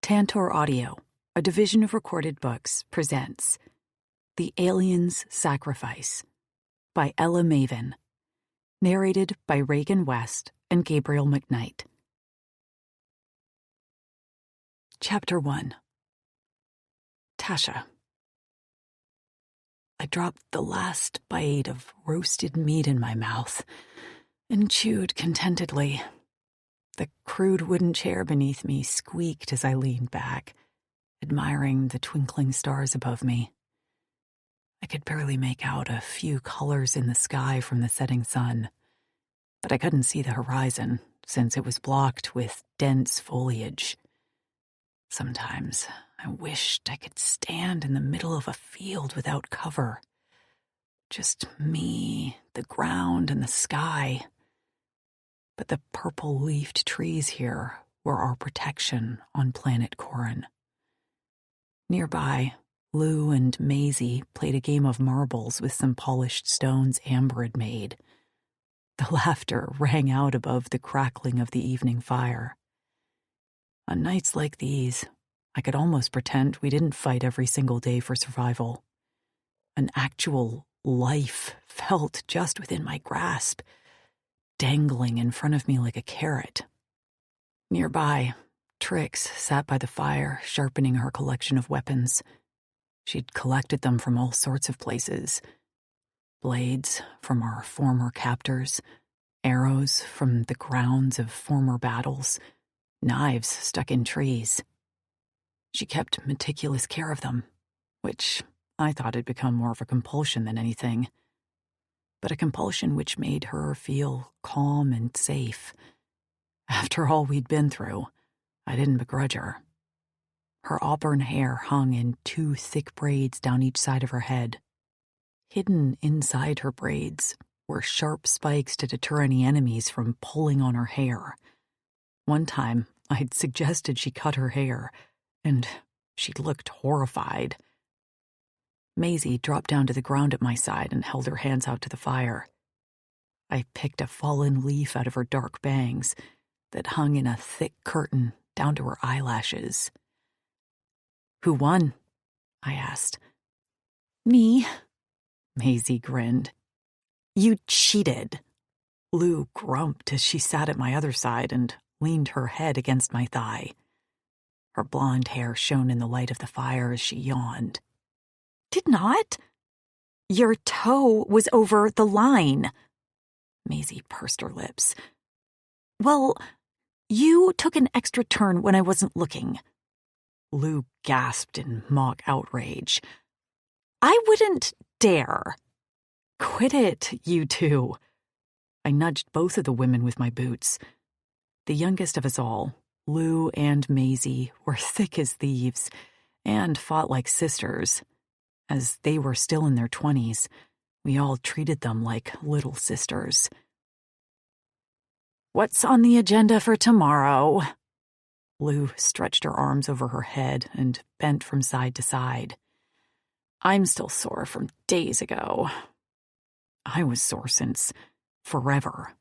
Tantor Audio, a division of Recorded Books, presents The Alien's Sacrifice by Ella Maven, narrated by Reagan West and Gabriel McKnight. Chapter 1. Tasha. I dropped the last bite of roasted meat in my mouth and chewed contentedly. The crude wooden chair beneath me squeaked as I leaned back, admiring the twinkling stars above me. I could barely make out a few colors in the sky from the setting sun, but I couldn't see the horizon since it was blocked with dense foliage. Sometimes I wished I could stand in the middle of a field without cover. Just me, the ground, and the sky. But the purple-leafed trees here were our protection on planet Corin. Nearby, Lou and Maisie played a game of marbles with some polished stones Amber had made. The laughter rang out above the crackling of the evening fire. On nights like these, I could almost pretend we didn't fight every single day for survival. An actual life felt just within my grasp, dangling in front of me like a carrot. Nearby, Trix sat by the fire, sharpening her collection of weapons. She'd collected them from all sorts of places. Blades from our former captors, arrows from the grounds of former battles, knives stuck in trees. She kept meticulous care of them, which I thought had become more of a compulsion than anything. But a compulsion which made her feel calm and safe. After all we'd been through, I didn't begrudge her. Her auburn hair hung in two thick braids down each side of her head. Hidden inside her braids were sharp spikes to deter any enemies from pulling on her hair. One time, I'd suggested she cut her hair, and she looked horrified. Maisie dropped down to the ground at my side and held her hands out to the fire. I picked a fallen leaf out of her dark bangs that hung in a thick curtain down to her eyelashes. "Who won?" I asked. "Me," Maisie grinned. "You cheated." Lou grumped as she sat at my other side and leaned her head against my thigh. Her blonde hair shone in the light of the fire as she yawned. "Did not? Your toe was over the line." Maisie pursed her lips. "Well, you took an extra turn when I wasn't looking." Lou gasped in mock outrage. "I wouldn't dare." "Quit it, you two." I nudged both of the women with my boots. The youngest of us all, Lou and Maisie, were thick as thieves and fought like sisters. As they were still in their 20s, we all treated them like little sisters. "What's on the agenda for tomorrow?" Lou stretched her arms over her head and bent from side to side. "I'm still sore from days ago." I was sore since forever.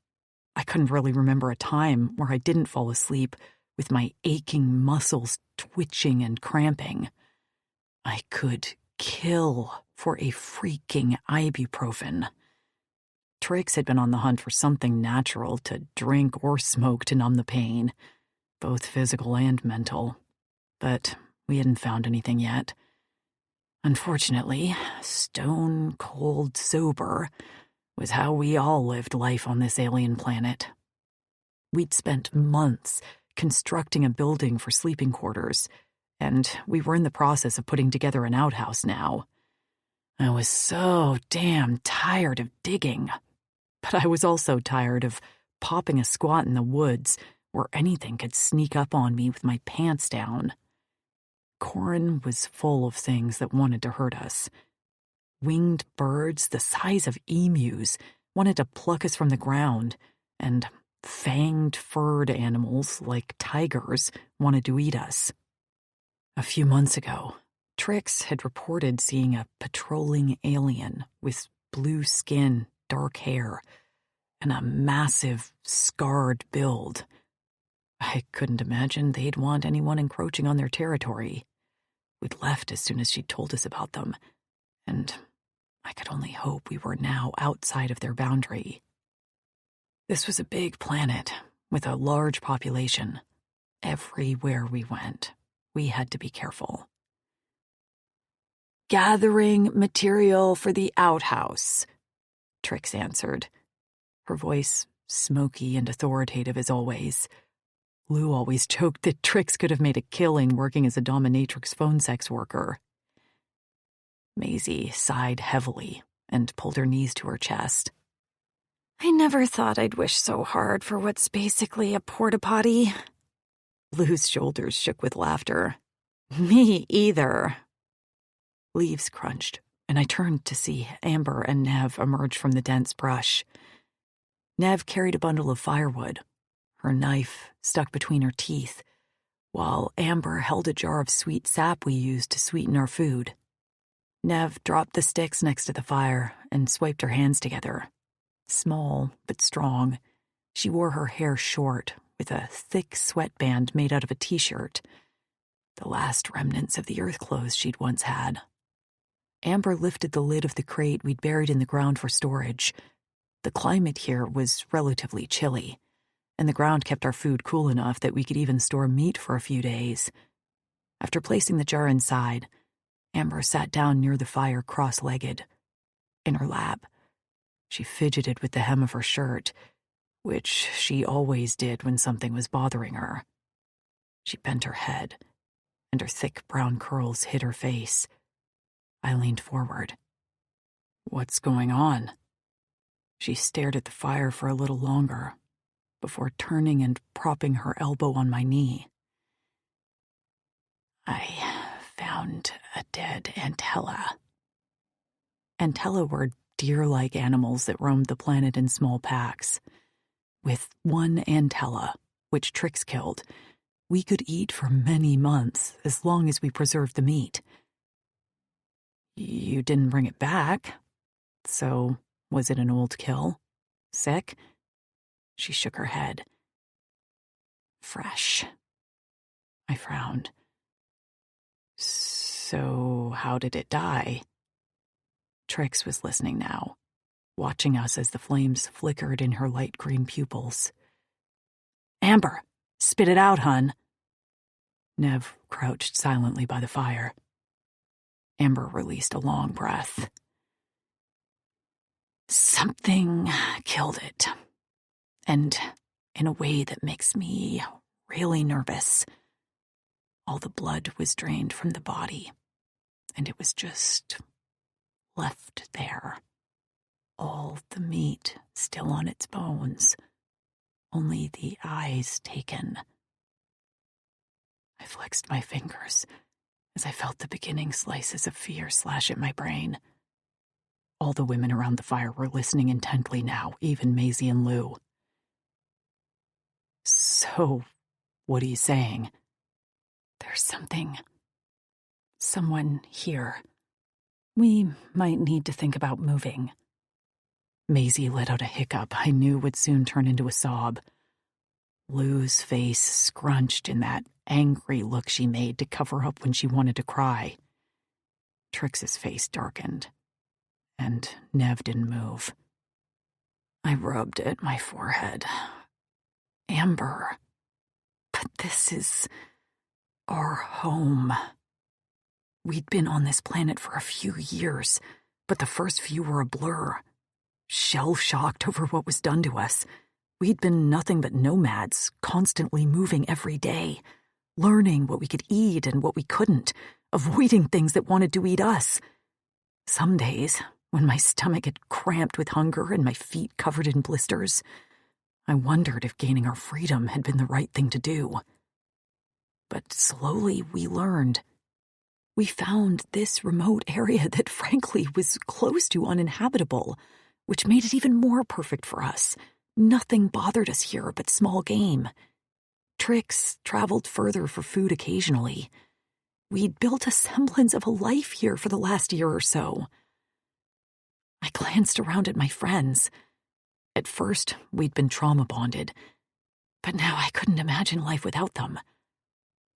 I couldn't really remember a time where I didn't fall asleep with my aching muscles twitching and cramping. I could kill for a freaking ibuprofen. Trix had been on the hunt for something natural to drink or smoke to numb the pain, both physical and mental, but we hadn't found anything yet. Unfortunately, stone cold sober was how we all lived life on this alien planet. We'd spent months constructing a building for sleeping quarters, and we were in the process of putting together an outhouse now. I was so damn tired of digging, but I was also tired of popping a squat in the woods where anything could sneak up on me with my pants down. Corin was full of things that wanted to hurt us. Winged birds the size of emus wanted to pluck us from the ground, and fanged, furred animals like tigers wanted to eat us. A few months ago, Trix had reported seeing a patrolling alien with blue skin, dark hair, and a massive, scarred build. I couldn't imagine they'd want anyone encroaching on their territory. We'd left as soon as she'd told us about them, and I could only hope we were now outside of their boundary. This was a big planet, with a large population. Everywhere we went, we had to be careful. "Gathering material for the outhouse," Trix answered, her voice smoky and authoritative as always. Lou always joked that Trix could have made a killing working as a dominatrix phone sex worker. Maisie sighed heavily and pulled her knees to her chest. "I never thought I'd wish so hard for what's basically a porta-potty." Lou's shoulders shook with laughter. "Me either." Leaves crunched, and I turned to see Amber and Nev emerge from the dense brush. Nev carried a bundle of firewood, her knife stuck between her teeth, while Amber held a jar of sweet sap we used to sweeten our food. Nev dropped the sticks next to the fire and swiped her hands together. Small but strong, she wore her hair short, with a thick sweatband made out of a t-shirt, the last remnants of the earth clothes she'd once had. Amber lifted the lid of the crate we'd buried in the ground for storage. The climate here was relatively chilly, and the ground kept our food cool enough that we could even store meat for a few days. After placing the jar inside, Amber sat down near the fire cross-legged. In her lap, she fidgeted with the hem of her shirt, which she always did when something was bothering her. She bent her head, and her thick brown curls hid her face. I leaned forward. "What's going on?" She stared at the fire for a little longer, before turning and propping her elbow on my knee. "I found a dead antella." Antella were deer-like animals that roamed the planet in small packs. With one antella, which Trix killed, we could eat for many months as long as we preserved the meat. "You didn't bring it back. So, was it an old kill? Sick?" She shook her head. "Fresh." I frowned. "So, how did it die?" Trix was listening now, watching us as the flames flickered in her light green pupils. "Amber, spit it out, hun." Nev crouched silently by the fire. Amber released a long breath. "Something killed it. And in a way that makes me really nervous. All the blood was drained from the body, and it was just left there. All the meat still on its bones, only the eyes taken." I flexed my fingers as I felt the beginning slices of fear slash at my brain. All the women around the fire were listening intently now, even Maisie and Lou. "So, what are you saying?" "There's someone here. We might need to think about moving." Maisie let out a hiccup I knew would soon turn into a sob. Lou's face scrunched in that angry look she made to cover up when she wanted to cry. Trix's face darkened, and Nev didn't move. I rubbed at my forehead. "Amber, but this is our home. We'd been on this planet for a few years, but the first few were a blur. Shell-shocked over what was done to us. We'd been nothing but nomads, constantly moving every day, learning what we could eat and what we couldn't, avoiding things that wanted to eat us. Some days, when my stomach had cramped with hunger and my feet covered in blisters, I wondered if gaining our freedom had been the right thing to do. But slowly we learned. We found this remote area that frankly was close to uninhabitable, which made it even more perfect for us. Nothing bothered us here but small game. Trix traveled further for food occasionally. We'd built a semblance of a life here for the last year or so. I glanced around at my friends. At first, we'd been trauma bonded, But now I couldn't imagine life without them.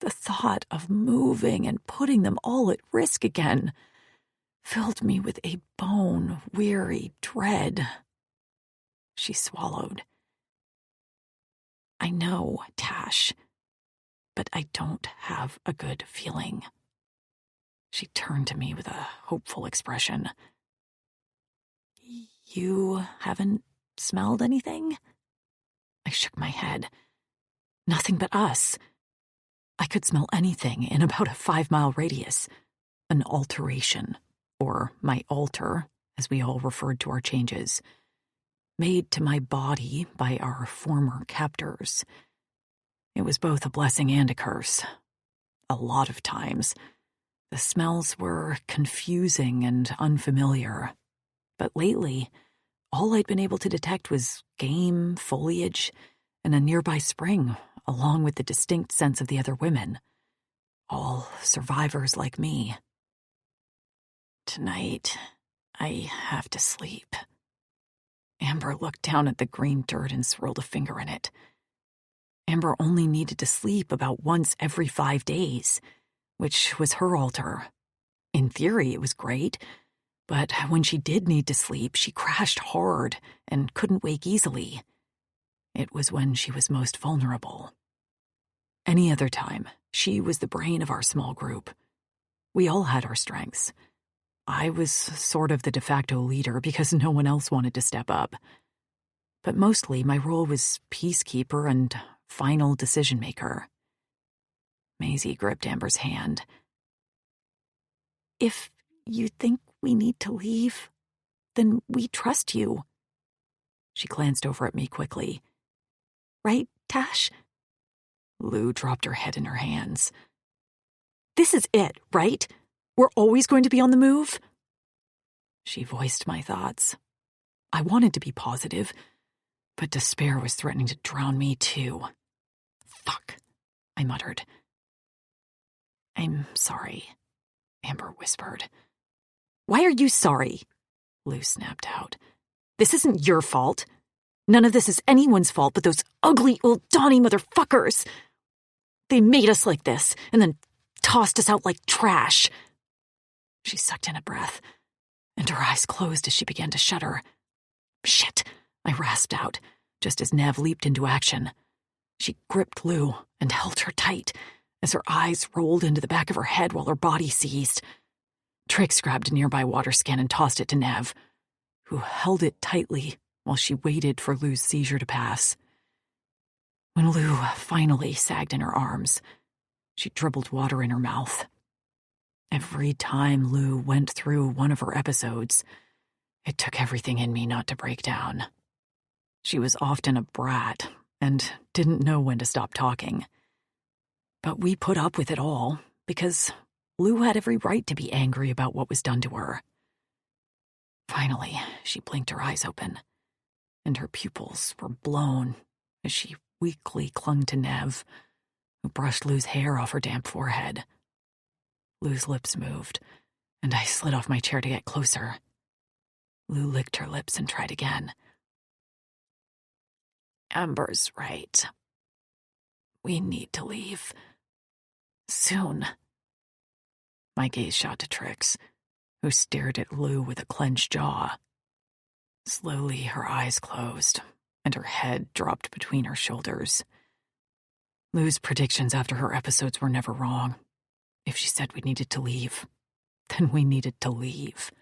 The thought of moving and putting them all at risk again filled me with a bone-weary dread. She swallowed. I know, Tash, but I don't have a good feeling. She turned to me with a hopeful expression. You haven't smelled anything? I shook my head. Nothing but us. I could smell anything in about a 5-mile radius. An alteration, or my altar, as we all referred to our changes, made to my body by our former captors. It was both a blessing and a curse. A lot of times, the smells were confusing and unfamiliar, but lately, all I'd been able to detect was game, foliage, and a nearby spring, along with the distinct sense of the other women. All survivors like me. Tonight, I have to sleep. Amber looked down at the green dirt and swirled a finger in it. Amber only needed to sleep about once every 5 days, which was her altar. In theory, it was great, but when she did need to sleep, she crashed hard and couldn't wake easily. It was when she was most vulnerable. Any other time, she was the brain of our small group. We all had our strengths. I was sort of the de facto leader because no one else wanted to step up. But mostly my role was peacekeeper and final decision-maker. Maisie gripped Amber's hand. If you think we need to leave, then we trust you. She glanced over at me quickly. Right, Tash? Lou dropped her head in her hands. This is it, right? We're always going to be on the move? She voiced my thoughts. I wanted to be positive, but despair was threatening to drown me too. Fuck, I muttered. I'm sorry, Amber whispered. Why are you sorry? Lou snapped out. This isn't your fault. None of this is anyone's fault but those ugly old Donnie motherfuckers. They made us like this and then tossed us out like trash. She sucked in a breath, and her eyes closed as she began to shudder. Shit, I rasped out, just as Nev leaped into action. She gripped Lou and held her tight as her eyes rolled into the back of her head while her body seized. Trix grabbed a nearby water skin and tossed it to Nev, who held it tightly while she waited for Lou's seizure to pass. When Lou finally sagged in her arms, she dribbled water in her mouth. Every time Lou went through one of her episodes, it took everything in me not to break down. She was often a brat and didn't know when to stop talking. But we put up with it all because Lou had every right to be angry about what was done to her. Finally, she blinked her eyes open, and her pupils were blown as she weakly clung to Nev, who brushed Lou's hair off her damp forehead. Lou's lips moved, and I slid off my chair to get closer. Lou licked her lips and tried again. Amber's right. We need to leave. Soon. My gaze shot to Trix, who stared at Lou with a clenched jaw. Slowly, her eyes closed, and her head dropped between her shoulders. Lou's predictions after her episodes were never wrong. If she said we needed to leave, then we needed to leave.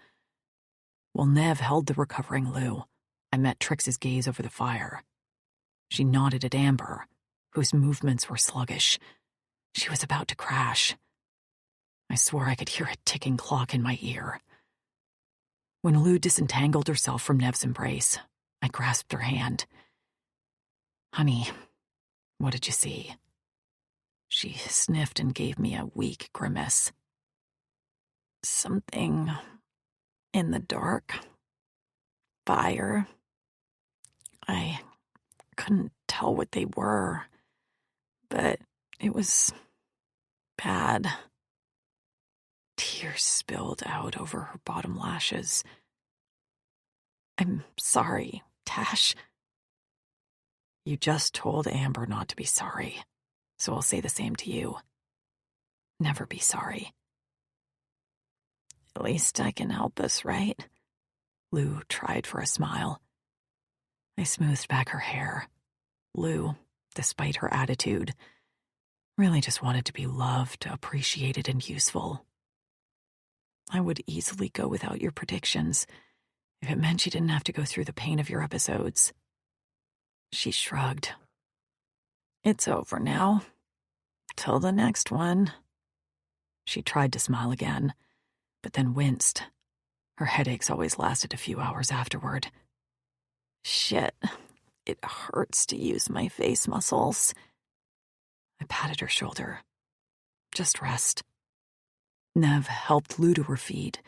While Nev held the recovering Lou, I met Trix's gaze over the fire. She nodded at Amber, whose movements were sluggish. She was about to crash. I swore I could hear a ticking clock in my ear. When Lou disentangled herself from Nev's embrace, I grasped her hand. Honey, what did you see? She sniffed and gave me a weak grimace. Something in the dark. Fire. I couldn't tell what they were, but it was bad. Tears spilled out over her bottom lashes. I'm sorry, Tash. You just told Amber not to be sorry, so I'll say the same to you. Never be sorry. At least I can help us, right? Lou tried for a smile. I smoothed back her hair. Lou, despite her attitude, really just wanted to be loved, appreciated, and useful. I would easily go without your predictions if it meant you didn't have to go through the pain of your episodes. She shrugged. It's over now. Till the next one. She tried to smile again, but then winced. Her headaches always lasted a few hours afterward. Shit, it hurts to use my face muscles. I patted her shoulder. Just rest. Nev helped Lou to her feet,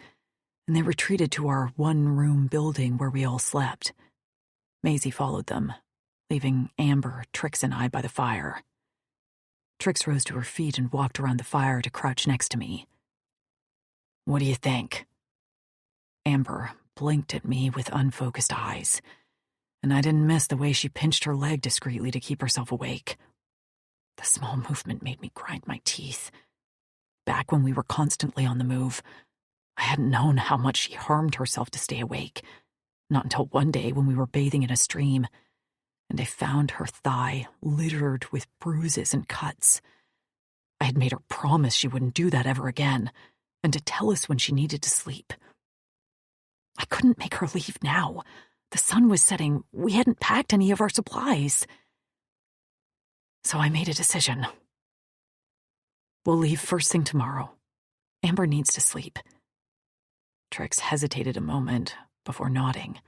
and they retreated to our one-room building where we all slept. Maisie followed them, leaving Amber, Trix, and I by the fire. Trix rose to her feet and walked around the fire to crouch next to me. What do you think? Amber blinked at me with unfocused eyes, and I didn't miss the way she pinched her leg discreetly to keep herself awake. The small movement made me grind my teeth. Back when we were constantly on the move, I hadn't known how much she harmed herself to stay awake, not until one day when we were bathing in a stream, and I found her thigh littered with bruises and cuts. I had made her promise she wouldn't do that ever again, and to tell us when she needed to sleep. I couldn't make her leave now. The sun was setting. We hadn't packed any of our supplies. So I made a decision. We'll leave first thing tomorrow. Amber needs to sleep. Trix hesitated a moment before nodding.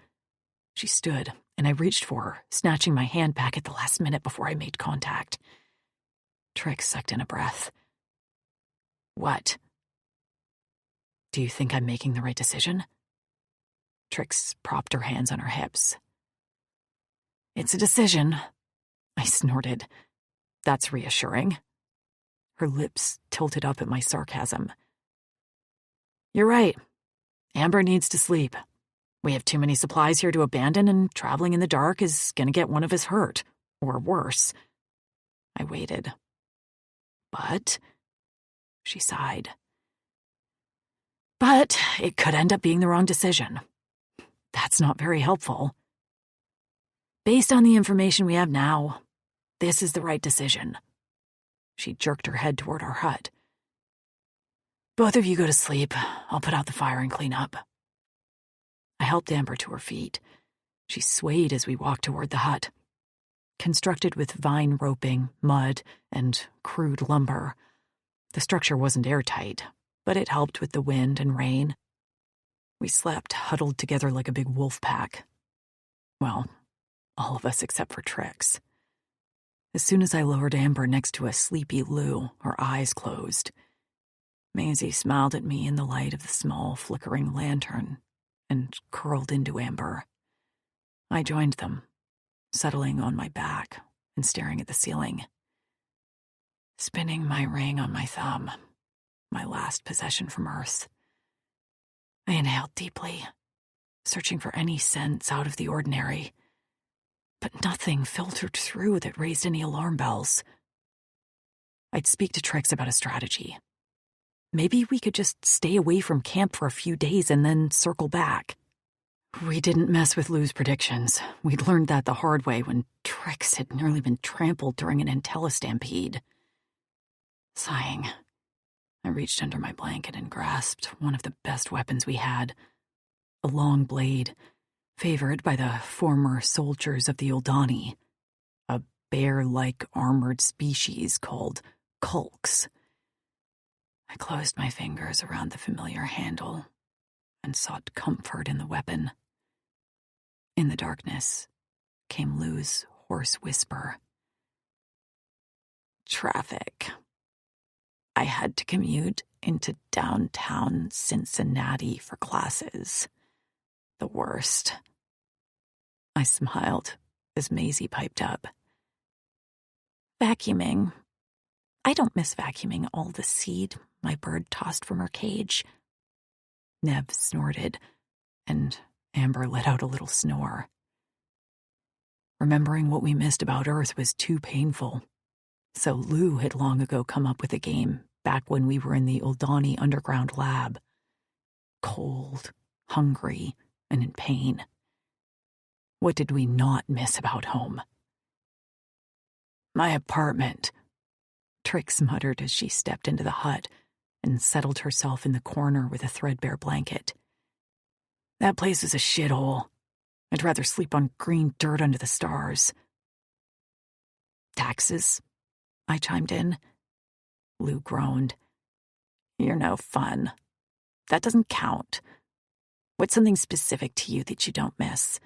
She stood, and I reached for her, snatching my hand back at the last minute before I made contact. Trix sucked in a breath. What? Do you think I'm making the right decision? Trix propped her hands on her hips. It's a decision, I snorted. That's reassuring. Her lips tilted up at my sarcasm. You're right. Amber needs to sleep. We have too many supplies here to abandon, and traveling in the dark is going to get one of us hurt, or worse. I waited. But, she sighed. But it could end up being the wrong decision. That's not very helpful. Based on the information we have now, this is the right decision. She jerked her head toward our hut. Both of you go to sleep. I'll put out the fire and clean up. I helped Amber to her feet. She swayed as we walked toward the hut. Constructed with vine roping, mud, and crude lumber, the structure wasn't airtight, but it helped with the wind and rain. We slept huddled together like a big wolf pack. Well, all of us except for Trix. As soon as I lowered Amber next to a sleepy Lou, her eyes closed. Maisie smiled at me in the light of the small, flickering lantern and curled into Amber. I joined them, settling on my back and staring at the ceiling. Spinning my ring on my thumb, my last possession from Earth. I inhaled deeply, searching for any sense out of the ordinary, but nothing filtered through that raised any alarm bells. I'd speak to Trix about a strategy. Maybe we could just stay away from camp for a few days and then circle back. We didn't mess with Lou's predictions. We'd learned that the hard way when Trix had nearly been trampled during an intellistampede. Sighing, I reached under my blanket and grasped one of the best weapons we had, a long blade, favored by the former soldiers of the Uldani, a bear-like armored species called kulks. I closed my fingers around the familiar handle and sought comfort in the weapon. In the darkness came Lou's hoarse whisper. Traffic. I had to commute into downtown Cincinnati for classes. The worst. I smiled as Maisie piped up. Vacuuming. I don't miss vacuuming all the seed my bird tossed from her cage. Nev snorted, and Amber let out a little snore. Remembering what we missed about Earth was too painful. So Lou had long ago come up with a game back when we were in the Uldani underground lab. Cold, hungry, and in pain. What did we not miss about home? My apartment, Trix muttered as she stepped into the hut and settled herself in the corner with a threadbare blanket. That place is a shithole. I'd rather sleep on green dirt under the stars. Taxes? I chimed in. Lou groaned. You're no fun. That doesn't count. What's something specific to you that you don't miss?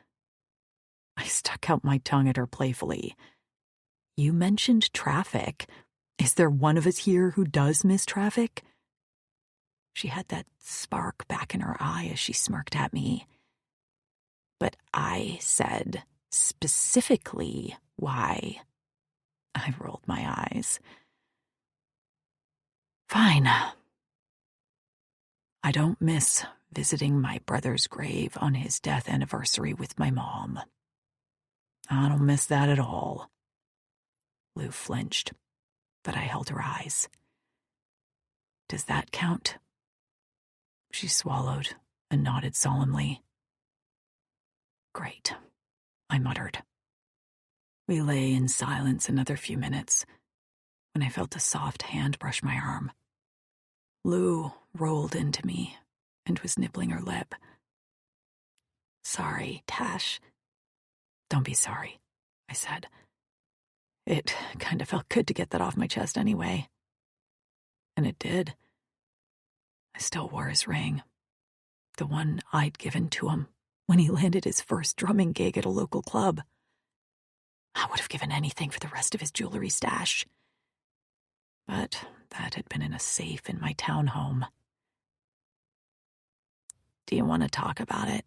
I stuck out my tongue at her playfully. You mentioned traffic. Is there one of us here who does miss traffic? She had that spark back in her eye as she smirked at me. But I said specifically why. I rolled my eyes. Fine. I don't miss visiting my brother's grave on his death anniversary with my mom. I don't miss that at all. Lou flinched, but I held her eyes. Does that count? She swallowed and nodded solemnly. Great, I muttered. We lay in silence another few minutes when I felt a soft hand brush my arm. Lou rolled into me and was nibbling her lip. Sorry, Tash. Don't be sorry, I said. It kind of felt good to get that off my chest anyway. And it did. I still wore his ring, the one I'd given to him when he landed his first drumming gig at a local club. I would have given anything for the rest of his jewelry stash. But that had been in a safe in my townhome. Do you want to talk about it?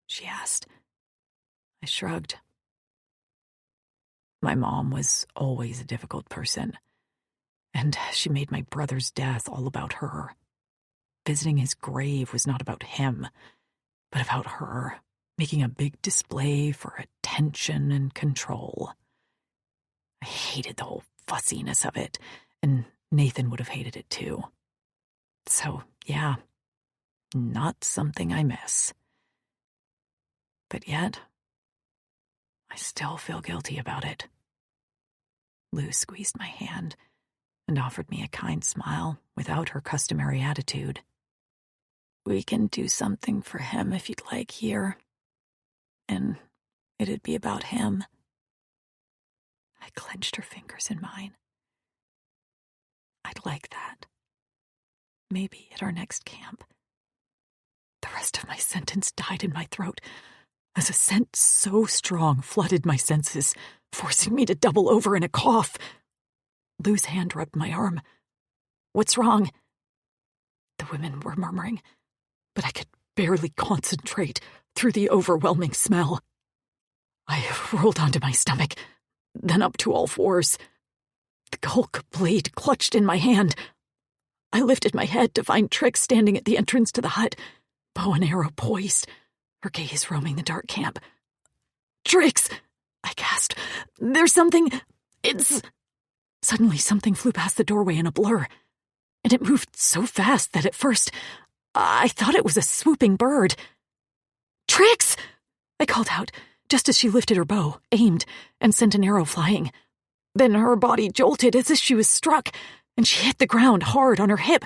She asked. I shrugged. My mom was always a difficult person, and she made my brother's death all about her. Visiting his grave was not about him, but about her, making a big display for attention and control. I hated the whole fussiness of it, and Nathan would have hated it too. So, yeah, not something I miss. But yet, I still feel guilty about it. Lou squeezed my hand and offered me a kind smile without her customary attitude. We can do something for him if you'd like here. And it'd be about him. I clenched her fingers in mine. I'd like that. Maybe at our next camp. The rest of my sentence died in my throat as a scent so strong flooded my senses, forcing me to double over in a cough. Lou's hand rubbed my arm. What's wrong? The women were murmuring, but I could barely concentrate through the overwhelming smell. I rolled onto my stomach, then up to all fours. The Gulk blade clutched in my hand. I lifted my head to find Trix standing at the entrance to the hut, bow and arrow poised, her gaze roaming the dark camp. Trix! I gasped. There's something... Suddenly something flew past the doorway in a blur, and it moved so fast that at first I thought it was a swooping bird. Trix! I called out, just as she lifted her bow, aimed, and sent an arrow flying. Then her body jolted as if she was struck, and she hit the ground hard on her hip,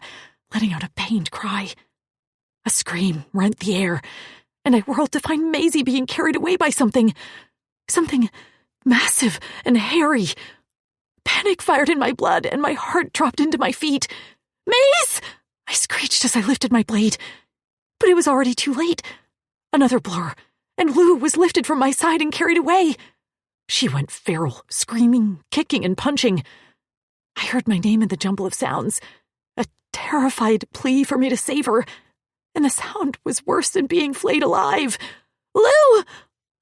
letting out a pained cry. A scream rent the air, and I whirled to find Maisie being carried away by something massive and hairy. Panic fired in my blood, and my heart dropped into my feet. Maze! I screeched as I lifted my blade. But it was already too late. Another blur, and Lou was lifted from my side and carried away. She went feral, screaming, kicking, and punching. I heard my name in the jumble of sounds, a terrified plea for me to save her, and the sound was worse than being flayed alive. Lou!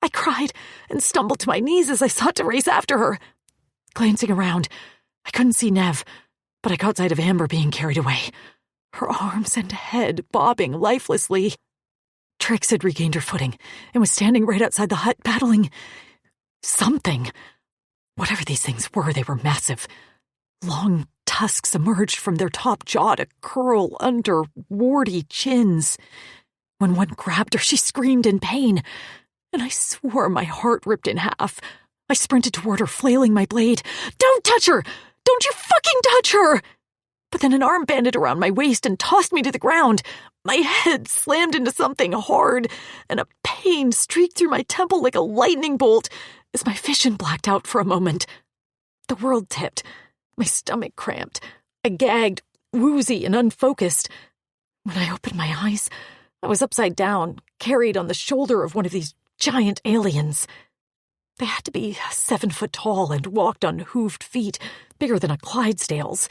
I cried and stumbled to my knees as I sought to race after her. Glancing around, I couldn't see Nev, but I caught sight of Amber being carried away, her arms and head bobbing lifelessly. Trix had regained her footing and was standing right outside the hut, battling. Something. Whatever these things were, they were massive. Long tusks emerged from their top jaw to curl under warty chins. When one grabbed her, she screamed in pain, and I swore my heart ripped in half. I sprinted toward her, flailing my blade. "Don't touch her! Don't you fucking touch her!" But then an arm banded around my waist and tossed me to the ground. My head slammed into something hard, and a pain streaked through my temple like a lightning bolt as my vision blacked out for a moment. The world tipped. My stomach cramped. I gagged, woozy and unfocused. When I opened my eyes, I was upside down, carried on the shoulder of one of these giant aliens. They had to be 7 foot tall and walked on hooved feet, bigger than a Clydesdale's.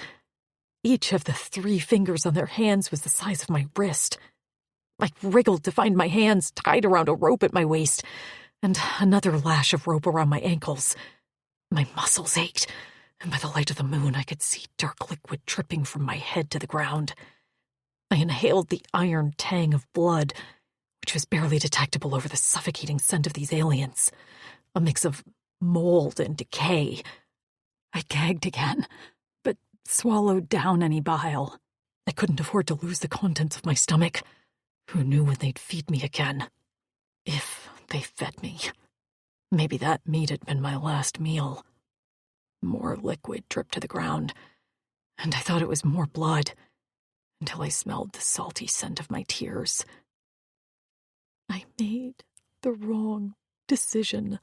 Each of the 3 fingers on their hands was the size of my wrist. I wriggled to find my hands tied around a rope at my waist, and another lash of rope around my ankles. My muscles ached, and by the light of the moon I could see dark liquid dripping from my head to the ground. I inhaled the iron tang of blood, which was barely detectable over the suffocating scent of these aliens, a mix of mold and decay. I gagged again, but swallowed down any bile. I couldn't afford to lose the contents of my stomach. Who knew when they'd feed me again? If they fed me. Maybe that meat had been my last meal. More liquid dripped to the ground, and I thought it was more blood, until I smelled the salty scent of my tears. I made the wrong decision.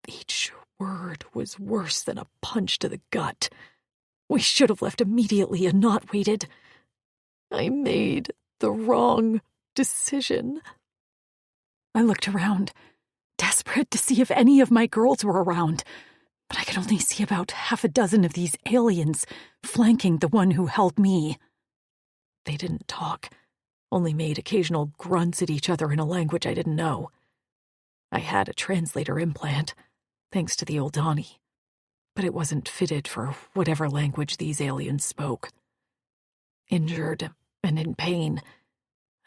Each word was worse than a punch to the gut. We should have left immediately and not waited. I made the wrong decision. I looked around, desperate to see if any of my girls were around, but I could only see about 6 of these aliens flanking the one who held me. They didn't talk, only made occasional grunts at each other in a language I didn't know. I had a translator implant, thanks to the Oldani, but it wasn't fitted for whatever language these aliens spoke. Injured and in pain,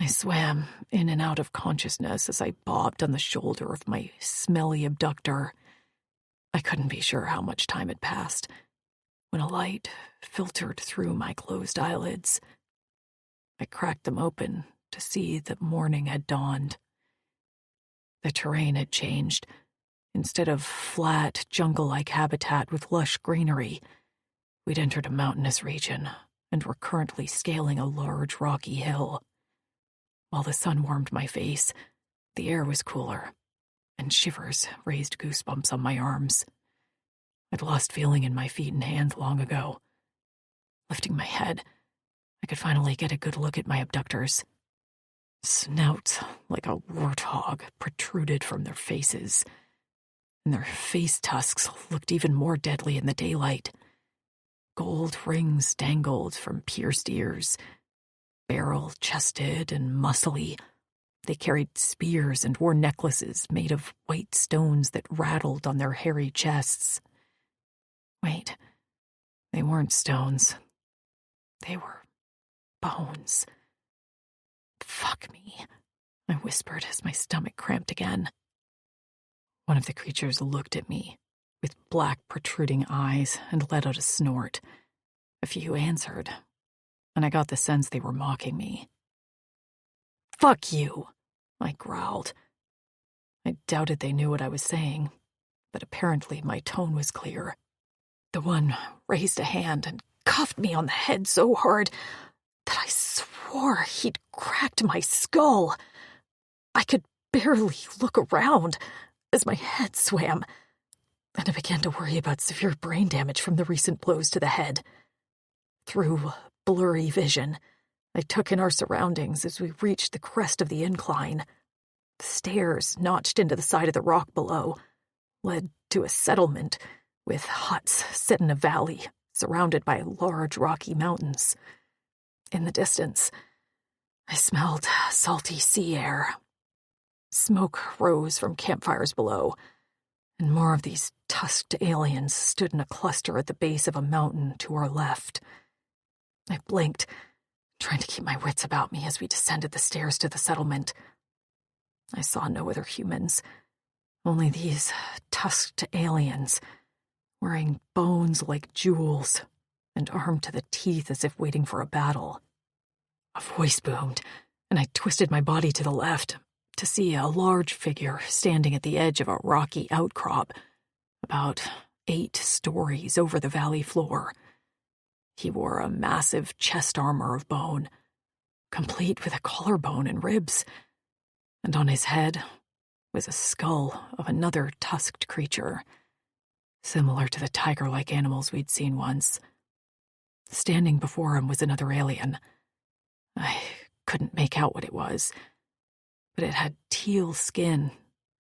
I swam in and out of consciousness as I bobbed on the shoulder of my smelly abductor. I couldn't be sure how much time had passed when a light filtered through my closed eyelids. I cracked them open to see that morning had dawned. The terrain had changed. Instead of flat, jungle-like habitat with lush greenery, we'd entered a mountainous region and were currently scaling a large rocky hill. While the sun warmed my face, the air was cooler, and shivers raised goosebumps on my arms. I'd lost feeling in my feet and hands long ago. Lifting my head, I could finally get a good look at my abductors. Snouts like a warthog protruded from their faces, and their face tusks looked even more deadly in the daylight. Gold rings dangled from pierced ears. Barrel-chested and muscly, they carried spears and wore necklaces made of white stones that rattled on their hairy chests. Wait, they weren't stones. They were bones. Fuck me, I whispered as my stomach cramped again. One of the creatures looked at me with black protruding eyes and let out a snort. A few answered, and I got the sense they were mocking me. "Fuck you," I growled. I doubted they knew what I was saying, but apparently my tone was clear. The one raised a hand and cuffed me on the head so hard that I swore he'd cracked my skull. I could barely look around as my head swam, and I began to worry about severe brain damage from the recent blows to the head. Through blurry vision, I took in our surroundings as we reached the crest of the incline. The stairs, notched into the side of the rock below, led to a settlement with huts set in a valley surrounded by large rocky mountains. In the distance, I smelled salty sea air. Smoke rose from campfires below, and more of these tusked aliens stood in a cluster at the base of a mountain to our left. I blinked, trying to keep my wits about me as we descended the stairs to the settlement. I saw no other humans, Only these tusked aliens, wearing bones like jewels and armed to the teeth as if waiting for a battle. A voice boomed, and I twisted my body to the left to see a large figure standing at the edge of a rocky outcrop, about 8 stories over the valley floor. He wore a massive chest armor of bone, complete with a collarbone and ribs, and on his head was a skull of another tusked creature, similar to the tiger-like animals we'd seen once. Standing before him was another alien. I couldn't make out what it was, but it had teal skin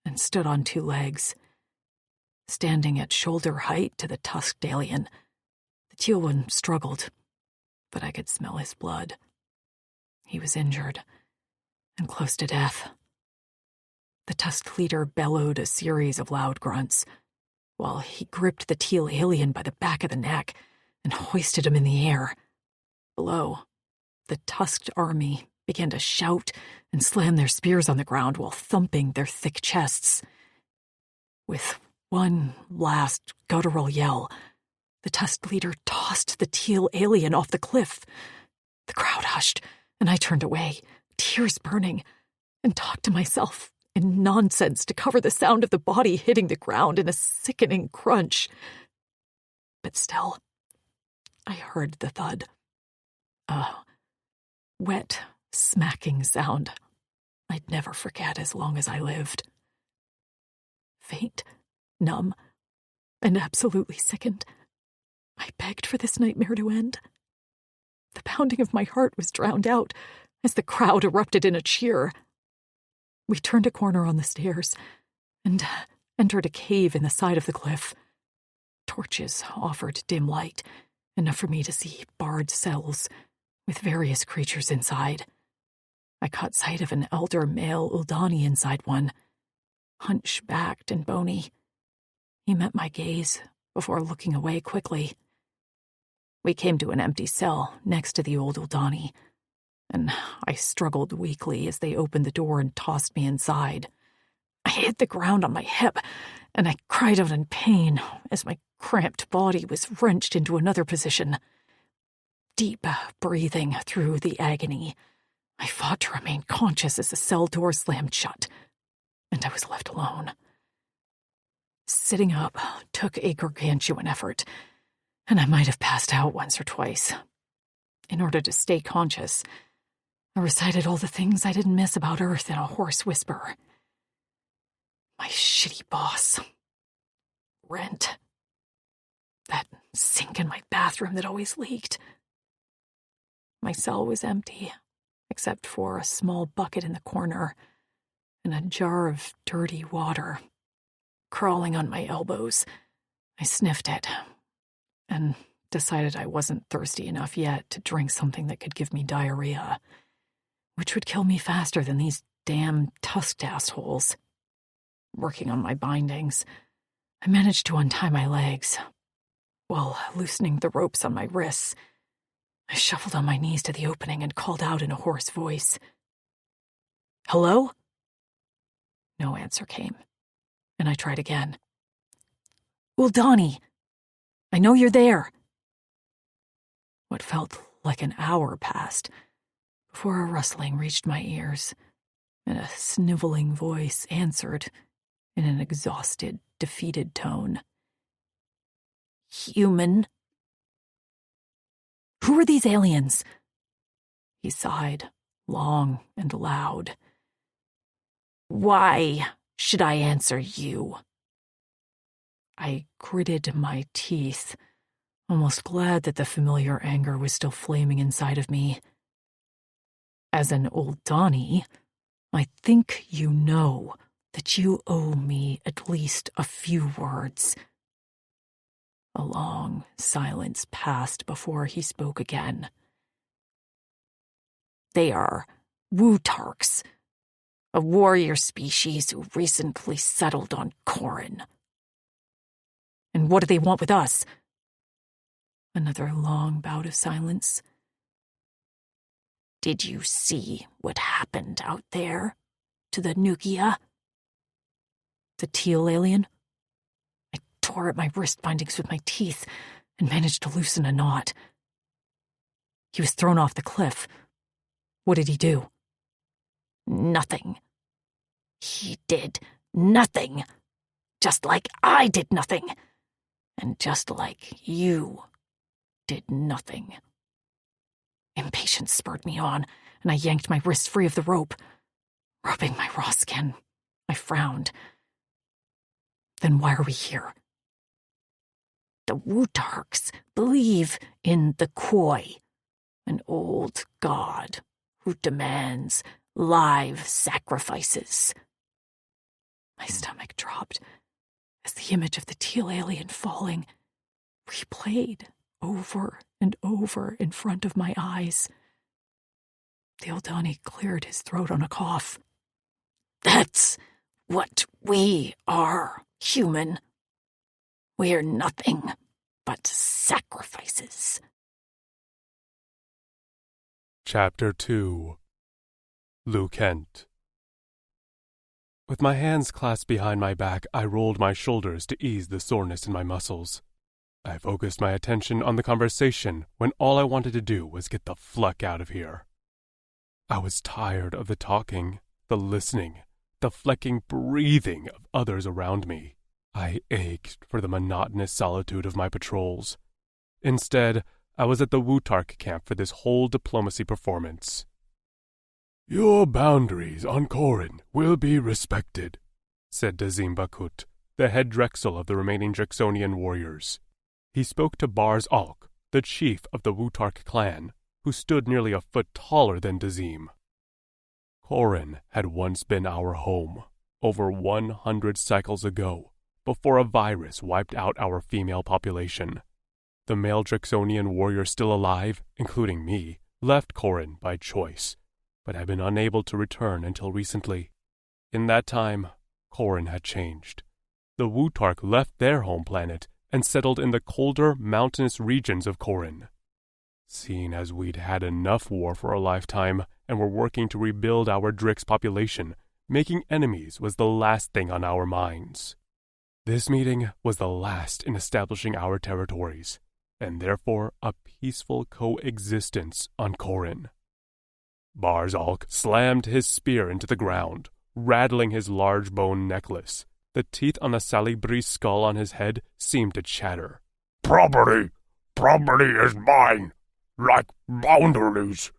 and stood on 2 legs. Standing at shoulder height to the tusked alien, the teal one struggled, but I could smell his blood. He was injured and close to death. The tusked leader bellowed a series of loud grunts, while he gripped the teal alien by the back of the neck and hoisted him in the air. Below, the tusked army began to shout and slam their spears on the ground while thumping their thick chests. With one last guttural yell, the tusked leader tossed the teal alien off the cliff. The crowd hushed, and I turned away, tears burning, and talked to myself in nonsense to cover the sound of the body hitting the ground in a sickening crunch. But still, I heard the thud. A wet, smacking sound I'd never forget as long as I lived. Faint, numb, and absolutely sickened, I begged for this nightmare to end. The pounding of my heart was drowned out as the crowd erupted in a cheer. We turned a corner on the stairs and entered a cave in the side of the cliff. Torches offered dim light, enough for me to see barred cells with various creatures inside. I caught sight of an elder male Uldani inside one, hunchbacked and bony. He met my gaze before looking away quickly. We came to an empty cell next to the old Uldani, and I struggled weakly as they opened the door and tossed me inside. I hit the ground on my hip, and I cried out in pain as my cramped body was wrenched into another position. Deep breathing through the agony, I fought to remain conscious as the cell door slammed shut, and I was left alone. Sitting up took a gargantuan effort, and I might have passed out once or twice. In order to stay conscious, I recited all the things I didn't miss about Earth in a hoarse whisper. My shitty boss. Rent. That sink in my bathroom that always leaked. My cell was empty, except for a small bucket in the corner and a jar of dirty water. Crawling on my elbows, I sniffed it and decided I wasn't thirsty enough yet to drink something that could give me diarrhea, which would kill me faster than these damn tusked assholes. Working on my bindings, I managed to untie my legs. While loosening the ropes on my wrists, I shuffled on my knees to the opening and called out in a hoarse voice. "Hello?" No answer came, and I tried again. "Uldani, I know you're there." What felt like an hour passed before a rustling reached my ears, and a sniveling voice answered in an exhausted, defeated tone. "Human." "Who are these aliens?" He sighed, long and loud. "Why should I answer you?" I gritted my teeth, almost glad that the familiar anger was still flaming inside of me. "As an Uldani, I think you know that you owe me at least a few words." A long silence passed before he spoke again. "They are Wutarks, a warrior species who recently settled on Corin." "And what do they want with us?" Another long bout of silence. "Did you see what happened out there to the Nukia?" The teal alien? I tore at my wrist bindings with my teeth and managed to loosen a knot. He was thrown off the cliff. What did he do? Nothing. He did nothing. Just like I did nothing. And just like you did nothing. Impatience spurred me on, and I yanked my wrists free of the rope. Rubbing my raw skin, I frowned. Then why are we here? The Wutarks believe in the Koi, an old god who demands live sacrifices. My stomach dropped as the image of the teal alien falling replayed over and over in front of my eyes. The Eldani cleared his throat on a cough. That's what we are, human. We're nothing but sacrifices. Chapter 2. Lou Kent. With my hands clasped behind my back, I rolled my shoulders to ease the soreness in my muscles. I focused my attention on the conversation when all I wanted to do was get the fluck out of here. I was tired of the talking, the listening, the flecking breathing of others around me. I ached for the monotonous solitude of my patrols. Instead, I was at the Wutark camp for this whole diplomacy performance. "Your boundaries on Corin will be respected," said Dazim Bakut, the head Drexel of the remaining Drexonian warriors. He spoke to Bars Alk, the chief of the Wutark clan, who stood nearly a foot taller than Dazim. Corin had once been our home, over 100 cycles ago, before a virus wiped out our female population. The male Drexonian warrior still alive, including me, left Corin by choice, but had been unable to return until recently. In that time, Corin had changed. The Wutark left their home planet and settled in the colder, mountainous regions of Corin. Seeing as we'd had enough war for a lifetime and were working to rebuild our Drix population, making enemies was the last thing on our minds. This meeting was the last in establishing our territories, and therefore a peaceful coexistence on Corin. Barzalk slammed his spear into the ground, rattling his large bone necklace. The teeth on the Salibri's skull on his head seemed to chatter. Property is mine, like boundaries."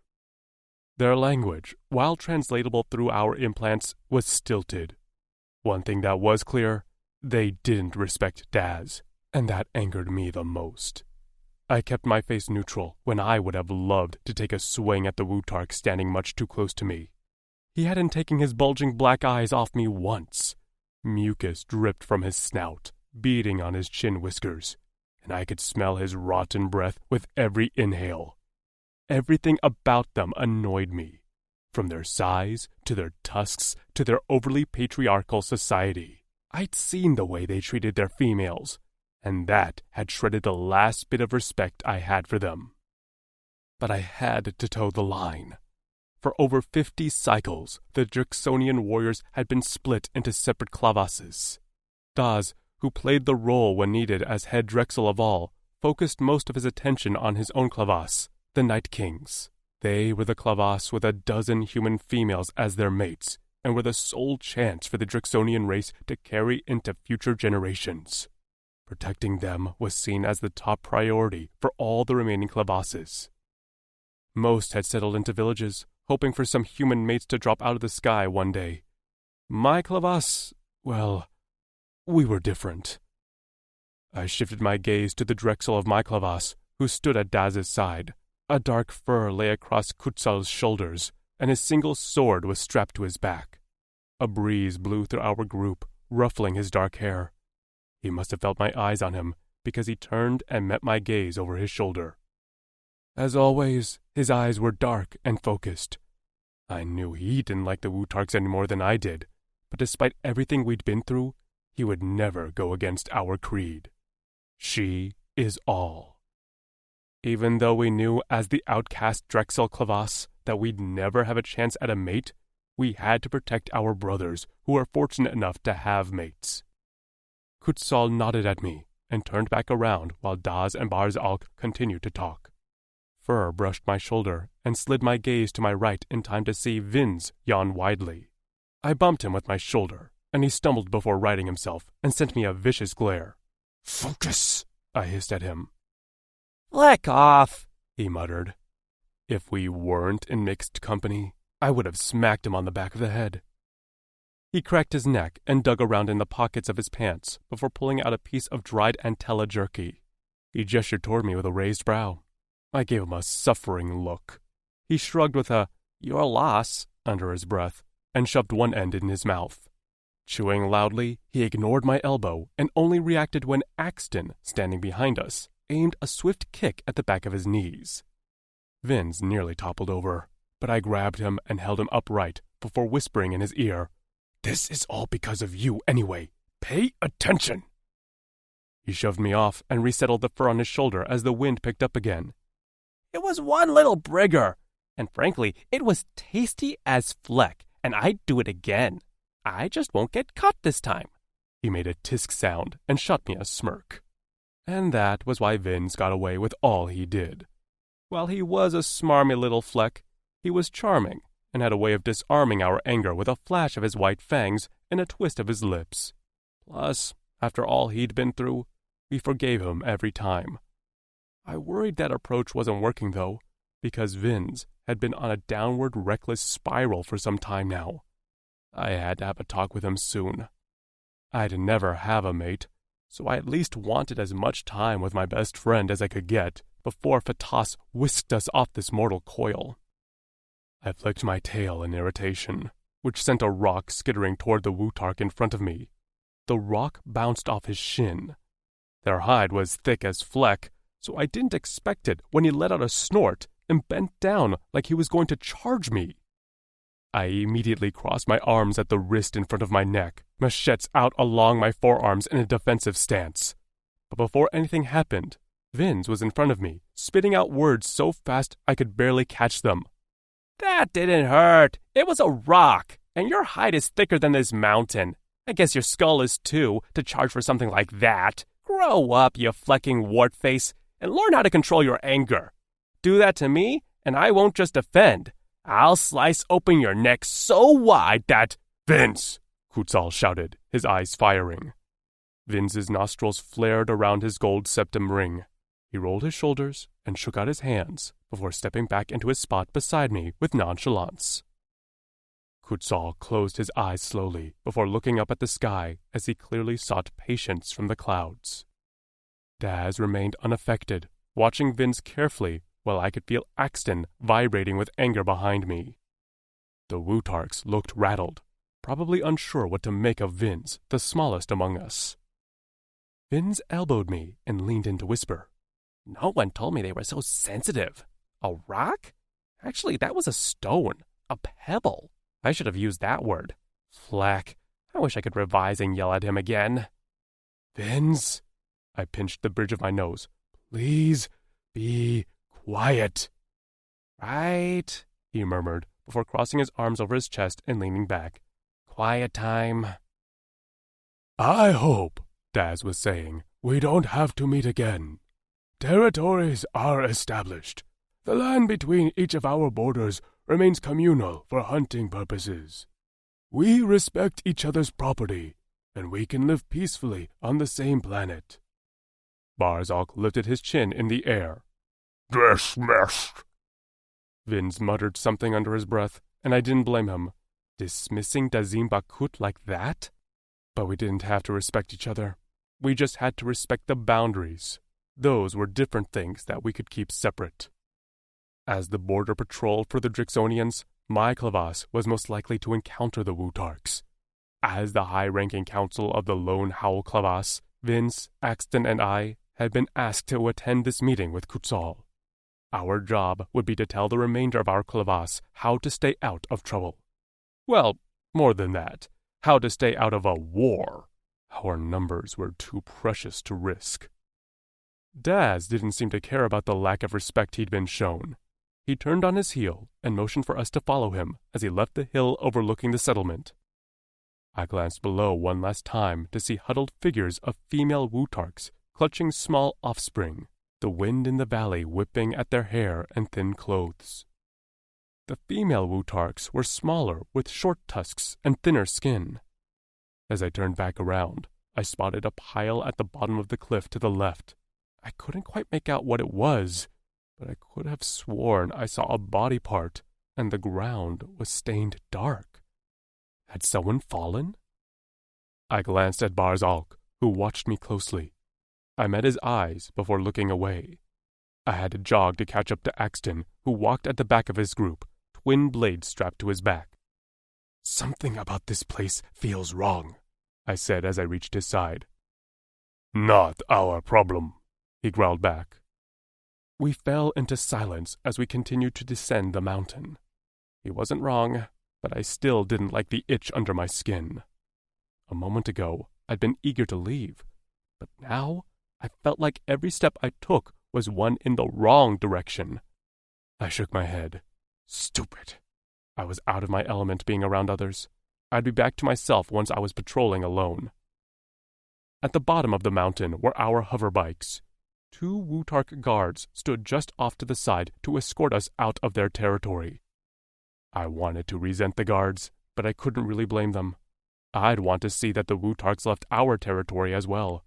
Their language, while translatable through our implants, was stilted. One thing that was clear, they didn't respect Daz, and that angered me the most. I kept my face neutral when I would have loved to take a swing at the Wutark standing much too close to me. He hadn't taken his bulging black eyes off me once. Mucus dripped from his snout, beading on his chin whiskers, and I could smell his rotten breath with every inhale. Everything about them annoyed me, from their size to their tusks to their overly patriarchal society. I'd seen the way they treated their females, and that had shredded the last bit of respect I had for them. But I had to toe the line. For over 50 cycles, the Drexonian warriors had been split into separate clavasses. Daz, who played the role when needed as head Drexel of all, focused most of his attention on his own clavas, the Night Kings. They were the clavas with a dozen human females as their mates, and were the sole chance for the Drexonian race to carry into future generations. Protecting them was seen as the top priority for all the remaining clavasses. Most had settled into villages, hoping for some human mates to drop out of the sky one day. My clavas, well, we were different. I shifted my gaze to the Drexel of my clavas, who stood at Daz's side. A dark fur lay across Kutzal's shoulders, and his single sword was strapped to his back. A breeze blew through our group, ruffling his dark hair. He must have felt my eyes on him, because he turned and met my gaze over his shoulder. As always, his eyes were dark and focused. I knew he didn't like the Wutarks any more than I did, but despite everything we'd been through, he would never go against our creed. She is all. Even though we knew as the outcast Drexel Clavas that we'd never have a chance at a mate, We had to protect our brothers, who were fortunate enough to have mates. Kutzal nodded at me and turned back around while Daz and Barzalk continued to talk. Fur brushed my shoulder and slid my gaze to my right in time to see Vinz yawn widely. I bumped him with my shoulder, and he stumbled before righting himself and sent me a vicious glare. "Focus!" I hissed at him. "Fleck off!" he muttered. If we weren't in mixed company, I would have smacked him on the back of the head. He cracked his neck and dug around in the pockets of his pants before pulling out a piece of dried Antella jerky. He gestured toward me with a raised brow. I gave him a suffering look. He shrugged with a "your loss" under his breath and shoved one end in his mouth. Chewing loudly, he ignored my elbow and only reacted when Axton, standing behind us, aimed a swift kick at the back of his knees. Vinz nearly toppled over, but I grabbed him and held him upright before whispering in his ear, "This is all because of you anyway. Pay attention!" He shoved me off and resettled the fur on his shoulder as the wind picked up again. "It was one little brigger, and frankly, it was tasty as fleck, and I'd do it again. I just won't get caught this time." He made a tisk sound and shot me a smirk. And that was why Vinz got away with all he did. While he was a smarmy little fleck, he was charming and had a way of disarming our anger with a flash of his white fangs and a twist of his lips. Plus, after all he'd been through, we forgave him every time. I worried that approach wasn't working, though, because Vinz had been on a downward reckless spiral for some time now. I had to have a talk with him soon. I'd never have a mate, so I at least wanted as much time with my best friend as I could get before Fatas whisked us off this mortal coil. I flicked my tail in irritation, which sent a rock skittering toward the Wutark in front of me. The rock bounced off his shin. Their hide was thick as fleck, so I didn't expect it when he let out a snort and bent down like he was going to charge me. I immediately crossed my arms at the wrist in front of my neck, machetes out along my forearms in a defensive stance. But before anything happened, Vinz was in front of me, spitting out words so fast I could barely catch them. "That didn't hurt. It was a rock, and your hide is thicker than this mountain. I guess your skull is too, to charge for something like that. Grow up, you flecking wart face, and learn how to control your anger. Do that to me, and I won't just defend. I'll slice open your neck so wide that—" "Vinz!" Kutzal shouted, his eyes firing. Vinz's nostrils flared around his gold septum ring. He rolled his shoulders and shook out his hands before stepping back into his spot beside me with nonchalance. Kutzal closed his eyes slowly before looking up at the sky as he clearly sought patience from the clouds. Daz remained unaffected, watching Vinz carefully while I could feel Axton vibrating with anger behind me. The Wutarks looked rattled, probably unsure what to make of Vinz, the smallest among us. Vinz elbowed me and leaned in to whisper. "No one told me they were so sensitive. A rock? Actually, that was a stone. A pebble. I should have used that word. Flack. I wish I could revise and yell at him again." "Vinz," I pinched the bridge of my nose. "Please be quiet." "Right," he murmured before crossing his arms over his chest and leaning back. "Quiet time." "I hope," Daz was saying, "we don't have to meet again. Territories are established. The land between each of our borders remains communal for hunting purposes. We respect each other's property, and we can live peacefully on the same planet." Barzalk lifted his chin in the air. "Dismissed." Vinz muttered something under his breath, and I didn't blame him. Dismissing Dazim Bakut like that? But we didn't have to respect each other. We just had to respect the boundaries. Those were different things that we could keep separate. As the border patrol for the Drixonians, my Clavas was most likely to encounter the Wutarks. As the high-ranking council of the Lone Howl Clavas, Vince, Axton, and I had been asked to attend this meeting with Kutzal. Our job would be to tell the remainder of our Clavas how to stay out of trouble. Well, more than that, how to stay out of a war. Our numbers were too precious to risk. Daz didn't seem to care about the lack of respect he'd been shown. He turned on his heel and motioned for us to follow him as he left the hill overlooking the settlement. I glanced below one last time to see huddled figures of female Wutarks clutching small offspring, the wind in the valley whipping at their hair and thin clothes. The female Wutarks were smaller with short tusks and thinner skin. As I turned back around, I spotted a pile at the bottom of the cliff to the left. I couldn't quite make out what it was, but I could have sworn I saw a body part, and the ground was stained dark. Had someone fallen? I glanced at Barzalk, who watched me closely. I met his eyes before looking away. I had to jog to catch up to Axton, who walked at the back of his group, twin blades strapped to his back. "Something about this place feels wrong," I said as I reached his side. "Not our problem," he growled back. We fell into silence as we continued to descend the mountain. He wasn't wrong, but I still didn't like the itch under my skin. A moment ago, I'd been eager to leave, but now I felt like every step I took was one in the wrong direction. I shook my head. Stupid. I was out of my element being around others. I'd be back to myself once I was patrolling alone. At the bottom of the mountain were our hover bikes. 2 Wutark guards stood just off to the side to escort us out of their territory. I wanted to resent the guards, but I couldn't really blame them. I'd want to see that the Wutarks left our territory as well,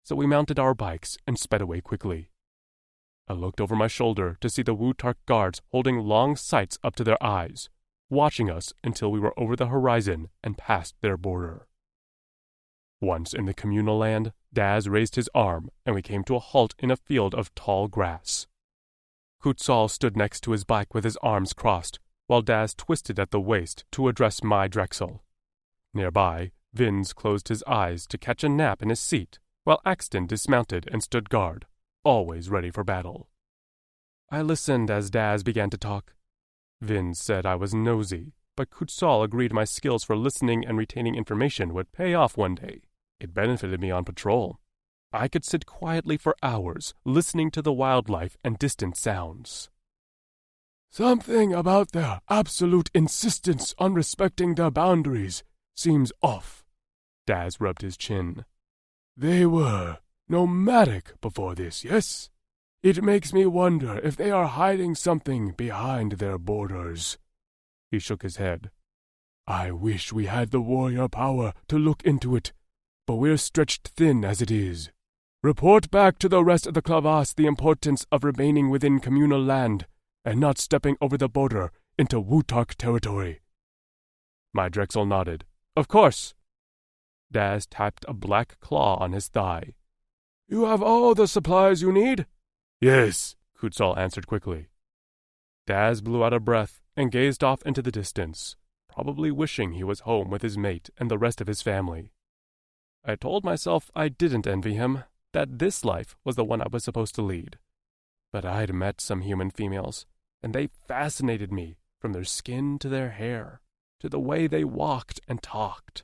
so we mounted our bikes and sped away quickly. I looked over my shoulder to see the Wutark guards holding long sights up to their eyes, watching us until we were over the horizon and past their border. Once in the communal land, Daz raised his arm and we came to a halt in a field of tall grass. Kutzal stood next to his bike with his arms crossed, while Daz twisted at the waist to address my Drexel. Nearby, Vinz closed his eyes to catch a nap in his seat, while Axton dismounted and stood guard, always ready for battle. I listened as Daz began to talk. Vinz said I was nosy, but Kutzal agreed my skills for listening and retaining information would pay off one day. It benefited me on patrol. I could sit quietly for hours, listening to the wildlife and distant sounds. "Something about their absolute insistence on respecting their boundaries seems off," Daz rubbed his chin. "They were nomadic before this, yes? It makes me wonder if they are hiding something behind their borders." He shook his head. "I wish we had the warrior power to look into it, but we're stretched thin as it is. Report back to the rest of the Clavas the importance of remaining within communal land and not stepping over the border into Wutark territory." My Drexel nodded. "Of course." Daz tapped a black claw on his thigh. "You have all the supplies you need?" "Yes," Kutzal answered quickly. Daz blew out a breath and gazed off into the distance, probably wishing he was home with his mate and the rest of his family. I told myself I didn't envy him, that this life was the one I was supposed to lead. But I'd met some human females, and they fascinated me, from their skin to their hair, to the way they walked and talked.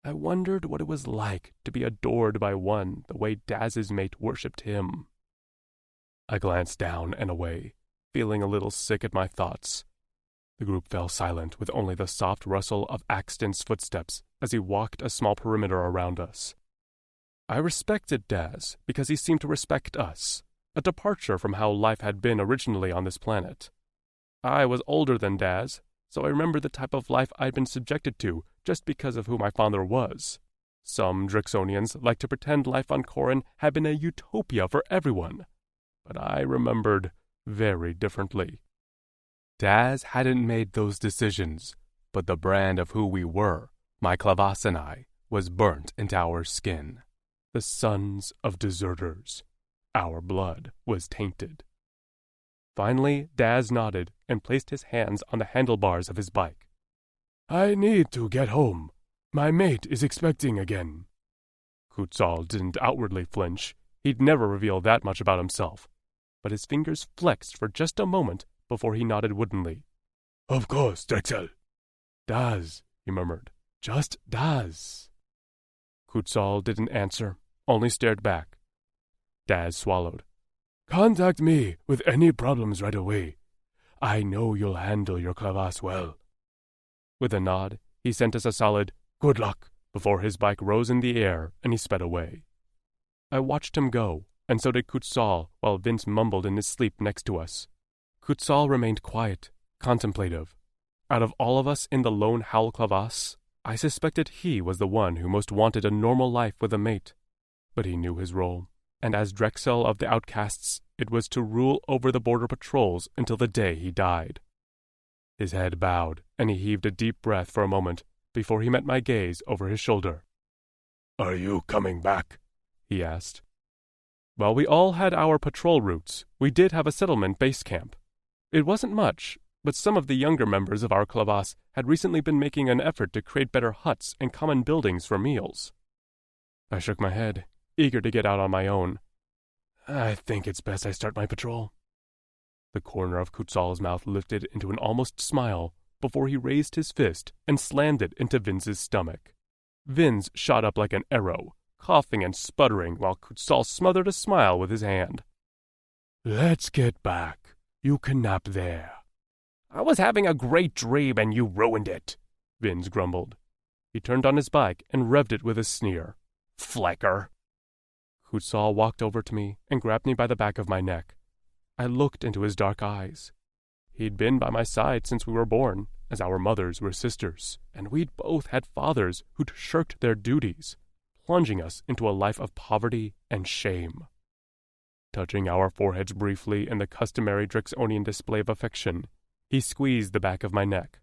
I wondered what it was like to be adored by one the way Daz's mate worshipped him. I glanced down and away, feeling a little sick at my thoughts. The group fell silent with only the soft rustle of Axton's footsteps as he walked a small perimeter around us. I respected Daz because he seemed to respect us, a departure from how life had been originally on this planet. I was older than Daz, so I remembered the type of life I'd been subjected to just because of who my father was. Some Drixonians like to pretend life on Corrin had been a utopia for everyone, but I remembered very differently. Daz hadn't made those decisions, but the brand of who we were, my Clavas and I, was burnt into our skin. The sons of deserters. Our blood was tainted. Finally, Daz nodded and placed his hands on the handlebars of his bike. "I need to get home. My mate is expecting again." Kutzal didn't outwardly flinch. He'd never reveal that much about himself. But his fingers flexed for just a moment before he nodded woodenly. "Of course, Drexel." "Daz," he murmured. "Just Daz." Kutzal didn't answer, only stared back. Daz swallowed. "Contact me with any problems right away. I know you'll handle your crevasse well." With a nod, he sent us a solid "good luck" before his bike rose in the air and he sped away. I watched him go, and so did Kutzal, while Vince mumbled in his sleep next to us. Kutzal remained quiet, contemplative. Out of all of us in the lone howl crevasse, I suspected he was the one who most wanted a normal life with a mate. But he knew his role, and as Drexel of the Outcasts, it was to rule over the border patrols until the day he died. His head bowed, and he heaved a deep breath for a moment before he met my gaze over his shoulder. "Are you coming back?" he asked. While we all had our patrol routes, we did have a settlement base camp. It wasn't much, but some of the younger members of our crevasse had recently been making an effort to create better huts and common buildings for meals. I shook my head, eager to get out on my own. "I think it's best I start my patrol." The corner of Kutzal's mouth lifted into an almost smile before he raised his fist and slammed it into Vince's stomach. Vince shot up like an arrow, coughing and sputtering while Kutzal smothered a smile with his hand. "Let's get back. You can nap there." "I was having a great dream and you ruined it," Vince grumbled. He turned on his bike and revved it with a sneer. "Flecker." Kutzal walked over to me and grabbed me by the back of my neck. I looked into his dark eyes. He'd been by my side since we were born, as our mothers were sisters, and we'd both had fathers who'd shirked their duties, plunging us into a life of poverty and shame. Touching our foreheads briefly in the customary Drexonian display of affection, he squeezed the back of my neck.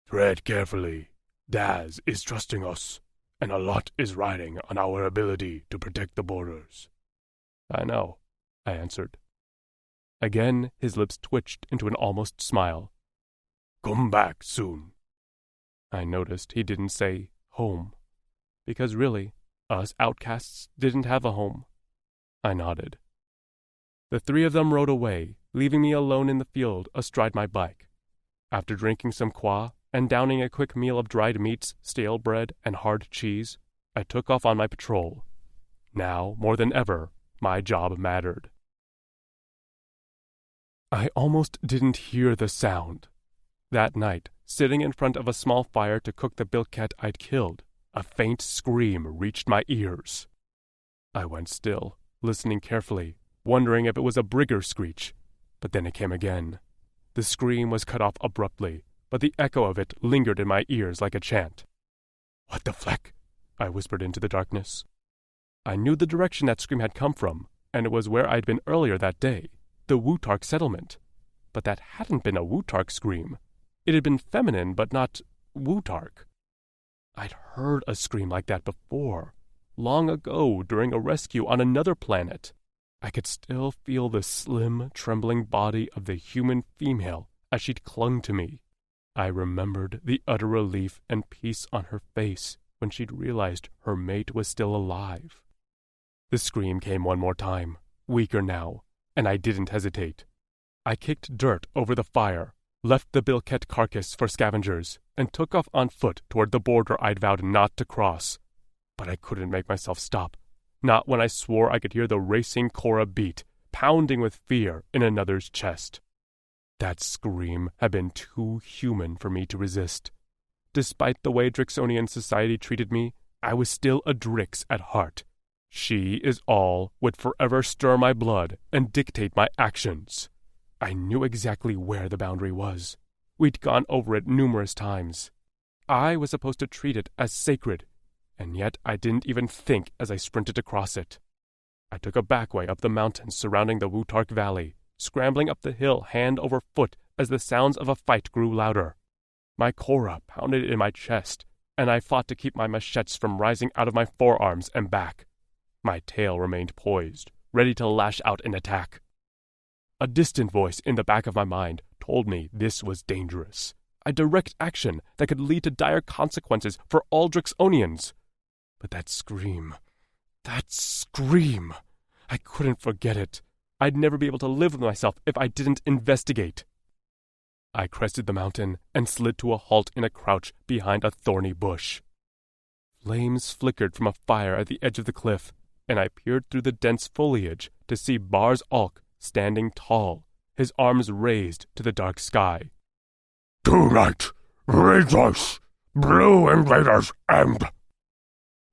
"Tread carefully. Daz is trusting us, and a lot is riding on our ability to protect the borders." "I know," I answered. Again, his lips twitched into an almost smile. "Come back soon." I noticed he didn't say home, because really, us outcasts didn't have a home. I nodded. The three of them rode away, leaving me alone in the field astride my bike. After drinking some qua and downing a quick meal of dried meats, stale bread, and hard cheese, I took off on my patrol. Now, more than ever, my job mattered. I almost didn't hear the sound. That night, sitting in front of a small fire to cook the bilcat I'd killed, a faint scream reached my ears. I went still, listening carefully, wondering if it was a brigger screech, but then it came again. The scream was cut off abruptly, but the echo of it lingered in my ears like a chant. "What the fleck?" I whispered into the darkness. I knew the direction that scream had come from, and it was where I'd been earlier that day, the Wutark settlement. But that hadn't been a Wutark scream. It had been feminine, but not Wutark. I'd heard a scream like that before, long ago during a rescue on another planet. I could still feel the slim, trembling body of the human female as she'd clung to me. I remembered the utter relief and peace on her face when she'd realized her mate was still alive. The scream came one more time, weaker now, and I didn't hesitate. I kicked dirt over the fire, left the bilcat carcass for scavengers, and took off on foot toward the border I'd vowed not to cross. But I couldn't make myself stop, not when I swore I could hear the racing Cora beat, pounding with fear in another's chest. That scream had been too human for me to resist. Despite the way Drixonian society treated me, I was still a Drix at heart. She is all would forever stir my blood and dictate my actions. I knew exactly where the boundary was. We'd gone over it numerous times. I was supposed to treat it as sacred, and yet I didn't even think as I sprinted across it. I took a back way up the mountains surrounding the Wutark Valley, scrambling up the hill hand over foot as the sounds of a fight grew louder. My Cora pounded in my chest, and I fought to keep my machetes from rising out of my forearms and back. My tail remained poised, ready to lash out in attack. A distant voice in the back of my mind told me this was dangerous, a direct action that could lead to dire consequences for all Drixonians. But that scream, I couldn't forget it. I'd never be able to live with myself if I didn't investigate. I crested the mountain and slid to a halt in a crouch behind a thorny bush. Flames flickered from a fire at the edge of the cliff, and I peered through the dense foliage to see Bars Alk standing tall, his arms raised to the dark sky. Tonight, rejoice, Blue Invaders end!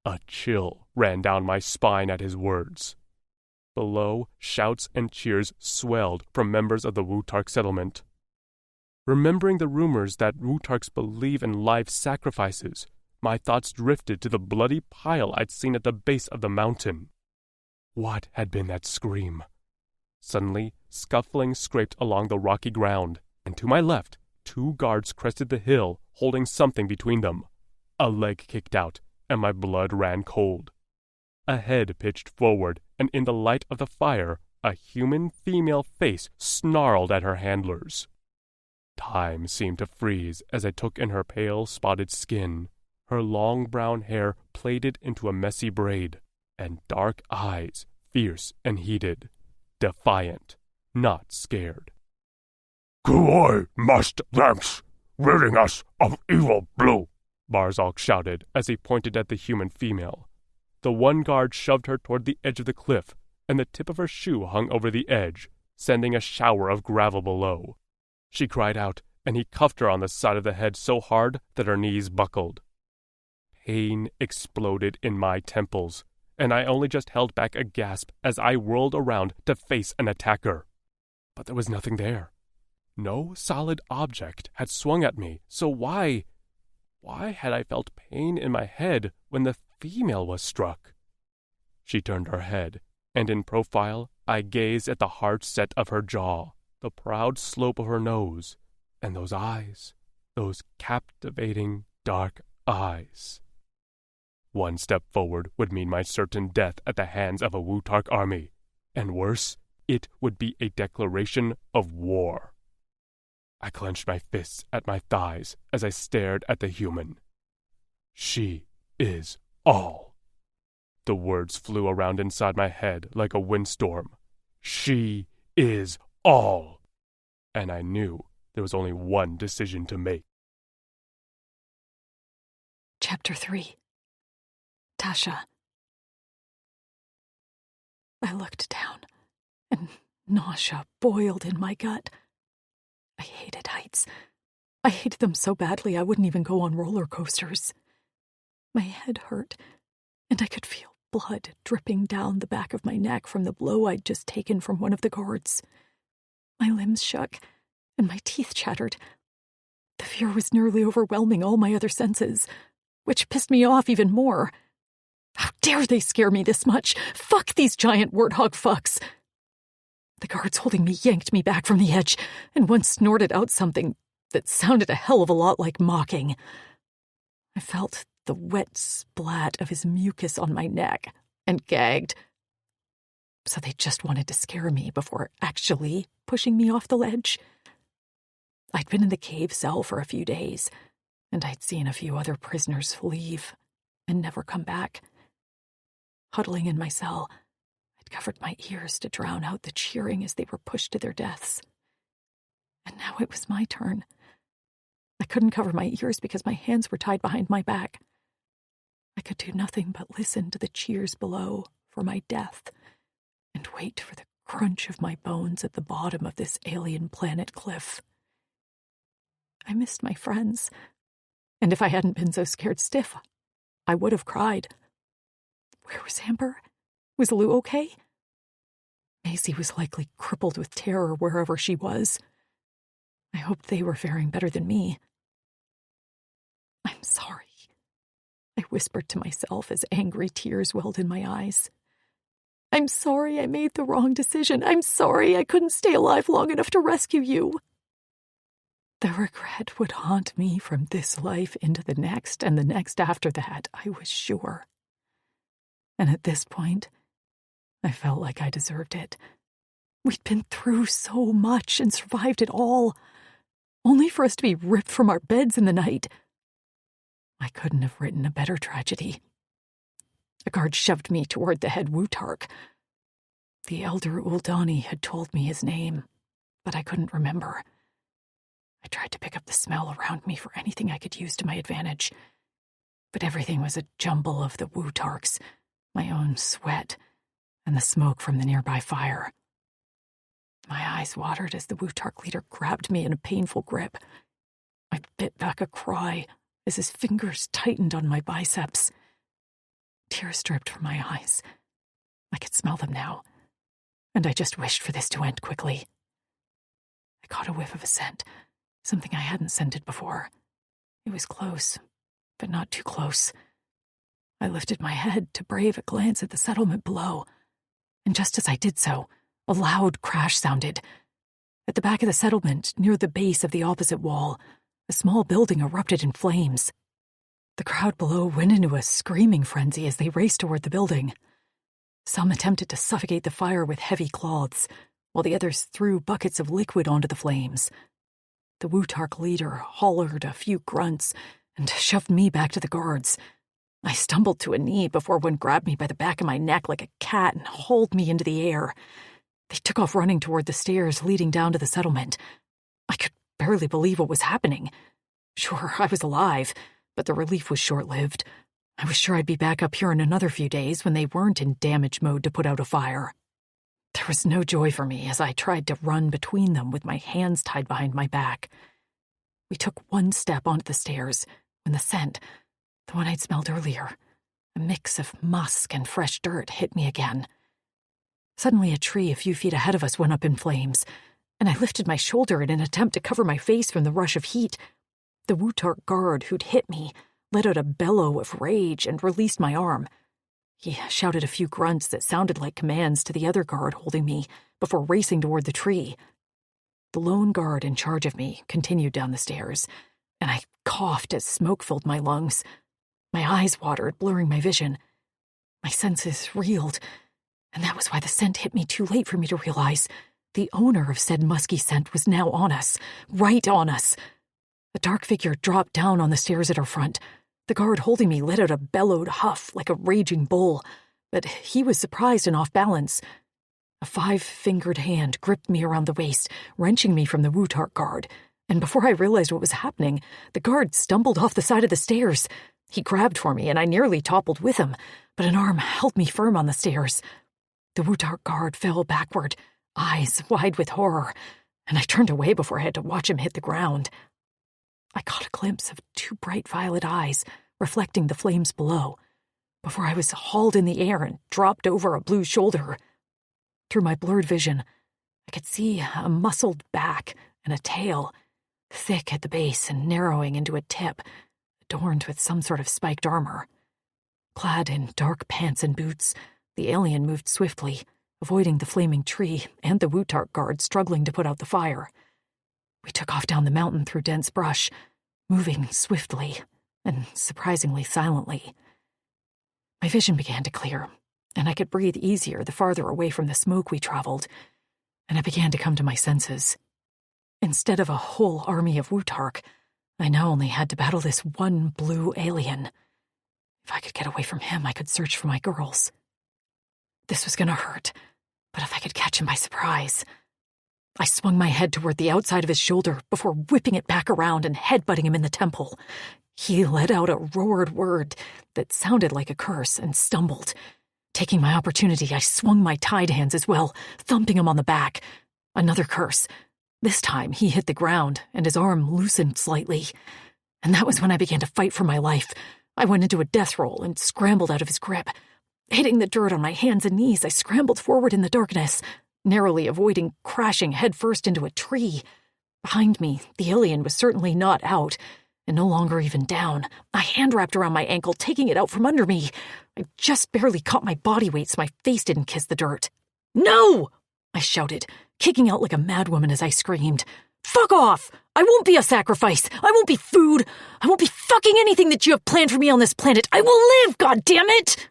A chill ran down my spine at his words. Below, shouts and cheers swelled from members of the Wutark settlement. Remembering the rumors that Wutarks believe in life sacrifices, my thoughts drifted to the bloody pile I'd seen at the base of the mountain. What had been that scream? Suddenly, scuffling scraped along the rocky ground, and to my left, 2 guards crested the hill, holding something between them. A leg kicked out, and my blood ran cold. A head pitched forward, and in the light of the fire, a human female face snarled at her handlers. Time seemed to freeze as I took in her pale, spotted skin, her long brown hair plaited into a messy braid, and dark eyes, fierce and heated, defiant, not scared. Kuoi must thanks, ridding us of evil Blue, Barzalk shouted as he pointed at the human female. The one guard shoved her toward the edge of the cliff, and the tip of her shoe hung over the edge, sending a shower of gravel below. She cried out, and he cuffed her on the side of the head so hard that her knees buckled. Pain exploded in my temples, and I only just held back a gasp as I whirled around to face an attacker. But there was nothing there. No solid object had swung at me, so why had I felt pain in my head when the female was struck? She turned her head, and in profile I gazed at the hard set of her jaw, the proud slope of her nose, and those eyes, those captivating dark eyes. One step forward would mean my certain death at the hands of a Wutark army, and worse, it would be a declaration of war. I clenched my fists at my thighs as I stared at the human. She is all. The words flew around inside my head like a windstorm. She is all. And I knew there was only one decision to make. Chapter 3. Tasha. I looked down, and nausea boiled in my gut. I hated heights. I hated them so badly I wouldn't even go on roller coasters. My head hurt, and I could feel blood dripping down the back of my neck from the blow I'd just taken from one of the guards. My limbs shook, and my teeth chattered. The fear was nearly overwhelming all my other senses, which pissed me off even more. How dare they scare me this much? Fuck these giant warthog fucks! The guards holding me yanked me back from the edge, and one snorted out something that sounded a hell of a lot like mocking. I felt the wet splat of his mucus on my neck, and gagged. So they just wanted to scare me before actually pushing me off the ledge. I'd been in the cave cell for a few days, and I'd seen a few other prisoners leave and never come back. Huddling in my cell, I'd covered my ears to drown out the cheering as they were pushed to their deaths. And now it was my turn. I couldn't cover my ears because my hands were tied behind my back. I could do nothing but listen to the cheers below for my death and wait for the crunch of my bones at the bottom of this alien planet cliff. I missed my friends, and if I hadn't been so scared stiff, I would have cried. Where was Amber? Was Lou okay? Maisie was likely crippled with terror wherever she was. I hoped they were faring better than me. I'm sorry, I whispered to myself as angry tears welled in my eyes. I'm sorry I made the wrong decision. I'm sorry I couldn't stay alive long enough to rescue you. The regret would haunt me from this life into the next and the next after that, I was sure. And at this point, I felt like I deserved it. We'd been through so much and survived it all, only for us to be ripped from our beds in the night. I couldn't have written a better tragedy. A guard shoved me toward the head Wutark. The elder Uldani had told me his name, but I couldn't remember. I tried to pick up the smell around me for anything I could use to my advantage, but everything was a jumble of the Wutarks, my own sweat, and the smoke from the nearby fire. My eyes watered as the Wutark leader grabbed me in a painful grip. I bit back a cry as his fingers tightened on my biceps. Tears dripped from my eyes. I could smell them now, and I just wished for this to end quickly. I caught a whiff of a scent, something I hadn't scented before. It was close, but not too close. I lifted my head to brave a glance at the settlement below, and just as I did so, a loud crash sounded. At the back of the settlement, near the base of the opposite wall, a small building erupted in flames. The crowd below went into a screaming frenzy as they raced toward the building. Some attempted to suffocate the fire with heavy cloths, while the others threw buckets of liquid onto the flames. The Wutark leader hollered a few grunts and shoved me back to the guards. I stumbled to a knee before one grabbed me by the back of my neck like a cat and hauled me into the air. They took off running toward the stairs leading down to the settlement. I could barely believe what was happening. Sure, I was alive, but the relief was short-lived. I was sure I'd be back up here in another few days when they weren't in damage mode to put out a fire. There was no joy for me as I tried to run between them with my hands tied behind my back. We took one step onto the stairs when the scent, the one I'd smelled earlier, a mix of musk and fresh dirt, hit me again. Suddenly a tree a few feet ahead of us went up in flames, and I lifted my shoulder in an attempt to cover my face from the rush of heat. The Wutark guard who'd hit me let out a bellow of rage and released my arm. He shouted a few grunts that sounded like commands to the other guard holding me before racing toward the tree. The lone guard in charge of me continued down the stairs, and I coughed as smoke filled my lungs. My eyes watered, blurring my vision. My senses reeled, and that was why the scent hit me too late for me to realize. The owner of said musky scent was now on us, right on us. A dark figure dropped down on the stairs at our front. The guard holding me let out a bellowed huff like a raging bull, but he was surprised and off balance. A 5-fingered hand gripped me around the waist, wrenching me from the Wutark guard, and before I realized what was happening, the guard stumbled off the side of the stairs. He grabbed for me, and I nearly toppled with him, but an arm held me firm on the stairs. The Wutark guard fell backward, eyes wide with horror, and I turned away before I had to watch him hit the ground. I caught a glimpse of 2 bright violet eyes reflecting the flames below, before I was hauled in the air and dropped over a blue shoulder. Through my blurred vision, I could see a muscled back and a tail, thick at the base and narrowing into a tip, adorned with some sort of spiked armor. Clad in dark pants and boots, the alien moved swiftly, avoiding the flaming tree and the Wutark guard struggling to put out the fire. We took off down the mountain through dense brush, moving swiftly and surprisingly silently. My vision began to clear, and I could breathe easier the farther away from the smoke we traveled, and I began to come to my senses. Instead of a whole army of Wutark, I now only had to battle this one blue alien. If I could get away from him, I could search for my girls. This was gonna hurt, but if I could catch him by surprise... I swung my head toward the outside of his shoulder before whipping it back around and headbutting him in the temple. He let out a roared word that sounded like a curse and stumbled. Taking my opportunity, I swung my tied hands as well, thumping him on the back. Another curse. This time, he hit the ground, and his arm loosened slightly. And that was when I began to fight for my life. I went into a death roll and scrambled out of his grip. Hitting the dirt on my hands and knees, I scrambled forward in the darkness, narrowly avoiding crashing headfirst into a tree. Behind me, the alien was certainly not out, and no longer even down. A hand wrapped around my ankle, taking it out from under me. I just barely caught my body weight so my face didn't kiss the dirt. "No!" I shouted, kicking out like a madwoman as I screamed. "Fuck off! I won't be a sacrifice! I won't be food! I won't be fucking anything that you have planned for me on this planet! I will live, goddammit!"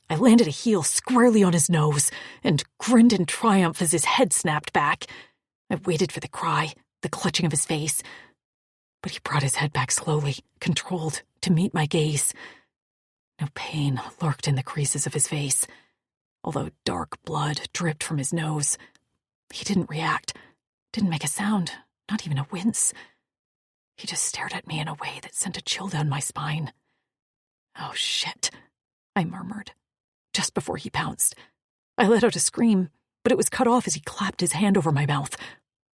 I landed a heel squarely on his nose and grinned in triumph as his head snapped back. I waited for the cry, the clutching of his face, but he brought his head back slowly, controlled, to meet my gaze. No pain lurked in the creases of his face, although dark blood dripped from his nose. He didn't react, didn't make a sound, not even a wince. He just stared at me in a way that sent a chill down my spine. "Oh, shit," I murmured. Just before he pounced, I let out a scream, but it was cut off as he clapped his hand over my mouth.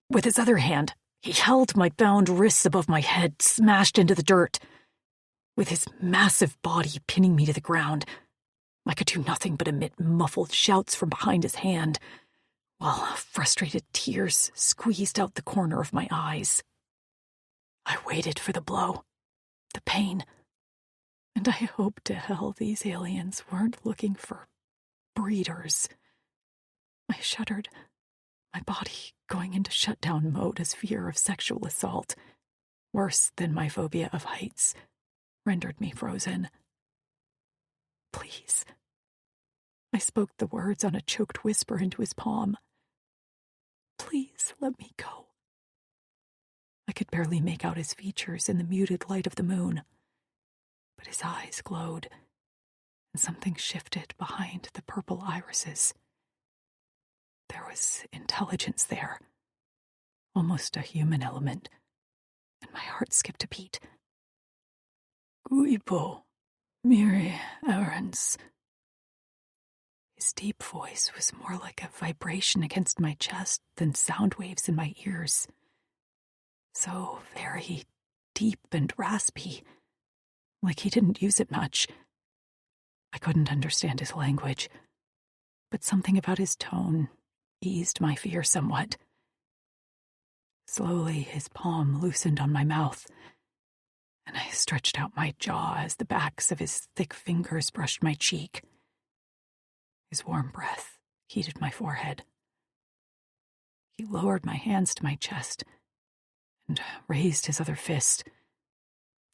With his other hand, he held my bound wrists above my head, smashed into the dirt. With his massive body pinning me to the ground, I could do nothing but emit muffled shouts from behind his hand, while frustrated tears squeezed out the corner of my eyes. I waited for the blow, the pain, and I hoped to hell these aliens weren't looking for breeders. I shuddered, my body going into shutdown mode as fear of sexual assault, worse than my phobia of heights, rendered me frozen. Please. I spoke the words on a choked whisper into his palm. Please let me go. I could barely make out his features in the muted light of the moon, but his eyes glowed, and something shifted behind the purple irises. There was intelligence there, almost a human element, and my heart skipped a beat. Guipo, mire errands. His deep voice was more like a vibration against my chest than sound waves in my ears. So very deep and raspy, like he didn't use it much. I couldn't understand his language, but something about his tone eased my fear somewhat. Slowly, his palm loosened on my mouth, and I stretched out my jaw as the backs of his thick fingers brushed my cheek. His warm breath heated my forehead. He lowered my hands to my chest and raised his other fist.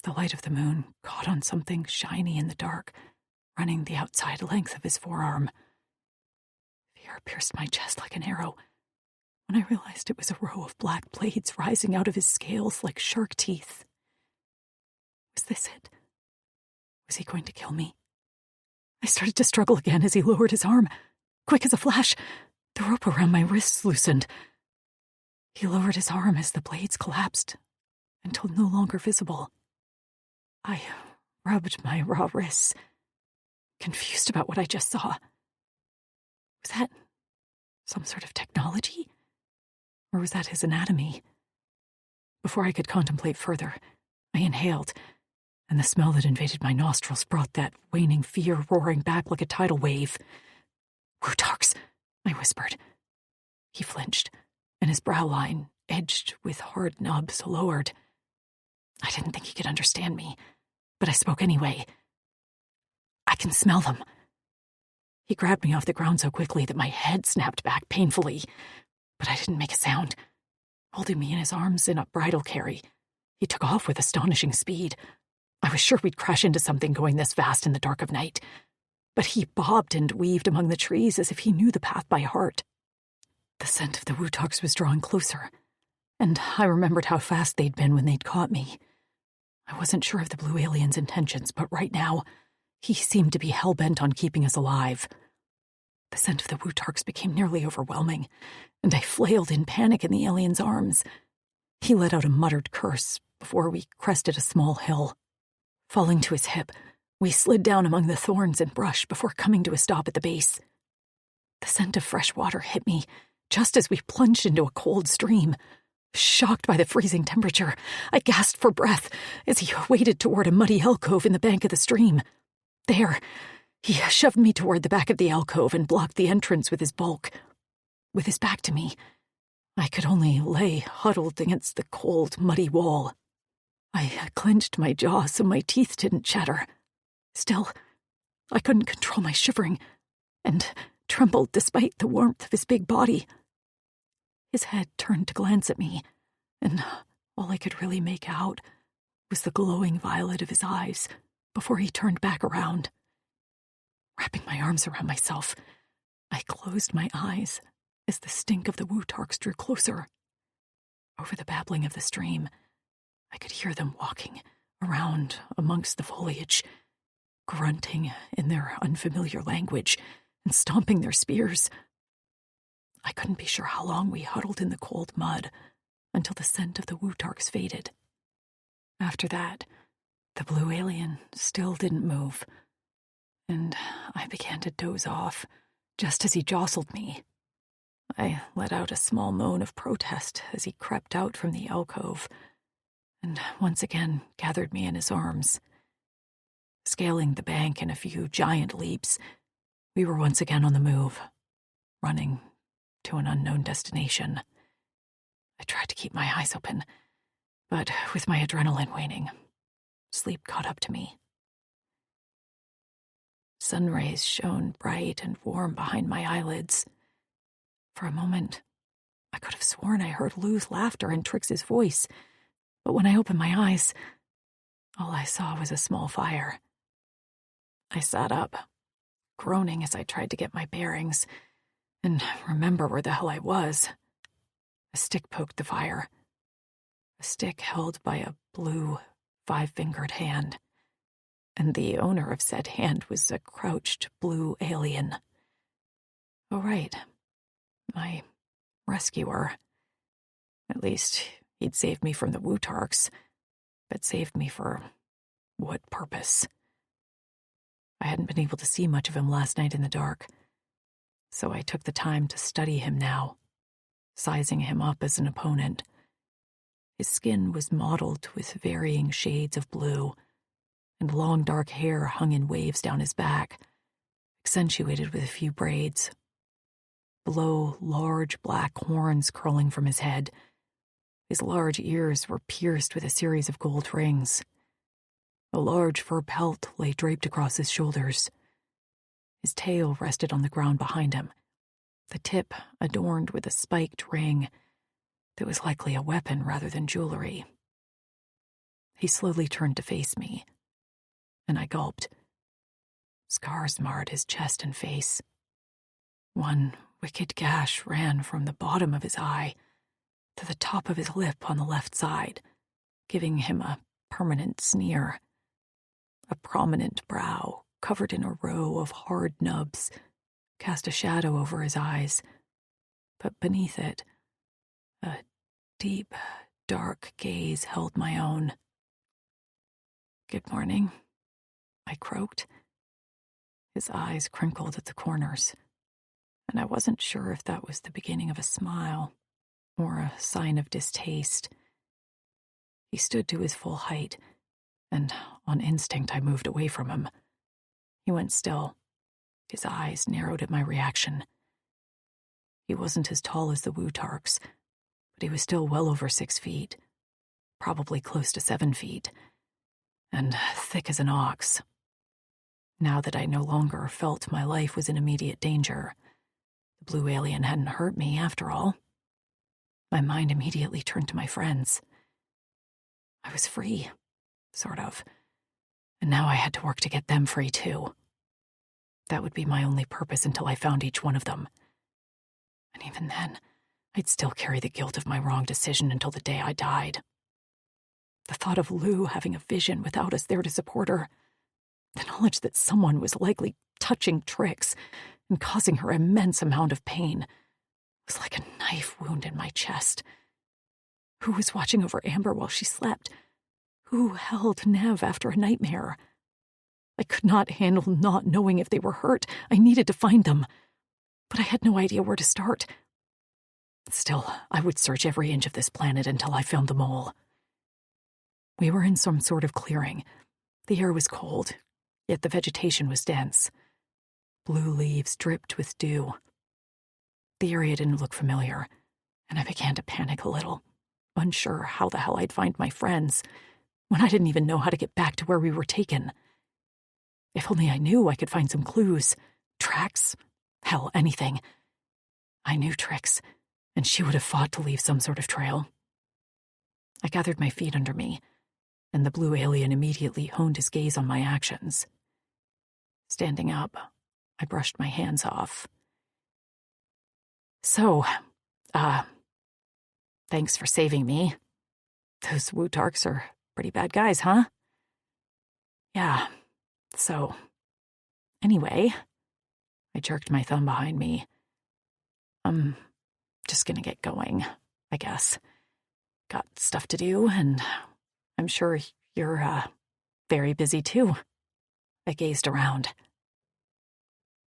The light of the moon caught on something shiny in the dark, running the outside length of his forearm. Fear pierced my chest like an arrow when I realized it was a row of black blades rising out of his scales like shark teeth. Was this it? Was he going to kill me? I started to struggle again as he lowered his arm. Quick as a flash, the rope around my wrists loosened. He lowered his arm as the blades collapsed until no longer visible. I rubbed my raw wrists, confused about what I just saw. Was that some sort of technology? Or was that his anatomy? Before I could contemplate further, I inhaled, and the smell that invaded my nostrils brought that waning fear roaring back like a tidal wave. "Wutarks," I whispered. He flinched, and his brow line, edged with hard nubs, lowered. I didn't think he could understand me, but I spoke anyway. "I can smell them." He grabbed me off the ground so quickly that my head snapped back painfully, but I didn't make a sound. Holding me in his arms in a bridle carry, he took off with astonishing speed. I was sure we'd crash into something going this fast in the dark of night, but he bobbed and weaved among the trees as if he knew the path by heart. The scent of the Wutarks was drawing closer, and I remembered how fast they'd been when they'd caught me. I wasn't sure of the blue alien's intentions, but right now, he seemed to be hell-bent on keeping us alive. The scent of the Wutarks became nearly overwhelming, and I flailed in panic in the alien's arms. He let out a muttered curse before we crested a small hill. Falling to his hip, we slid down among the thorns and brush before coming to a stop at the base. The scent of fresh water hit me just as we plunged into a cold stream. Shocked by the freezing temperature, I gasped for breath as he waded toward a muddy alcove in the bank of the stream. There, he shoved me toward the back of the alcove and blocked the entrance with his bulk. With his back to me, I could only lay huddled against the cold, muddy wall. I clenched my jaw so my teeth didn't chatter. Still, I couldn't control my shivering, and trembled despite the warmth of his big body. His head turned to glance at me, and all I could really make out was the glowing violet of his eyes before he turned back around. Wrapping my arms around myself, I closed my eyes as the stink of the Wutarks drew closer. Over the babbling of the stream, I could hear them walking around amongst the foliage, grunting in their unfamiliar language and stomping their spears. I couldn't be sure how long we huddled in the cold mud until the scent of the Wutarks faded. After that, the blue alien still didn't move, and I began to doze off just as he jostled me. I let out a small moan of protest as he crept out from the alcove and once again gathered me in his arms. Scaling the bank in a few giant leaps, we were once again on the move, running to an unknown destination. I tried to keep my eyes open, but with my adrenaline waning, sleep caught up to me. Sun rays shone bright and warm behind my eyelids. For a moment, I could have sworn I heard Lou's laughter and Trix's voice, but when I opened my eyes, all I saw was a small fire. I sat up, groaning as I tried to get my bearings and remember where the hell I was. A stick poked the fire, a stick held by a blue, 5-fingered hand, and the owner of said hand was a crouched blue alien. Oh, right. My rescuer. At least he'd saved me from the Wutarks, but saved me for what purpose? I hadn't been able to see much of him last night in the dark, so I took the time to study him now, sizing him up as an opponent. His skin was mottled with varying shades of blue, and long dark hair hung in waves down his back, accentuated with a few braids. Below, large black horns curling from his head. His large ears were pierced with a series of gold rings. A large fur pelt lay draped across his shoulders. His tail rested on the ground behind him, the tip adorned with a spiked ring that was likely a weapon rather than jewelry. He slowly turned to face me, and I gulped. Scars marred his chest and face. One wicked gash ran from the bottom of his eye to the top of his lip on the left side, giving him a permanent sneer. A prominent brow, covered in a row of hard nubs, cast a shadow over his eyes, but beneath it, a deep, dark gaze held my own. "Good morning," I croaked. His eyes crinkled at the corners, and I wasn't sure if that was the beginning of a smile or a sign of distaste. He stood to his full height, and on instinct I moved away from him. He went still, his eyes narrowed at my reaction. He wasn't as tall as the Wutarks, but he was still well over 6 feet, probably close to 7 feet, and thick as an ox. Now that I no longer felt my life was in immediate danger, the blue alien hadn't hurt me after all. My mind immediately turned to my friends. I was free, sort of, and now I had to work to get them free too. That would be my only purpose until I found each one of them. And even then, I'd still carry the guilt of my wrong decision until the day I died. The thought of Lou having a vision without us there to support her, the knowledge that someone was likely touching Trix and causing her immense amount of pain, was like a knife wound in my chest. Who was watching over Amber while she slept? Who held Nev after a nightmare? I could not handle not knowing if they were hurt. I needed to find them, but I had no idea where to start. Still, I would search every inch of this planet until I found them all. We were in some sort of clearing. The air was cold, yet the vegetation was dense. Blue leaves dripped with dew. The area didn't look familiar, and I began to panic a little, unsure how the hell I'd find my friends, when I didn't even know how to get back to where we were taken. If only I knew I could find some clues, tracks, hell, anything. I knew Trix, and she would have fought to leave some sort of trail. I gathered my feet under me, and the blue alien immediately honed his gaze on my actions. Standing up, I brushed my hands off. So, thanks for saving me. Those Wutarks are pretty bad guys, huh? Yeah, so, anyway, I jerked my thumb behind me. I'm just gonna get going, I guess. Got stuff to do, and I'm sure you're, very busy too. I gazed around.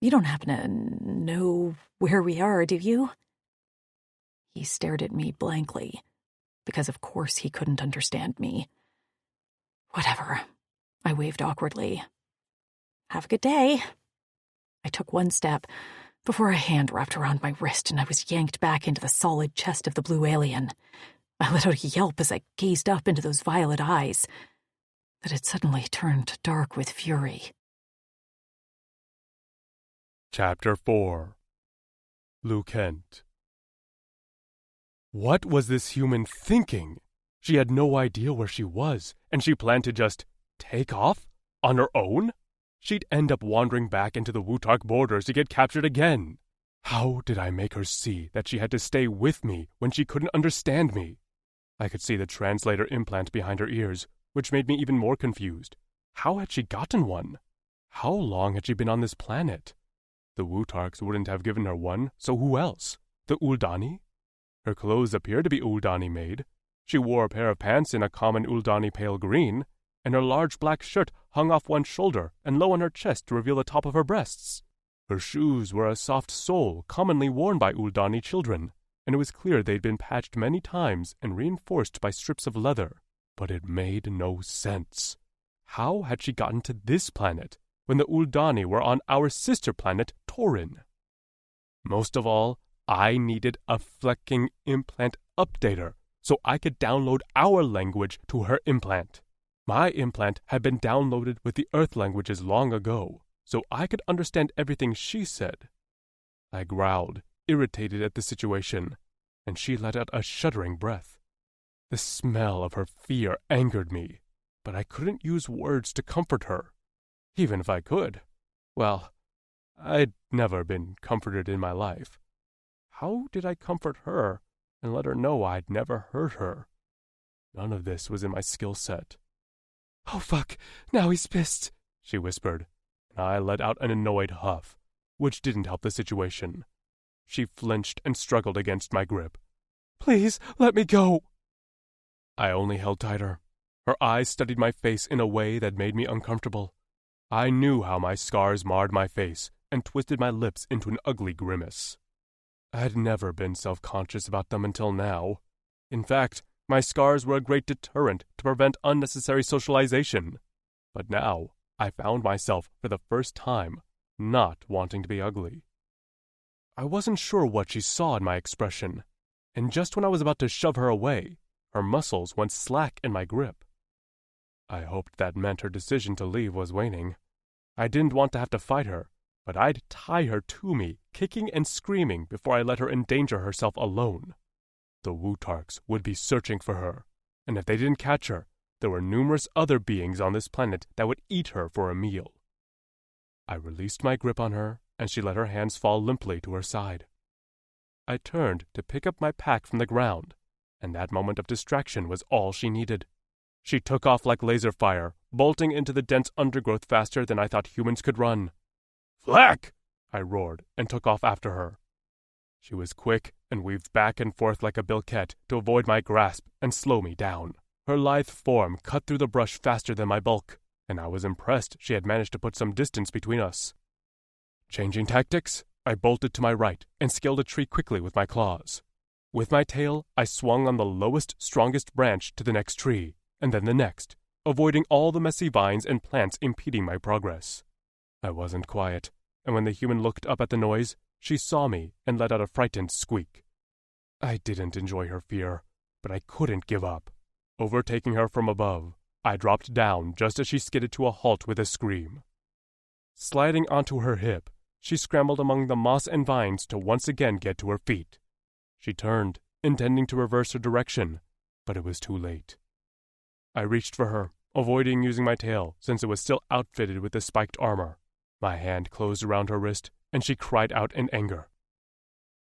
You don't happen to know where we are, do you? He stared at me blankly, because of course he couldn't understand me. Whatever, I waved awkwardly. Have a good day. I took one step before a hand wrapped around my wrist and I was yanked back into the solid chest of the blue alien. I let out a yelp as I gazed up into those violet eyes that had suddenly turned dark with fury. Chapter 4. Lou Kent. What was this human thinking? She had no idea where she was, and she planned to just take off? On her own? She'd end up wandering back into the Wutark borders to get captured again. How did I make her see that she had to stay with me when she couldn't understand me? I could see the translator implant behind her ears, which made me even more confused. How had she gotten one? How long had she been on this planet? The Wutarks wouldn't have given her one, so who else? The Uldani? Her clothes appeared to be Uldani made. She wore a pair of pants in a common Uldani pale green, and her large black shirt hung off one shoulder and low on her chest to reveal the top of her breasts. Her shoes were a soft sole commonly worn by Uldani children, and it was clear they'd been patched many times and reinforced by strips of leather. But it made no sense. How had she gotten to this planet when the Uldani were on our sister planet, Torin? Most of all, I needed a flecking implant updater so I could download our language to her implant. My implant had been downloaded with the Earth languages long ago, so I could understand everything she said. I growled, irritated at the situation, and she let out a shuddering breath. The smell of her fear angered me, but I couldn't use words to comfort her. Even if I could, well, I'd never been comforted in my life. How did I comfort her and let her know I'd never hurt her? None of this was in my skill set. "Oh, fuck, now he's pissed," she whispered, and I let out an annoyed huff, which didn't help the situation. She flinched and struggled against my grip. "Please, let me go." I only held tighter. Her eyes studied my face in a way that made me uncomfortable. I knew how my scars marred my face and twisted my lips into an ugly grimace. I'd never been self-conscious about them until now. In fact, my scars were a great deterrent to prevent unnecessary socialization. But now, I found myself, for the first time, not wanting to be ugly. I wasn't sure what she saw in my expression, and just when I was about to shove her away, her muscles went slack in my grip. I hoped that meant her decision to leave was waning. I didn't want to have to fight her, but I'd tie her to me, kicking and screaming before I let her endanger herself alone. The Wutarks would be searching for her, and if they didn't catch her, there were numerous other beings on this planet that would eat her for a meal. I released my grip on her, and she let her hands fall limply to her side. I turned to pick up my pack from the ground, and that moment of distraction was all she needed. She took off like laser fire, bolting into the dense undergrowth faster than I thought humans could run. "Flack!" I roared, and took off after her. She was quick and weaved back and forth like a bilquette to avoid my grasp and slow me down. Her lithe form cut through the brush faster than my bulk, and I was impressed she had managed to put some distance between us. Changing tactics, I bolted to my right and scaled a tree quickly with my claws. With my tail, I swung on the lowest, strongest branch to the next tree, and then the next, avoiding all the messy vines and plants impeding my progress. I wasn't quiet, and when the human looked up at the noise, she saw me and let out a frightened squeak. I didn't enjoy her fear, but I couldn't give up. Overtaking her from above, I dropped down just as she skidded to a halt with a scream. Sliding onto her hip, she scrambled among the moss and vines to once again get to her feet. She turned, intending to reverse her direction, but it was too late. I reached for her, avoiding using my tail since it was still outfitted with the spiked armor. My hand closed around her wrist, and she cried out in anger.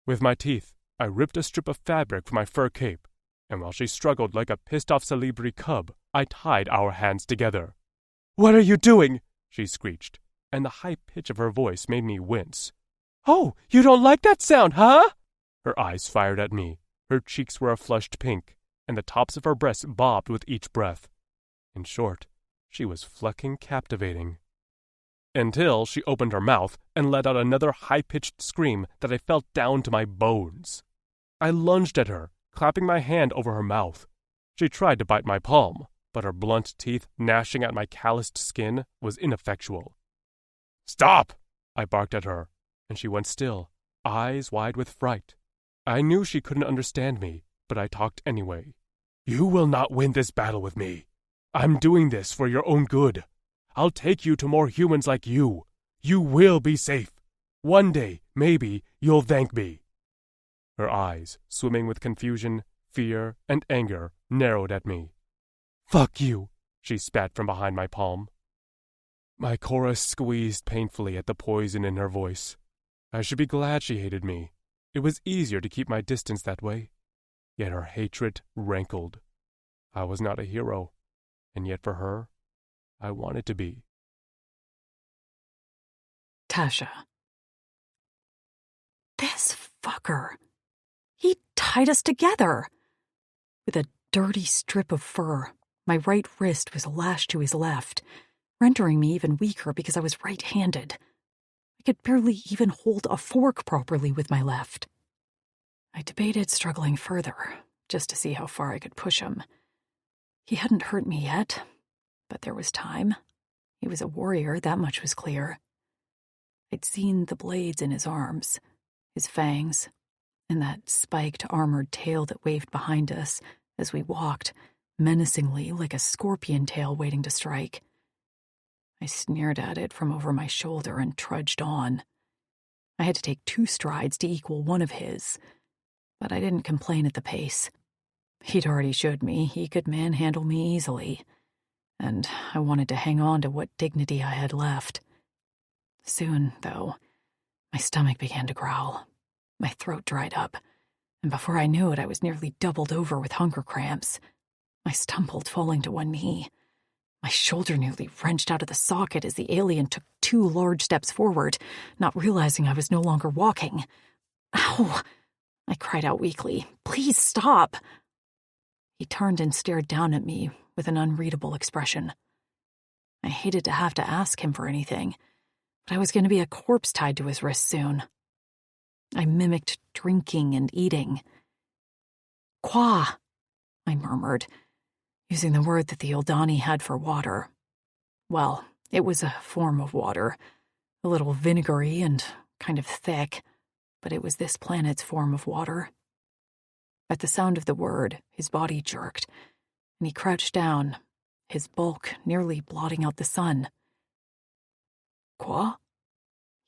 With my teeth, I ripped a strip of fabric from my fur cape, and while she struggled like a pissed-off Salibri cub, I tied our hands together. "What are you doing?" she screeched, and the high pitch of her voice made me wince. "Oh, you don't like that sound, huh?" Her eyes fired at me, her cheeks were a flushed pink, and the tops of her breasts bobbed with each breath. In short, she was flecking captivating. Until she opened her mouth and let out another high-pitched scream that I felt down to my bones. I lunged at her, clapping my hand over her mouth. She tried to bite my palm, but her blunt teeth gnashing at my calloused skin was ineffectual. "Stop!" I barked at her, and she went still, eyes wide with fright. I knew she couldn't understand me, but I talked anyway. "You will not win this battle with me. I'm doing this for your own good. I'll take you to more humans like you. You will be safe. One day, maybe, you'll thank me." Her eyes, swimming with confusion, fear, and anger, narrowed at me. "Fuck you," she spat from behind my palm. My chorus squeezed painfully at the poison in her voice. I should be glad she hated me. It was easier to keep my distance that way. Yet her hatred rankled. I was not a hero, and yet for her, I wanted to be. Tasha. This fucker. He tied us together. With a dirty strip of fur, my right wrist was lashed to his left, rendering me even weaker because I was right-handed. I could barely even hold a fork properly with my left. I debated struggling further, just to see how far I could push him. He hadn't hurt me yet, but there was time. He was a warrior, that much was clear. I'd seen the blades in his arms, his fangs, and that spiked armored tail that waved behind us as we walked, menacingly like a scorpion tail waiting to strike. I sneered at it from over my shoulder and trudged on. I had to take 2 strides to equal one of his, but I didn't complain at the pace. He'd already showed me he could manhandle me easily, and I wanted to hang on to what dignity I had left. Soon, though, my stomach began to growl. My throat dried up, and before I knew it, I was nearly doubled over with hunger cramps. I stumbled, falling to one knee. My shoulder nearly wrenched out of the socket as the alien took 2 large steps forward, not realizing I was no longer walking. "Ow!" I cried out weakly. "Please stop!" He turned and stared down at me with an unreadable expression. I hated to have to ask him for anything, but I was going to be a corpse tied to his wrist soon. I mimicked drinking and eating. "Qua," I murmured, using the word that the Eldani had for water. Well, it was a form of water, a little vinegary and kind of thick, but it was this planet's form of water. At the sound of the word, his body jerked, and he crouched down, his bulk nearly blotting out the sun. "Qua?"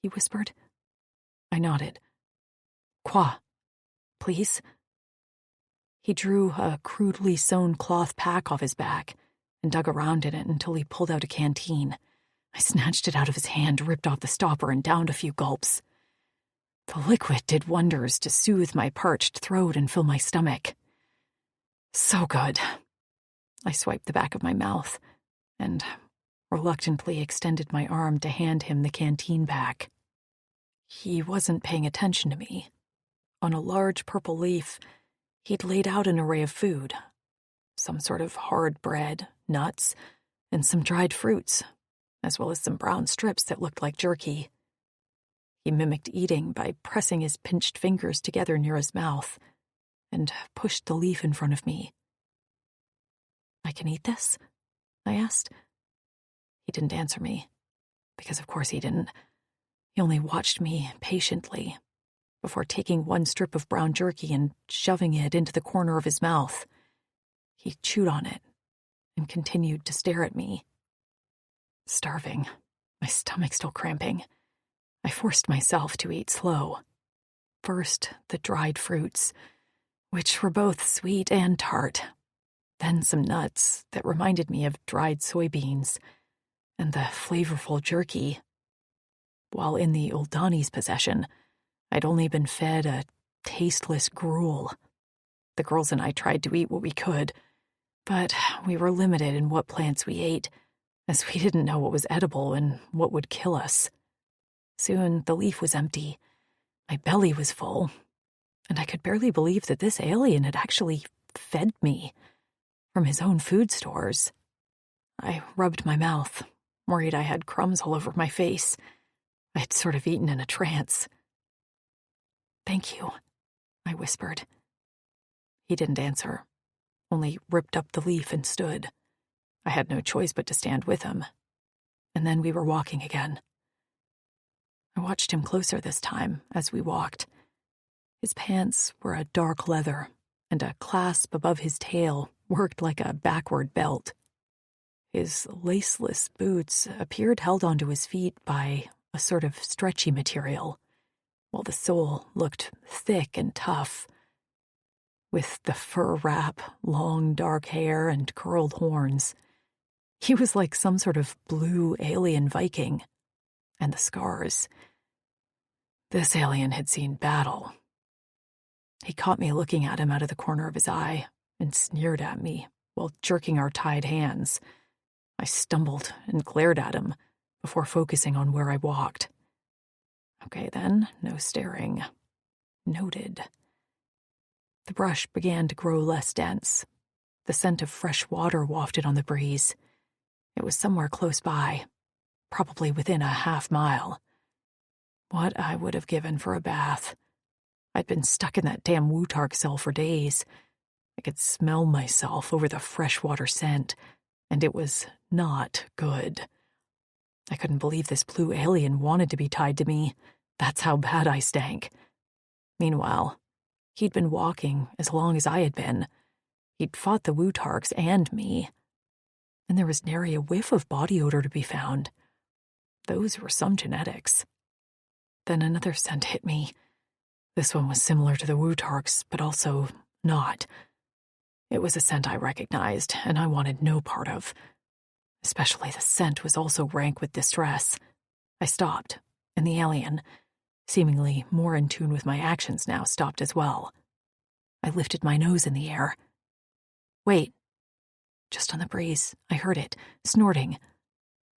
he whispered. I nodded. "Qua, please?" He drew a crudely sewn cloth pack off his back and dug around in it until he pulled out a canteen. I snatched it out of his hand, ripped off the stopper, and downed a few gulps. The liquid did wonders to soothe my parched throat and fill my stomach. So good. I swiped the back of my mouth and reluctantly extended my arm to hand him the canteen pack. He wasn't paying attention to me. On a large purple leaf, he'd laid out an array of food. Some sort of hard bread, nuts, and some dried fruits, as well as some brown strips that looked like jerky. He mimicked eating by pressing his pinched fingers together near his mouth and pushed the leaf in front of me. "I can eat this?" I asked. He didn't answer me, because of course he didn't. He only watched me patiently before taking one strip of brown jerky and shoving it into the corner of his mouth. He chewed on it and continued to stare at me. Starving, my stomach still cramping, I forced myself to eat slow. First, the dried fruits, which were both sweet and tart. Then some nuts that reminded me of dried soybeans, and the flavorful jerky. While in the Uldani's possession, I'd only been fed a tasteless gruel. The girls and I tried to eat what we could, but we were limited in what plants we ate, as we didn't know what was edible and what would kill us. Soon the leaf was empty, my belly was full, and I could barely believe that this alien had actually fed me from his own food stores. I rubbed my mouth, worried I had crumbs all over my face. I'd sort of eaten in a trance. "Thank you," I whispered, He didn't answer, only ripped up the leaf and stood. I had no choice but to stand with him. And then we were walking again. I watched him closer this time as we walked. His pants were a dark leather, and a clasp above his tail worked like a backward belt. His laceless boots appeared held onto his feet by a sort of stretchy material, while the sole looked thick and tough. With the fur wrap, long dark hair, and curled horns, he was like some sort of blue alien Viking. And the scars. This alien had seen battle. He caught me looking at him out of the corner of his eye and sneered at me while jerking our tied hands. I stumbled and glared at him before focusing on where I walked. Okay then, no staring. Noted. The brush began to grow less dense. The scent of fresh water wafted on the breeze. It was somewhere close by, probably within a half-mile. What I would have given for a bath. I'd been stuck in that damn Wutark cell for days. I could smell myself over the freshwater scent, and it was not good. I couldn't believe this blue alien wanted to be tied to me. That's how bad I stank. Meanwhile, he'd been walking as long as I had been. He'd fought the Wutarks and me. And there was nary a whiff of body odor to be found. Those were some genetics. Then another scent hit me. This one was similar to the Wutarks, but also not. It was a scent I recognized, and I wanted no part of. Especially the scent was also rank with distress. I stopped, and the alien, seemingly more in tune with my actions now, stopped as well. I lifted my nose in the air. Wait. Just on the breeze, I heard it, snorting.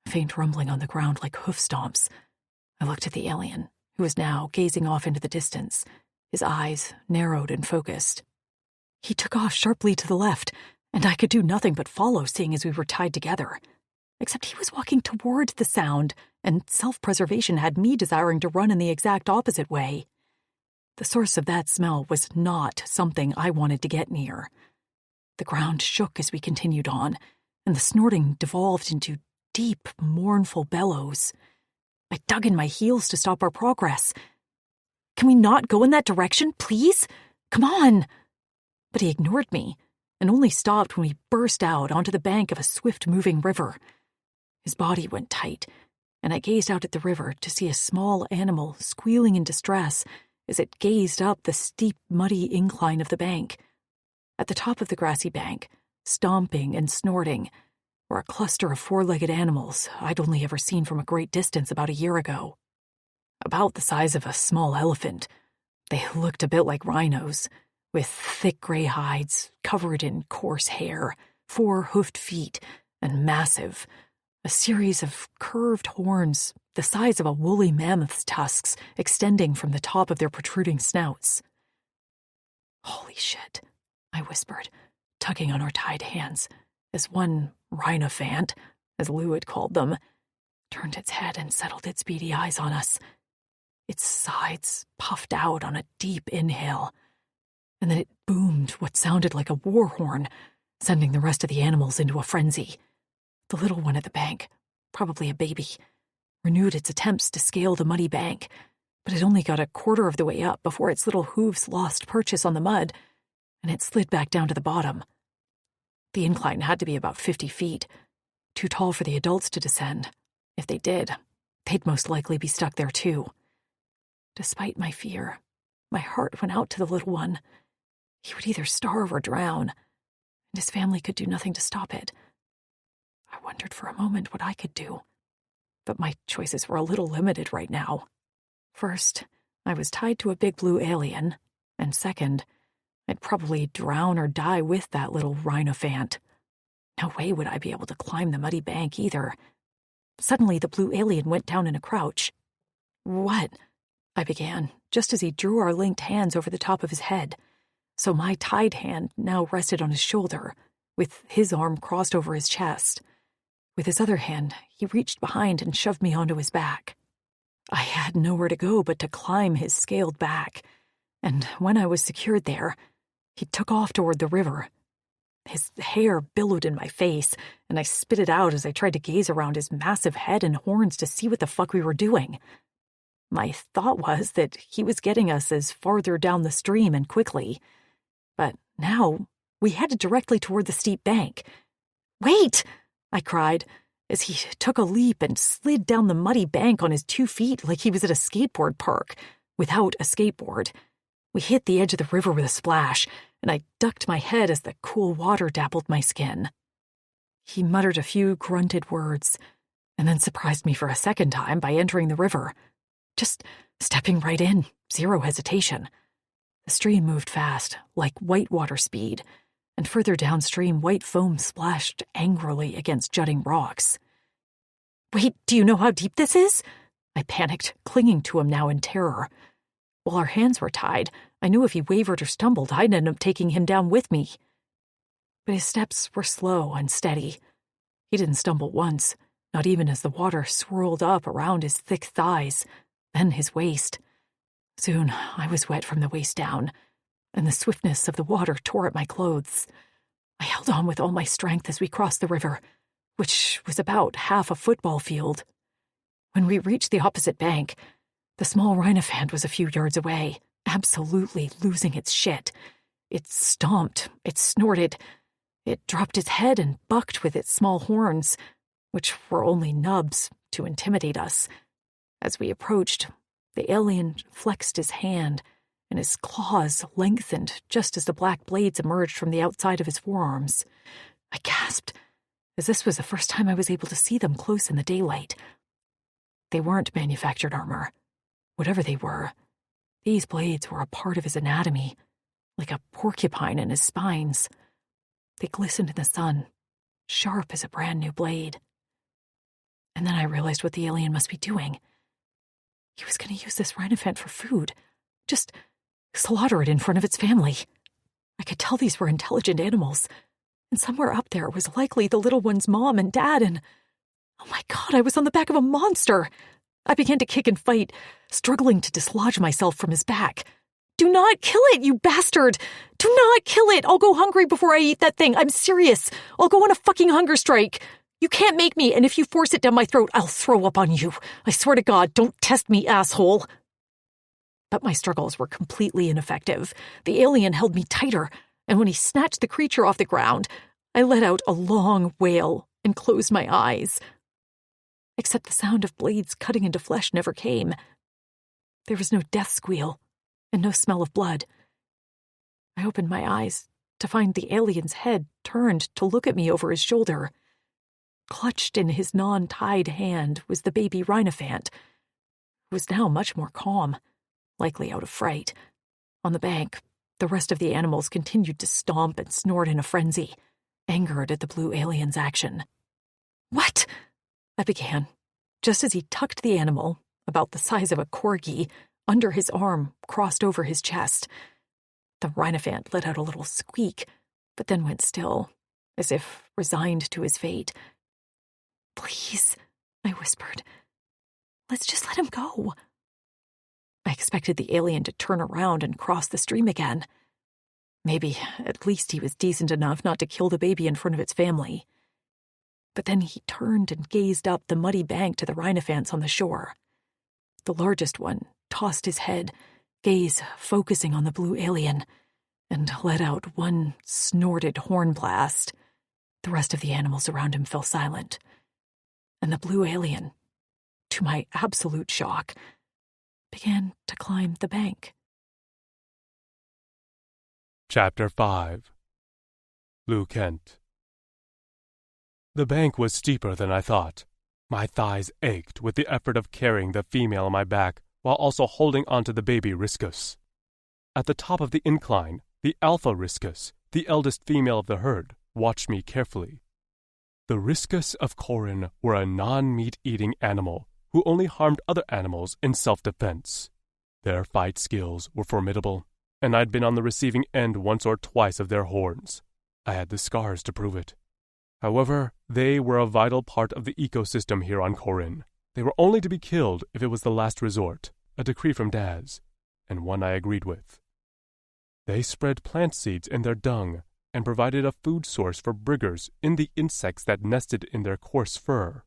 A faint rumbling on the ground like hoof stomps. I looked at the alien, who was now gazing off into the distance, his eyes narrowed and focused. He took off sharply to the left, and I could do nothing but follow, seeing as we were tied together. Except he was walking toward the sound, and self-preservation had me desiring to run in the exact opposite way. The source of that smell was not something I wanted to get near. The ground shook as we continued on, and the snorting devolved into deep, mournful bellows. I dug in my heels to stop our progress. Can we not go in that direction, please? Come on! But he ignored me, and only stopped when we burst out onto the bank of a swift-moving river. His body went tight, and I gazed out at the river to see a small animal squealing in distress as it gazed up the steep, muddy incline of the bank. At the top of the grassy bank, stomping and snorting, were a cluster of four-legged animals I'd only ever seen from a great distance about a year ago. About the size of a small elephant, they looked a bit like rhinos, with thick gray hides covered in coarse hair, 4 hoofed feet, and massive, a series of curved horns the size of a woolly mammoth's tusks extending from the top of their protruding snouts. Holy shit, I whispered, tugging on our tied hands, as one rhinophant, as Lou had called them, turned its head and settled its beady eyes on us. Its sides puffed out on a deep inhale, and then it boomed what sounded like a war horn, sending the rest of the animals into a frenzy. The little one at the bank, probably a baby, renewed its attempts to scale the muddy bank, but it only got a quarter of the way up before its little hooves lost purchase on the mud, and it slid back down to the bottom. The incline had to be about 50 feet, too tall for the adults to descend. If they did, they'd most likely be stuck there too. Despite my fear, my heart went out to the little one. He would either starve or drown, and his family could do nothing to stop it. I wondered for a moment what I could do, but my choices were a little limited right now. First, I was tied to a big blue alien, and second, I'd probably drown or die with that little rhinophant. No way would I be able to climb the muddy bank either. Suddenly, the blue alien went down in a crouch. "What?" I began, just as he drew our linked hands over the top of his head, so my tied hand now rested on his shoulder, with his arm crossed over his chest. With his other hand, he reached behind and shoved me onto his back. I had nowhere to go but to climb his scaled back, and when I was secured there, He took off toward the river. His hair billowed in my face, and I spit it out as I tried to gaze around his massive head and horns to see what the fuck we were doing. My thought was that he was getting us as farther down the stream and quickly. But now we headed directly toward the steep bank. "Wait!" I cried, as he took a leap and slid down the muddy bank on his 2 feet like he was at a skateboard park, without a skateboard. We hit the edge of the river with a splash, and I ducked my head as the cool water dappled my skin. He muttered a few grunted words, and then surprised me for a second time by entering the river. Just stepping right in, zero hesitation. The stream moved fast, like whitewater speed, and further downstream white foam splashed angrily against jutting rocks. "Wait, do you know how deep this is?" I panicked, clinging to him now in terror. While our hands were tied, I knew if he wavered or stumbled, I'd end up taking him down with me. But his steps were slow and steady. He didn't stumble once, not even as the water swirled up around his thick thighs, then his waist. Soon I was wet from the waist down, and the swiftness of the water tore at my clothes. I held on with all my strength as we crossed the river, which was about half a football field. When we reached the opposite bank, the small rhinophant was a few yards away, absolutely losing its shit. It stomped, it snorted, it dropped its head and bucked with its small horns, which were only nubs to intimidate us. As we approached, the alien flexed his hand, and his claws lengthened just as the black blades emerged from the outside of his forearms. I gasped, as this was the first time I was able to see them close in the daylight. They weren't manufactured armor. Whatever they were, these blades were a part of his anatomy, like a porcupine in his spines. They glistened in the sun, sharp as a brand new blade. And then I realized what the alien must be doing. He was going to use this rhinophant for food. Just slaughter it in front of its family. I could tell these were intelligent animals, and somewhere up there was likely the little one's mom and dad, and oh my God, I was on the back of a monster. I began to kick and fight, struggling to dislodge myself from his back. "Do not kill it, you bastard! Do not kill it! I'll go hungry before I eat that thing. I'm serious. I'll go on a fucking hunger strike. You can't make me, and if you force it down my throat, I'll throw up on you. I swear to God, don't test me, asshole." But my struggles were completely ineffective. The alien held me tighter, and when he snatched the creature off the ground, I let out a long wail and closed my eyes. Except the sound of blades cutting into flesh never came. There was no death squeal, and no smell of blood. I opened my eyes to find the alien's head turned to look at me over his shoulder. Clutched in his non-tied hand was the baby rhinophant, who was now much more calm, likely out of fright. On the bank, the rest of the animals continued to stomp and snort in a frenzy, angered at the blue alien's action. "What?" I began, just as he tucked the animal, about the size of a corgi, under his arm, crossed over his chest. The rhinophant let out a little squeak, but then went still, as if resigned to his fate. "Please," I whispered, "let's just let him go." I expected the alien to turn around and cross the stream again. Maybe at least he was decent enough not to kill the baby in front of its family. But then he turned and gazed up the muddy bank to the rhinophants on the shore. The largest one tossed his head, gaze focusing on the blue alien, and let out one snorted horn blast. The rest of the animals around him fell silent. And the blue alien, to my absolute shock, began to climb the bank. Chapter 5. Lou Kent. The bank was steeper than I thought. My thighs ached with the effort of carrying the female on my back while also holding onto the baby rhiscus. At the top of the incline, the alpha rhiscus, the eldest female of the herd, watched me carefully. The rhiscus of Corin were a non-meat-eating animal who only harmed other animals in self-defense. Their fight skills were formidable, and I'd been on the receiving end once or twice of their horns. I had the scars to prove it. However, they were a vital part of the ecosystem here on Corin. They were only to be killed if it was the last resort, a decree from Daz, and one I agreed with. They spread plant seeds in their dung and provided a food source for briggers in the insects that nested in their coarse fur.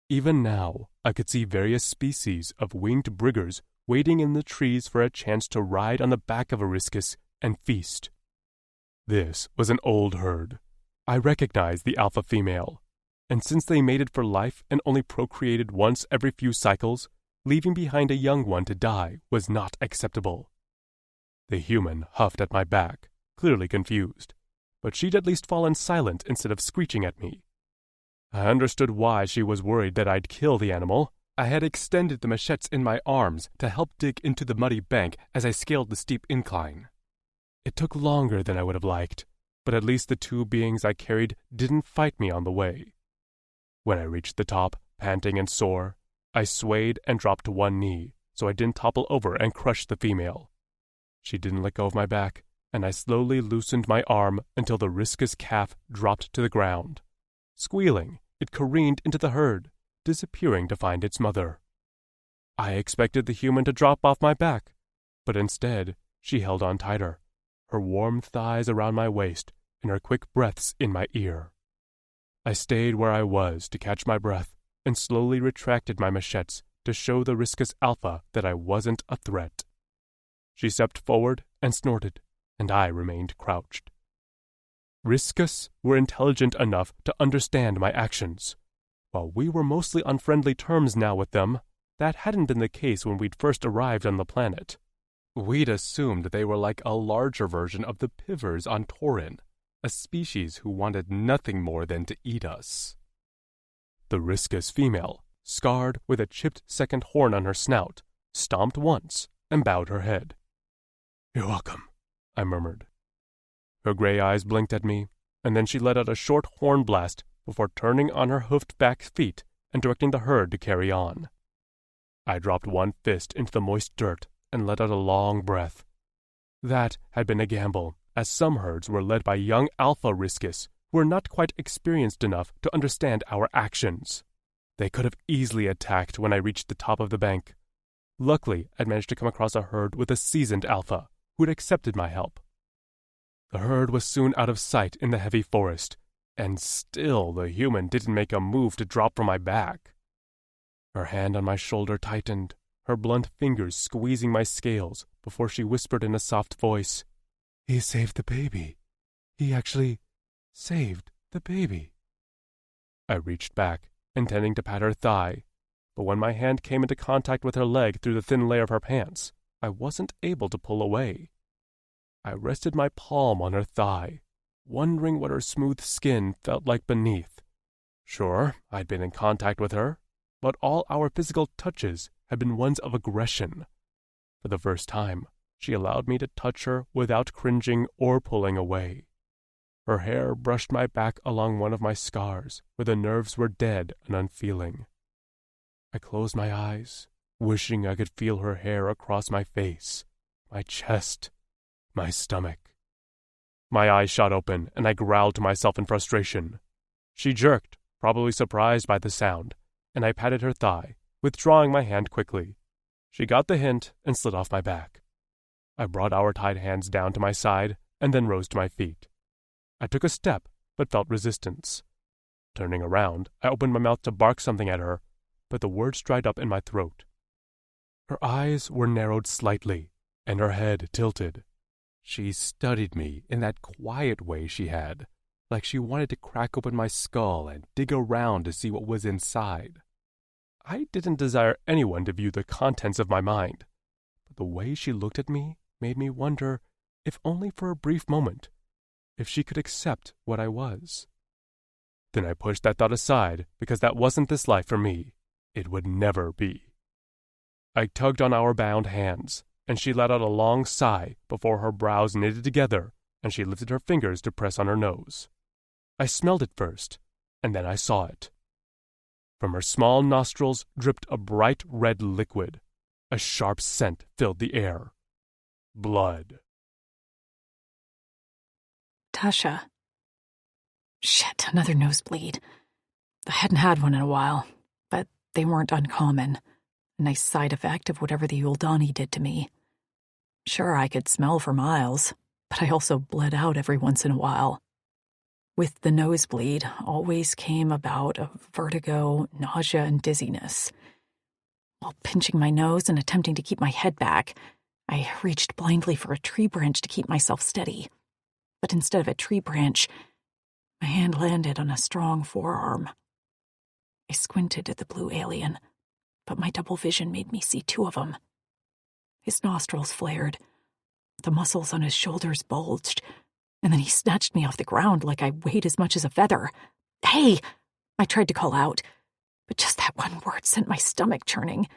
Even now, I could see various species of winged briggers waiting in the trees for a chance to ride on the back of a rhiscus and feast. This was an old herd. I recognized the alpha female, and since they mated for life and only procreated once every few cycles, leaving behind a young one to die was not acceptable. The human huffed at my back, clearly confused, but she'd at least fallen silent instead of screeching at me. I understood why she was worried that I'd kill the animal. I had extended the machetes in my arms to help dig into the muddy bank as I scaled the steep incline. It took longer than I would have liked, but at least the two beings I carried didn't fight me on the way. When I reached the top, panting and sore, I swayed and dropped to one knee so I didn't topple over and crush the female. She didn't let go of my back, and I slowly loosened my arm until the rhiscus calf dropped to the ground. Squealing, it careened into the herd, disappearing to find its mother. I expected the human to drop off my back, but instead she held on tighter, her warm thighs around my waist and her quick breaths in my ear. I stayed where I was to catch my breath and slowly retracted my machetes to show the rhiscus alpha that I wasn't a threat. She stepped forward and snorted, and I remained crouched. Rhiscus were intelligent enough to understand my actions. While we were mostly on friendly terms now with them, that hadn't been the case when we'd first arrived on the planet. We'd assumed they were like a larger version of the pivers on Taurin, a species who wanted nothing more than to eat us. The rhiscus female, scarred with a chipped second horn on her snout, stomped once and bowed her head. "You're welcome," I murmured. Her gray eyes blinked at me, and then she let out a short horn blast before turning on her hoofed back feet and directing the herd to carry on. I dropped one fist into the moist dirt and let out a long breath. That had been a gamble, as some herds were led by young alpha rhiscus who were not quite experienced enough to understand our actions. They could have easily attacked when I reached the top of the bank. Luckily, I'd managed to come across a herd with a seasoned alpha who had accepted my help. The herd was soon out of sight in the heavy forest, and still the human didn't make a move to drop from my back. Her hand on my shoulder tightened, her blunt fingers squeezing my scales before she whispered in a soft voice, "He saved the baby. He actually saved the baby." I reached back, intending to pat her thigh, but when my hand came into contact with her leg through the thin layer of her pants, I wasn't able to pull away. I rested my palm on her thigh, wondering what her smooth skin felt like beneath. Sure, I'd been in contact with her, but all our physical touches had been ones of aggression. For the first time, she allowed me to touch her without cringing or pulling away. Her hair brushed my back along one of my scars, where the nerves were dead and unfeeling. I closed my eyes, wishing I could feel her hair across my face, my chest, my stomach. My eyes shot open, and I growled to myself in frustration. She jerked, probably surprised by the sound, and I patted her thigh, withdrawing my hand quickly. She got the hint and slid off my back. I brought our tied hands down to my side and then rose to my feet. I took a step, but felt resistance. Turning around, I opened my mouth to bark something at her, but the words dried up in my throat. Her eyes were narrowed slightly, and her head tilted. She studied me in that quiet way she had, like she wanted to crack open my skull and dig around to see what was inside. I didn't desire anyone to view the contents of my mind, but the way she looked at me made me wonder, if only for a brief moment, if she could accept what I was. Then I pushed that thought aside because that wasn't this life for me. It would never be. I tugged on our bound hands, and she let out a long sigh before her brows knitted together and she lifted her fingers to press on her nose. I smelled it first, and then I saw it. From her small nostrils dripped a bright red liquid. A sharp scent filled the air. Blood. Tasha. Shit, another nosebleed. I hadn't had one in a while, but they weren't uncommon. A nice side effect of whatever the Uldani did to me. Sure, I could smell for miles, but I also bled out every once in a while. With the nosebleed always came a bout of vertigo, nausea, and dizziness. While pinching my nose and attempting to keep my head back, I reached blindly for a tree branch to keep myself steady. But instead of a tree branch, my hand landed on a strong forearm. I squinted at the blue alien, but my double vision made me see two of them. His nostrils flared, the muscles on his shoulders bulged, and then he snatched me off the ground like I weighed as much as a feather. "Hey!" I tried to call out, but just that one word sent my stomach churning.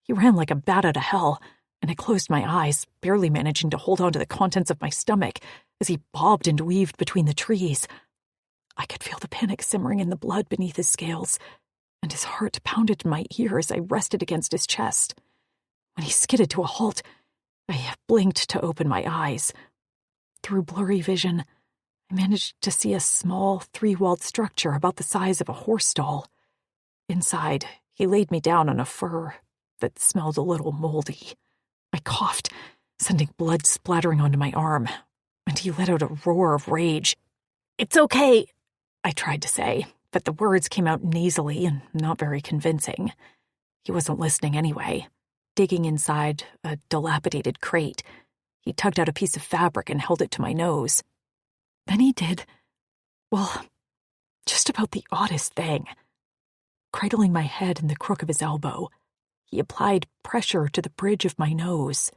He ran like a bat out of hell, and I closed my eyes, barely managing to hold on to the contents of my stomach as he bobbed and weaved between the trees. I could feel the panic simmering in the blood beneath his scales, and his heart pounded in my ear as I rested against his chest. When he skidded to a halt, I blinked to open my eyes. Through blurry vision, I managed to see a small, three-walled structure about the size of a horse stall. Inside, he laid me down on a fur that smelled a little moldy. I coughed, sending blood splattering onto my arm, and he let out a roar of rage. "It's okay," I tried to say, but the words came out nasally and not very convincing. He wasn't listening anyway. Digging inside a dilapidated crate, he tugged out a piece of fabric and held it to my nose. Then he did, well, just about the oddest thing. Cradling my head in the crook of his elbow, he applied pressure to the bridge of my nose.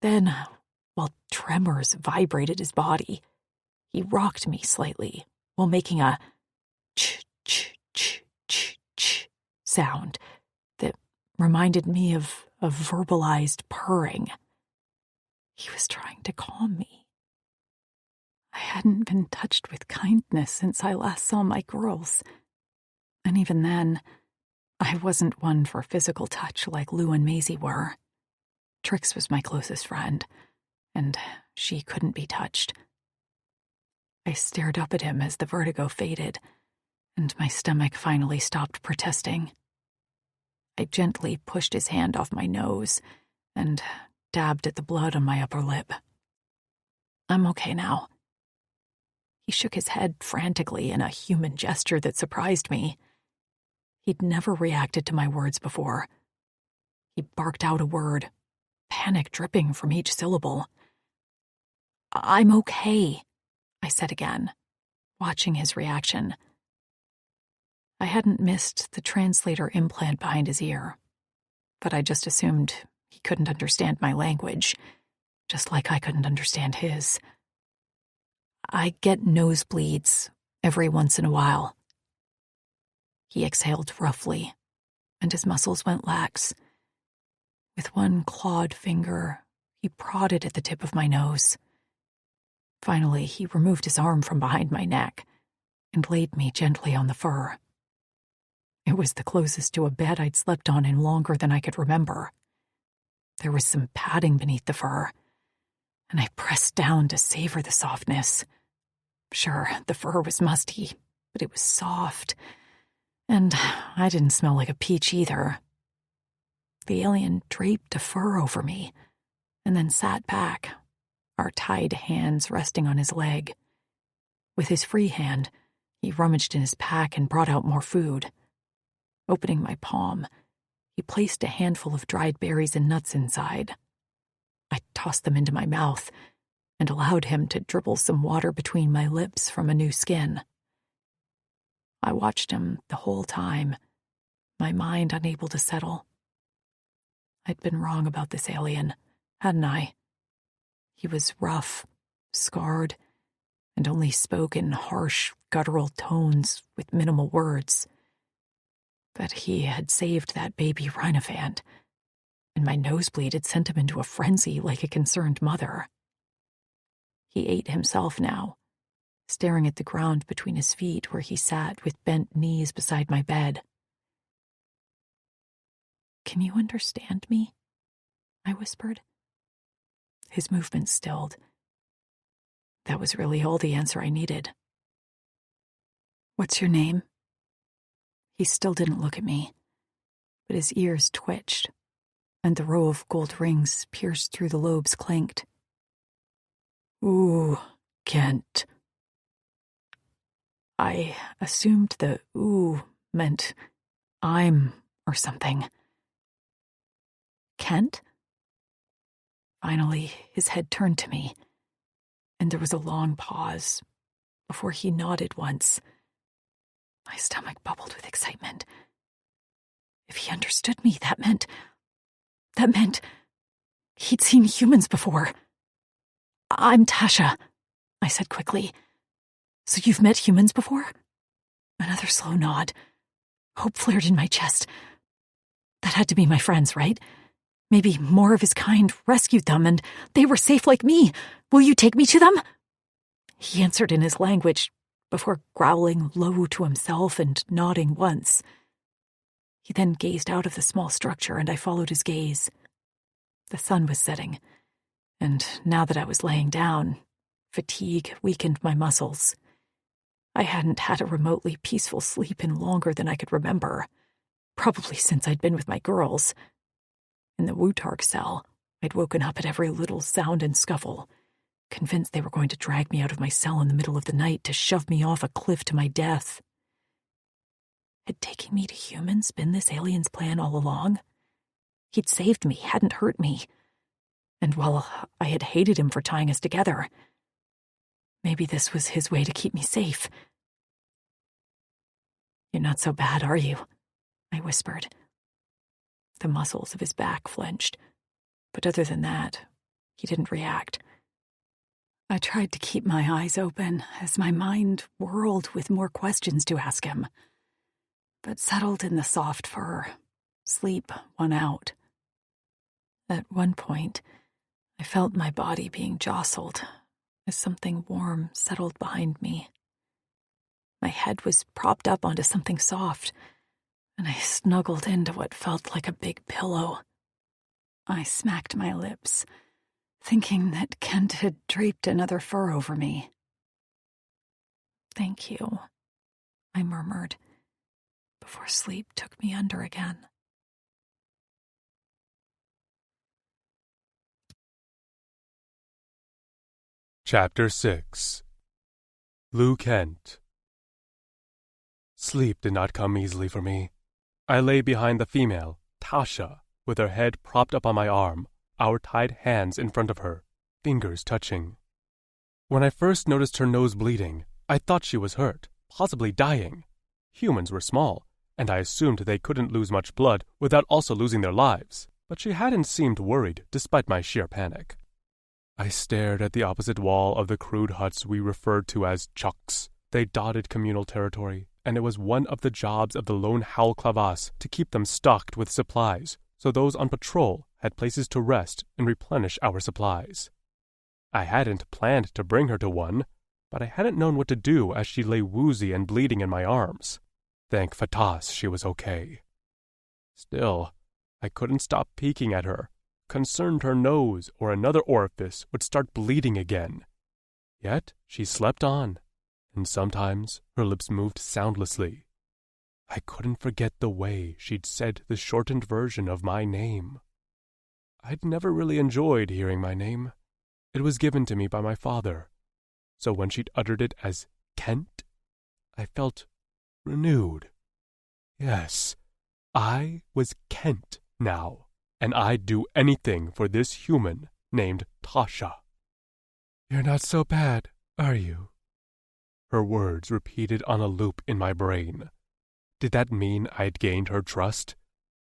Then, while tremors vibrated his body, he rocked me slightly while making a ch-ch-ch-ch-ch sound that reminded me of a verbalized purring. He was trying to calm me. I hadn't been touched with kindness since I last saw my girls. And even then, I wasn't one for physical touch like Lou and Maisie were. Trix was my closest friend, and she couldn't be touched. I stared up at him as the vertigo faded, and my stomach finally stopped protesting. I gently pushed his hand off my nose and dabbed at the blood on my upper lip. "I'm okay now." He shook his head frantically in a human gesture that surprised me. He'd never reacted to my words before. He barked out a word, panic dripping from each syllable. "I'm okay," I said again, watching his reaction. I hadn't missed the translator implant behind his ear, but I just assumed he couldn't understand my language, just like I couldn't understand his. "I get nosebleeds every once in a while." He exhaled roughly, and his muscles went lax. With one clawed finger, he prodded at the tip of my nose. Finally, he removed his arm from behind my neck and laid me gently on the fur. It was the closest to a bed I'd slept on in longer than I could remember. There was some padding beneath the fur, and I pressed down to savor the softness. Sure, the fur was musty, but it was soft, and I didn't smell like a peach either. The alien draped a fur over me, and then sat back, our tied hands resting on his leg. With his free hand, he rummaged in his pack and brought out more food. Opening my palm, he placed a handful of dried berries and nuts inside. I tossed them into my mouth and allowed him to dribble some water between my lips from a new skin. I watched him the whole time, my mind unable to settle. I'd been wrong about this alien, hadn't I? He was rough, scarred, and only spoke in harsh, guttural tones with minimal words. But he had saved that baby rhinophant, and my nosebleed had sent him into a frenzy like a concerned mother. He ate himself now, staring at the ground between his feet where he sat with bent knees beside my bed. "Can you understand me?" I whispered. His movements stilled. That was really all the answer I needed. "What's your name?" He still didn't look at me, but his ears twitched, and the row of gold rings pierced through the lobes clinked. Ooh, Kent. I assumed the ooh meant I'm or something. Kent? Finally, his head turned to me, and there was a long pause before he nodded once. My stomach bubbled with excitement. If he understood me, that meant he'd seen humans before. I'm Tasha, I said quickly. So you've met humans before? Another slow nod. Hope flared in my chest. That had to be my friends, right? Maybe more of his kind rescued them and they were safe like me. Will you take me to them? He answered in his language before growling low to himself and nodding once. He then gazed out of the small structure and I followed his gaze. The sun was setting, and now that I was laying down, fatigue weakened my muscles. I hadn't had a remotely peaceful sleep in longer than I could remember, probably since I'd been with my girls. In the Wutark cell, I'd woken up at every little sound and scuffle, convinced they were going to drag me out of my cell in the middle of the night to shove me off a cliff to my death. Had taking me to humans been this alien's plan all along? He'd saved me, hadn't hurt me. And while I had hated him for tying us together, maybe this was his way to keep me safe. You're not so bad, are you? I whispered. The muscles of his back flinched, but other than that, he didn't react. I tried to keep my eyes open as my mind whirled with more questions to ask him, but settled in the soft fur. Sleep won out. At one point, I felt my body being jostled as something warm settled behind me. My head was propped up onto something soft, and I snuggled into what felt like a big pillow. I smacked my lips, thinking that Kent had draped another fur over me. "Thank you," I murmured, before sleep took me under again. Chapter 6. Lou Kent. Sleep did not come easily for me. I lay behind the female, Tasha, with her head propped up on my arm, our tied hands in front of her, fingers touching. When I first noticed her nose bleeding, I thought she was hurt, possibly dying. Humans were small, and I assumed they couldn't lose much blood without also losing their lives, but she hadn't seemed worried despite my sheer panic. I stared at the opposite wall of the crude huts we referred to as chucks. They dotted communal territory, and it was one of the jobs of the lone Howl Clavas to keep them stocked with supplies, so those on patrol had places to rest and replenish our supplies. I hadn't planned to bring her to one, but I hadn't known what to do as she lay woozy and bleeding in my arms. Thank Fatas she was okay. Still, I couldn't stop peeking at her, concerned her nose or another orifice would start bleeding again. Yet she slept on, and sometimes her lips moved soundlessly. I couldn't forget the way she'd said the shortened version of my name. I'd never really enjoyed hearing my name. It was given to me by my father, so when she'd uttered it as Kent, I felt renewed. Yes, I was Kent now, and I'd do anything for this human named Tasha. "You're not so bad, are you?" Her words repeated on a loop in my brain. Did that mean I'd gained her trust?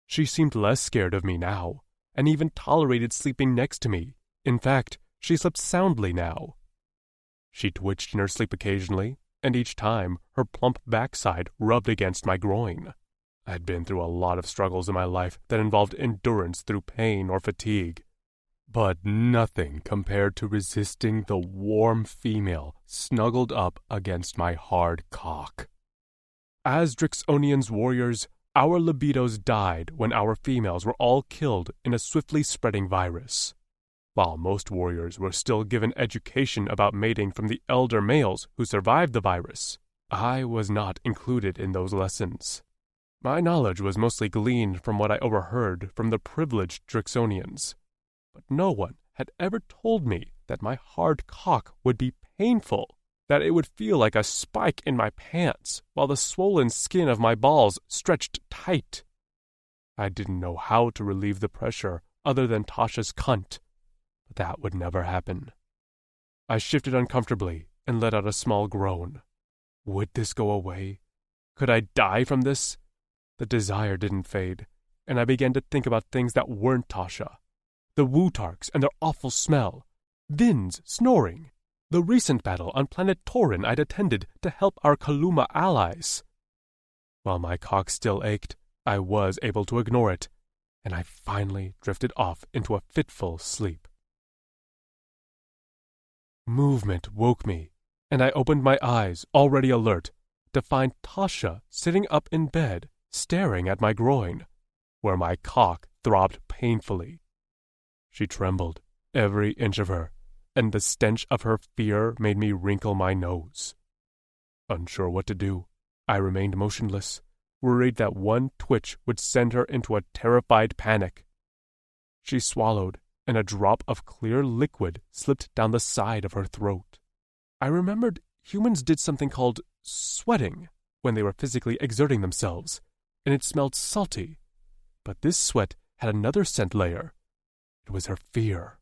She seemed less scared of me now, and even tolerated sleeping next to me. In fact, she slept soundly now. She twitched in her sleep occasionally, and each time her plump backside rubbed against my groin. I'd been through a lot of struggles in my life that involved endurance through pain or fatigue, but nothing compared to resisting the warm female snuggled up against my hard cock. As Drixonian's warriors, our libidos died when our females were all killed in a swiftly spreading virus. While most warriors were still given education about mating from the elder males who survived the virus, I was not included in those lessons. My knowledge was mostly gleaned from what I overheard from the privileged Drixonians, but no one had ever told me that my hard cock would be painful, that it would feel like a spike in my pants while the swollen skin of my balls stretched tight. I didn't know how to relieve the pressure other than Tasha's cunt, but that would never happen. I shifted uncomfortably and let out a small groan. Would this go away? Could I die from this? The desire didn't fade, and I began to think about things that weren't Tasha. The Wutarks and their awful smell, Vin's snoring, the recent battle on planet Torin I'd attended to help our Kaluma allies. While my cock still ached, I was able to ignore it, and I finally drifted off into a fitful sleep. Movement woke me, and I opened my eyes, already alert, to find Tasha sitting up in bed, staring at my groin, where my cock throbbed painfully. She trembled, every inch of her, and the stench of her fear made me wrinkle my nose. Unsure what to do, I remained motionless, worried that one twitch would send her into a terrified panic. She swallowed, and a drop of clear liquid slipped down the side of her throat. I remembered humans did something called sweating when they were physically exerting themselves, and it smelled salty. But this sweat had another scent layer. It was her fear.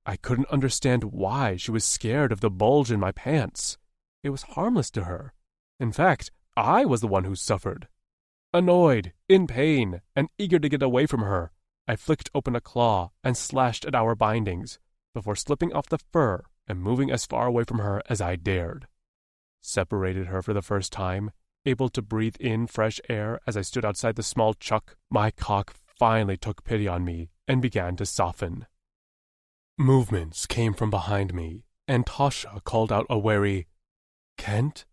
I couldn't understand why she was scared of the bulge in my pants. It was harmless to her. In fact, I was the one who suffered. Annoyed, in pain, and eager to get away from her, I flicked open a claw and slashed at our bindings, before slipping off the fur and moving as far away from her as I dared. Separated her for the first time, able to breathe in fresh air as I stood outside the small chuck, my cock finally took pity on me and began to soften. Movements came from behind me, and Tasha called out a wary, "Kent?"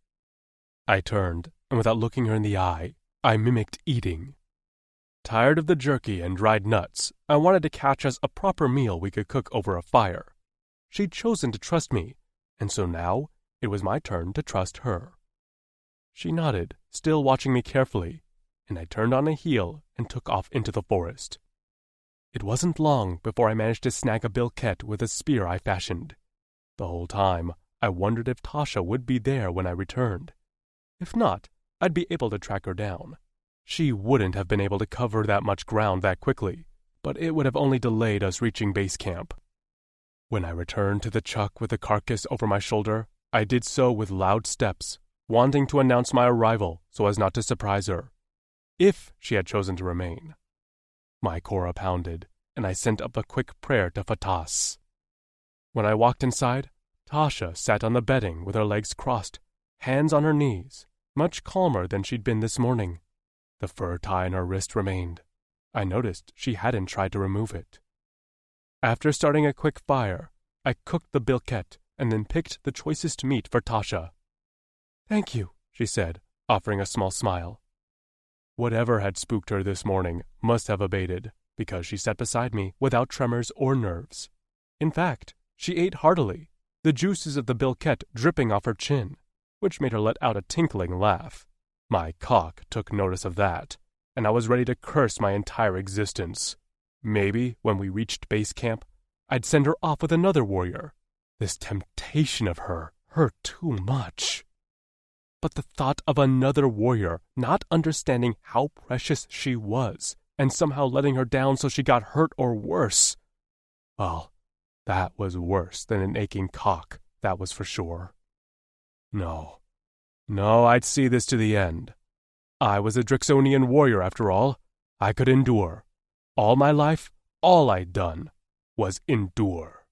I turned, and without looking her in the eye, I mimicked eating. Tired of the jerky and dried nuts, I wanted to catch us a proper meal we could cook over a fire. She'd chosen to trust me, and so now it was my turn to trust her. She nodded, still watching me carefully, and I turned on a heel and took off into the forest. It wasn't long before I managed to snag a bilquet with a spear I fashioned. The whole time, I wondered if Tasha would be there when I returned. If not, I'd be able to track her down. She wouldn't have been able to cover that much ground that quickly, but it would have only delayed us reaching base camp. When I returned to the chuck with the carcass over my shoulder, I did so with loud steps, wanting to announce my arrival so as not to surprise her, if she had chosen to remain. My kora pounded, and I sent up a quick prayer to Fatas. When I walked inside, Tasha sat on the bedding with her legs crossed, hands on her knees, much calmer than she'd been this morning. The fur tie on her wrist remained. I noticed she hadn't tried to remove it. After starting a quick fire, I cooked the bilquet and then picked the choicest meat for Tasha. "Thank you," she said, offering a small smile. Whatever had spooked her this morning must have abated, because she sat beside me without tremors or nerves. In fact, she ate heartily, the juices of the bilquet dripping off her chin, which made her let out a tinkling laugh. My cock took notice of that, and I was ready to curse my entire existence. Maybe, when we reached base camp, I'd send her off with another warrior. This temptation of her hurt too much. But the thought of another warrior not understanding how precious she was, and somehow letting her down so she got hurt or worse, well, that was worse than an aching cock, that was for sure. No, I'd see this to the end. I was a Drixonian warrior after all. I could endure. All my life, all I'd done was endure.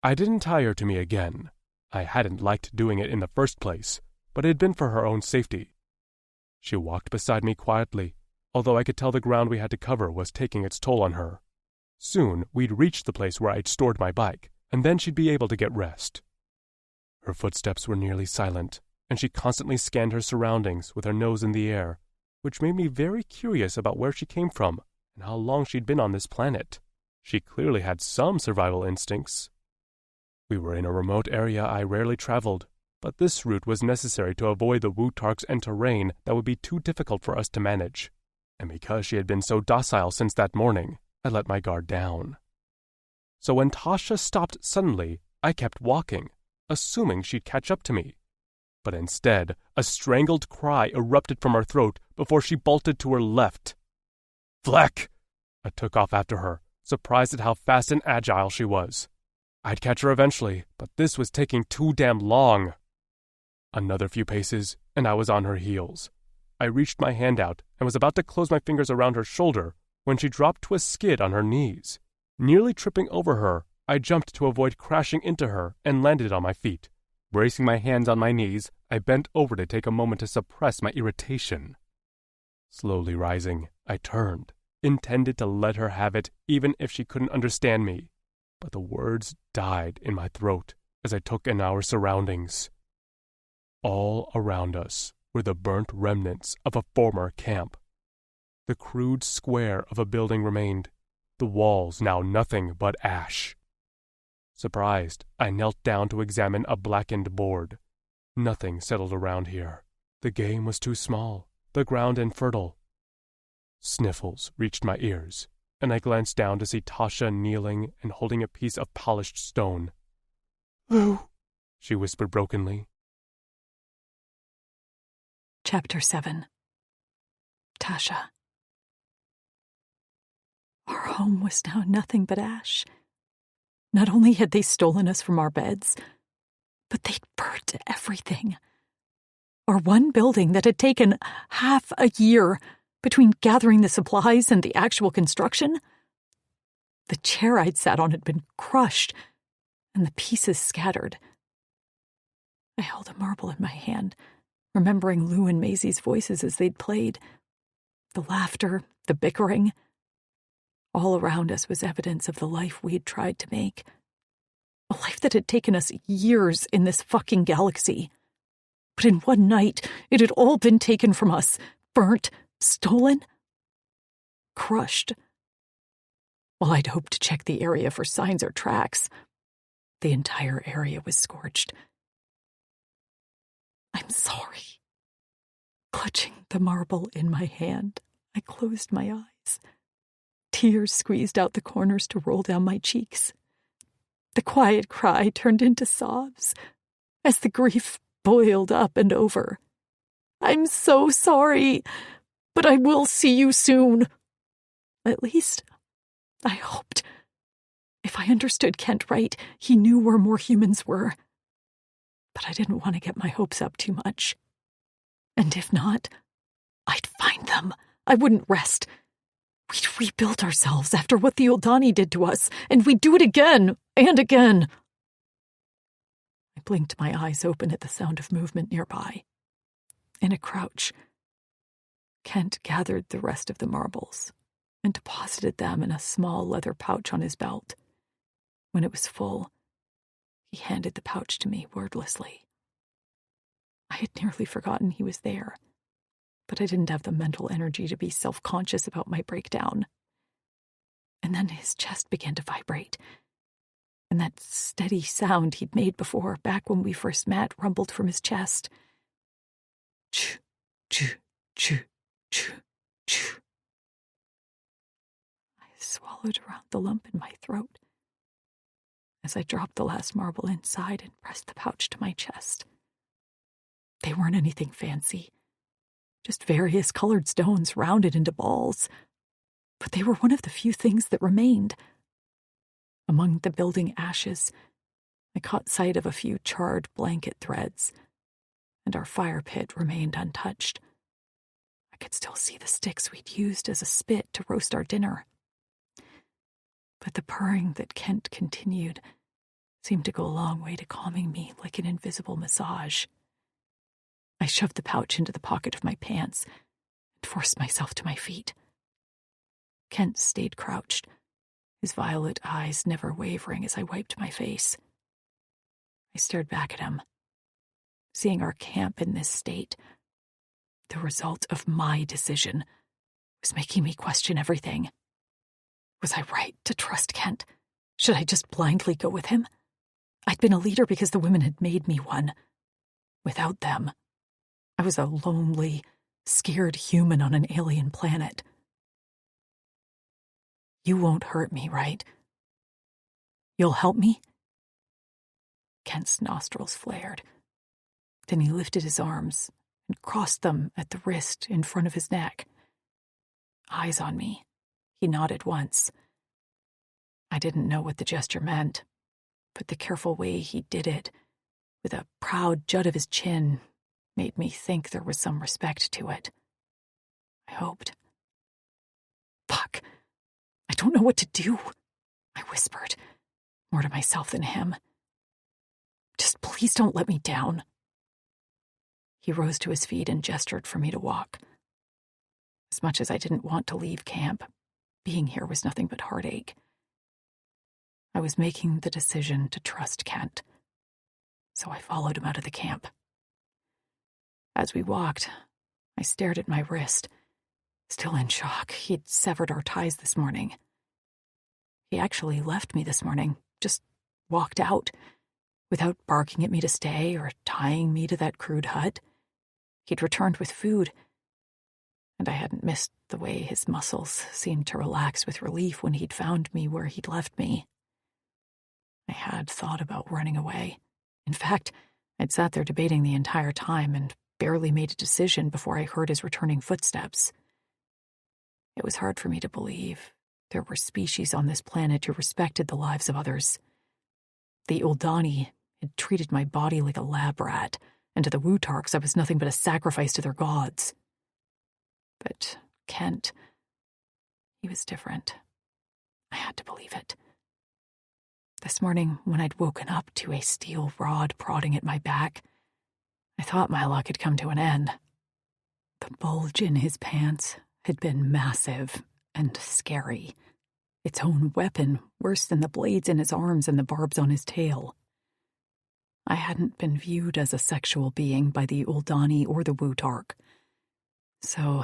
I didn't tie her to me again. I hadn't liked doing it in the first place, but it had been for her own safety. She walked beside me quietly, although I could tell the ground we had to cover was taking its toll on her. Soon we'd reach the place where I'd stored my bike, and then she'd be able to get rest. Her footsteps were nearly silent, and she constantly scanned her surroundings with her nose in the air, which made me very curious about where she came from and how long she'd been on this planet. She clearly had some survival instincts. We were in a remote area I rarely traveled, but this route was necessary to avoid the Wutarks and terrain that would be too difficult for us to manage. And because she had been so docile since that morning, I let my guard down. So when Tasha stopped suddenly, I kept walking, assuming she'd catch up to me. But instead, a strangled cry erupted from her throat before she bolted to her left. Fleck! I took off after her, surprised at how fast and agile she was. I'd catch her eventually, but this was taking too damn long. Another few paces, and I was on her heels. I reached my hand out and was about to close my fingers around her shoulder when she dropped to a skid on her knees. Nearly tripping over her, I jumped to avoid crashing into her and landed on my feet. Bracing my hands on my knees, I bent over to take a moment to suppress my irritation. Slowly rising, I turned, intended to let her have it even if she couldn't understand me. But the words died in my throat as I took in our surroundings. All around us were the burnt remnants of a former camp. The crude square of a building remained, the walls now nothing but ash. Surprised, I knelt down to examine a blackened board. Nothing settled around here. The game was too small, the ground infertile. Sniffles reached my ears, and I glanced down to see Tasha kneeling and holding a piece of polished stone. "Lou," she whispered brokenly. Chapter 7. Tasha. Our home was now nothing but ash. Not only had they stolen us from our beds, but they'd burnt everything. Our one building that had taken half a year between gathering the supplies and the actual construction. The chair I'd sat on had been crushed, and the pieces scattered. I held a marble in my hand, remembering Lou and Maisie's voices as they'd played. The laughter, the bickering. All around us was evidence of the life we'd tried to make. A life that had taken us years in this fucking galaxy. But in one night, it had all been taken from us, burnt, stolen, crushed. While I'd hoped to check the area for signs or tracks, the entire area was scorched. I'm sorry. Clutching the marble in my hand, I closed my eyes. Tears squeezed out the corners to roll down my cheeks. The quiet cry turned into sobs as the grief boiled up and over. I'm so sorry, but I will see you soon. At least, I hoped. If I understood Kent right, he knew where more humans were. But I didn't want to get my hopes up too much. And if not, I'd find them. I wouldn't rest. We'd rebuild ourselves after what the Uldani did to us, and we'd do it again and again. I blinked my eyes open at the sound of movement nearby. In a crouch, Kent gathered the rest of the marbles and deposited them in a small leather pouch on his belt. When it was full, he handed the pouch to me wordlessly. I had nearly forgotten he was there, but I didn't have the mental energy to be self-conscious about my breakdown. And then his chest began to vibrate, and that steady sound he'd made before, back when we first met, rumbled from his chest. Choo, choo, choo, choo, choo. I swallowed around the lump in my throat as I dropped the last marble inside and pressed the pouch to my chest. They weren't anything fancy, just various colored stones rounded into balls, but they were one of the few things that remained. Among the building ashes, I caught sight of a few charred blanket threads, and our fire pit remained untouched. I could still see the sticks we'd used as a spit to roast our dinner. But the purring that Kent continued seemed to go a long way to calming me like an invisible massage. I shoved the pouch into the pocket of my pants and forced myself to my feet. Kent stayed crouched, his violet eyes never wavering as I wiped my face. I stared back at him. Seeing our camp in this state, the result of my decision, was making me question everything. Was I right to trust Kent? Should I just blindly go with him? I'd been a leader because the women had made me one. Without them, I was a lonely, scared human on an alien planet. You won't hurt me, right? You'll help me?" Kent's nostrils flared. Then he lifted his arms and crossed them at the wrist in front of his neck. Eyes on me, he nodded once. I didn't know what the gesture meant, but the careful way he did it, with a proud jut of his chin, made me think there was some respect to it. I hoped. "Fuck, I don't know what to do," I whispered, more to myself than him. "Just please don't let me down." He rose to his feet and gestured for me to walk. As much as I didn't want to leave camp, being here was nothing but heartache. I was making the decision to trust Kent, so I followed him out of the camp. As we walked, I stared at my wrist, still in shock. He'd severed our ties this morning. He actually left me this morning, just walked out, without barking at me to stay or tying me to that crude hut. He'd returned with food, and I hadn't missed the way his muscles seemed to relax with relief when he'd found me where he'd left me. I had thought about running away. In fact, I'd sat there debating the entire time and barely made a decision before I heard his returning footsteps. It was hard for me to believe there were species on this planet who respected the lives of others. The Uldani had treated my body like a lab rat, and to the Wutarks I was nothing but a sacrifice to their gods. But Kent, he was different. I had to believe it. This morning, when I'd woken up to a steel rod prodding at my back, I thought my luck had come to an end. The bulge in his pants had been massive and scary. Its own weapon, worse than the blades in his arms and the barbs on his tail. I hadn't been viewed as a sexual being by the Uldani or the Wutark, so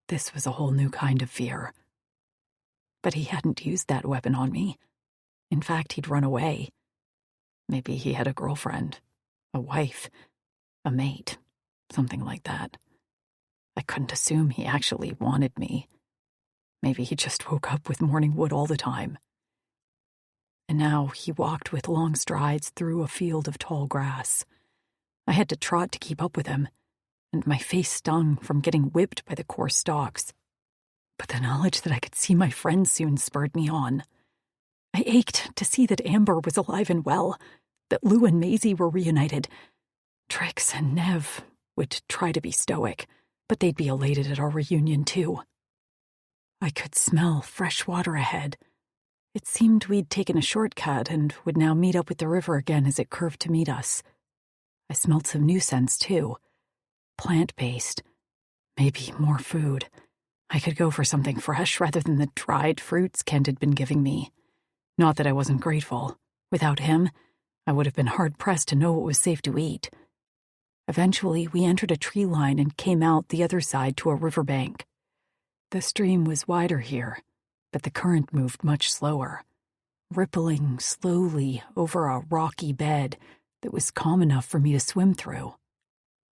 this was a whole new kind of fear. But he hadn't used that weapon on me. In fact, he'd run away. Maybe he had a girlfriend, a wife, a mate, something like that. I couldn't assume he actually wanted me. Maybe he just woke up with morning wood all the time. And now he walked with long strides through a field of tall grass. I had to trot to keep up with him, and my face stung from getting whipped by the coarse stalks. But the knowledge that I could see my friends soon spurred me on. I ached to see that Amber was alive and well, that Lou and Maisie were reunited. Trix and Nev would try to be stoic, but they'd be elated at our reunion too. I could smell fresh water ahead. It seemed we'd taken a shortcut and would now meet up with the river again as it curved to meet us. I smelled some new scents too. Plant-based. Maybe more food. I could go for something fresh rather than the dried fruits Kent had been giving me. Not that I wasn't grateful. Without him, I would have been hard-pressed to know what was safe to eat. Eventually, we entered a tree line and came out the other side to a riverbank. The stream was wider here, but the current moved much slower, rippling slowly over a rocky bed that was calm enough for me to swim through.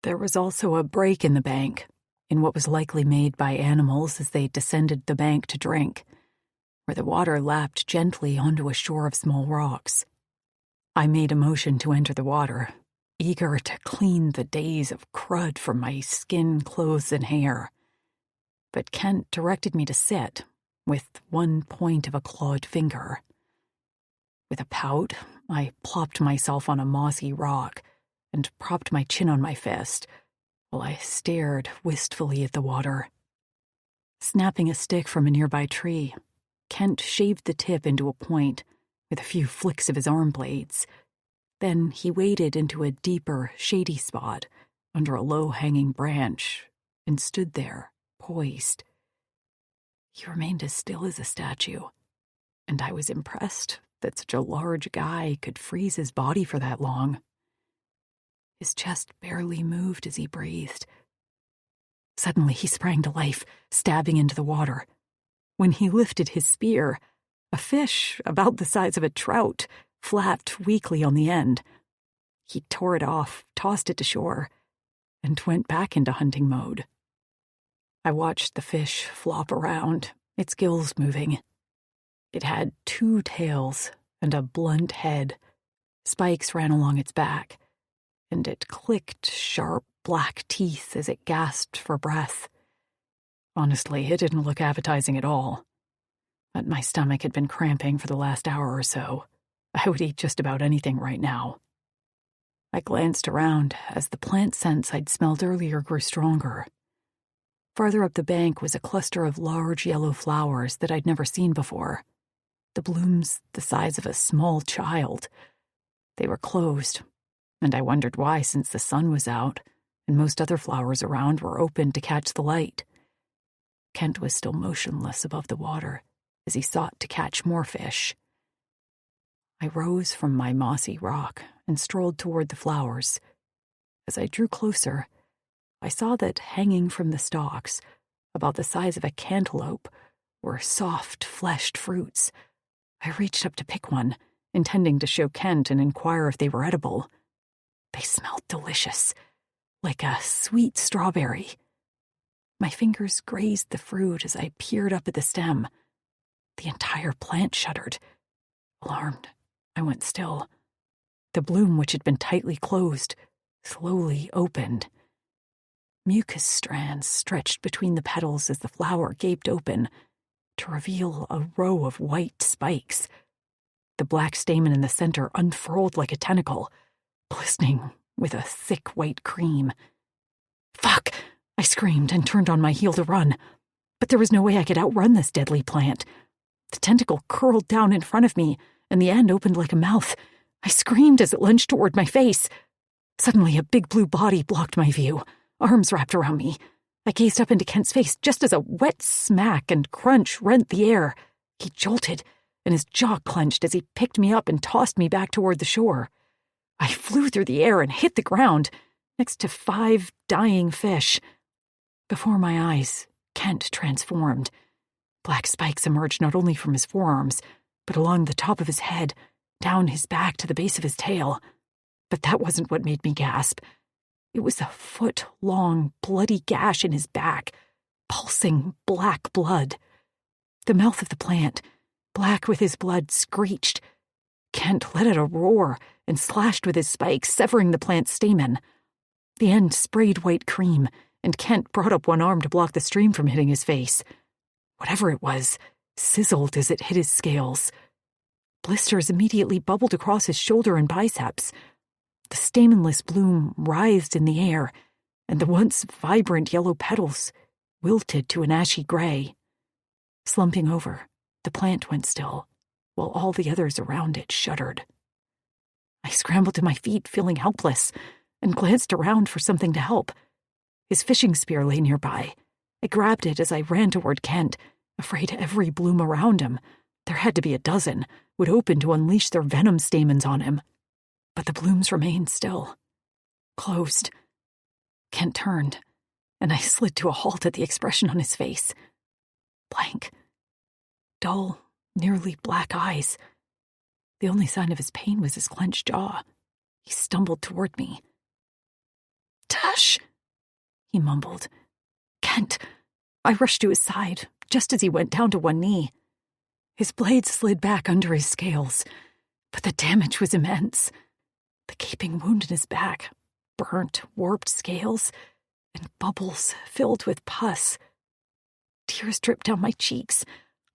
There was also a break in the bank, in what was likely made by animals as they descended the bank to drink, where the water lapped gently onto a shore of small rocks. I made a motion to enter the water, eager to clean the days of crud from my skin, clothes, and hair. But Kent directed me to sit, with one point of a clawed finger. With a pout, I plopped myself on a mossy rock and propped my chin on my fist, while I stared wistfully at the water. Snapping a stick from a nearby tree, Kent shaved the tip into a point, with a few flicks of his arm blades. Then he waded into a deeper, shady spot under a low-hanging branch and stood there, poised. He remained as still as a statue, and I was impressed that such a large guy could freeze his body for that long. His chest barely moved as he breathed. Suddenly he sprang to life, stabbing into the water. When he lifted his spear, a fish about the size of a trout flapped weakly on the end. He tore it off, tossed it to shore, and went back into hunting mode. I watched the fish flop around, its gills moving. It had 2 tails and a blunt head. Spikes ran along its back, and it clicked sharp black teeth as it gasped for breath. Honestly, it didn't look appetizing at all. But my stomach had been cramping for the last hour or so. I would eat just about anything right now. I glanced around as the plant scents I'd smelled earlier grew stronger. Farther up the bank was a cluster of large yellow flowers that I'd never seen before. The blooms the size of a small child. They were closed, and I wondered why, since the sun was out and most other flowers around were open to catch the light. Kent was still motionless above the water as he sought to catch more fish. I rose from my mossy rock and strolled toward the flowers. As I drew closer, I saw that hanging from the stalks, about the size of a cantaloupe, were soft, fleshed fruits. I reached up to pick one, intending to show Kent and inquire if they were edible. They smelled delicious, like a sweet strawberry. My fingers grazed the fruit as I peered up at the stem. The entire plant shuddered. Alarmed, I went still. The bloom, which had been tightly closed, slowly opened. Mucus strands stretched between the petals as the flower gaped open to reveal a row of white spikes. The black stamen in the center unfurled like a tentacle, glistening with a thick white cream. "Fuck!" I screamed and turned on my heel to run. But there was no way I could outrun this deadly plant. The tentacle curled down in front of me, and the end opened like a mouth. I screamed as it lunged toward my face. Suddenly, a big blue body blocked my view, arms wrapped around me. I gazed up into Kent's face just as a wet smack and crunch rent the air. He jolted, and his jaw clenched as he picked me up and tossed me back toward the shore. I flew through the air and hit the ground, next to 5 dying fish. Before my eyes, Kent transformed. Black spikes emerged not only from his forearms, but along the top of his head, down his back to the base of his tail. But that wasn't what made me gasp. It was a foot-long, bloody gash in his back, pulsing black blood. The mouth of the plant, black with his blood, screeched. Kent let out a roar and slashed with his spikes, severing the plant's stamen. The end sprayed white cream, and Kent brought up one arm to block the stream from hitting his face. Whatever it was, sizzled as it hit his scales. Blisters immediately bubbled across his shoulder and biceps. The stamenless bloom writhed in the air, and the once vibrant yellow petals wilted to an ashy gray. Slumping over, the plant went still, while all the others around it shuddered. I scrambled to my feet, feeling helpless, and glanced around for something to help. His fishing spear lay nearby. I grabbed it as I ran toward Kent, afraid every bloom around him, there had to be a dozen, would open to unleash their venom stamens on him. But the blooms remained still, closed. Kent turned, and I slid to a halt at the expression on his face. Blank. Dull, nearly black eyes. The only sign of his pain was his clenched jaw. He stumbled toward me. "Tush!" he mumbled. "Kent!" I rushed to his side, just as he went down to one knee. His blade slid back under his scales, but the damage was immense. The gaping wound in his back, burnt, warped scales, and bubbles filled with pus. Tears dripped down my cheeks.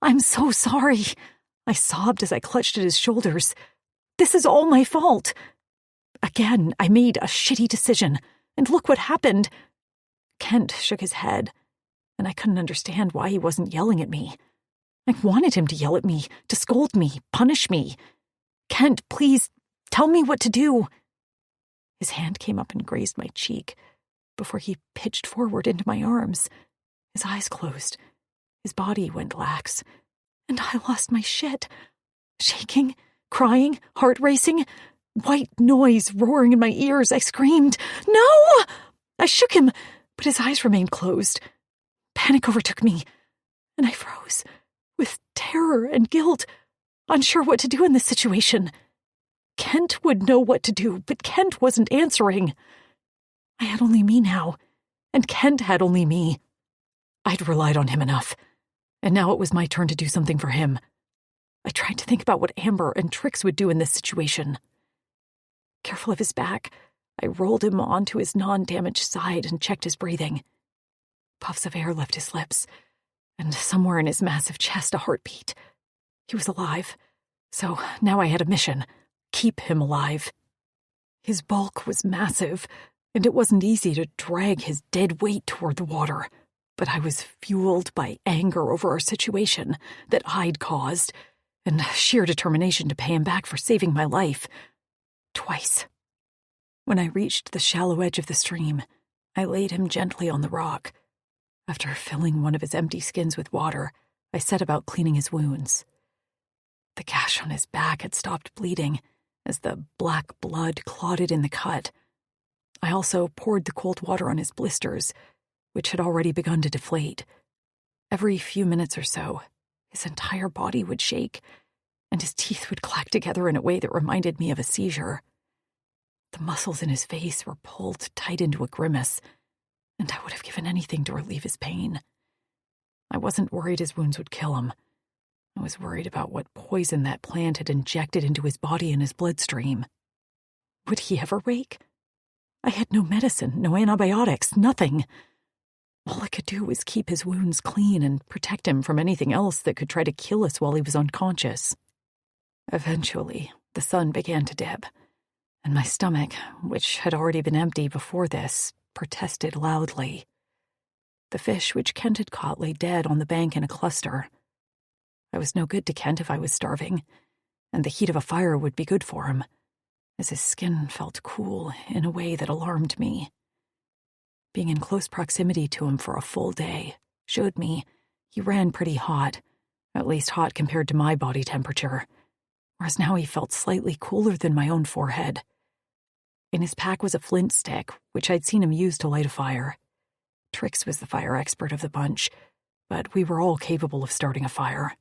"I'm so sorry," I sobbed as I clutched at his shoulders. "This is all my fault." Again, I made a shitty decision, and look what happened. Kent shook his head, and I couldn't understand why he wasn't yelling at me. I wanted him to yell at me, to scold me, punish me. "Kent, please, tell me what to do." His hand came up and grazed my cheek before he pitched forward into my arms. His eyes closed. His body went lax, and I lost my shit. Shaking, crying, heart racing, white noise roaring in my ears. I screamed, "No!" I shook him, but his eyes remained closed. Panic overtook me, and I froze, with terror and guilt, unsure what to do in this situation. Kent would know what to do, but Kent wasn't answering. I had only me now, and Kent had only me. I'd relied on him enough, and now it was my turn to do something for him. I tried to think about what Amber and Trix would do in this situation. Careful of his back, I rolled him onto his non-damaged side and checked his breathing. Puffs of air left his lips, and somewhere in his massive chest a heartbeat. He was alive, so now I had a mission: keep him alive. His bulk was massive, and it wasn't easy to drag his dead weight toward the water, but I was fueled by anger over our situation that I'd caused, and sheer determination to pay him back for saving my life. Twice. When I reached the shallow edge of the stream, I laid him gently on the rock. After filling one of his empty skins with water, I set about cleaning his wounds. The gash on his back had stopped bleeding as the black blood clotted in the cut. I also poured the cold water on his blisters, which had already begun to deflate. Every few minutes or so, his entire body would shake, and his teeth would clack together in a way that reminded me of a seizure. The muscles in his face were pulled tight into a grimace, and I would have given anything to relieve his pain. I wasn't worried his wounds would kill him. I was worried about what poison that plant had injected into his body and his bloodstream. Would he ever wake? I had no medicine, no antibiotics, nothing. All I could do was keep his wounds clean and protect him from anything else that could try to kill us while he was unconscious. Eventually, the sun began to dip, and my stomach, which had already been empty before this, protested loudly. The fish which Kent had caught lay dead on the bank in a cluster. I was no good to Kent if I was starving, and the heat of a fire would be good for him, as his skin felt cool in a way that alarmed me. Being in close proximity to him for a full day showed me he ran pretty hot, at least hot compared to my body temperature, whereas now he felt slightly cooler than my own forehead. In his pack was a flint stick, which I'd seen him use to light a fire. Trix was the fire expert of the bunch, but we were all capable of starting a fire.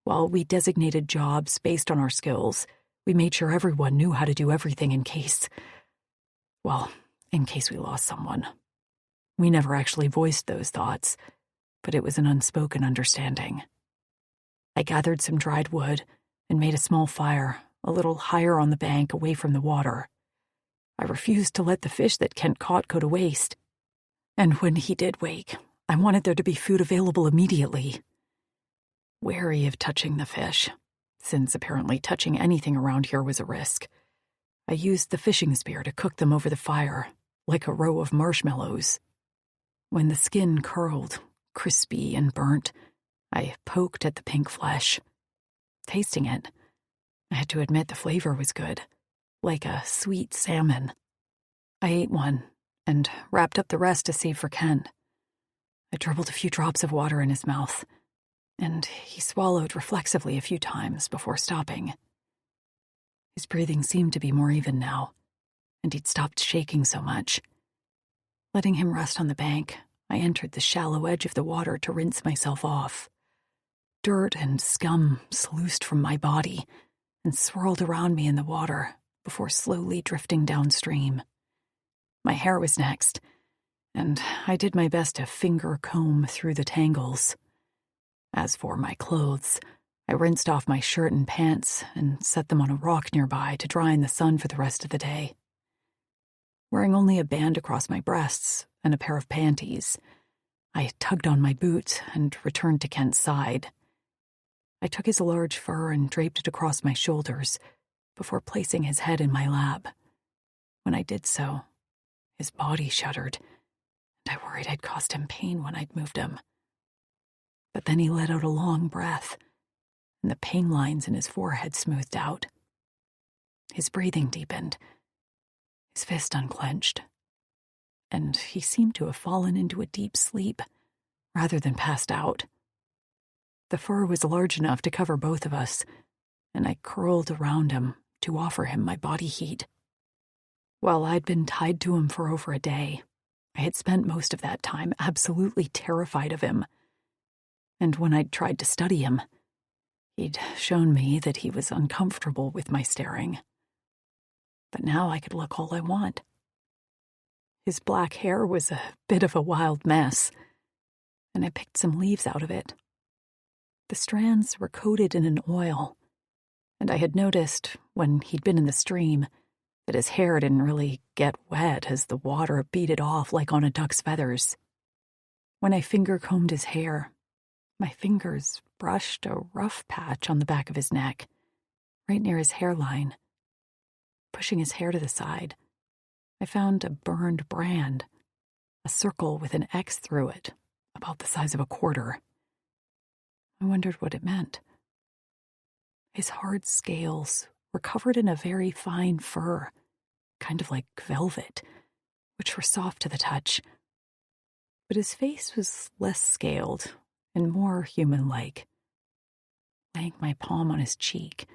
While we designated jobs based on our skills, we made sure everyone knew how to do everything in case we lost someone. We never actually voiced those thoughts, but it was an unspoken understanding. I gathered some dried wood and made a small fire, a little higher on the bank away from the water. I refused to let the fish that Kent caught go to waste, and when he did wake, I wanted there to be food available immediately. Wary of touching the fish, since apparently touching anything around here was a risk, I used the fishing spear to cook them over the fire, like a row of marshmallows. When the skin curled, crispy and burnt, I poked at the pink flesh. Tasting it, I had to admit the flavor was good, like a sweet salmon. I ate one and wrapped up the rest to save for Kent. I dribbled a few drops of water in his mouth, and he swallowed reflexively a few times before stopping. His breathing seemed to be more even now, and he'd stopped shaking so much. Letting him rest on the bank, I entered the shallow edge of the water to rinse myself off. Dirt and scum sluiced from my body and swirled around me in the water before slowly drifting downstream. My hair was next, and I did my best to finger comb through the tangles. As for my clothes, I rinsed off my shirt and pants and set them on a rock nearby to dry in the sun for the rest of the day. Wearing only a band across my breasts and a pair of panties, I tugged on my boots and returned to Kent's side. I took his large fur and draped it across my shoulders before placing his head in my lap. When I did so, his body shuddered, and I worried I'd caused him pain when I'd moved him. But then he let out a long breath, and the pain lines in his forehead smoothed out. His breathing deepened, his fist unclenched, and he seemed to have fallen into a deep sleep rather than passed out. The fur was large enough to cover both of us, and I curled around him to offer him my body heat. While I'd been tied to him for over a day, I had spent most of that time absolutely terrified of him. And when I'd tried to study him, he'd shown me that he was uncomfortable with my staring. But now I could look all I want. His black hair was a bit of a wild mess, and I picked some leaves out of it. The strands were coated in an oil, and I had noticed, when he'd been in the stream, that his hair didn't really get wet as the water beat it off like on a duck's feathers. When I finger-combed his hair, my fingers brushed a rough patch on the back of his neck, right near his hairline. Pushing his hair to the side, I found a burned brand, a circle with an X through it, about the size of a quarter. I wondered what it meant. His hard scales were covered in a very fine fur, kind of like velvet, which were soft to the touch. But his face was less scaled and more human-like. Laying my palm on his cheek,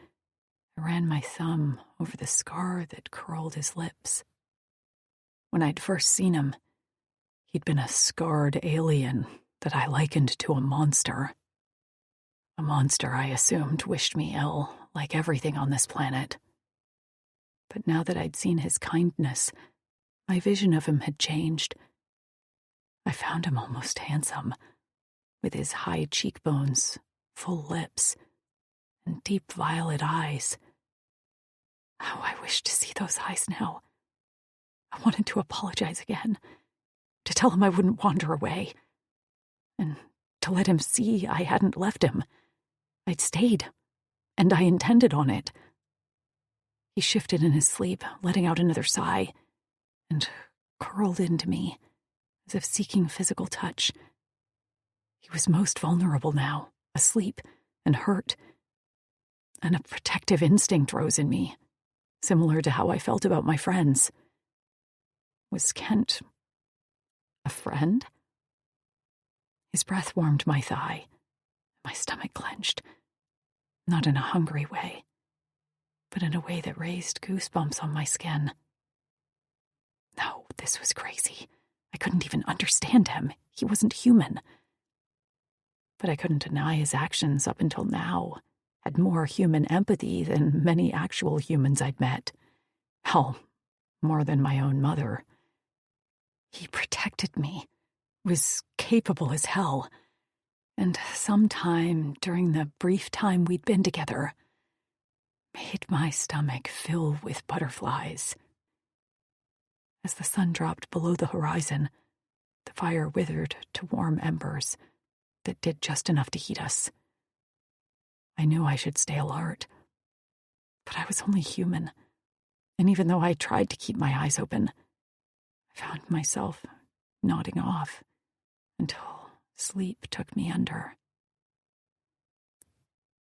I ran my thumb over the scar that curled his lips. When I'd first seen him, he'd been a scarred alien that I likened to a monster. A monster I assumed wished me ill, like everything on this planet. But now that I'd seen his kindness, my vision of him had changed. I found him almost handsome, with his high cheekbones, full lips, and deep violet eyes. How I wished to see those eyes now. I wanted to apologize again, to tell him I wouldn't wander away, and to let him see I hadn't left him. I'd stayed, and I intended on it. He shifted in his sleep, letting out another sigh, and curled into me, as if seeking physical touch. He was most vulnerable now, asleep and hurt, and a protective instinct rose in me, similar to how I felt about my friends. Was Kent a friend? His breath warmed my thigh. My stomach clenched, not in a hungry way, but in a way that raised goosebumps on my skin. No, this was crazy. I couldn't even understand him. He wasn't human. But I couldn't deny his actions up until now had more human empathy than many actual humans I'd met. Hell, more than my own mother. He protected me, was capable as hell. And sometime during the brief time we'd been together, made my stomach fill with butterflies. As the sun dropped below the horizon, the fire withered to warm embers that did just enough to heat us. I knew I should stay alert, but I was only human, and even though I tried to keep my eyes open, I found myself nodding off until sleep took me under.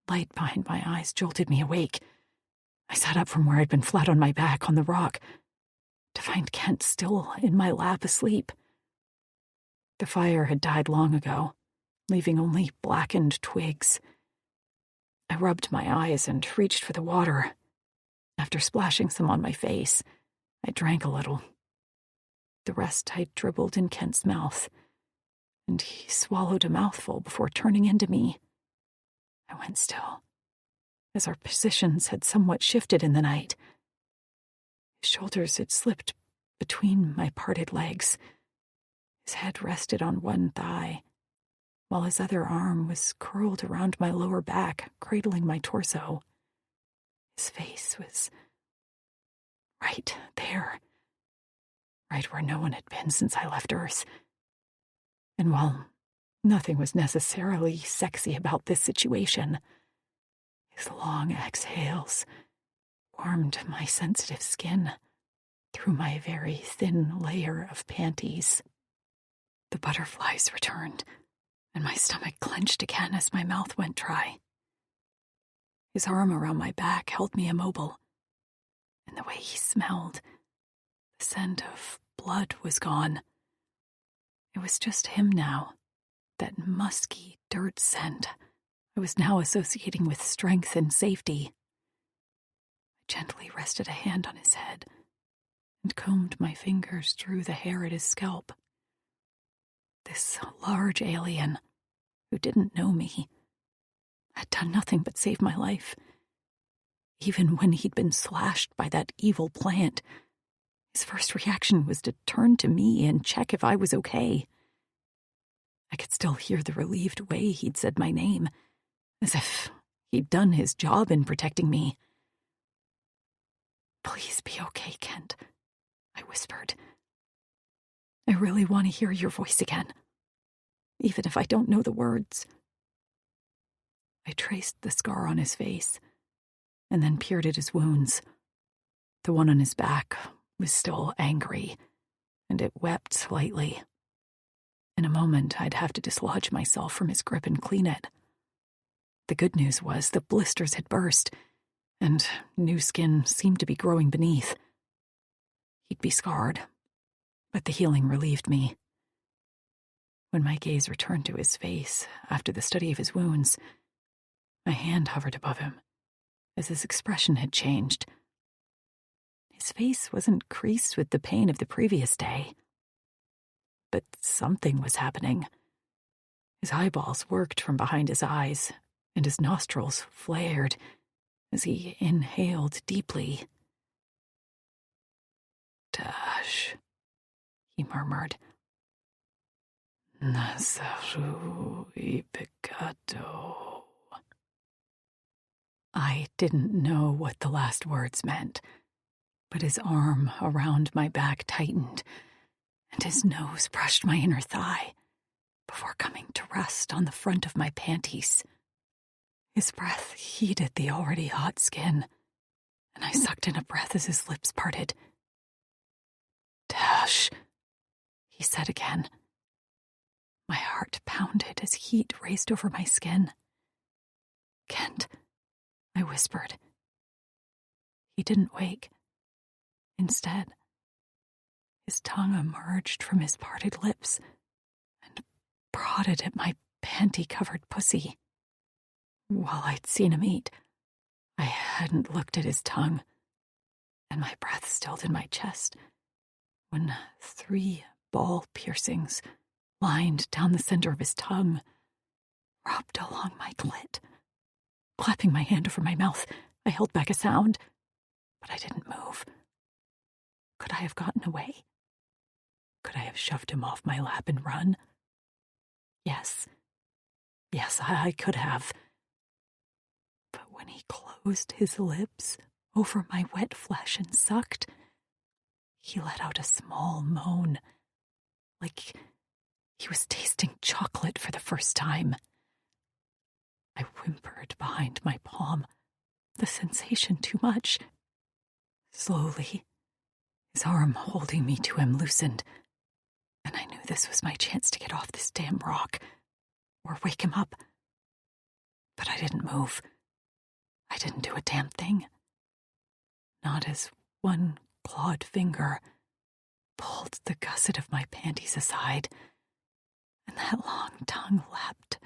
Light behind my eyes jolted me awake. I sat up from where I'd been flat on my back on the rock to find Kent still in my lap asleep. The fire had died long ago, leaving only blackened twigs. I rubbed my eyes and reached for the water. After splashing some on my face, I drank a little. The rest I dribbled in Kent's mouth, and he swallowed a mouthful before turning into me. I went still, as our positions had somewhat shifted in the night. His shoulders had slipped between my parted legs. His head rested on one thigh, while his other arm was curled around my lower back, cradling my torso. His face was right there, right where no one had been since I left Earth. And while nothing was necessarily sexy about this situation, his long exhales warmed my sensitive skin through my very thin layer of panties. The butterflies returned, and my stomach clenched again as my mouth went dry. His arm around my back held me immobile, and the way he smelled, the scent of blood was gone. It was just him now, that musky dirt scent I was now associating with strength and safety. I gently rested a hand on his head and combed my fingers through the hair at his scalp. This large alien, who didn't know me, had done nothing but save my life. Even when he'd been slashed by that evil plant, his first reaction was to turn to me and check if I was okay. I could still hear the relieved way he'd said my name, as if he'd done his job in protecting me. "Please be okay, Kent," I whispered. "I really want to hear your voice again, even if I don't know the words." I traced the scar on his face, and then peered at his wounds. The one on his back was still angry, and it wept slightly. In a moment, I'd have to dislodge myself from his grip and clean it. The good news was the blisters had burst, and new skin seemed to be growing beneath. He'd be scarred, but the healing relieved me. When my gaze returned to his face after the study of his wounds, my hand hovered above him, as his expression had changed. His face wasn't creased with the pain of the previous day, but something was happening. His eyeballs worked from behind his eyes, and his nostrils flared as he inhaled deeply. "Dash," he murmured. "Nazaru y pecado." I didn't know what the last words meant, but his arm around my back tightened, and his nose brushed my inner thigh before coming to rest on the front of my panties. His breath heated the already hot skin, and I sucked in a breath as his lips parted. "Dash," he said again. My heart pounded as heat raced over my skin. "Kent," I whispered. He didn't wake. Instead, his tongue emerged from his parted lips and prodded at my panty-covered pussy. While I'd seen him eat, I hadn't looked at his tongue, and my breath stilled in my chest when 3 ball piercings lined down the center of his tongue, rubbed along my clit. Clapping my hand over my mouth, I held back a sound, but I didn't move. Could I have gotten away? Could I have shoved him off my lap and run? Yes, I could have. But when he closed his lips over my wet flesh and sucked, he let out a small moan, like he was tasting chocolate for the first time. I whimpered behind my palm, the sensation too much. Slowly, his arm holding me to him loosened, and I knew this was my chance to get off this damn rock, or wake him up. But I didn't move. I didn't do a damn thing. Not as one clawed finger pulled the gusset of my panties aside, and that long tongue lapped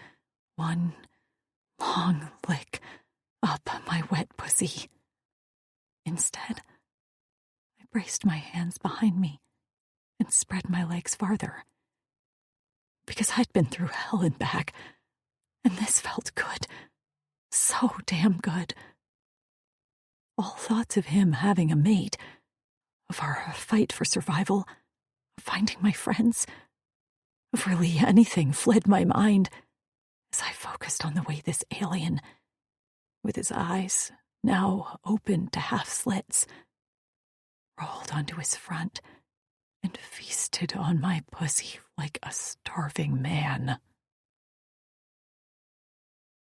one long lick up my wet pussy. Instead, I braced my hands behind me and spread my legs farther, because I'd been through hell and back, and this felt good, so damn good. All thoughts of him having a mate, of our fight for survival, of finding my friends, of really anything fled my mind as I focused on the way this alien, with his eyes now open to half slits, rolled onto his front and feasted on my pussy like a starving man.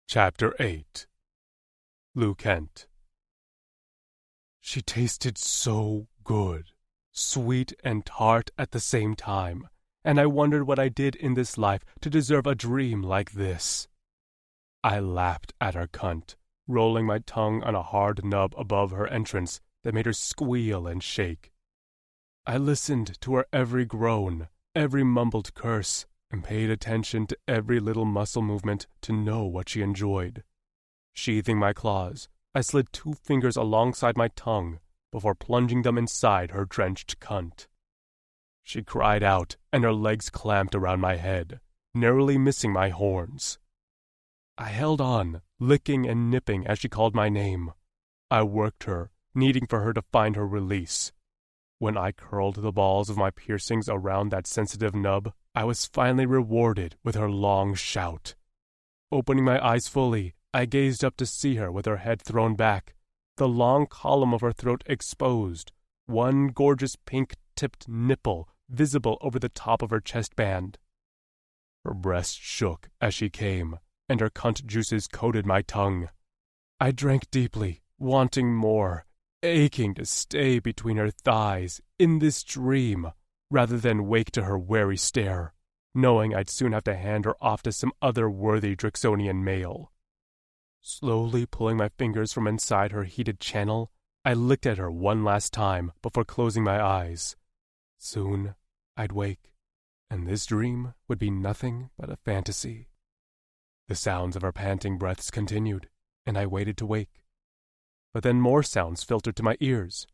Chapter 8. Lou Kent. She tasted so good, sweet and tart at the same time, and I wondered what I did in this life to deserve a dream like this. I lapped at her cunt, rolling my tongue on a hard nub above her entrance that made her squeal and shake. I listened to her every groan, every mumbled curse, and paid attention to every little muscle movement to know what she enjoyed. Sheathing my claws, I slid 2 fingers alongside my tongue before plunging them inside her drenched cunt. She cried out, and her legs clamped around my head, narrowly missing my horns. I held on, licking and nipping as she called my name. I worked her, needing for her to find her release. When I curled the balls of my piercings around that sensitive nub, I was finally rewarded with her long shout. Opening my eyes fully, I gazed up to see her with her head thrown back, the long column of her throat exposed, one gorgeous pink-tipped nipple visible over the top of her chest band. Her breast shook as she came, and her cunt juices coated my tongue. I drank deeply, wanting more, aching to stay between her thighs in this dream, rather than wake to her wary stare, knowing I'd soon have to hand her off to some other worthy Drixonian male. Slowly pulling my fingers from inside her heated channel, I looked at her one last time before closing my eyes. Soon I'd wake, and this dream would be nothing but a fantasy. The sounds of her panting breaths continued, and I waited to wake. But then more sounds filtered to my ears.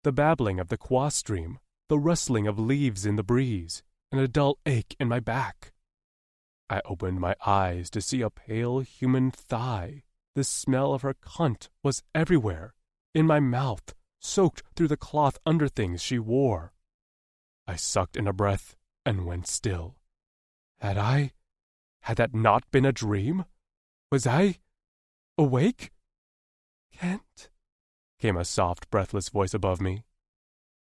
The babbling of the Kwa stream, the rustling of leaves in the breeze, and a dull ache in my back. I opened my eyes to see a pale human thigh. The smell of her cunt was everywhere, in my mouth, soaked through the cloth underthings she wore. I sucked in a breath and went still. Had that not been a dream? Was I awake? Kent? Came a soft, breathless voice above me.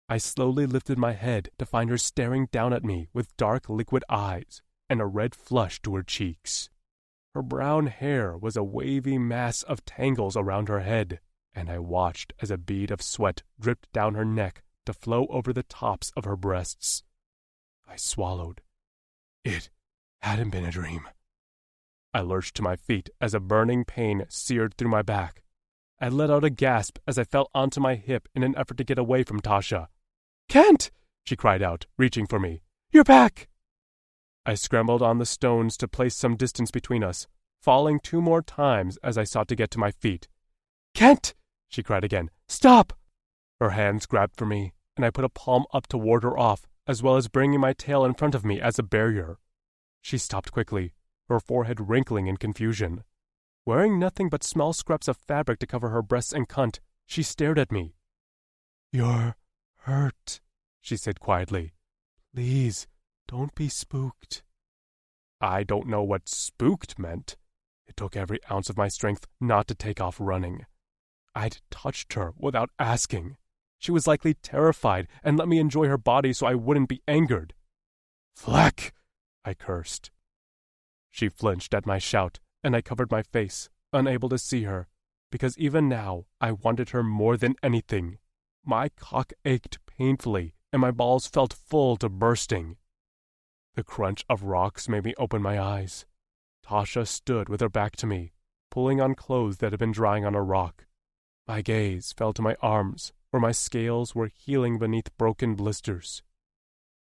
I slowly lifted my head to find her staring down at me with dark, liquid eyes and a red flush to her cheeks. Her brown hair was a wavy mass of tangles around her head, and I watched as a bead of sweat dripped down her neck to flow over the tops of her breasts. I swallowed. It hadn't been a dream. I lurched to my feet as a burning pain seared through my back. I let out a gasp as I fell onto my hip in an effort to get away from Tasha. "Kent!" she cried out, reaching for me. "You're back!" I scrambled on the stones to place some distance between us, falling 2 more times as I sought to get to my feet. "Kent!" she cried again. "Stop!" Her hands grabbed for me, and I put a palm up to ward her off, as well as bringing my tail in front of me as a barrier. She stopped quickly, her forehead wrinkling in confusion. Wearing nothing but small scraps of fabric to cover her breasts and cunt, she stared at me. "You're hurt," she said quietly. "Please, don't be spooked." I don't know what spooked meant. It took every ounce of my strength not to take off running. I'd touched her without asking. She was likely terrified and let me enjoy her body so I wouldn't be angered. "Fleck!" I cursed. She flinched at my shout, and I covered my face, unable to see her, because even now I wanted her more than anything. My cock ached painfully, and my balls felt full to bursting. The crunch of rocks made me open my eyes. Tasha stood with her back to me, pulling on clothes that had been drying on a rock. My gaze fell to my arms, where my scales were healing beneath broken blisters.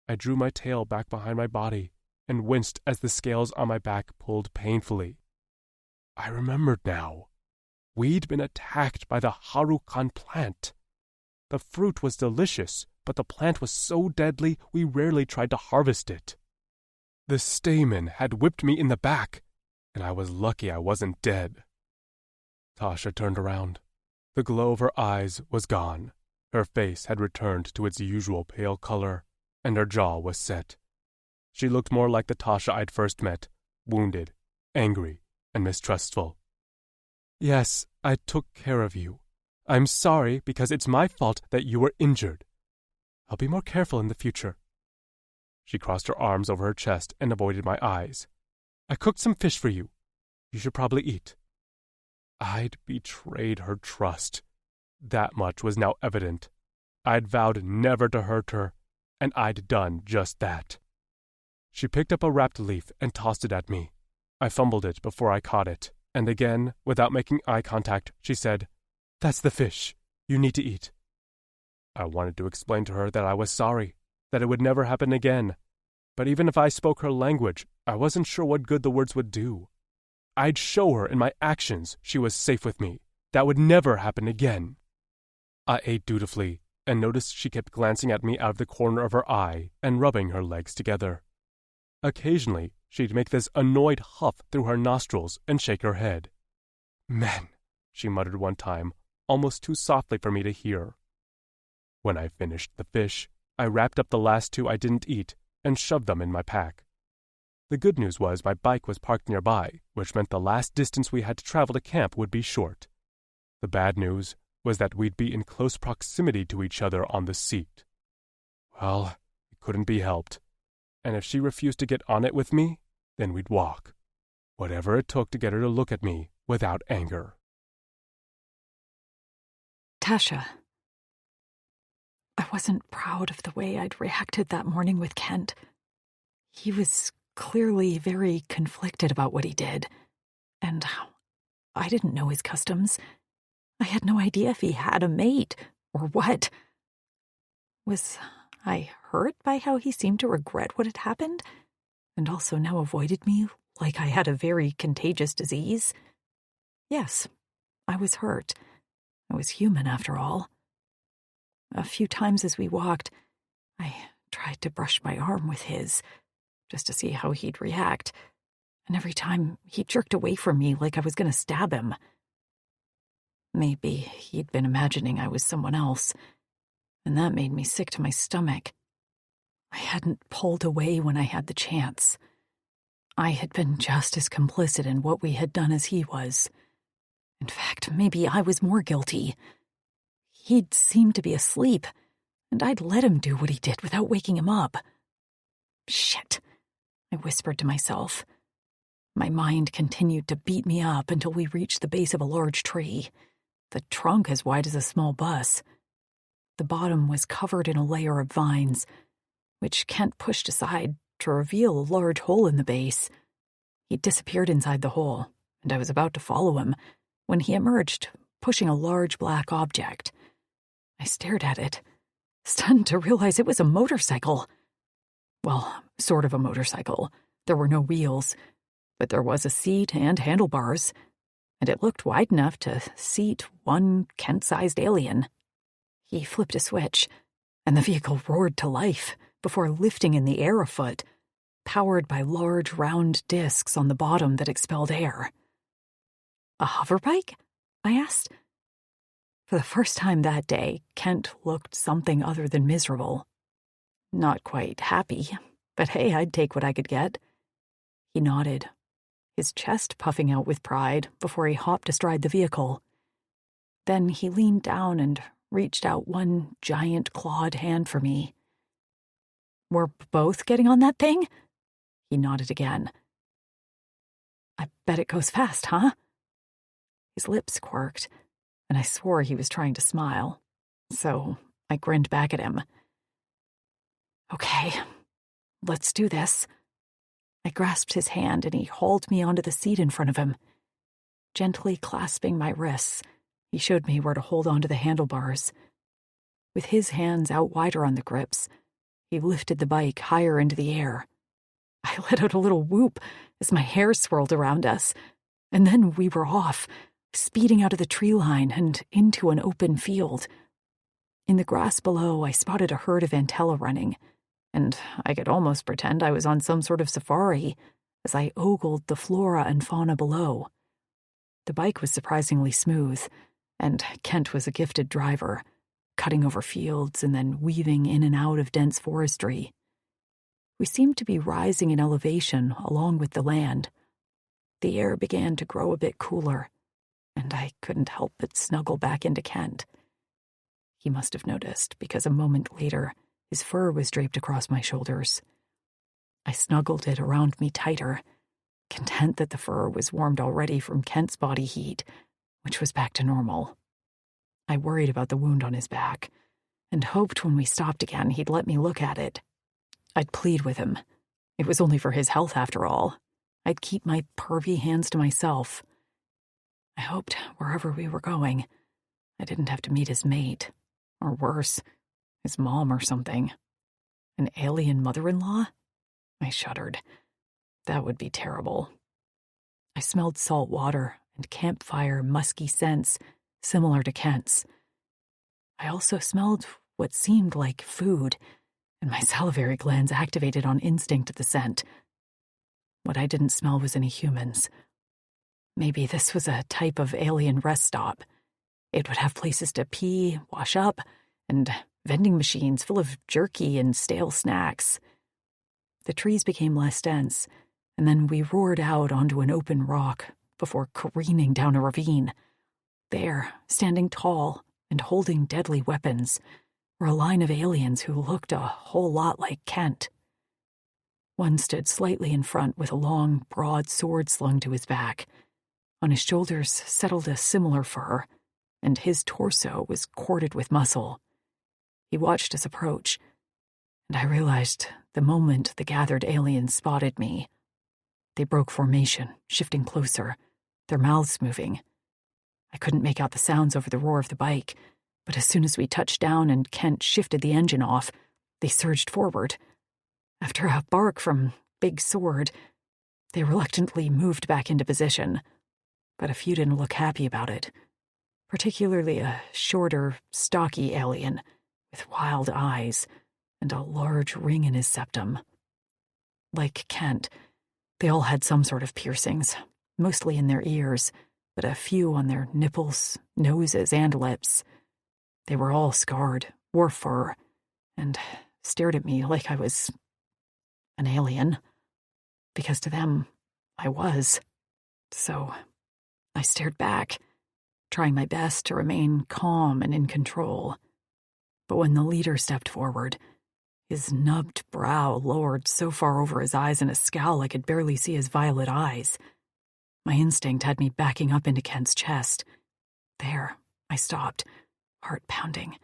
I drew my tail back behind my body and winced as the scales on my back pulled painfully. I remembered now. We'd been attacked by the Harukan plant. The fruit was delicious, but the plant was so deadly we rarely tried to harvest it. The stamen had whipped me in the back, and I was lucky I wasn't dead. Tasha turned around. The glow of her eyes was gone. Her face had returned to its usual pale color, and her jaw was set. She looked more like the Tasha I'd first met, wounded, angry, and mistrustful. "Yes, I took care of you. I'm sorry because it's my fault that you were injured. I'll be more careful in the future." She crossed her arms over her chest and avoided my eyes. "I cooked some fish for you. You should probably eat." I'd betrayed her trust. That much was now evident. I'd vowed never to hurt her, and I'd done just that. She picked up a wrapped leaf and tossed it at me. I fumbled it before I caught it, and again, without making eye contact, she said, "That's the fish. You need to eat." I wanted to explain to her that I was sorry, that it would never happen again. But even if I spoke her language, I wasn't sure what good the words would do. I'd show her in my actions she was safe with me. That would never happen again. I ate dutifully, and noticed she kept glancing at me out of the corner of her eye and rubbing her legs together. Occasionally, she'd make this annoyed huff through her nostrils and shake her head. "Man," she muttered one time, almost too softly for me to hear. When I finished the fish, I wrapped up the last 2 I didn't eat and shoved them in my pack. The good news was my bike was parked nearby, which meant the last distance we had to travel to camp would be short. The bad news was that we'd be in close proximity to each other on the seat. Well, it couldn't be helped. And if she refused to get on it with me, then we'd walk. Whatever it took to get her to look at me without anger. Tasha. I wasn't proud of the way I'd reacted that morning with Kent. He was clearly very conflicted about what he did, and I didn't know his customs. I had no idea if he had a mate or what. Was I hurt by how he seemed to regret what had happened, and also now avoided me like I had a very contagious disease? Yes, I was hurt. I was human, after all. A few times as we walked, I tried to brush my arm with his, just to see how he'd react, and every time he jerked away from me like I was going to stab him. Maybe he'd been imagining I was someone else, and that made me sick to my stomach. I hadn't pulled away when I had the chance. I had been just as complicit in what we had done as he was. In fact, maybe I was more guilty. He'd seemed to be asleep, and I'd let him do what he did without waking him up. Shit, I whispered to myself. My mind continued to beat me up until we reached the base of a large tree, the trunk as wide as a small bus. The bottom was covered in a layer of vines, which Kent pushed aside to reveal a large hole in the base. He disappeared inside the hole, and I was about to follow him when he emerged, pushing a large black object. I stared at it, stunned to realize it was a motorcycle. Well, sort of a motorcycle. There were no wheels, but there was a seat and handlebars, and it looked wide enough to seat one Kent-sized alien. He flipped a switch, and the vehicle roared to life before lifting in the air a foot, powered by large round discs on the bottom that expelled air. A hoverbike? I asked. For the first time that day, Kent looked something other than miserable. Not quite happy, but hey, I'd take what I could get. He nodded, his chest puffing out with pride before he hopped astride the vehicle. Then he leaned down and reached out one giant clawed hand for me. We're both getting on that thing? He nodded again. I bet it goes fast, huh? His lips quirked, and I swore he was trying to smile, so I grinned back at him. Okay, let's do this. I grasped his hand and he hauled me onto the seat in front of him. Gently clasping my wrists, he showed me where to hold onto the handlebars. With his hands out wider on the grips, he lifted the bike higher into the air. I let out a little whoop as my hair swirled around us, and then we were off, speeding out of the tree line and into an open field. In the grass below, I spotted a herd of antella running, and I could almost pretend I was on some sort of safari as I ogled the flora and fauna below. The bike was surprisingly smooth, and Kent was a gifted driver, cutting over fields and then weaving in and out of dense forestry. We seemed to be rising in elevation along with the land. The air began to grow a bit cooler, and I couldn't help but snuggle back into Kent. He must have noticed, because a moment later, his fur was draped across my shoulders. I snuggled it around me tighter, content that the fur was warmed already from Kent's body heat, which was back to normal. I worried about the wound on his back, and hoped when we stopped again he'd let me look at it. I'd plead with him. It was only for his health, after all. I'd keep my pervy hands to myself. I hoped, wherever we were going, I didn't have to meet his mate. Or worse, his mom or something. An alien mother-in-law? I shuddered. That would be terrible. I smelled salt water and campfire musky scents similar to Kent's. I also smelled what seemed like food, and my salivary glands activated on instinct at the scent. What I didn't smell was any humans. Maybe this was a type of alien rest stop. It would have places to pee, wash up, and vending machines full of jerky and stale snacks. The trees became less dense, and then we roared out onto an open rock before careening down a ravine. There, standing tall and holding deadly weapons, were a line of aliens who looked a whole lot like Kent. One stood slightly in front with a long, broad sword slung to his back. On his shoulders settled a similar fur, and his torso was corded with muscle. He watched us approach, and I realized the moment the gathered aliens spotted me. They broke formation, shifting closer, their mouths moving. I couldn't make out the sounds over the roar of the bike, but as soon as we touched down and Kent shifted the engine off, they surged forward. After a bark from Big Sword, they reluctantly moved back into position, but a few didn't look happy about it, particularly a shorter, stocky alien with wild eyes and a large ring in his septum. Like Kent, they all had some sort of piercings, mostly in their ears, but a few on their nipples, noses, and lips. They were all scarred, wore fur, and stared at me like I was an alien, because to them, I was. So I stared back, trying my best to remain calm and in control. But when the leader stepped forward, his nubbed brow lowered so far over his eyes in a scowl I could barely see his violet eyes. My instinct had me backing up into Kent's chest. There, I stopped, heart pounding,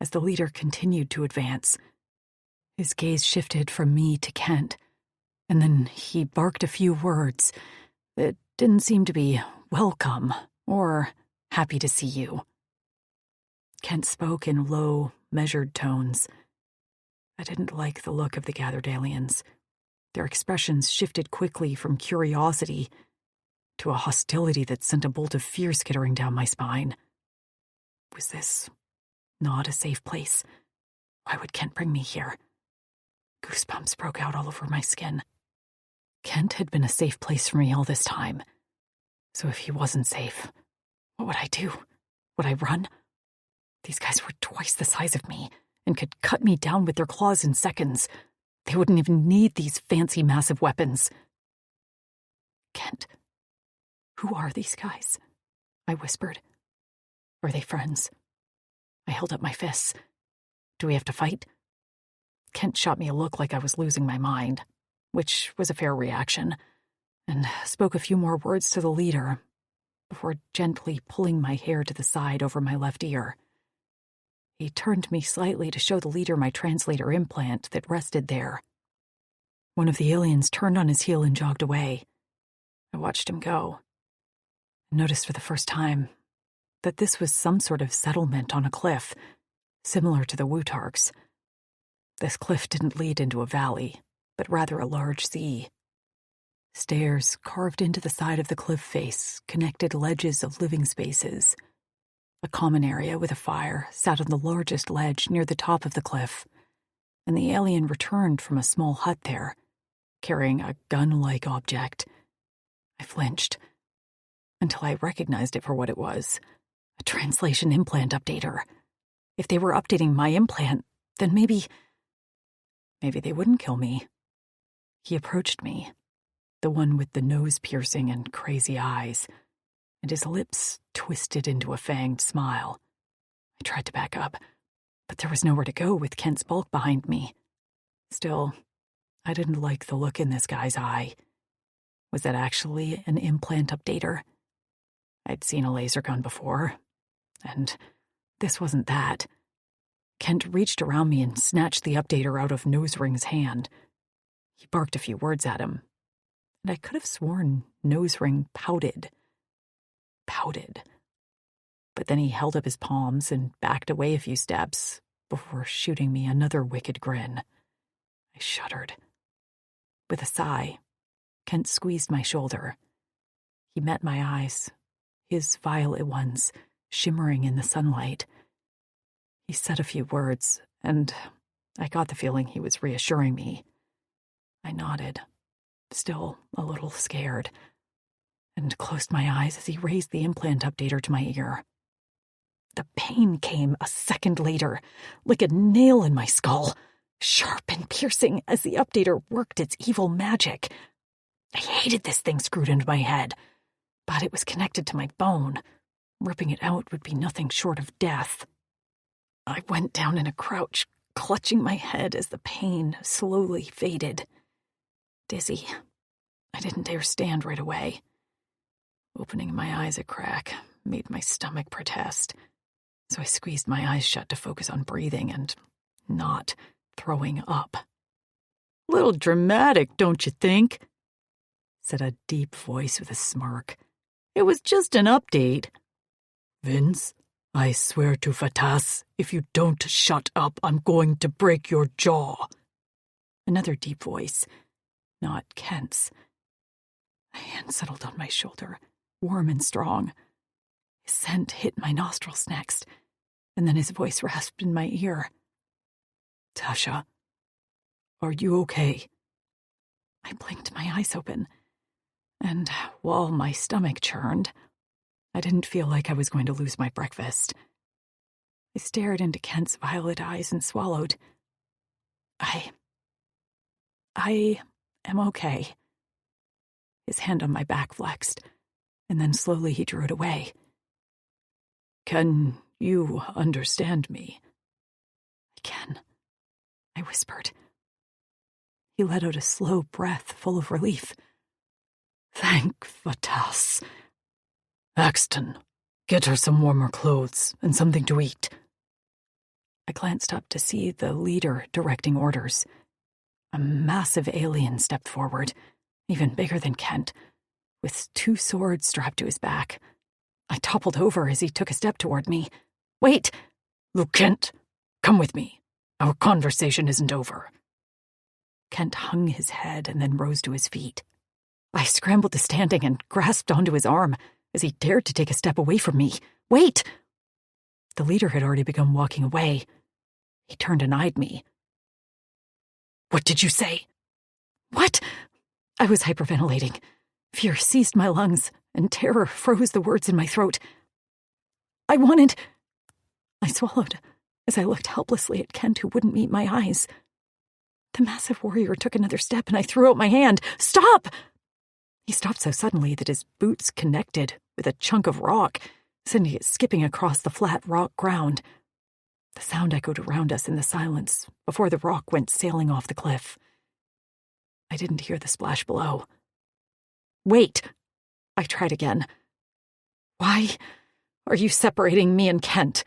as the leader continued to advance. His gaze shifted from me to Kent, and then he barked a few words that didn't seem to be welcome or happy to see you. Kent spoke in low, measured tones. I didn't like the look of the gathered aliens. Their expressions shifted quickly from curiosity to a hostility that sent a bolt of fear skittering down my spine. Was this not a safe place? Why would Kent bring me here? Goosebumps broke out all over my skin. Kent had been a safe place for me all this time. So if he wasn't safe, what would I do? Would I run? These guys were twice the size of me and could cut me down with their claws in seconds. They wouldn't even need these fancy massive weapons. Kent, who are these guys? I whispered. Are they friends? I held up my fists. Do we have to fight? Kent shot me a look like I was losing my mind, which was a fair reaction, and spoke a few more words to the leader before gently pulling my hair to the side over my left ear. He turned me slightly to show the leader my translator implant that rested there. One of the aliens turned on his heel and jogged away. I watched him go. I noticed for the first time that this was some sort of settlement on a cliff, similar to the Wutarks. This cliff didn't lead into a valley, but rather a large sea. Stairs carved into the side of the cliff face connected ledges of living spaces. A common area with a fire sat on the largest ledge near the top of the cliff, and the alien returned from a small hut there, carrying a gun-like object. I flinched, until I recognized it for what it was, a translation implant updater. If they were updating my implant, then maybe they wouldn't kill me. He approached me, the one with the nose piercing and crazy eyes, and his lips twisted into a fanged smile. I tried to back up, but there was nowhere to go with Kent's bulk behind me. Still, I didn't like the look in this guy's eye. Was that actually an implant updater? I'd seen a laser gun before, and this wasn't that. Kent reached around me and snatched the updater out of Nosering's hand. He barked a few words at him, and I could have sworn Nosering pouted. But then he held up his palms and backed away a few steps before shooting me another wicked grin. I shuddered. With a sigh, Kent squeezed my shoulder. He met my eyes, his violet ones shimmering in the sunlight. He said a few words, and I got the feeling he was reassuring me. I nodded, still a little scared, and closed my eyes as he raised the implant updater to my ear. The pain came a second later, like a nail in my skull, sharp and piercing as the updater worked its evil magic. I hated this thing screwed into my head, but it was connected to my bone. Ripping it out would be nothing short of death. I went down in a crouch, clutching my head as the pain slowly faded. Dizzy, I didn't dare stand right away. Opening my eyes a crack made my stomach protest, so I squeezed my eyes shut to focus on breathing and not throwing up. "Little dramatic, don't you think?" said a deep voice with a smirk. "It was just an update." "Vince, I swear to Fatas, if you don't shut up, I'm going to break your jaw." Another deep voice, not Kent's. A hand settled on my shoulder, warm and strong. His scent hit my nostrils next, and then his voice rasped in my ear. "Tasha, are you okay?" I blinked my eyes open, and while my stomach churned, I didn't feel like I was going to lose my breakfast. I stared into Kent's violet eyes and swallowed. I am okay. His hand on my back flexed, and then slowly he drew it away. "Can you understand me?" "I can," I whispered. He let out a slow breath full of relief. "Thank Fatas. Axton, get her some warmer clothes and something to eat." I glanced up to see the leader directing orders. A massive alien stepped forward, even bigger than Kent, with 2 swords strapped to his back. I toppled over as he took a step toward me. "Wait!" "Luke Kent, come with me. Our conversation isn't over." Kent hung his head and then rose to his feet. I scrambled to standing and grasped onto his arm as he dared to take a step away from me. "Wait!" The leader had already begun walking away. He turned and eyed me. "What did you say?" "What?" I was hyperventilating. Fear seized my lungs, and terror froze the words in my throat. I swallowed as I looked helplessly at Kent, who wouldn't meet my eyes. The massive warrior took another step, and I threw out my hand. "Stop!" He stopped so suddenly that his boots connected with a chunk of rock, sending it skipping across the flat rock ground. The sound echoed around us in the silence before the rock went sailing off the cliff. I didn't hear the splash below. "Wait!" I tried again. "Why are you separating me and Kent?"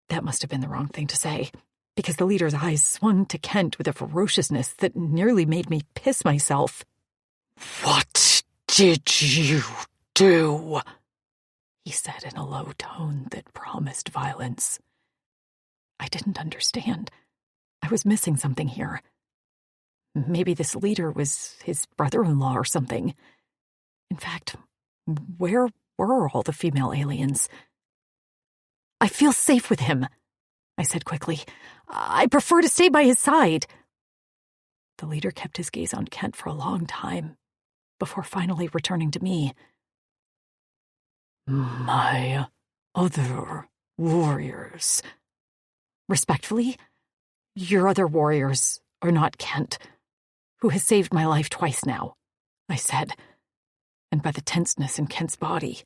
That must have been the wrong thing to say, because the leader's eyes swung to Kent with a ferociousness that nearly made me piss myself. "What did you do?" he said in a low tone that promised violence. I didn't understand. I was missing something here. Maybe this leader was his brother-in-law or something. In fact, where were all the female aliens? "I feel safe with him," I said quickly. "I prefer to stay by his side." The leader kept his gaze on Kent for a long time, before finally returning to me. "My other warriors." "Respectfully, your other warriors are not Kent, who has saved my life twice now," I said, and by the tenseness in Kent's body,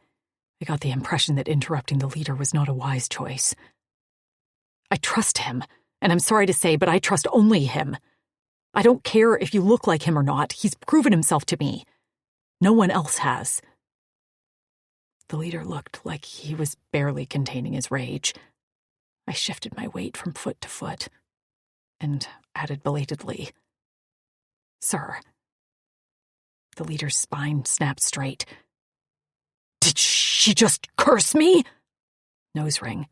I got the impression that interrupting the leader was not a wise choice. "I trust him, and I'm sorry to say, but I trust only him. I don't care if you look like him or not. He's proven himself to me. No one else has." The leader looked like he was barely containing his rage. I shifted my weight from foot to foot and added belatedly, "Sir." The leader's spine snapped straight. "Did she just curse me?" Nose ring.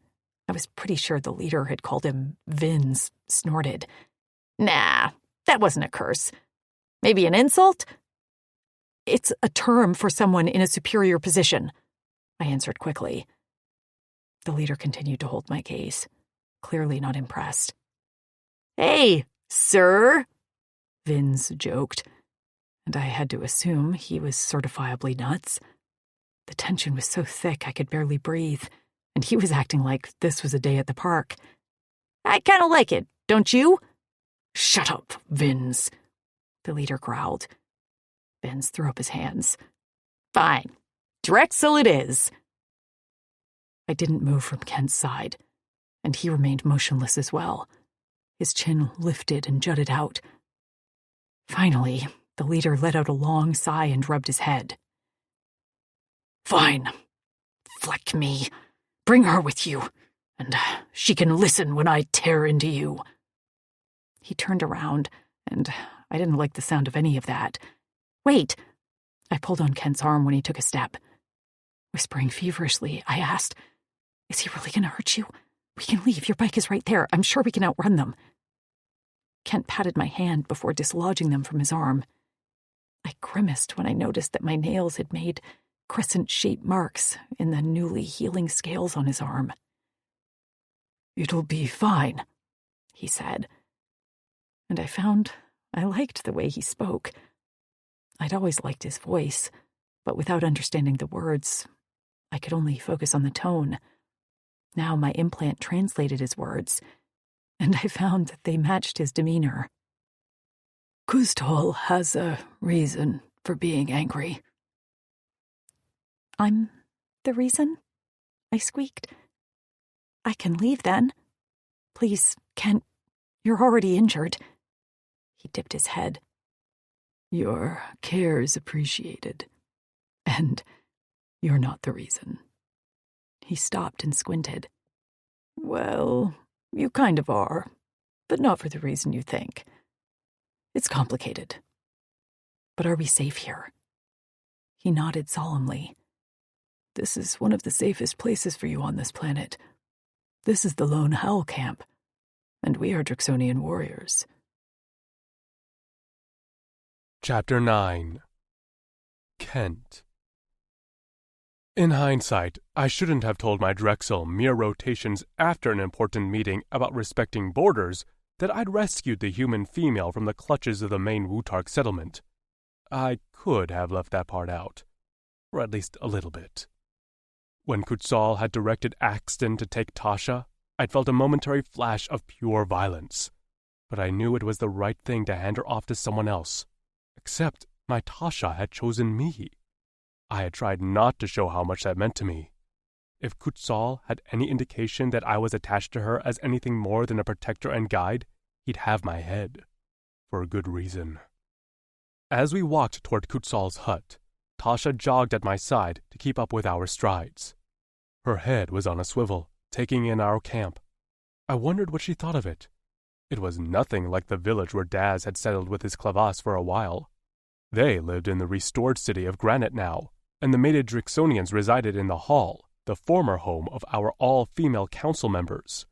I was pretty sure the leader had called him Vince, snorted. "Nah, that wasn't a curse. Maybe an insult?" "It's a term for someone in a superior position," I answered quickly. The leader continued to hold my gaze, clearly not impressed. "Hey, sir," Vince joked, and I had to assume he was certifiably nuts. The tension was so thick I could barely breathe, and he was acting like this was a day at the park. "I kind of like it, don't you?" "Shut up, Vince," the leader growled. Benz threw up his hands. Fine. Drexel it is. I didn't move from Kent's side, and he remained motionless as well. His chin lifted and jutted out. Finally, the leader let out a long sigh and rubbed his head. Fine. Fleck me. Bring her with you, and she can listen when I tear into you. He turned around, and I didn't like the sound of any of that. Wait! I pulled on Kent's arm when he took a step. Whispering feverishly, I asked, Is he really going to hurt you? We can leave. Your bike is right there. I'm sure we can outrun them. Kent patted my hand before dislodging them from his arm. I grimaced when I noticed that my nails had made crescent-shaped marks in the newly healing scales on his arm. It'll be fine, he said. And I found I liked the way he spoke. I'd always liked his voice, but without understanding the words, I could only focus on the tone. Now my implant translated his words, and I found that they matched his demeanor. Kustol has a reason for being angry. I'm the reason? I squeaked. I can leave then. Please, Kent, you're already injured. He dipped his head. Your care is appreciated, and you're not the reason. He stopped and squinted. Well, you kind of are, but not for the reason you think. It's complicated. But are we safe here? He nodded solemnly. This is one of the safest places for you on this planet. This is the Lone Howl Camp, and we are Drixonian warriors. Chapter 9. Kent. In hindsight, I shouldn't have told my Drexel mere rotations after an important meeting about respecting borders that I'd rescued the human female from the clutches of the main Wutark settlement. I could have left that part out, or at least a little bit. When Kutzal had directed Axton to take Tasha, I'd felt a momentary flash of pure violence, but I knew it was the right thing to hand her off to someone else. Except my Tasha had chosen me. I had tried not to show how much that meant to me. If Kutzal had any indication that I was attached to her as anything more than a protector and guide, he'd have my head. For a good reason. As we walked toward Kutzal's hut, Tasha jogged at my side to keep up with our strides. Her head was on a swivel, taking in our camp. I wondered what she thought of it. It was nothing like the village where Daz had settled with his Clavas for a while. They lived in the restored city of Granite now, and the mated Drixonians resided in the hall, the former home of our all-female council members.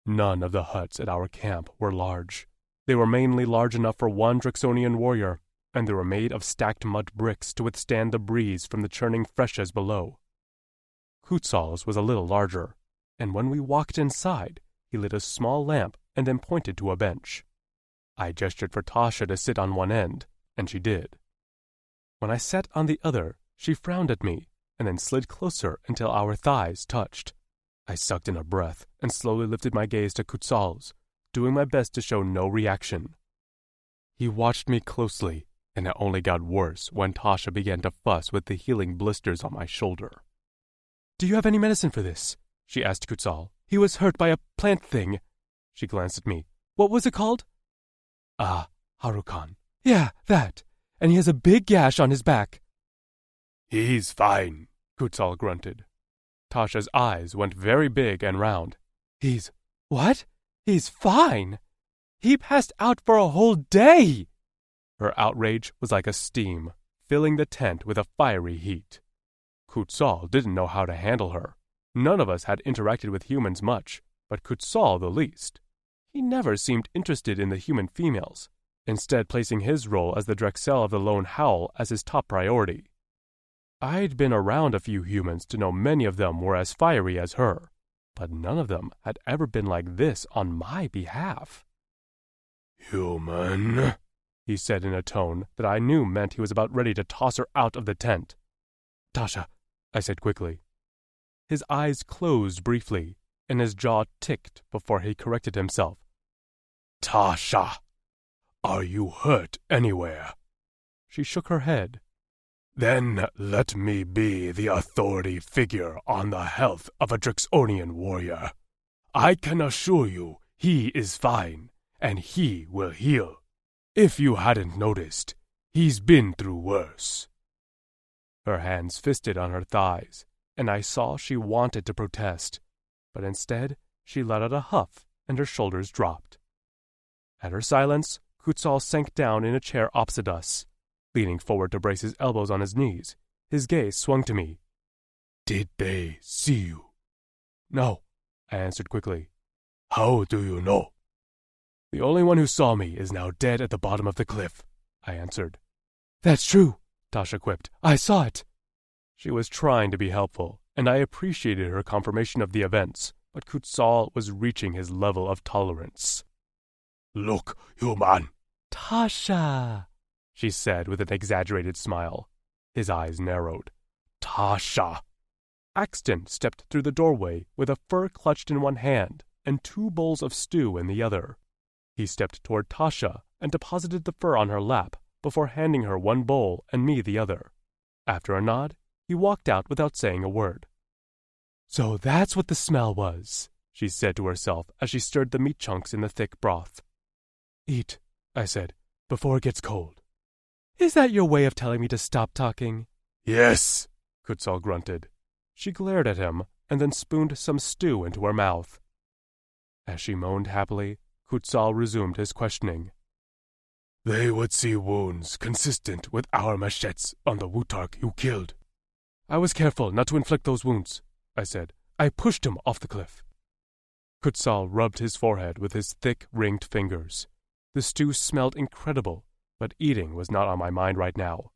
None of the huts at our camp were large. They were mainly large enough for one Drixonian warrior, and they were made of stacked mud bricks to withstand the breeze from the churning freshes below. Kutzal's was a little larger, and when we walked inside, he lit a small lamp and then pointed to a bench. I gestured for Tasha to sit on one end, and she did. When I sat on the other, she frowned at me, and then slid closer until our thighs touched. I sucked in a breath and slowly lifted my gaze to Kutzal's, doing my best to show no reaction. He watched me closely, and it only got worse when Tasha began to fuss with the healing blisters on my shoulder. "Do you have any medicine for this?" she asked Kutzal. "He was hurt by a plant thing." She glanced at me. "What was it called?" Harukan. "Yeah, that. And he has a big gash on his back." He's fine, Kutzal grunted. Tasha's eyes went very big and round. What? He's fine? He passed out for a whole day!" Her outrage was like a steam, filling the tent with a fiery heat. Kutzal didn't know how to handle her. None of us had interacted with humans much, but Kutzal the least. He never seemed interested in the human females, instead placing his role as the Drexel of the Lone Howl as his top priority. I'd been around a few humans to know many of them were as fiery as her, but none of them had ever been like this on my behalf. "Human," he said in a tone that I knew meant he was about ready to toss her out of the tent. "Tasha," I said quickly. His eyes closed briefly, and his jaw ticked before he corrected himself. "Tasha, are you hurt anywhere?" She shook her head. Then let me be the authority figure on the health of a Drixonian warrior. I can assure you he is fine, and he will heal. If you hadn't noticed, he's been through worse. Her hands fisted on her thighs, and I saw she wanted to protest, but instead she let out a huff and her shoulders dropped. At her silence, Kutzal sank down in a chair opposite us. Leaning forward to brace his elbows on his knees, his gaze swung to me. Did they see you? No, I answered quickly. How do you know? The only one who saw me is now dead at the bottom of the cliff, I answered. That's true, Tasha quipped. I saw it. She was trying to be helpful, and I appreciated her confirmation of the events, but Kutzal was reaching his level of tolerance. Look, human. Tasha, she said with an exaggerated smile. His eyes narrowed. Tasha. Axton stepped through the doorway with a fur clutched in one hand and 2 bowls of stew in the other. He stepped toward Tasha and deposited the fur on her lap before handing her 1 bowl and me the other. After a nod, he walked out without saying a word. So that's what the smell was, she said to herself as she stirred the meat chunks in the thick broth. Eat, I said, before it gets cold. Is that your way of telling me to stop talking? Yes, Kutzal grunted. She glared at him and then spooned some stew into her mouth. As she moaned happily, Kutzal resumed his questioning. They would see wounds consistent with our machetes on the Wutark you killed. I was careful not to inflict those wounds, I said. I pushed him off the cliff. Kutzal rubbed his forehead with his thick, ringed fingers. The stew smelled incredible, but eating was not on my mind right now.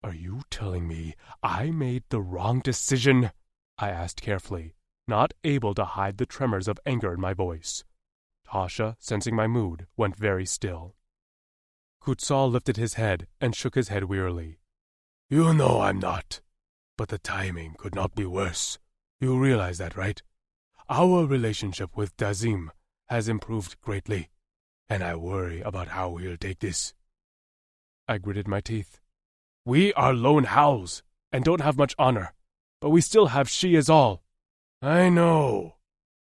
Are you telling me I made the wrong decision? I asked carefully, not able to hide the tremors of anger in my voice. Tasha, sensing my mood, went very still. Kutzal lifted his head and shook his head wearily. You know I'm not, but the timing could not be worse. You realize that, right? Our relationship with Dazim has improved greatly, and I worry about how he'll take this. I gritted my teeth. We are lone howls and don't have much honor, but we still have she is all. I know.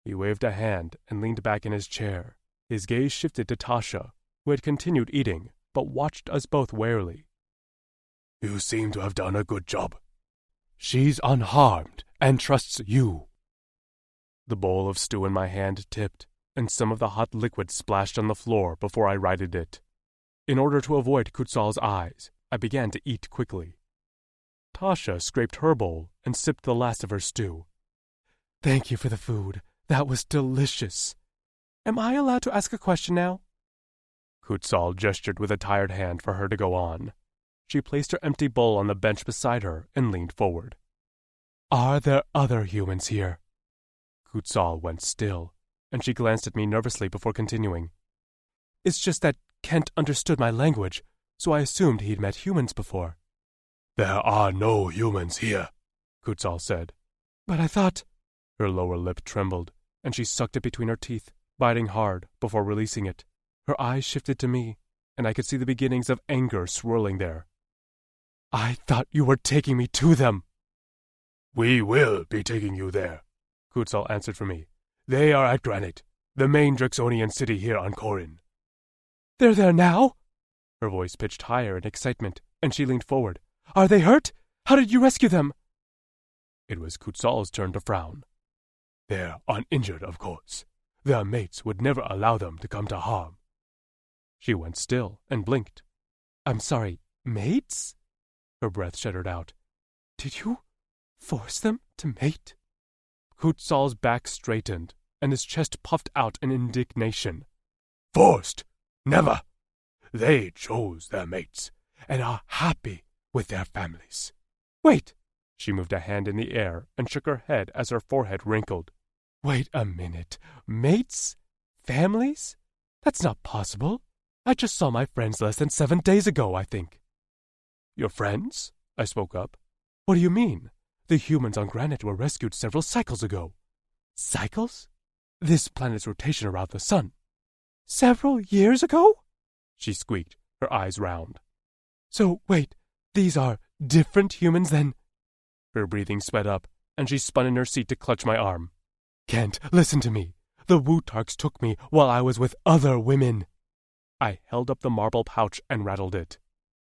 He waved a hand and leaned back in his chair. His gaze shifted to Tasha, who had continued eating, but watched us both warily. You seem to have done a good job. She's unharmed and trusts you. The bowl of stew in my hand tipped, and some of the hot liquid splashed on the floor before I righted it. In order to avoid Kutzal's eyes, I began to eat quickly. Tasha scraped her bowl and sipped the last of her stew. Thank you for the food. That was delicious. Am I allowed to ask a question now? Kutzal gestured with a tired hand for her to go on. She placed her empty bowl on the bench beside her and leaned forward. Are there other humans here? Kutzal went still, and she glanced at me nervously before continuing. It's just that Kent understood my language, so I assumed he'd met humans before. There are no humans here, Kutzal said. But I thought... Her lower lip trembled, and she sucked it between her teeth, biting hard before releasing it. Her eyes shifted to me, and I could see the beginnings of anger swirling there. I thought you were taking me to them. We will be taking you there, Kutzal answered for me. They are at Granite, the main Drixonian city here on Corin. They're there now? Her voice pitched higher in excitement, and she leaned forward. Are they hurt? How did you rescue them? It was Kutzal's turn to frown. They're uninjured, of course. Their mates would never allow them to come to harm. She went still and blinked. I'm sorry, mates? Her breath shuddered out. Did you force them to mate? Kutzal's back straightened, and his chest puffed out in indignation. Forced? Never. They chose their mates, and are happy with their families. Wait! She moved a hand in the air and shook her head as her forehead wrinkled. Wait a minute. Mates? Families? That's not possible. I just saw my friends less than 7 days ago, I think. Your friends? I spoke up. What do you mean? The humans on Granite were rescued several cycles ago. Cycles? This planet's rotation around the sun. Several years ago? She squeaked, her eyes round. So, wait, these are different humans then? Her breathing sped up, and she spun in her seat to clutch my arm. Kent, listen to me. The Wutarks took me while I was with other women. I held up the marble pouch and rattled it.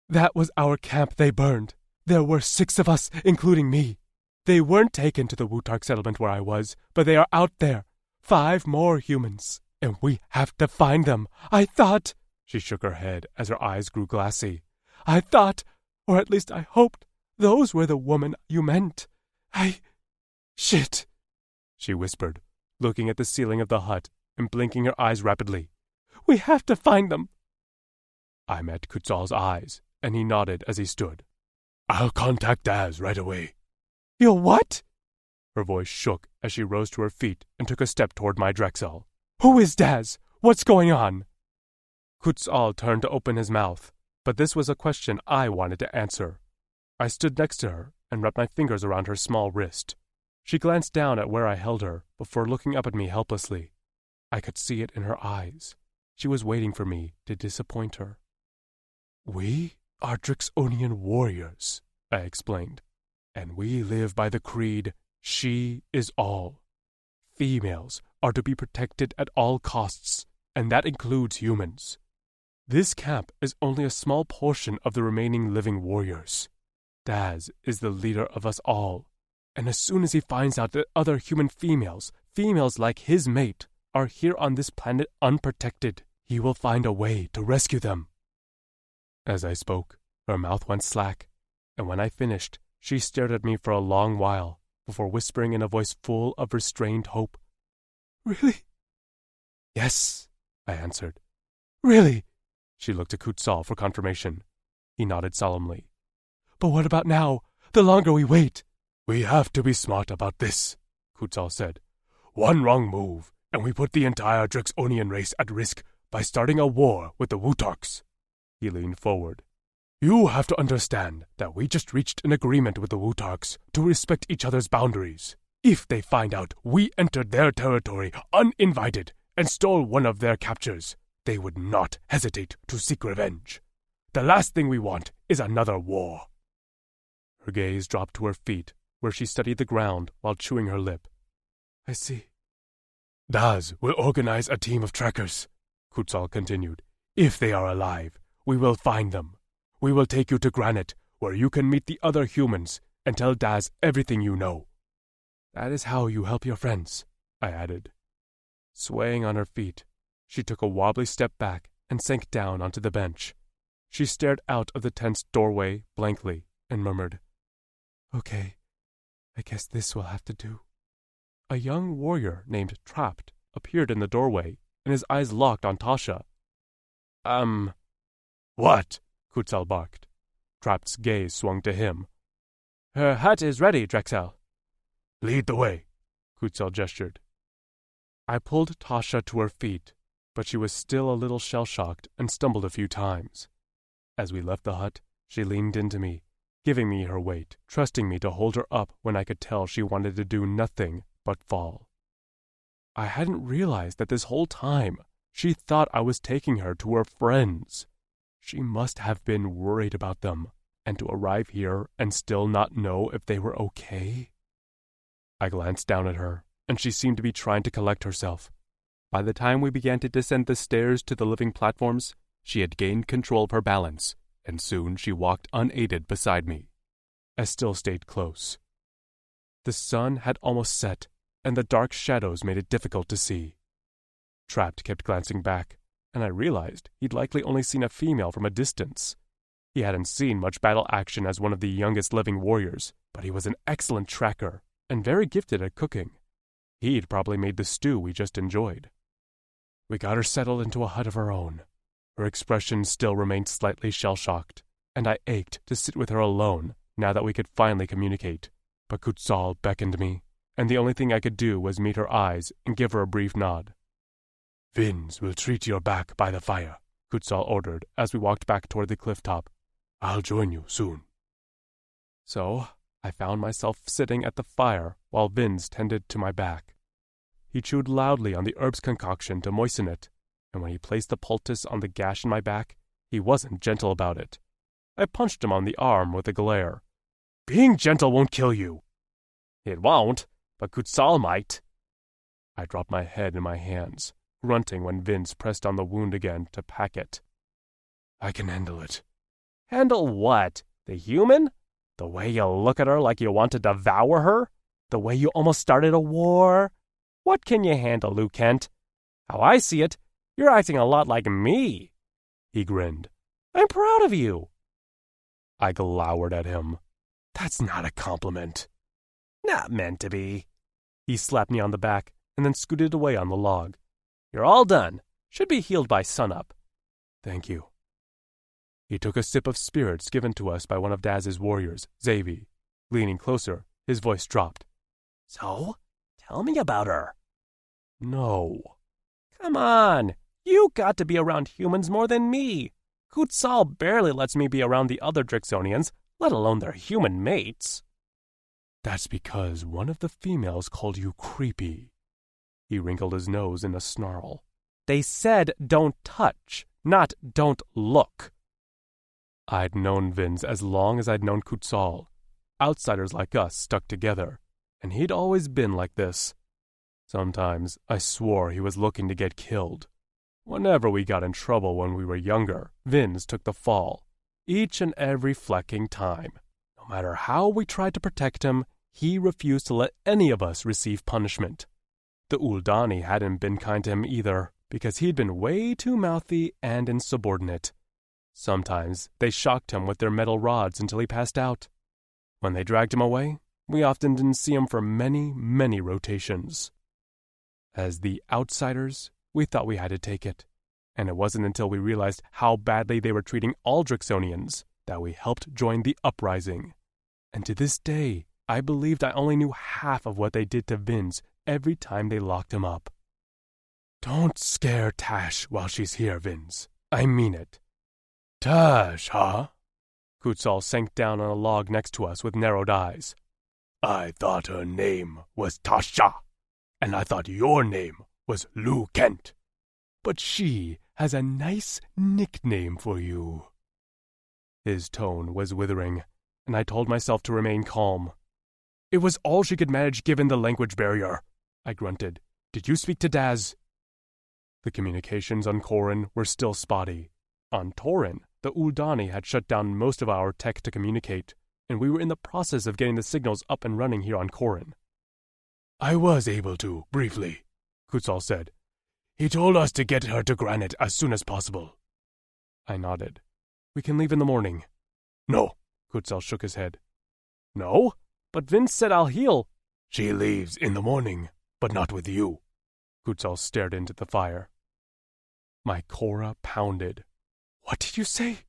That was our camp they burned. There were 6 of us, including me. They weren't taken to the Wutark settlement where I was, but they are out there. 5 more humans, and we have to find them. I thought... She shook her head as her eyes grew glassy. I thought, or at least I hoped, those were the women you meant. Shit, she whispered, looking at the ceiling of the hut and blinking her eyes rapidly. We have to find them. I met Kutzal's eyes, and he nodded as he stood. I'll contact Daz right away. You'll what? Her voice shook as she rose to her feet and took a step toward my Drexel. Who is Daz? What's going on? Kutzal turned to open his mouth, but this was a question I wanted to answer. I stood next to her and wrapped my fingers around her small wrist. She glanced down at where I held her before looking up at me helplessly. I could see it in her eyes. She was waiting for me to disappoint her. We are Drixonian warriors, I explained, and we live by the creed, she is all. Females are to be protected at all costs, and that includes humans. This camp is only a small portion of the remaining living warriors. Daz is the leader of us all, and as soon as he finds out that other human females like his mate, are here on this planet unprotected, he will find a way to rescue them. As I spoke, her mouth went slack, and when I finished, she stared at me for a long while, before whispering in a voice full of restrained hope. Really? Yes, I answered. Really? She looked to Kutzal for confirmation. He nodded solemnly. But what about now? The longer we wait. We have to be smart about this, Kutzal said. One wrong move, and we put the entire Drixonian race at risk by starting a war with the Wutarks. He leaned forward. You have to understand that we just reached an agreement with the Wutarks to respect each other's boundaries. If they find out we entered their territory uninvited and stole one of their captures, they would not hesitate to seek revenge. The last thing we want is another war. Her gaze dropped to her feet, where she studied the ground while chewing her lip. I see. Daz will organize a team of trackers, Kutzal continued. If they are alive, we will find them. We will take you to Granite, where you can meet the other humans and tell Daz everything you know. That is how you help your friends, I added. Swaying on her feet, she took a wobbly step back and sank down onto the bench. She stared out of the tent's doorway blankly and murmured, Okay, I guess this will have to do. A young warrior named Trapped appeared in the doorway, and his eyes locked on Tasha. What? Kutzal barked. Trapped's gaze swung to him. Her hut is ready, Drexel. Lead the way, Kutzal gestured. I pulled Tasha to her feet, but she was still a little shell-shocked and stumbled a few times. As we left the hut, she leaned into me, giving me her weight, trusting me to hold her up when I could tell she wanted to do nothing but fall. I hadn't realized that this whole time she thought I was taking her to her friends. She must have been worried about them, and to arrive here and still not know if they were okay. I glanced down at her, and she seemed to be trying to collect herself. By the time we began to descend the stairs to the living platforms, she had gained control of her balance, and soon she walked unaided beside me. I still stayed close. The sun had almost set, and the dark shadows made it difficult to see. Trapped kept glancing back, and I realized he'd likely only seen a female from a distance. He hadn't seen much battle action as one of the youngest living warriors, but he was an excellent tracker and very gifted at cooking. He'd probably made the stew we just enjoyed. We got her settled into a hut of her own. Her expression still remained slightly shell-shocked, and I ached to sit with her alone now that we could finally communicate. But Kutzal beckoned me, and the only thing I could do was meet her eyes and give her a brief nod. Vins will treat your back by the fire, Kutzal ordered as we walked back toward the cliff top. I'll join you soon. So I found myself sitting at the fire while Vins tended to my back. He chewed loudly on the herbs concoction to moisten it, and when he placed the poultice on the gash in my back, he wasn't gentle about it. I punched him on the arm with a glare. Being gentle won't kill you. It won't, but Kutsal might. I dropped my head in my hands, grunting when Vince pressed on the wound again to pack it. I can handle it. Handle what? The human? The way you look at her like you want to devour her? The way you almost started a war? What can you handle, Lou Kent? How I see it, you're acting a lot like me. He grinned. I'm proud of you. I glowered at him. That's not a compliment. Not meant to be. He slapped me on the back and then scooted away on the log. You're all done. Should be healed by sunup. Thank you. He took a sip of spirits given to us by one of Daz's warriors, Xavi. Leaning closer, his voice dropped. So? Tell me about her. No. Come on. You got to be around humans more than me. Kutsal barely lets me be around the other Drixonians, let alone their human mates. That's because one of the females called you creepy. He wrinkled his nose in a snarl. They said don't touch, not don't look. I'd known Vince as long as I'd known Kutsal. Outsiders like us stuck together, and he'd always been like this. Sometimes I swore he was looking to get killed. Whenever we got in trouble when we were younger, Vince took the fall, each and every flecking time. No matter how we tried to protect him, he refused to let any of us receive punishment. The Uldani hadn't been kind to him either, because he'd been way too mouthy and insubordinate. Sometimes they shocked him with their metal rods until he passed out. When they dragged him away, we often didn't see him for many, many rotations. As the outsiders, we thought we had to take it, and it wasn't until we realized how badly they were treating all Drixonians that we helped join the uprising. And to this day, I believed I only knew half of what they did to Vince every time they locked him up. Don't scare Tash while she's here, Vince. I mean it. Tash, huh? Kutsal sank down on a log next to us with narrowed eyes. I thought her name was Tasha, and I thought your name was Lou Kent. But she has a nice nickname for you. His tone was withering, and I told myself to remain calm. It was all she could manage given the language barrier, I grunted. Did you speak to Daz? The communications on Korin were still spotty. On Torin, the Uldani had shut down most of our tech to communicate, and we were in the process of getting the signals up and running here on Korin. I was able to, briefly, Kutsal said. He told us to get her to Granite as soon as possible. I nodded. We can leave in the morning. No, Kutsal shook his head. No? But Vince said I'll heal. She leaves in the morning, but not with you. Kutsal stared into the fire. My Cora pounded. What did you say?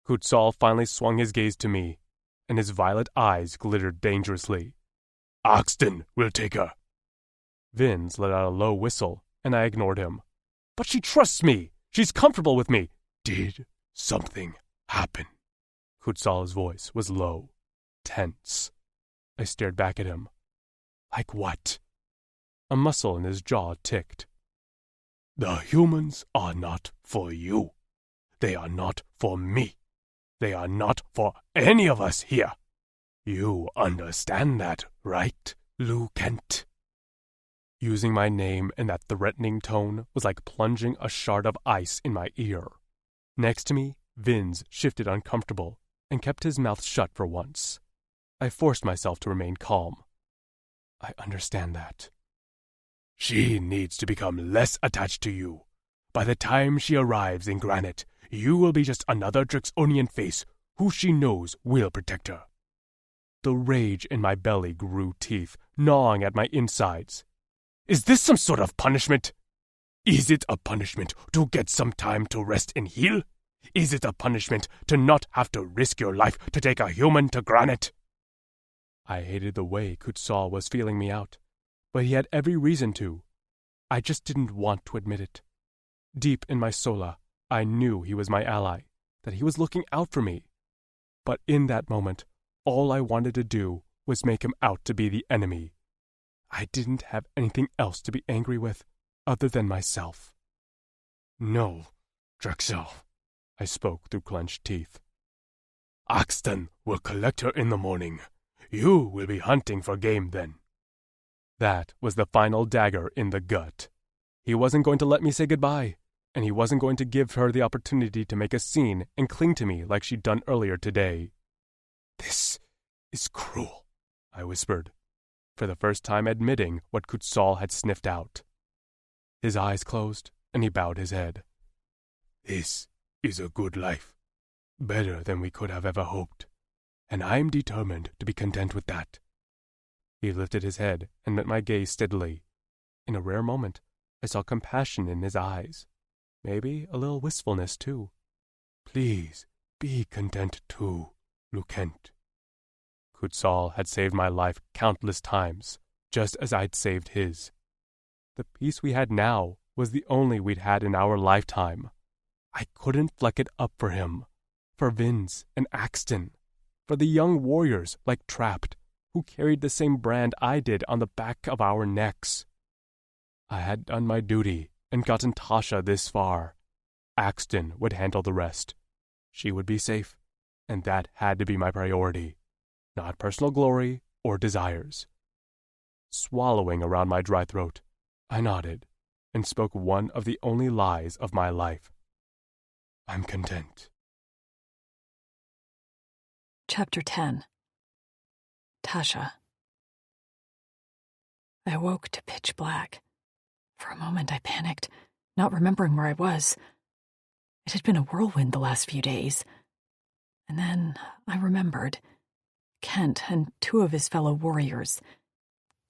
Kutsal finally swung his gaze to me, and his violet eyes glittered dangerously. Oxton will take her. Vince let out a low whistle, and I ignored him. But she trusts me. She's comfortable with me. Did something happen? Kutsal's voice was low, tense. I stared back at him. Like what? A muscle in his jaw ticked. The humans are not for you. They are not for me. They are not for any of us here. You understand that, right, Lou Kent? Using my name in that threatening tone was like plunging a shard of ice in my ear. Next to me, Vince shifted uncomfortable and kept his mouth shut for once. I forced myself to remain calm. I understand that. She needs to become less attached to you. By the time she arrives in Granite, you will be just another Drixonian face who she knows will protect her. The rage in my belly grew teeth, gnawing at my insides. Is this some sort of punishment? Is it a punishment to get some time to rest and heal? Is it a punishment to not have to risk your life to take a human to Granite? I hated the way Kutsal was feeling me out, but he had every reason to. I just didn't want to admit it. Deep in my sola, I knew he was my ally, that he was looking out for me. But in that moment, all I wanted to do was make him out to be the enemy. I didn't have anything else to be angry with other than myself. No, Drexel, I spoke through clenched teeth. Axton will collect her in the morning. You will be hunting for game then. That was the final dagger in the gut. He wasn't going to let me say goodbye, and he wasn't going to give her the opportunity to make a scene and cling to me like she'd done earlier today. This is cruel, I whispered, for the first time admitting what Kutzal had sniffed out. His eyes closed, and he bowed his head. This is a good life, better than we could have ever hoped, and I'm determined to be content with that. He lifted his head and met my gaze steadily. In a rare moment, I saw compassion in his eyes, maybe a little wistfulness too. Please be content too, Lukent. Kutzal had saved my life countless times, just as I'd saved his. The peace we had now was the only we'd had in our lifetime. I couldn't fleck it up for him, for Vince and Axton, for the young warriors like Trapped, who carried the same brand I did on the back of our necks. I had done my duty and gotten Tasha this far. Axton would handle the rest. She would be safe, and that had to be my priority, not personal glory or desires. Swallowing around my dry throat, I nodded and spoke one of the only lies of my life. I'm content. Chapter 10. Tasha. I awoke to pitch black. For a moment I panicked, not remembering where I was. It had been a whirlwind the last few days. And then I remembered. Kent and two of his fellow warriors,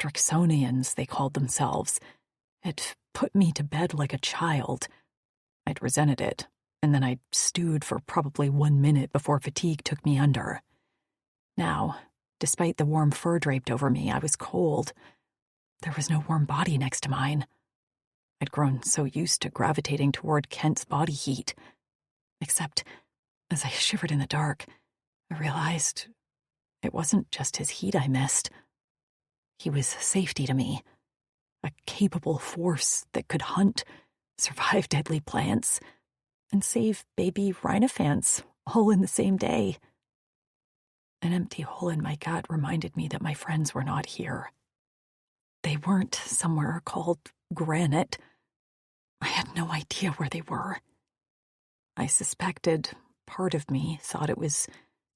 Drixonians they called themselves, had put me to bed like a child. I'd resented it, and then I stewed for probably 1 minute before fatigue took me under. Now, despite the warm fur draped over me, I was cold. There was no warm body next to mine. I'd grown so used to gravitating toward Kent's body heat. Except, as I shivered in the dark, I realized it wasn't just his heat I missed. He was safety to me, a capable force that could hunt, survive deadly plants, and save baby rhinophants all in the same day. An empty hole in my gut reminded me that my friends were not here. They weren't somewhere called Granite. I had no idea where they were. I suspected part of me thought it was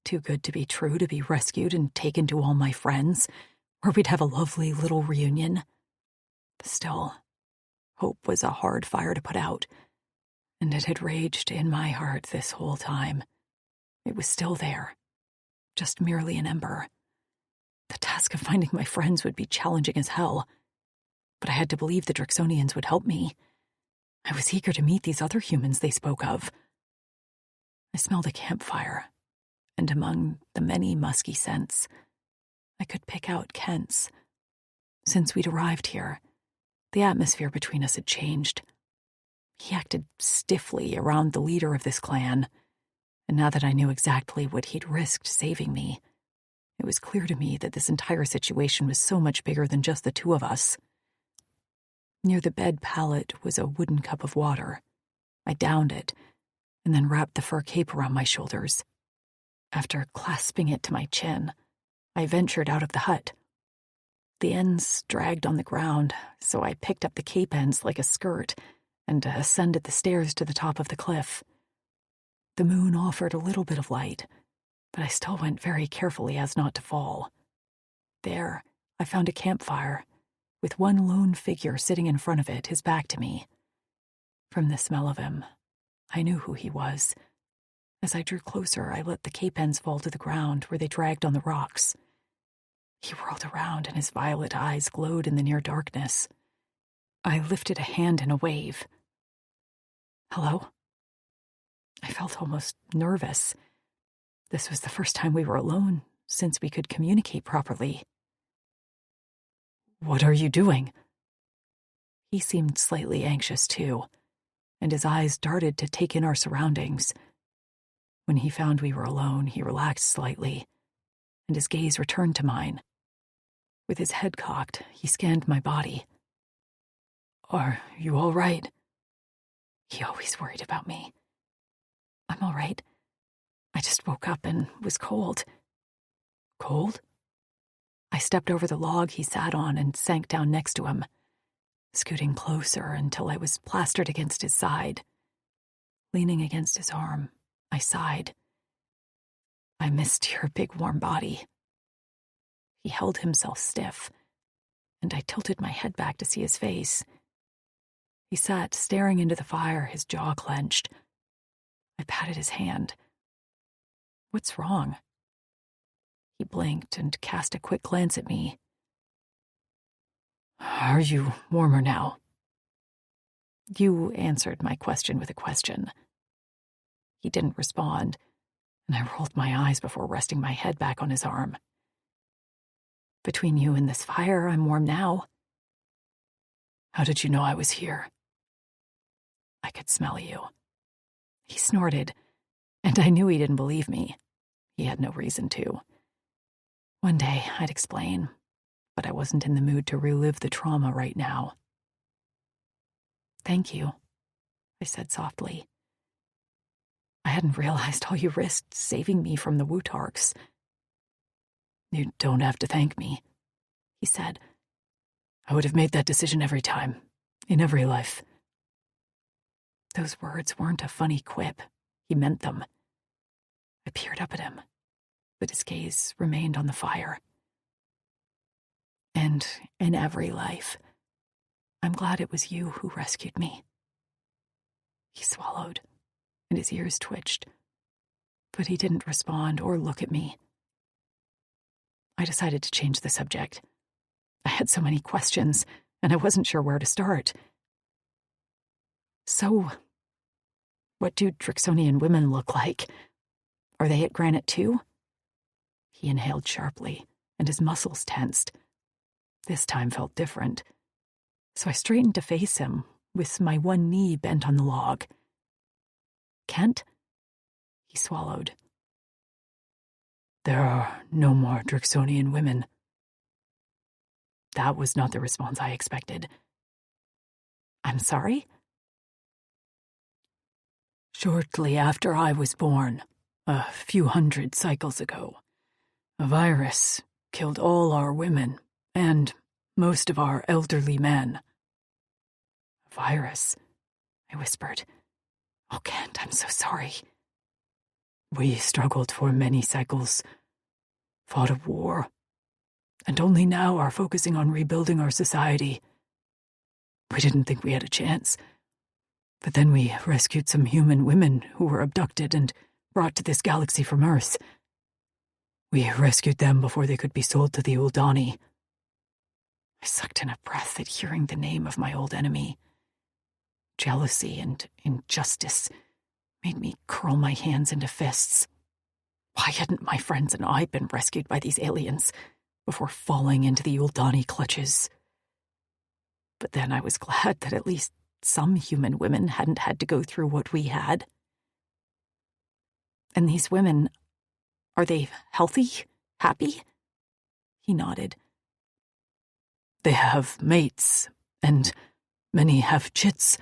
too good to be true to be rescued and taken to all my friends, where we'd have a lovely little reunion. Still, hope was a hard fire to put out, and it had raged in my heart this whole time. It was still there, just merely an ember. The task of finding my friends would be challenging as hell, but I had to believe the Drixonians would help me. I was eager to meet these other humans they spoke of. I smelled a campfire, and among the many musky scents, I could pick out Kent's. Since we'd arrived here, the atmosphere between us had changed. He acted stiffly around the leader of this clan, and now that I knew exactly what he'd risked saving me, it was clear to me that this entire situation was so much bigger than just the two of us. Near the bed pallet was a wooden cup of water. I downed it, and then wrapped the fur cape around my shoulders. After clasping it to my chin, I ventured out of the hut. The ends dragged on the ground, so I picked up the cape ends like a skirt and ascended the stairs to the top of the cliff. The moon offered a little bit of light, but I still went very carefully as not to fall. There, I found a campfire, with one lone figure sitting in front of it, his back to me. From the smell of him, I knew who he was. As I drew closer, I let the cape ends fall to the ground where they dragged on the rocks. He whirled around and his violet eyes glowed in the near darkness. I lifted a hand in a wave. Hello? I felt almost nervous. This was the first time we were alone since we could communicate properly. What are you doing? He seemed slightly anxious too, and his eyes darted to take in our surroundings. When he found we were alone, he relaxed slightly, and his gaze returned to mine. With his head cocked, he scanned my body. Are you all right? He always worried about me. I'm all right. I just woke up and was cold. Cold? I stepped over the log he sat on and sank down next to him, scooting closer until I was plastered against his side. Leaning against his arm, I sighed. I missed your big warm body. He held himself stiff, and I tilted my head back to see his face. He sat staring into the fire, his jaw clenched. I patted his hand. What's wrong? He blinked and cast a quick glance at me. Are you warmer now? You answered my question with a question. He didn't respond, and I rolled my eyes before resting my head back on his arm. Between you and this fire, I'm warm now. How did you know I was here? I could smell you. He snorted, and I knew he didn't believe me. He had no reason to. One day, I'd explain, but I wasn't in the mood to relive the trauma right now. Thank you, I said softly. I hadn't realized all you risked saving me from the Wutarks. You don't have to thank me, he said. I would have made that decision every time, in every life. Those words weren't a funny quip. He meant them. I peered up at him, but his gaze remained on the fire. And in every life, I'm glad it was you who rescued me. He swallowed, and his ears twitched, but he didn't respond or look at me. I decided to change the subject. I had so many questions, and I wasn't sure where to start. So, what do Drixonian women look like? Are they at Granite too? He inhaled sharply, and his muscles tensed. This time felt different, so I straightened to face him, with my one knee bent on the log. Kent? He swallowed. There are no more Drixonian women. That was not the response I expected. I'm sorry? Shortly after I was born, a few hundred cycles ago, a virus killed all our women and most of our elderly men. A virus? I whispered. Oh, Kent, I'm so sorry. We struggled for many cycles, fought a war, and only now are focusing on rebuilding our society. We didn't think we had a chance, but then we rescued some human women who were abducted and brought to this galaxy from Earth. We rescued them before they could be sold to the Uldani. I sucked in a breath at hearing the name of my old enemy. Jealousy and injustice made me curl my hands into fists. Why hadn't my friends and I been rescued by these aliens before falling into the Uldani clutches? But then I was glad that at least some human women hadn't had to go through what we had. And these women, are they healthy? Happy? He nodded. They have mates, and many have chits.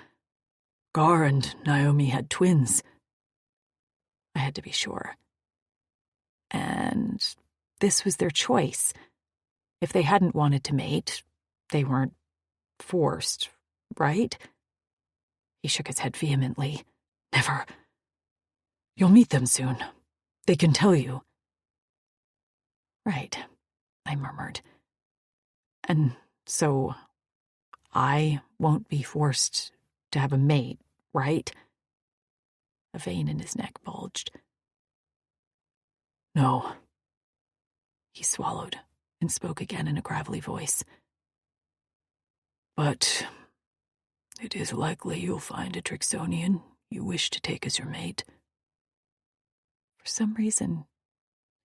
Gar and Naomi had twins. I had to be sure. And this was their choice. If they hadn't wanted to mate, they weren't forced, right? He shook his head vehemently. Never. You'll meet them soon. They can tell you. Right, I murmured. And so I won't be forced to have a mate, right? A vein in his neck bulged. No. He swallowed and spoke again in a gravelly voice. But it is likely you'll find a Drixonian you wish to take as your mate. For some reason,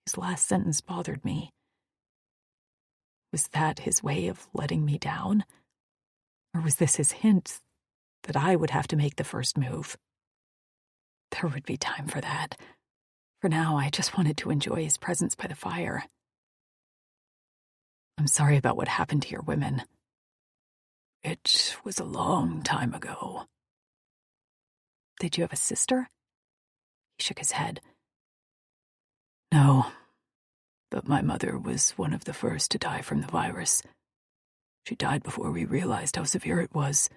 his last sentence bothered me. Was that his way of letting me down? Or was this his hint that I would have to make the first move? There would be time for that. For now, I just wanted to enjoy his presence by the fire. I'm sorry about what happened to your women. It was a long time ago. Did you have a sister? He shook his head. No, but my mother was one of the first to die from the virus. She died before we realized how severe it was.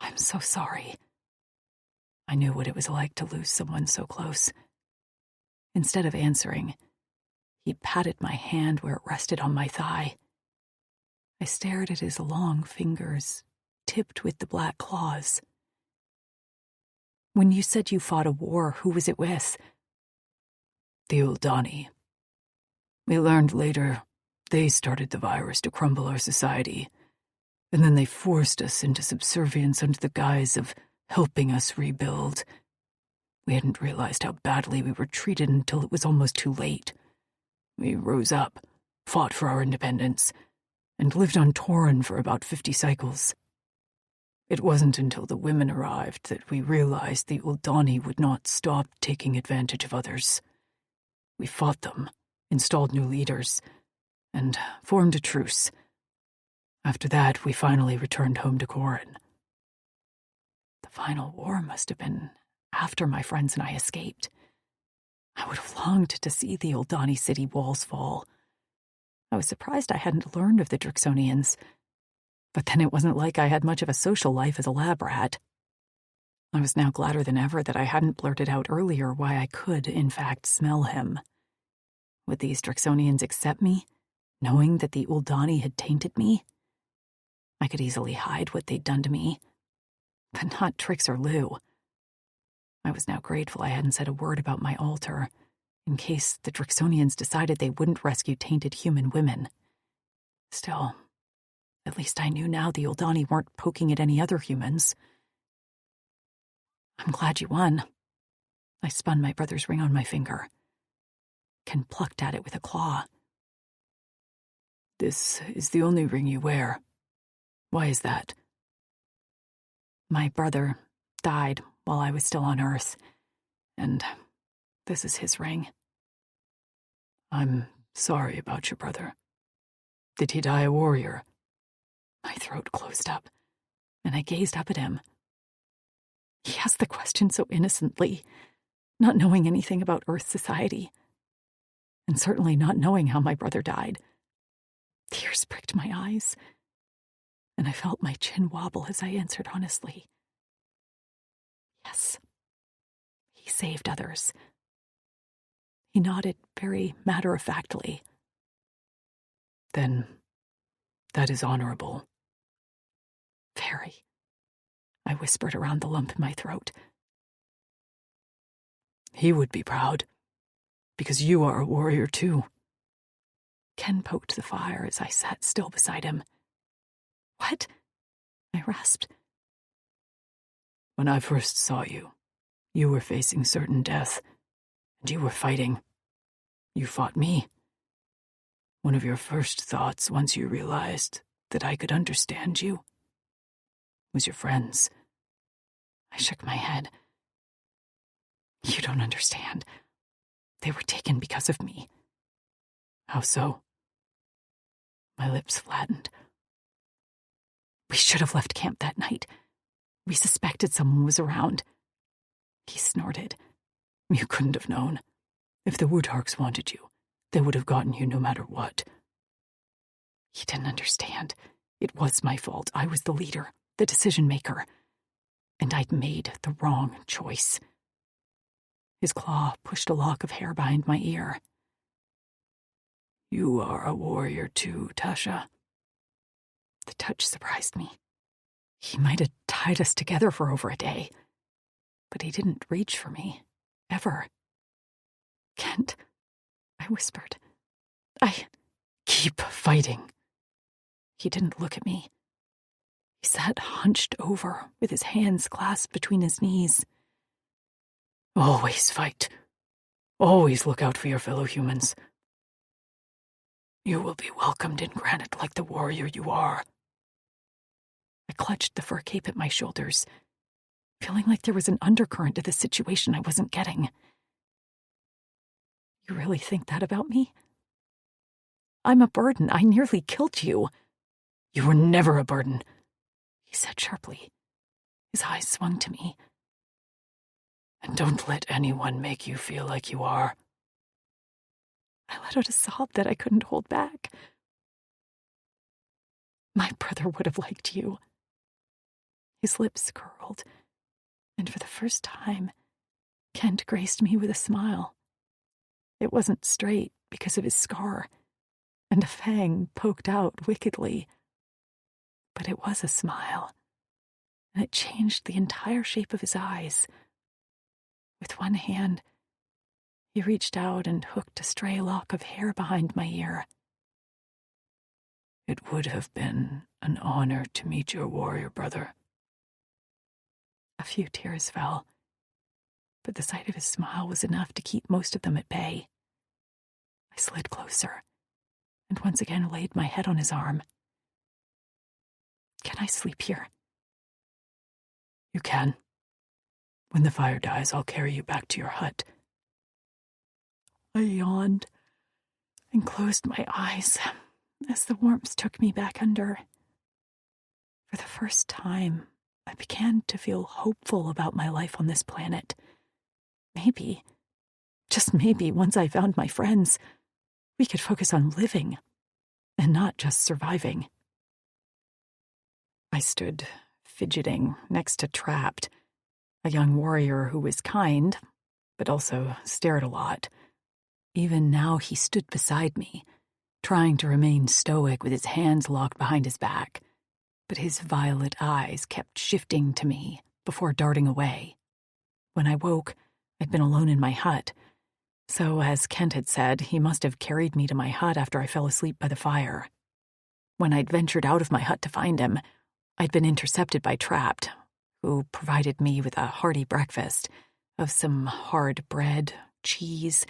I'm so sorry. I knew what it was like to lose someone so close. Instead of answering, he patted my hand where it rested on my thigh. I stared at his long fingers, tipped with the black claws. When you said you fought a war, who was it with? The Uldani. We learned later they started the virus to crumble our society, and then they forced us into subservience under the guise of helping us rebuild. We hadn't realized how badly we were treated until it was almost too late. We rose up, fought for our independence, and lived on Torin for about 50 cycles. It wasn't until the women arrived that we realized the Uldani would not stop taking advantage of others. We fought them, installed new leaders, and formed a truce. After that, we finally returned home to Corin. The final war must have been after my friends and I escaped. I would have longed to see the Uldani city walls fall. I was surprised I hadn't learned of the Drixonians, but then it wasn't like I had much of a social life as a lab rat. I was now gladder than ever that I hadn't blurted out earlier why I could, in fact, smell him. Would these Drixonians accept me, knowing that the Uldani had tainted me? I could easily hide what they'd done to me, but not Trix or Lou. I was now grateful I hadn't said a word about my altar, in case the Drixonians decided they wouldn't rescue tainted human women. Still, at least I knew now the Uldani weren't poking at any other humans. I'm glad you won. I spun my brother's ring on my finger. Ken plucked at it with a claw. This is the only ring you wear. Why is that? My brother died while I was still on Earth, and this is his ring. I'm sorry about your brother. Did he die a warrior? My throat closed up, and I gazed up at him. He asked the question so innocently, not knowing anything about Earth society, and certainly not knowing how my brother died. Tears pricked my eyes, and I felt my chin wobble as I answered honestly. Yes, he saved others. He nodded very matter-of-factly. Then that is honorable. Very, I whispered around the lump in my throat. He would be proud, because you are a warrior too. Ken poked the fire as I sat still beside him. What? I rasped. When I first saw you, you were facing certain death, and you were fighting. You fought me. One of your first thoughts once you realized that I could understand you was your friends. I shook my head. You don't understand. They were taken because of me. How so? My lips flattened. We should have left camp that night. We suspected someone was around. He snorted. You couldn't have known. If the Woodharks wanted you, they would have gotten you no matter what. He didn't understand. It was my fault. I was the leader, the decision-maker. And I'd made the wrong choice. His claw pushed a lock of hair behind my ear. You are a warrior too, Tasha. The touch surprised me. He might have tied us together for over a day, but he didn't reach for me, ever. Kent, I whispered. I keep fighting. He didn't look at me. He sat hunched over with his hands clasped between his knees. Always fight. Always look out for your fellow humans. You will be welcomed in Granite like the warrior you are. I clutched the fur cape at my shoulders, feeling like there was an undercurrent to the situation I wasn't getting. You really think that about me? I'm a burden. I nearly killed you. You were never a burden, he said sharply. His eyes swung to me. And don't let anyone make you feel like you are. let out a sob that I couldn't hold back. My brother would have liked you. His lips curled, and for the first time, Kent graced me with a smile. It wasn't straight because of his scar, and a fang poked out wickedly. But it was a smile, and it changed the entire shape of his eyes. With one hand, he reached out and hooked a stray lock of hair behind my ear. It would have been an honor to meet your warrior brother. A few tears fell, but the sight of his smile was enough to keep most of them at bay. I slid closer, and once again laid my head on his arm. Can I sleep here? You can. When the fire dies, I'll carry you back to your hut. I yawned and closed my eyes as the warmth took me back under. For the first time, I began to feel hopeful about my life on this planet. Maybe, just maybe, once I found my friends, we could focus on living and not just surviving. I stood fidgeting next to Trapped, a young warrior who was kind, but also stared a lot. Even now he stood beside me, trying to remain stoic with his hands locked behind his back, but his violet eyes kept shifting to me before darting away. When I woke, I'd been alone in my hut, so as Kent had said, he must have carried me to my hut after I fell asleep by the fire. When I'd ventured out of my hut to find him, I'd been intercepted by Trapped, who provided me with a hearty breakfast of some hard bread, cheese,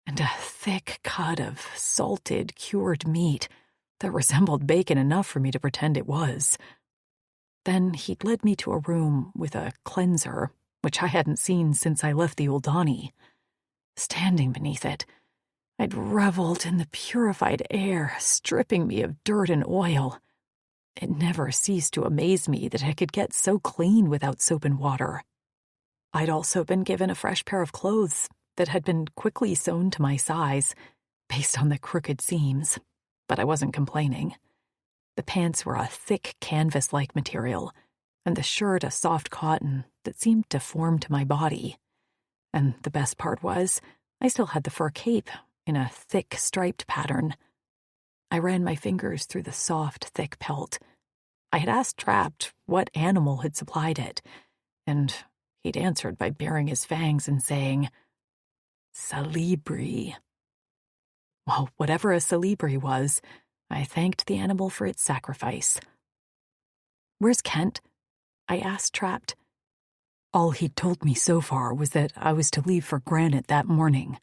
and a thick cut of salted, cured meat that resembled bacon enough for me to pretend it was. Then he'd led me to a room with a cleanser, which I hadn't seen since I left the Uldani. Standing beneath it, I'd reveled in the purified air, stripping me of dirt and oil. It never ceased to amaze me that I could get so clean without soap and water. I'd also been given a fresh pair of clothes that had been quickly sewn to my size, based on the crooked seams, but I wasn't complaining. The pants were a thick canvas-like material, and the shirt a soft cotton that seemed to form to my body. And the best part was, I still had the fur cape in a thick striped pattern. I ran my fingers through the soft, thick pelt. I had asked Trapped what animal had supplied it, and he'd answered by baring his fangs and saying, "Salibri." Well, whatever a salibri was, I thanked the animal for its sacrifice. "Where's Kent?" I asked Trapped. All he'd told me so far was that I was to leave for Granite that morning.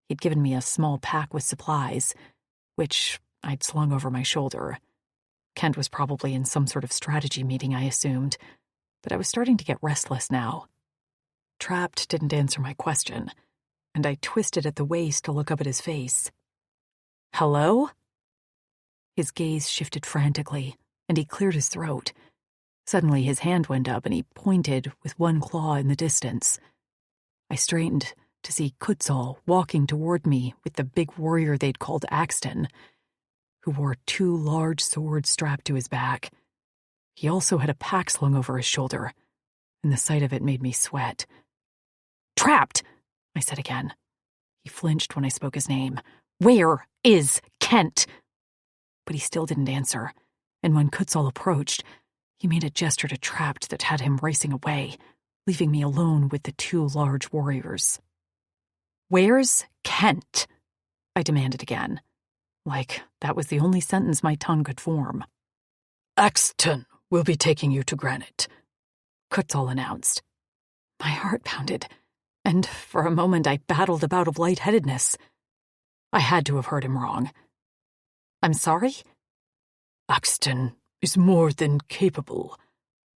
He'd given me a small pack with supplies, which I'd slung over my shoulder. Kent was probably in some sort of strategy meeting, I assumed, but I was starting to get restless now. Trapped didn't answer my question, and I twisted at the waist to look up at his face. "Hello?" His gaze shifted frantically, and he cleared his throat. Suddenly his hand went up and he pointed with one claw in the distance. I straightened to see Kutzal walking toward me with the big warrior they'd called Axton, who wore 2 large swords strapped to his back. He also had a pack slung over his shoulder, and the sight of it made me sweat. "Trapped," I said again. He flinched when I spoke his name. "Where is Kent?" But he still didn't answer, and when Kutzal approached, he made a gesture to Trapped that had him racing away, leaving me alone with the 2 large warriors. "Where's Kent?" I demanded again, like that was the only sentence my tongue could form. "Axton will be taking you to Granite," Kutzal announced. My heart pounded, and for a moment I battled a bout of lightheadedness. I had to have heard him wrong. "I'm sorry?" "Axton is more than capable."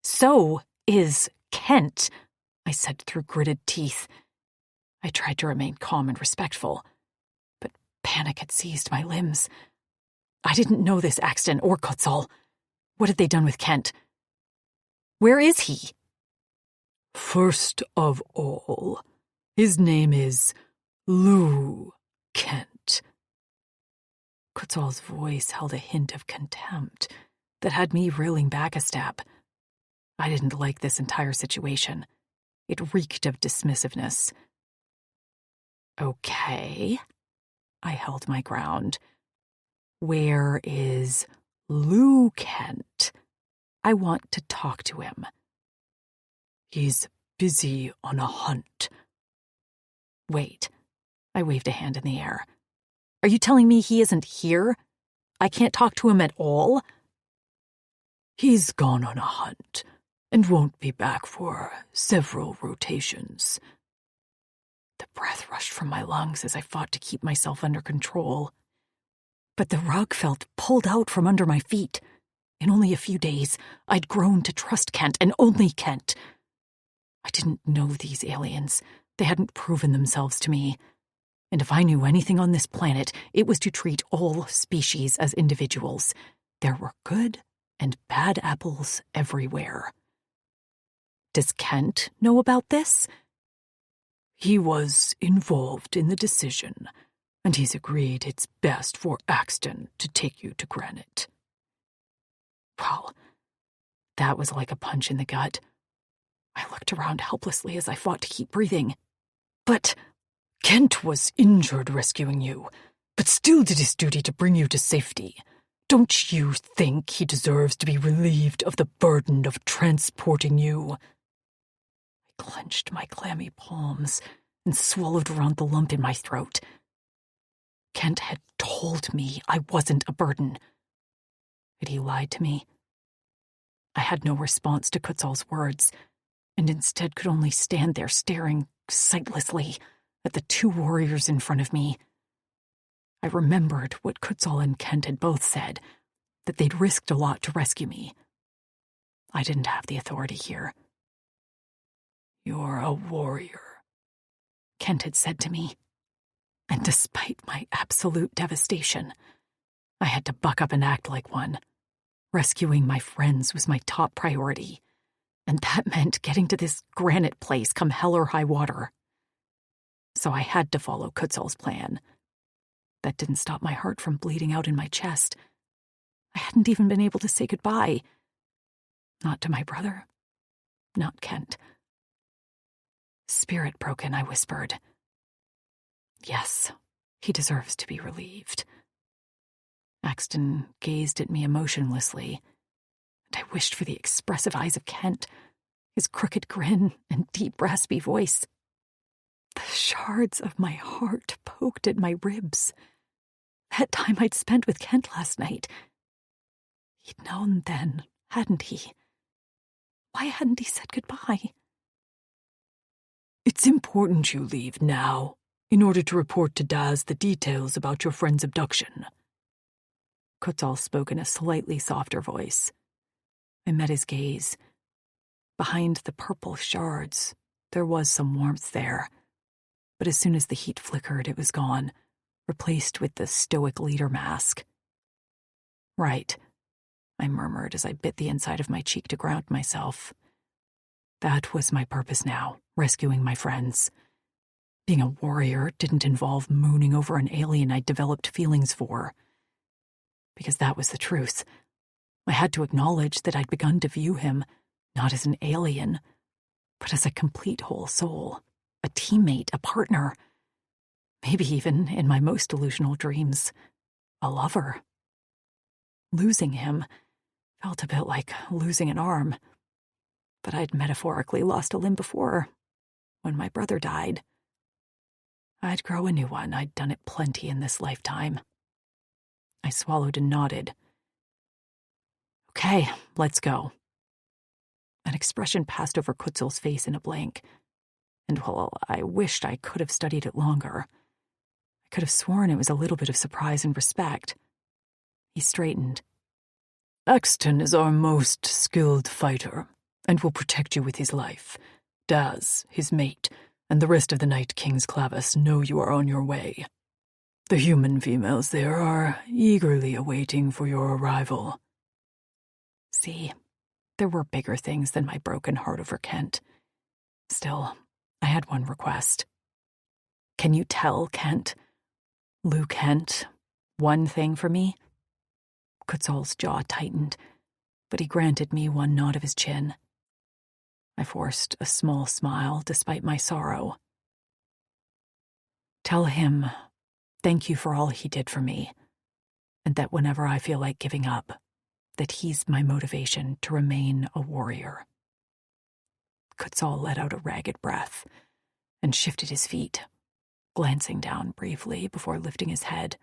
"So is Kent," I said through gritted teeth. I tried to remain calm and respectful, but panic had seized my limbs. I didn't know this Axton or Kutzal. What had they done with Kent? Where is he? "First of all, his name is Lou Kent," Kutzal's voice held a hint of contempt that had me reeling back a step. I didn't like this entire situation. It reeked of dismissiveness. Okay. I held my ground. Where is Lou Kent? I want to talk to him. He's busy on a hunt. Wait. I waved a hand in the air. Are you telling me he isn't here? I can't talk to him at all? He's gone on a hunt and won't be back for several rotations. The breath rushed from my lungs as I fought to keep myself under control. But the rug felt pulled out from under my feet. In only a few days, I'd grown to trust Kent, and only Kent. I didn't know these aliens. They hadn't proven themselves to me. And if I knew anything on this planet, it was to treat all species as individuals. There were good and bad apples everywhere. Does Kent know about this? He was involved in the decision, and he's agreed it's best for Axton to take you to Granite. Well, that was like a punch in the gut. I looked around helplessly as I fought to keep breathing. But Kent was injured rescuing you, but still did his duty to bring you to safety. Don't you think he deserves to be relieved of the burden of transporting you? I clenched my clammy palms and swallowed around the lump in my throat. Kent had told me I wasn't a burden. Had he lied to me? I had no response to Kutzal's words, and instead could only stand there staring sightlessly at the two warriors in front of me. I remembered what Kutzal and Kent had both said, that they'd risked a lot to rescue me. I didn't have the authority here. You're a warrior, Kent had said to me. And despite my absolute devastation, I had to buck up and act like one. Rescuing my friends was my top priority, and that meant getting to this Granite place come hell or high water. So I had to follow Kutzal's plan. That didn't stop my heart from bleeding out in my chest. I hadn't even been able to say goodbye. Not to my brother. Not Kent. Spirit broken, I whispered. Yes, he deserves to be relieved. Axton gazed at me emotionlessly, and I wished for the expressive eyes of Kent, his crooked grin and deep raspy voice. The shards of my heart poked at my ribs. That time I'd spent with Kent last night. He'd known then, hadn't he? Why hadn't he said goodbye? It's important you leave now, in order to report to Daz the details about your friend's abduction. Kutzal spoke in a slightly softer voice. I met his gaze. Behind the purple shards, there was some warmth there, but as soon as the heat flickered, it was gone, replaced with the stoic leader mask. Right, I murmured as I bit the inside of my cheek to ground myself. That was my purpose now, rescuing my friends. Being a warrior didn't involve mooning over an alien I'd developed feelings for. Because that was the truth. I had to acknowledge that I'd begun to view him not as an alien, but as a complete whole soul, a teammate, a partner, maybe even, in my most delusional dreams, a lover. Losing him felt a bit like losing an arm, but I'd metaphorically lost a limb before, when my brother died. I'd grow a new one. I'd done it plenty in this lifetime. I swallowed and nodded. Okay, let's go. An expression passed over Kutzal's face in a blank, and while I wished I could have studied it longer, I could have sworn it was a little bit of surprise and respect. He straightened. Axton is our most skilled fighter, and will protect you with his life. Daz, his mate, and the rest of the Night King's Clavis know you are on your way. The human females there are eagerly awaiting for your arrival. See, there were bigger things than my broken heart over Kent. Still, I had one request. Can you tell Kent, Lou Kent, one thing for me? Kutzal's jaw tightened, but he granted me one nod of his chin. I forced a small smile despite my sorrow. Tell him thank you for all he did for me, and that whenever I feel like giving up, that he's my motivation to remain a warrior. Kutzal let out a ragged breath and shifted his feet, glancing down briefly before lifting his head.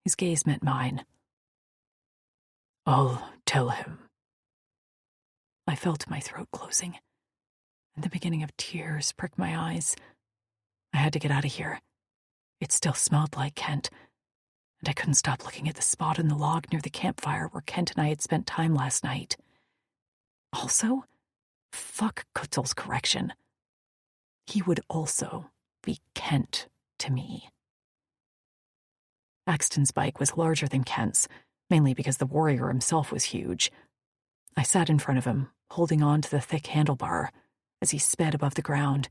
His gaze met mine. I'll tell him. I felt my throat closing, and the beginning of tears pricked my eyes. I had to get out of here. It still smelled like Kent, and I couldn't stop looking at the spot in the log near the campfire where Kent and I had spent time last night. Also, fuck Kutzal's correction. He would also be Kent to me. Axton's bike was larger than Kent's, mainly because the warrior himself was huge. I sat in front of him, holding on to the thick handlebar, as he sped above the ground.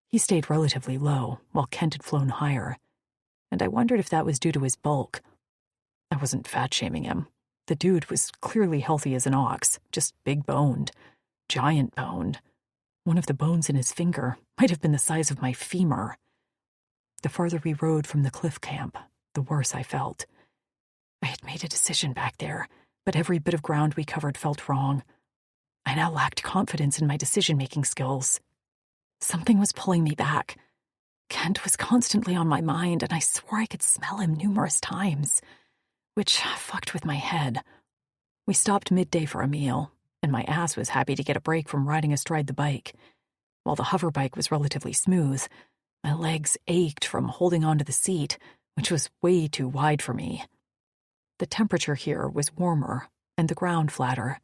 He stayed relatively low, while Kent had flown higher, and I wondered if that was due to his bulk. I wasn't fat-shaming him. The dude was clearly healthy as an ox, just big-boned, giant-boned. One of the bones in his finger might have been the size of my femur. The farther we rode from the cliff camp, the worse I felt. I had made a decision back there, but every bit of ground we covered felt wrong. I now lacked confidence in my decision-making skills. Something was pulling me back. Kent was constantly on my mind, and I swore I could smell him numerous times, which fucked with my head. We stopped midday for a meal, and my ass was happy to get a break from riding astride the bike. While the hover bike was relatively smooth, my legs ached from holding onto the seat, which was way too wide for me. The temperature here was warmer, and the ground flatter.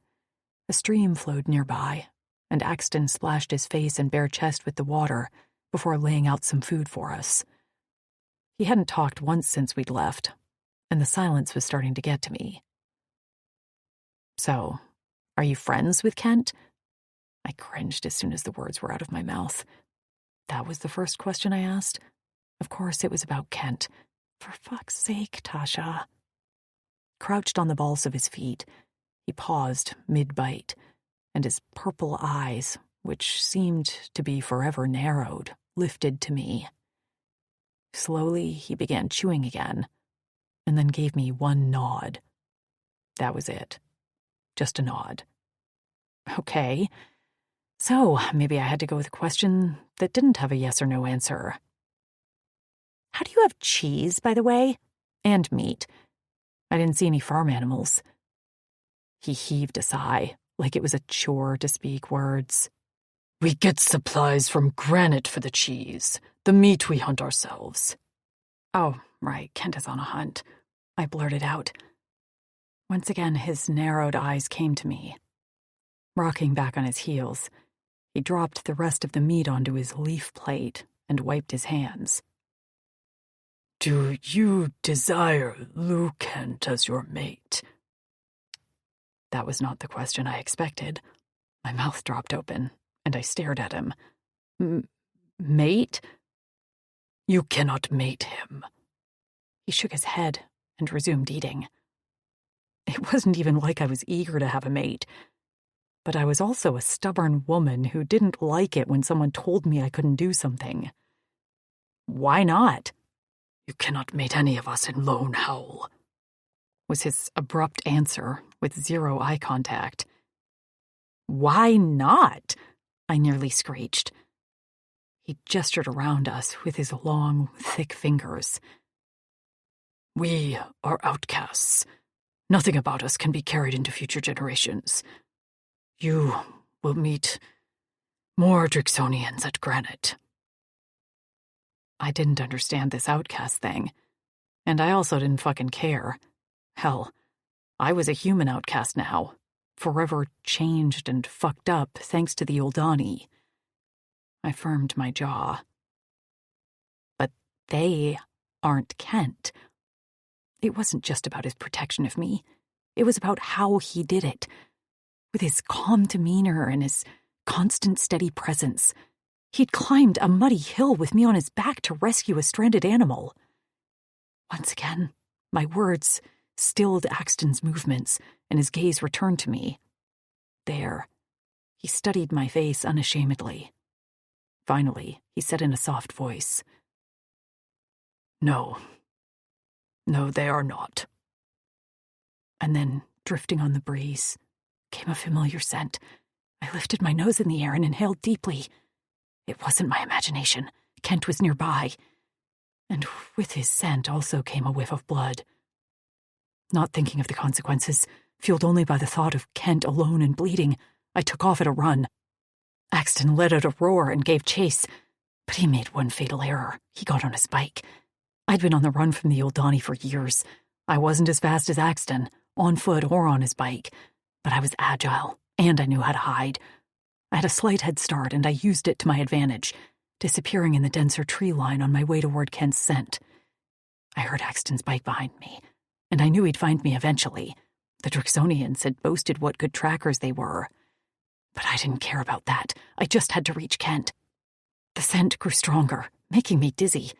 A stream flowed nearby, and Axton splashed his face and bare chest with the water before laying out some food for us. He hadn't talked once since we'd left, and the silence was starting to get to me. So, are you friends with Kent? I cringed as soon as the words were out of my mouth. That was the first question I asked. Of course it was about Kent. For fuck's sake, Tasha. Crouched on the balls of his feet, he paused mid-bite, and his purple eyes, which seemed to be forever narrowed, lifted to me. Slowly, he began chewing again, and then gave me one nod. That was it. Just a nod. Okay. So, maybe I had to go with a question that didn't have a yes or no answer. How do you have cheese, by the way? And meat. I didn't see any farm animals. He heaved a sigh, like it was a chore to speak words. We get supplies from Granite for the cheese. The meat we hunt ourselves. Oh, right, Kent is on a hunt. I blurted out. Once again, his narrowed eyes came to me. Rocking back on his heels, he dropped the rest of the meat onto his leaf plate and wiped his hands. Do you desire Lou Kent as your mate? That was not the question I expected. My mouth dropped open, and I stared at him. Mate? You cannot mate him. He shook his head and resumed eating. It wasn't even like I was eager to have a mate, but I was also a stubborn woman who didn't like it when someone told me I couldn't do something. Why not? You cannot mate any of us in Lone Howl, was his abrupt answer with zero eye contact. Why not? I nearly screeched. He gestured around us with his long, thick fingers. We are outcasts. Nothing about us can be carried into future generations. You will meet more Drixonians at Granite. I didn't understand this outcast thing, and I also didn't fucking care. Hell, I was a human outcast now, forever changed and fucked up thanks to the Uldani. I firmed my jaw. But they aren't Kent. It wasn't just about his protection of me. It was about how he did it. With his calm demeanor and his constant steady presence, he'd climbed a muddy hill with me on his back to rescue a stranded animal. Once again, My words stilled Axton's movements, and his gaze returned to me. There, he studied my face unashamedly. Finally, he said in a soft voice, "No, they are not." And then, drifting on the breeze, came a familiar scent. I lifted my nose in the air and inhaled deeply. It wasn't my imagination. Kent was nearby. And with his scent also came a whiff of blood. Not thinking of the consequences, fueled only by the thought of Kent alone and bleeding, I took off at a run. Axton let out a roar and gave chase, but he made one fatal error. He got on his bike. I'd been on the run from the old Donnie for years. I wasn't as fast as Axton, on foot or on his bike, but I was agile, and I knew how to hide. I had a slight head start, and I used it to my advantage, disappearing in the denser tree line on my way toward Kent's scent. I heard Axton's bike behind me, and I knew he'd find me eventually. The Drixonians had boasted what good trackers they were. But I didn't care about that. I just had to reach Kent. The scent grew stronger, making me dizzy,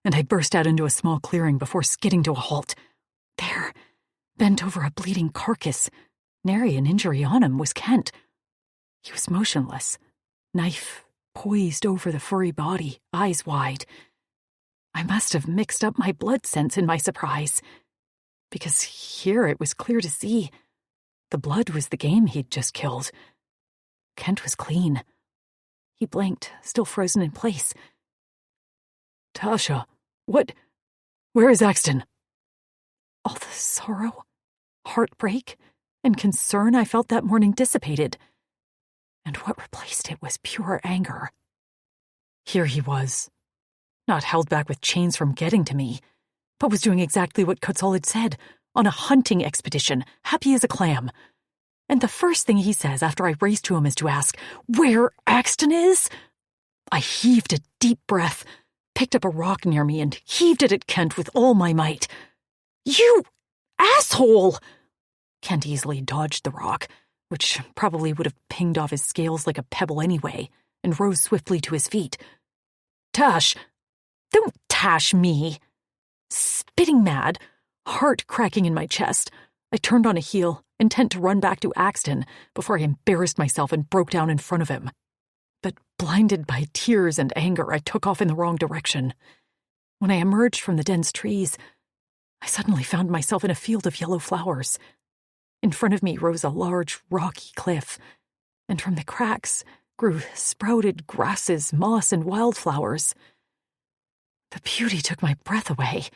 and I burst out into a small clearing before skidding to a halt. There, bent over a bleeding carcass, nary an injury on him, was Kent. He was motionless, knife poised over the furry body, eyes wide. I must have mixed up my blood sense in my surprise, because here it was clear to see. The blood was the game he'd just killed. Kent was clean. He blinked, still frozen in place. "Tasha, where is Axton?" All the sorrow, heartbreak, and concern I felt that morning dissipated, and what replaced it was pure anger. Here he was, not held back with chains from getting to me, but was doing exactly what Kutzal had said, on a hunting expedition, happy as a clam. And the first thing he says after I race to him is to ask, "Where Axton is?" I heaved a deep breath, picked up a rock near me, and heaved it at Kent with all my might. "You asshole!" Kent easily dodged the rock, which probably would have pinged off his scales like a pebble anyway, and rose swiftly to his feet. "Tash! Don't tash me!" Spitting mad, heart cracking in my chest, I turned on a heel, intent to run back to Axton before I embarrassed myself and broke down in front of him. But blinded by tears and anger, I took off in the wrong direction. When I emerged from the dense trees, I suddenly found myself in a field of yellow flowers. In front of me rose a large, rocky cliff, and from the cracks grew sprouted grasses, moss, and wildflowers. The beauty took my breath away,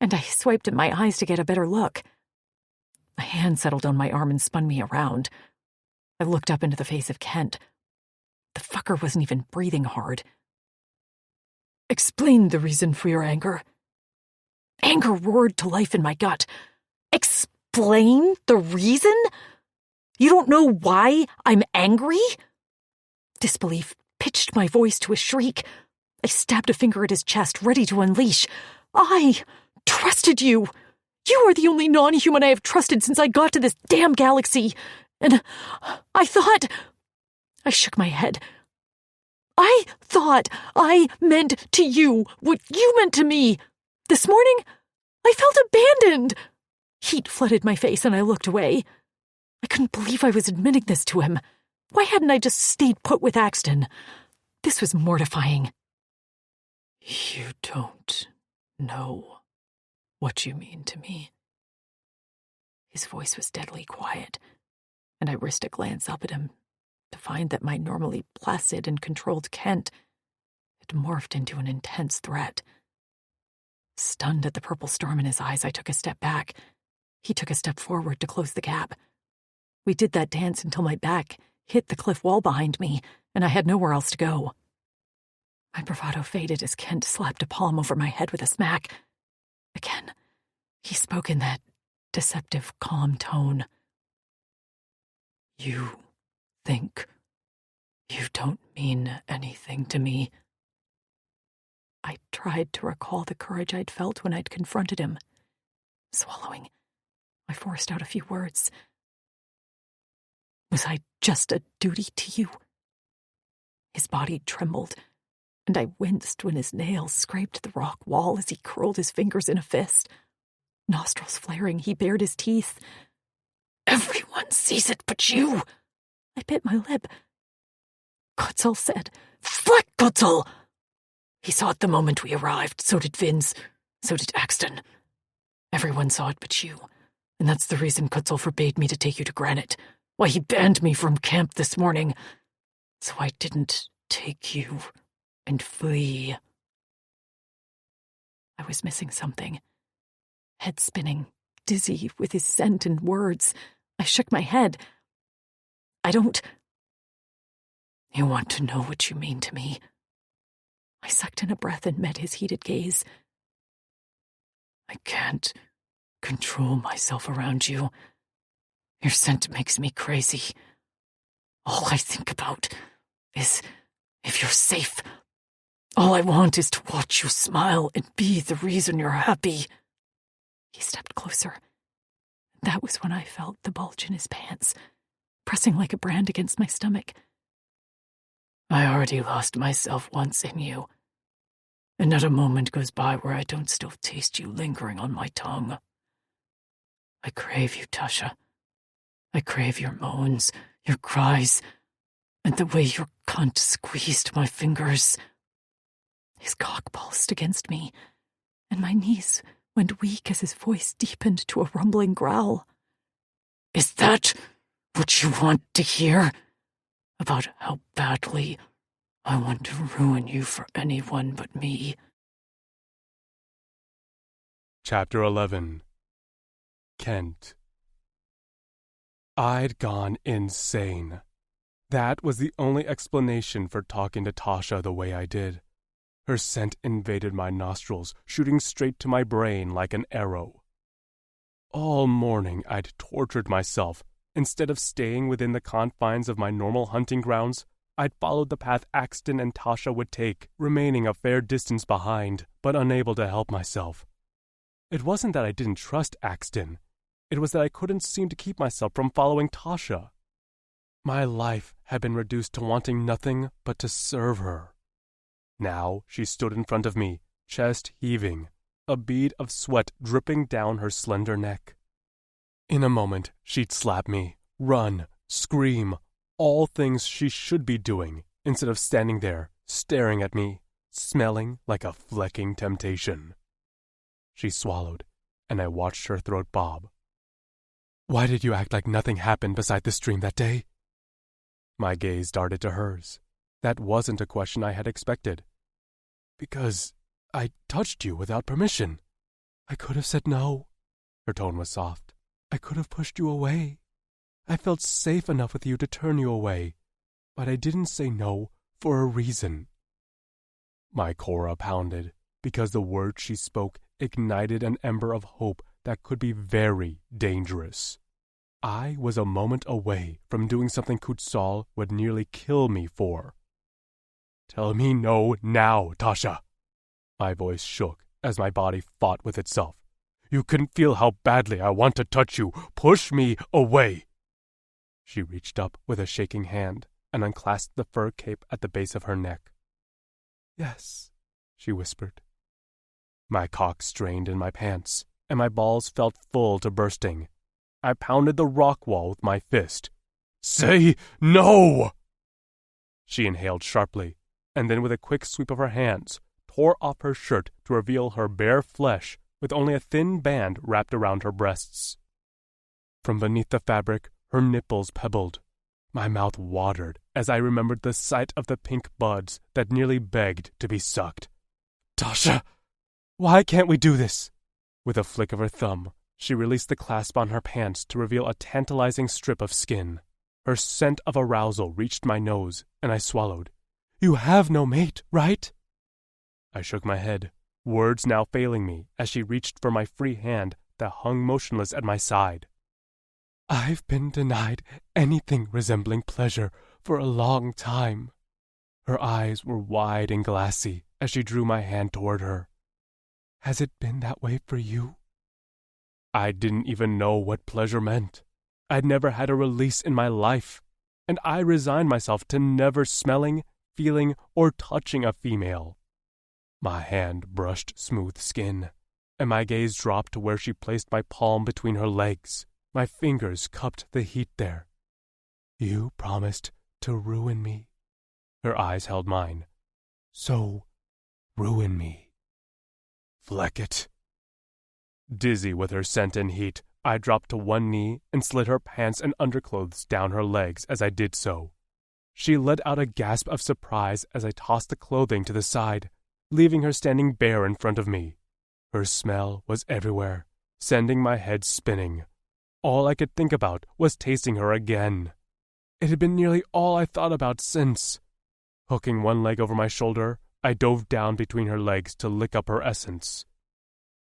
and I swiped at my eyes to get a better look. A hand settled on my arm and spun me around. I looked up into the face of Kent. The fucker wasn't even breathing hard. "Explain the reason for your anger." Anger roared to life in my gut. "Explain the reason? You don't know why I'm angry?" Disbelief pitched my voice to a shriek. I stabbed a finger at his chest, ready to unleash. "I trusted you. You are the only non-human I have trusted since I got to this damn galaxy. And I thought..." I shook my head. "I thought I meant to you what you meant to me. This morning, I felt abandoned." Heat flooded my face and I looked away. I couldn't believe I was admitting this to him. Why hadn't I just stayed put with Axton? This was mortifying. "You don't know what you mean to me." His voice was deadly quiet, and I risked a glance up at him to find that my normally placid and controlled Kent had morphed into an intense threat. Stunned at the purple storm in his eyes, I took a step back. He took a step forward to close the gap. We did that dance until my back hit the cliff wall behind me, and I had nowhere else to go. My bravado faded as Kent slapped a palm over my head with a smack. Again, he spoke in that deceptive, calm tone. "You think you don't mean anything to me." I tried to recall the courage I'd felt when I'd confronted him. Swallowing, I forced out a few words. "Was I just a duty to you?" His body trembled, and I winced when his nails scraped the rock wall as he curled his fingers in a fist. Nostrils flaring, he bared his teeth. "Everyone sees it but you." I bit my lip. Kutzel said, "Flick, Kutzel!" He saw it the moment we arrived. So did Vince. So did Axton. Everyone saw it but you. And that's the reason Kutzel forbade me to take you to Granite. Why he banned me from camp this morning. So I didn't take you and flee. I was missing something. Head spinning, dizzy with his scent and words. I shook my head. I don't... You want to know what you mean to me? I sucked in a breath and met his heated gaze. I can't control myself around you. Your scent makes me crazy. All I think about is if you're safe. All I want is to watch you smile and be the reason you're happy. He stepped closer. That was when I felt the bulge in his pants, pressing like a brand against my stomach. I already lost myself once in you, and not a moment goes by where I don't still taste you lingering on my tongue. I crave you, Tasha. I crave your moans, your cries, and the way your cunt squeezed my fingers. His cock pulsed against me, and my knees went weak as his voice deepened to a rumbling growl. Is that what you want to hear? About how badly I want to ruin you for anyone but me. Chapter 11. Kent. I'd gone insane. That was the only explanation for talking to Tasha the way I did. Her scent invaded my nostrils, shooting straight to my brain like an arrow. All morning I'd tortured myself. Instead of staying within the confines of my normal hunting grounds, I'd followed the path Axton and Tasha would take, remaining a fair distance behind, but unable to help myself. It wasn't that I didn't trust Axton. It was that I couldn't seem to keep myself from following Tasha. My life had been reduced to wanting nothing but to serve her. Now she stood in front of me, chest heaving, a bead of sweat dripping down her slender neck. In a moment, she'd slap me, run, scream, all things she should be doing, instead of standing there, staring at me, smelling like a flecking temptation. She swallowed, and I watched her throat bob. Why did you act like nothing happened beside the stream that day? My gaze darted to hers. That wasn't a question I had expected. Because I touched you without permission. I could have said no. Her tone was soft. I could have pushed you away. I felt safe enough with you to turn you away, but I didn't say no for a reason. My cora pounded, because the words she spoke ignited an ember of hope that could be very dangerous. I was a moment away from doing something Kutzal would nearly kill me for. Tell me no now, Tasha. My voice shook as my body fought with itself. You can feel how badly I want to touch you. Push me away. She reached up with a shaking hand and unclasped the fur cape at the base of her neck. Yes, she whispered. My cock strained in my pants, and my balls felt full to bursting. I pounded the rock wall with my fist. Say no! She inhaled sharply, and then with a quick sweep of her hands, tore off her shirt to reveal her bare flesh with only a thin band wrapped around her breasts. From beneath the fabric, her nipples pebbled. My mouth watered as I remembered the sight of the pink buds that nearly begged to be sucked. Tasha, why can't we do this? With a flick of her thumb, she released the clasp on her pants to reveal a tantalizing strip of skin. Her scent of arousal reached my nose, and I swallowed. You have no mate, right? I shook my head, words now failing me as she reached for my free hand that hung motionless at my side. I've been denied anything resembling pleasure for a long time. Her eyes were wide and glassy as she drew my hand toward her. Has it been that way for you? I didn't even know what pleasure meant. I'd never had a release in my life, and I resigned myself to never smelling, feeling, or touching a female. My hand brushed smooth skin. and my gaze dropped to where she placed my palm between her legs. My fingers cupped the heat there. "You promised to ruin me." Her eyes held mine. "So, ruin me. Fleck it." Dizzy with her scent and heat, I dropped to one knee and slid her pants and underclothes down her legs as I did so. She let out a gasp of surprise as I tossed the clothing to the side, leaving her standing bare in front of me. Her smell was everywhere, sending my head spinning. All I could think about was tasting her again. It had been nearly all I thought about since. Hooking one leg over my shoulder, I dove down between her legs to lick up her essence.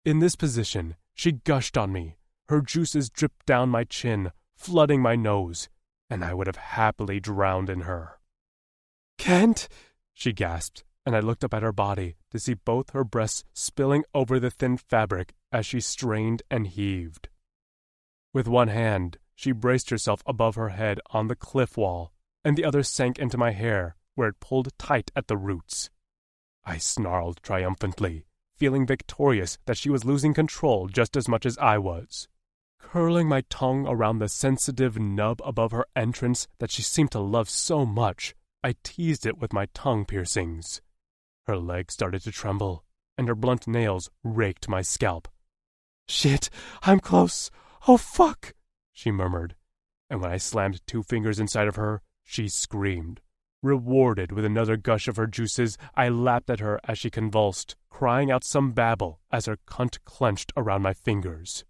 In this position, she gushed on me. Her juices dripped down my chin, flooding my nose, and I would have happily drowned in her. "Kent!" she gasped, and I looked up at her body to see both her breasts spilling over the thin fabric as she strained and heaved. With one hand, she braced herself above her head on the cliff wall, and the other sank into my hair, where it pulled tight at the roots. I snarled triumphantly, feeling victorious that she was losing control just as much as I was. Curling my tongue around the sensitive nub above her entrance that she seemed to love so much, I teased it with my tongue piercings. Her legs started to tremble, and her blunt nails raked my scalp. "Shit, I'm close. Oh, fuck," she murmured, and when I slammed 2 fingers inside of her, she screamed. Rewarded with another gush of her juices, I lapped at her as she convulsed, crying out some babble as her cunt clenched around my fingers.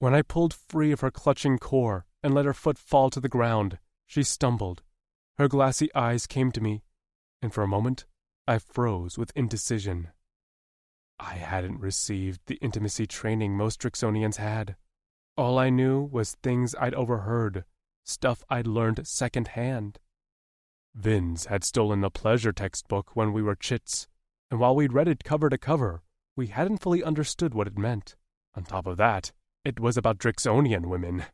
When I pulled free of her clutching core and let her foot fall to the ground, she stumbled. Her glassy eyes came to me, and for a moment, I froze with indecision. I hadn't received the intimacy training most Drixonians had. All I knew was things I'd overheard, stuff I'd learned secondhand. Vince had stolen a pleasure textbook when we were chits, and while we'd read it cover to cover, we hadn't fully understood what it meant. On top of that, it was about Drixonian women.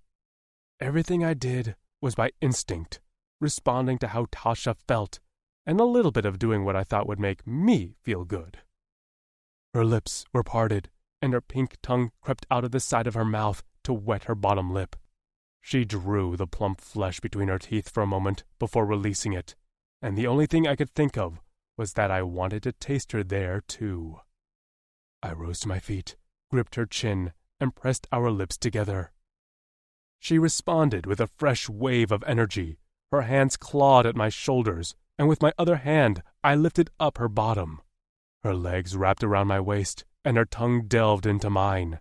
Everything I did was by instinct, responding to how Tasha felt, and a little bit of doing what I thought would make me feel good. Her lips were parted, and her pink tongue crept out of the side of her mouth to wet her bottom lip. She drew the plump flesh between her teeth for a moment before releasing it, and the only thing I could think of was that I wanted to taste her there, too. I rose to my feet, gripped her chin, and pressed our lips together. She responded with a fresh wave of energy. Her hands clawed at my shoulders, and with my other hand, I lifted up her bottom. Her legs wrapped around my waist, and her tongue delved into mine.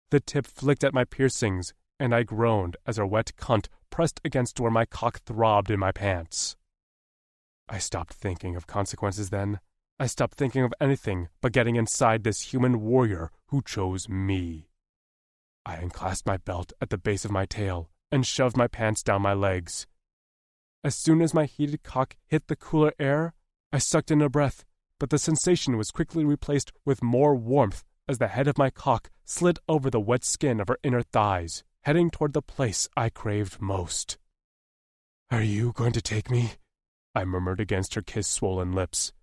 The tip flicked at my piercings, and I groaned as her wet cunt pressed against where my cock throbbed in my pants. I stopped thinking of consequences then. I stopped thinking of anything but getting inside this human warrior who chose me. I unclasped my belt at the base of my tail and shoved my pants down my legs. As soon as my heated cock hit the cooler air, I sucked in a breath, but the sensation was quickly replaced with more warmth as the head of my cock slid over the wet skin of her inner thighs, heading toward the place I craved most. "Are you going to take me?" I murmured against her kiss-swollen lips.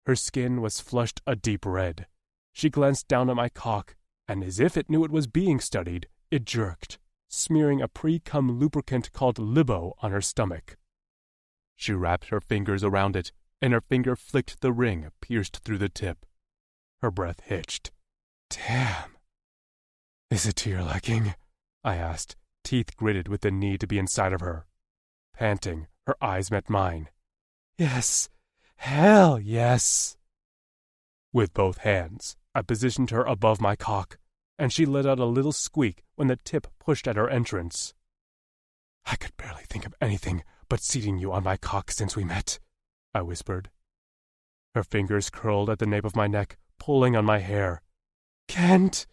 Her skin was flushed a deep red. She glanced down at my cock, and as if it knew it was being studied, it jerked, smearing a pre-cum lubricant called Libo on her stomach. She wrapped her fingers around it, and her finger flicked the ring pierced through the tip. Her breath hitched. "Damn. Is it to your liking?" I asked, teeth gritted with the need to be inside of her. Panting, her eyes met mine. "Yes. Hell yes." With both hands, I positioned her above my cock, and she let out a little squeak when the tip pushed at her entrance. "I could barely think of anything but seating you on my cock since we met," I whispered. Her fingers curled at the nape of my neck, pulling on my hair. "Kent!"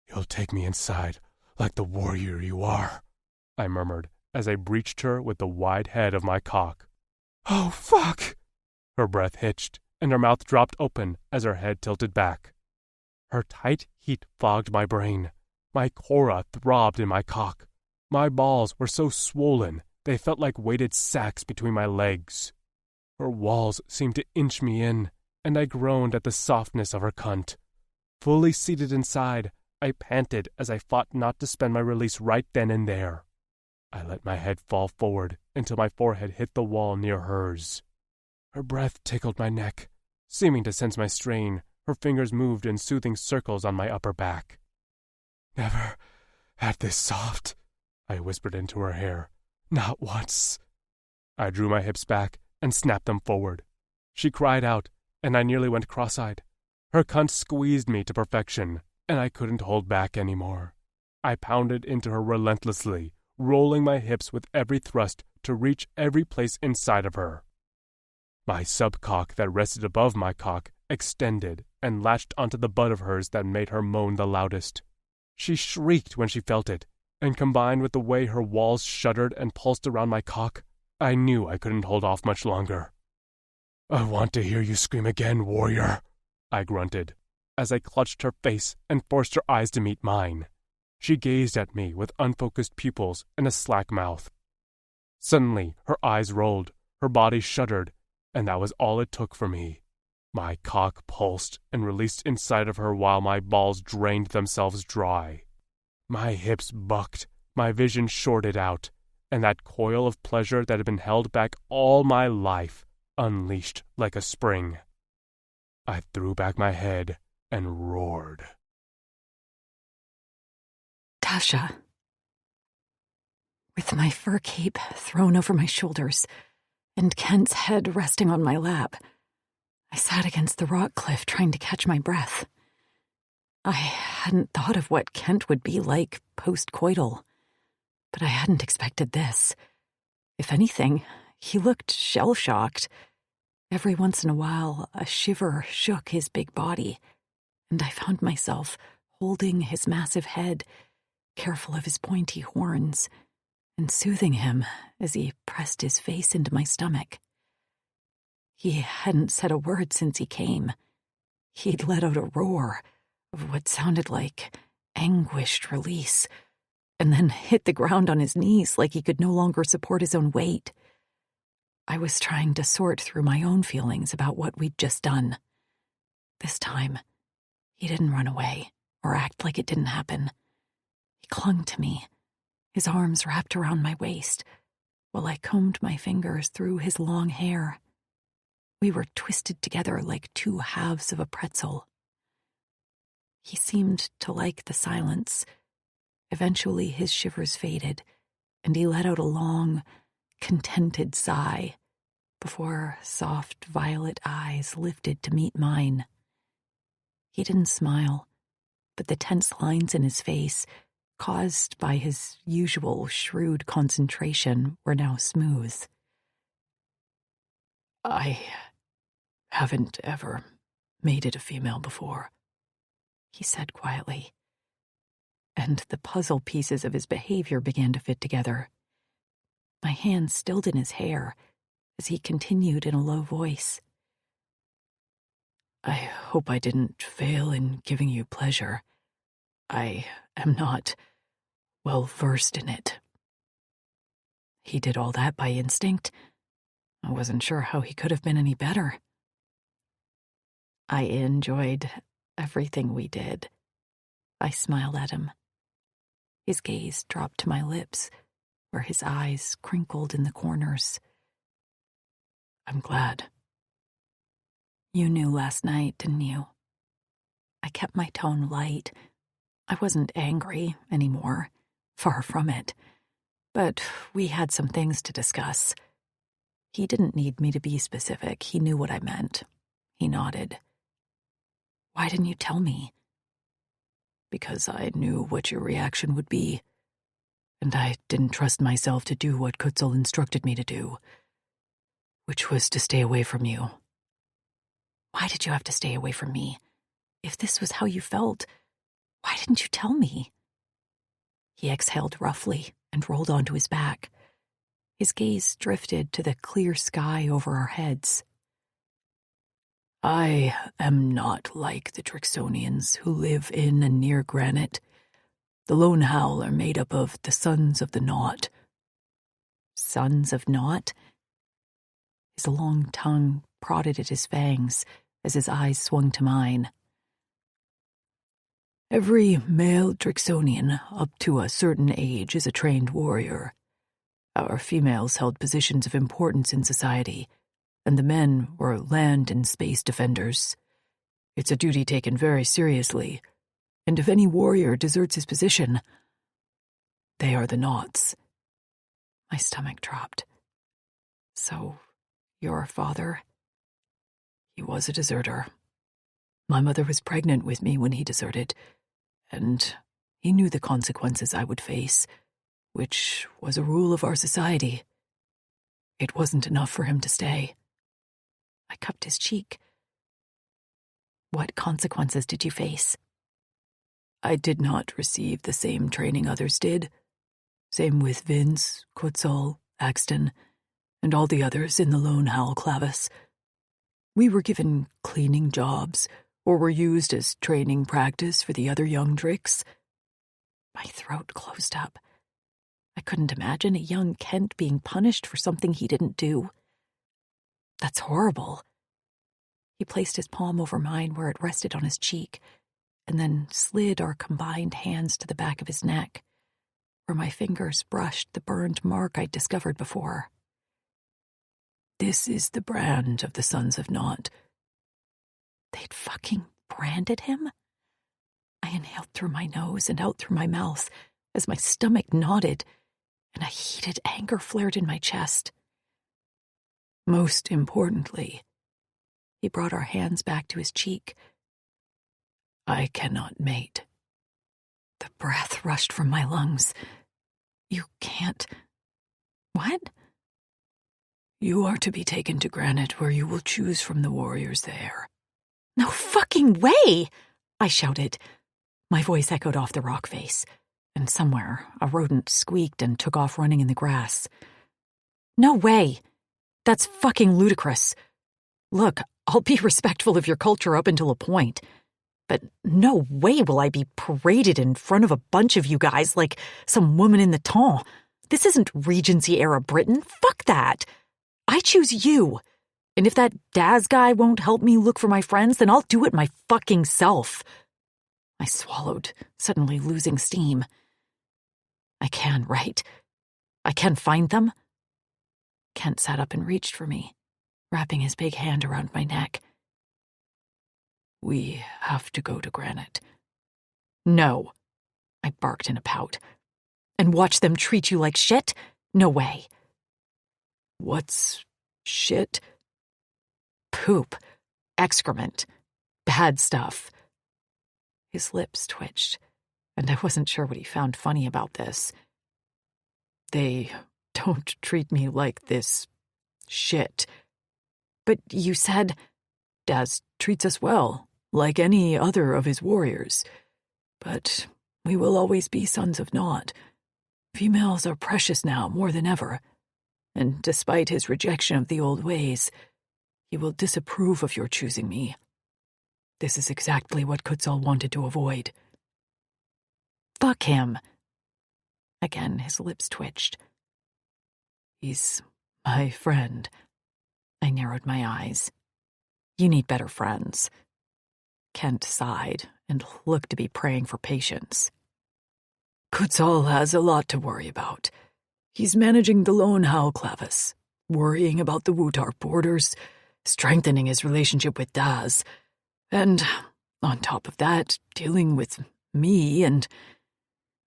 "You'll take me inside, like the warrior you are," I murmured as I breached her with the wide head of my cock. "Oh, fuck!" Her breath hitched, and her mouth dropped open as her head tilted back. Her tight heat fogged my brain. My cora throbbed in my cock. My balls were so swollen they felt like weighted sacks between my legs. Her walls seemed to inch me in, and I groaned at the softness of her cunt. Fully seated inside, I panted as I fought not to spend my release right then and there. I let my head fall forward until my forehead hit the wall near hers. Her breath tickled my neck. Seeming to sense my strain, her fingers moved in soothing circles on my upper back. "Never had this soft," I whispered into her hair. "Not once." I drew my hips back and snapped them forward. She cried out, and I nearly went cross-eyed. Her cunt squeezed me to perfection, and I couldn't hold back anymore. I pounded into her relentlessly, rolling my hips with every thrust to reach every place inside of her. My subcock that rested above my cock extended and latched onto the butt of hers that made her moan the loudest. She shrieked when she felt it, and combined with the way her walls shuddered and pulsed around my cock, I knew I couldn't hold off much longer. "I want to hear you scream again, warrior," I grunted, as I clutched her face and forced her eyes to meet mine. She gazed at me with unfocused pupils and a slack mouth. Suddenly, her eyes rolled, her body shuddered, and that was all it took for me. My cock pulsed and released inside of her while my balls drained themselves dry. My hips bucked, my vision shorted out, and that coil of pleasure that had been held back all my life unleashed like a spring. I threw back my head and roared. Tasha. With my fur cape thrown over my shoulders and Kent's head resting on my lap, I sat against the rock cliff trying to catch my breath. I hadn't thought of what Kent would be like post-coital, but I hadn't expected this. If anything, he looked shell-shocked. Every once in a while, a shiver shook his big body, and I found myself holding his massive head, careful of his pointy horns, and soothing him as he pressed his face into my stomach. He hadn't said a word since he came. He'd let out a roar of what sounded like anguished release, and then hit the ground on his knees like he could no longer support his own weight. I was trying to sort through my own feelings about what we'd just done. This time, he didn't run away or act like it didn't happen. He clung to me, his arms wrapped around my waist, while I combed my fingers through his long hair. We were twisted together like two halves of a pretzel. He seemed to like the silence. Eventually his shivers faded, and he let out a long, contented sigh before soft violet eyes lifted to meet mine. He didn't smile, but the tense lines in his face, caused by his usual shrewd concentration, were now smooth. "I haven't ever mated a female before," he said quietly, and the puzzle pieces of his behavior began to fit together. My hand stilled in his hair as he continued in a low voice. "I hope I didn't fail in giving you pleasure. I am not well versed in it." He did all that by instinct. I wasn't sure how he could have been any better. I enjoyed everything we did. I smiled at him. His gaze dropped to my lips, where his eyes crinkled in the corners. "I'm glad." "You knew last night, didn't you?" I kept my tone light. I wasn't angry anymore, far from it. But we had some things to discuss. He didn't need me to be specific. He knew what I meant. He nodded. "Why didn't you tell me?" "Because I knew what your reaction would be, and I didn't trust myself to do what Kutzel instructed me to do, which was to stay away from you." "Why did you have to stay away from me? If this was how you felt, why didn't you tell me?" He exhaled roughly and rolled onto his back. His gaze drifted to the clear sky over our heads. "I am not like the Drixonians who live in and near granite. The Lone Howl are made up of the Sons of the Naught." "Sons of Naught?" His long tongue prodded at his fangs as his eyes swung to mine. Every male Drixonian up to a certain age is a trained warrior. Our females held positions of importance in society, and the men were land and space defenders. It's a duty taken very seriously, and if any warrior deserts his position, they are the Naughts. My stomach dropped. So, your father? He was a deserter. My mother was pregnant with me when he deserted, and he knew the consequences I would face, which was a rule of our society. It wasn't enough for him to stay. I cupped his cheek. What consequences did you face? I did not receive the same training others did. Same with Vince, Quetzal, Axton, and all the others in the Lone Howl Clavis. We were given cleaning jobs, or were used as training practice for the other young Drix. My throat closed up. I couldn't imagine a young Kent being punished for something he didn't do. That's horrible. He placed his palm over mine where it rested on his cheek, and then slid our combined hands to the back of his neck, where my fingers brushed the burned mark I'd discovered before. This is the brand of the Sons of Naught. They'd fucking branded him? I inhaled through my nose and out through my mouth as my stomach knotted, and a heated anger flared in my chest. Most importantly, he brought our hands back to his cheek. I cannot mate. The breath rushed from my lungs. You can't... What? You are to be taken to Granite, where you will choose from the warriors there. No fucking way! I shouted. My voice echoed off the rock face, and somewhere a rodent squeaked and took off running in the grass. No way! That's fucking ludicrous. Look, I'll be respectful of your culture up until a point, but no way will I be paraded in front of a bunch of you guys like some woman in the temps. This isn't Regency-era Britain. Fuck that! I choose you. And if that Daz guy won't help me look for my friends, then I'll do it my fucking self. I swallowed, suddenly losing steam. I can, right? I can find them? Kent sat up and reached for me, wrapping his big hand around my neck. We have to go to Granite. No, I barked in a pout. And watch them treat you like shit? No way. What's shit? Poop. Excrement. Bad stuff. His lips twitched, and I wasn't sure what he found funny about this. They don't treat me like this shit. But you said Daz treats us well, like any other of his warriors. But we will always be Sons of Naught. Females are precious now more than ever, and despite his rejection of the old ways, he will disapprove of your choosing me. This is exactly what Quetzal wanted to avoid. Fuck him. Again, his lips twitched. He's my friend. I narrowed my eyes. You need better friends. Kent sighed and looked to be praying for patience. Quetzal has a lot to worry about. He's managing the Lone Howl Clavis, worrying about the Wutarp borders, strengthening his relationship with Daz, and, on top of that, dealing with me and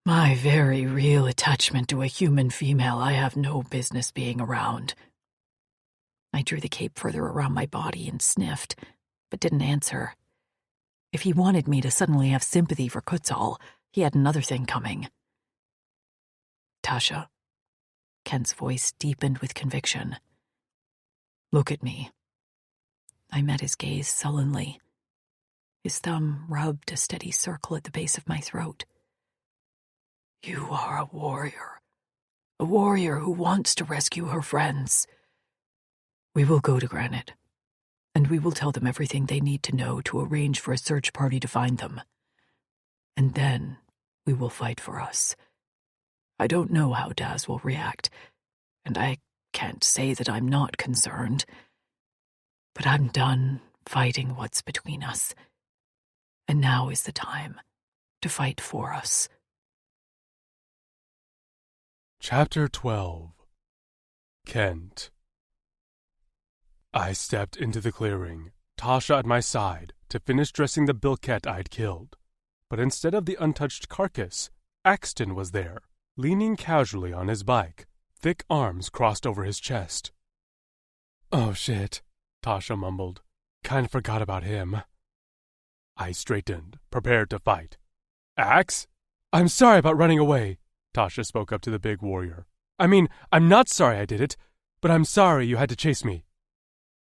my very real attachment to a human female I have no business being around. I drew the cape further around my body and sniffed, but didn't answer. If he wanted me to suddenly have sympathy for Quetzal, he had another thing coming. Tasha. Kent's voice deepened with conviction. Look at me. I met his gaze sullenly. His thumb rubbed a steady circle at the base of my throat. You are a warrior who wants to rescue her friends. We will go to Granite, and we will tell them everything they need to know to arrange for a search party to find them. And then we will fight for us. I don't know how Daz will react, and I can't say that I'm not concerned. But I'm done fighting what's between us. And now is the time. to fight for us. Chapter 12. Kent. I stepped into the clearing, Tasha at my side, to finish dressing the bilket I'd killed. But instead of the untouched carcass, Axton was there, leaning casually on his bike, thick arms crossed over his chest. "Oh shit," Tasha mumbled. "Kinda forgot about him." I straightened, prepared to fight. "Axe?" "I'm sorry about running away," Tasha spoke up to the big warrior. "I mean, I'm not sorry I did it, but I'm sorry you had to chase me."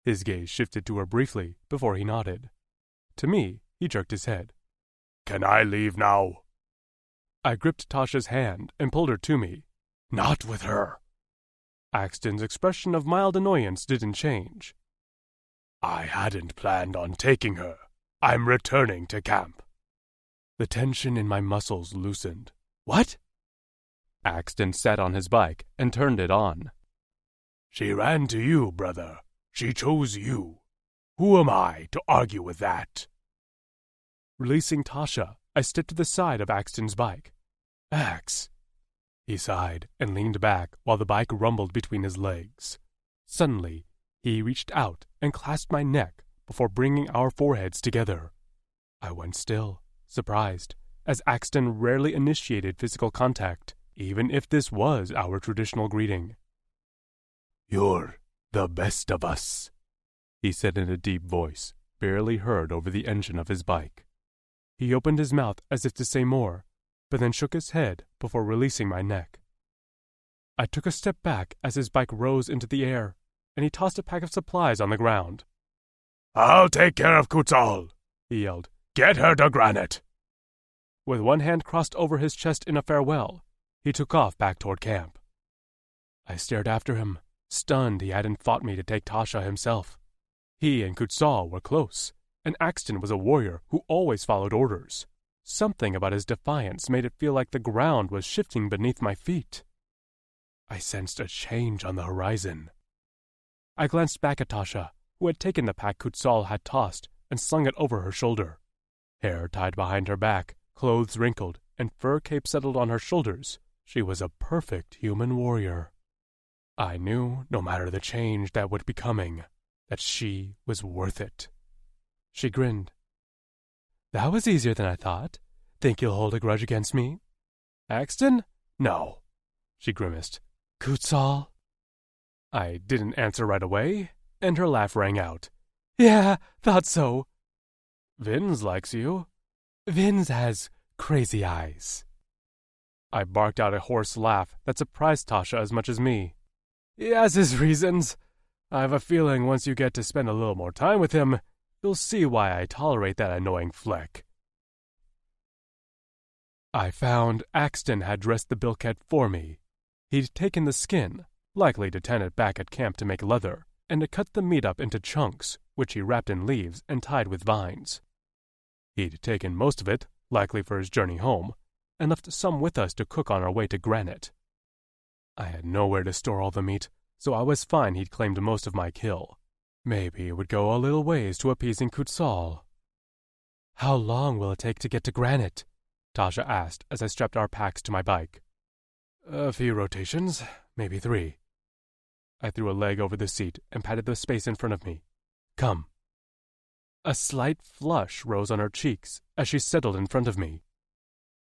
His gaze shifted to her briefly before he nodded. To me, he jerked his head. "Can I leave now?" I gripped Tasha's hand and pulled her to me. "Not with her." Axton's expression of mild annoyance didn't change. "I hadn't planned on taking her. I'm returning to camp." The tension in my muscles loosened. "What?" Axton sat on his bike and turned it on. "She ran to you, brother. She chose you. Who am I to argue with that?" Releasing Tasha, I stepped to the side of Axton's bike. "Ax." He sighed and leaned back while the bike rumbled between his legs. Suddenly, he reached out and clasped my neck before bringing our foreheads together. I went still, surprised, as Axton rarely initiated physical contact, even if this was our traditional greeting. "You're the best of us," he said in a deep voice, barely heard over the engine of his bike. He opened his mouth as if to say more, but then shook his head before releasing my neck. I took a step back as his bike rose into the air, and he tossed a pack of supplies on the ground. "I'll take care of Kutzal," he yelled. "Get her to Granite." With one hand crossed over his chest in a farewell, he took off back toward camp. I stared after him, stunned he hadn't fought me to take Tasha himself. He and Kutzal were close, and Axton was a warrior who always followed orders. Something about his defiance made it feel like the ground was shifting beneath my feet. I sensed a change on the horizon. I glanced back at Tasha, who had taken the pack Kutzal had tossed and slung it over her shoulder. Hair tied behind her back, clothes wrinkled, and fur cape settled on her shoulders, she was a perfect human warrior. I knew, no matter the change that would be coming, that she was worth it. She grinned. "That was easier than I thought. Think you'll hold a grudge against me?" "Axton? No," she grimaced. "Kutzal?" I didn't answer right away, and her laugh rang out. "Yeah, thought so." "Vince likes you." "Vince has crazy eyes." I barked out a hoarse laugh that surprised Tasha as much as me. "He has his reasons. I have a feeling once you get to spend a little more time with him, you'll see why I tolerate that annoying fleck." I found Axton had dressed the bilket for me. He'd taken the skin, likely to tan it back at camp to make leather, and to cut the meat up into chunks, which he wrapped in leaves and tied with vines. He'd taken most of it, likely for his journey home, and left some with us to cook on our way to Granite. I had nowhere to store all the meat, so I was fine he'd claimed most of my kill. Maybe it would go a little ways to appeasing Kutzal. "How long will it take to get to Granite?" Tasha asked as I strapped our packs to my bike. "A few rotations, maybe 3. I threw a leg over the seat and patted the space in front of me. "Come." A slight flush rose on her cheeks as she settled in front of me.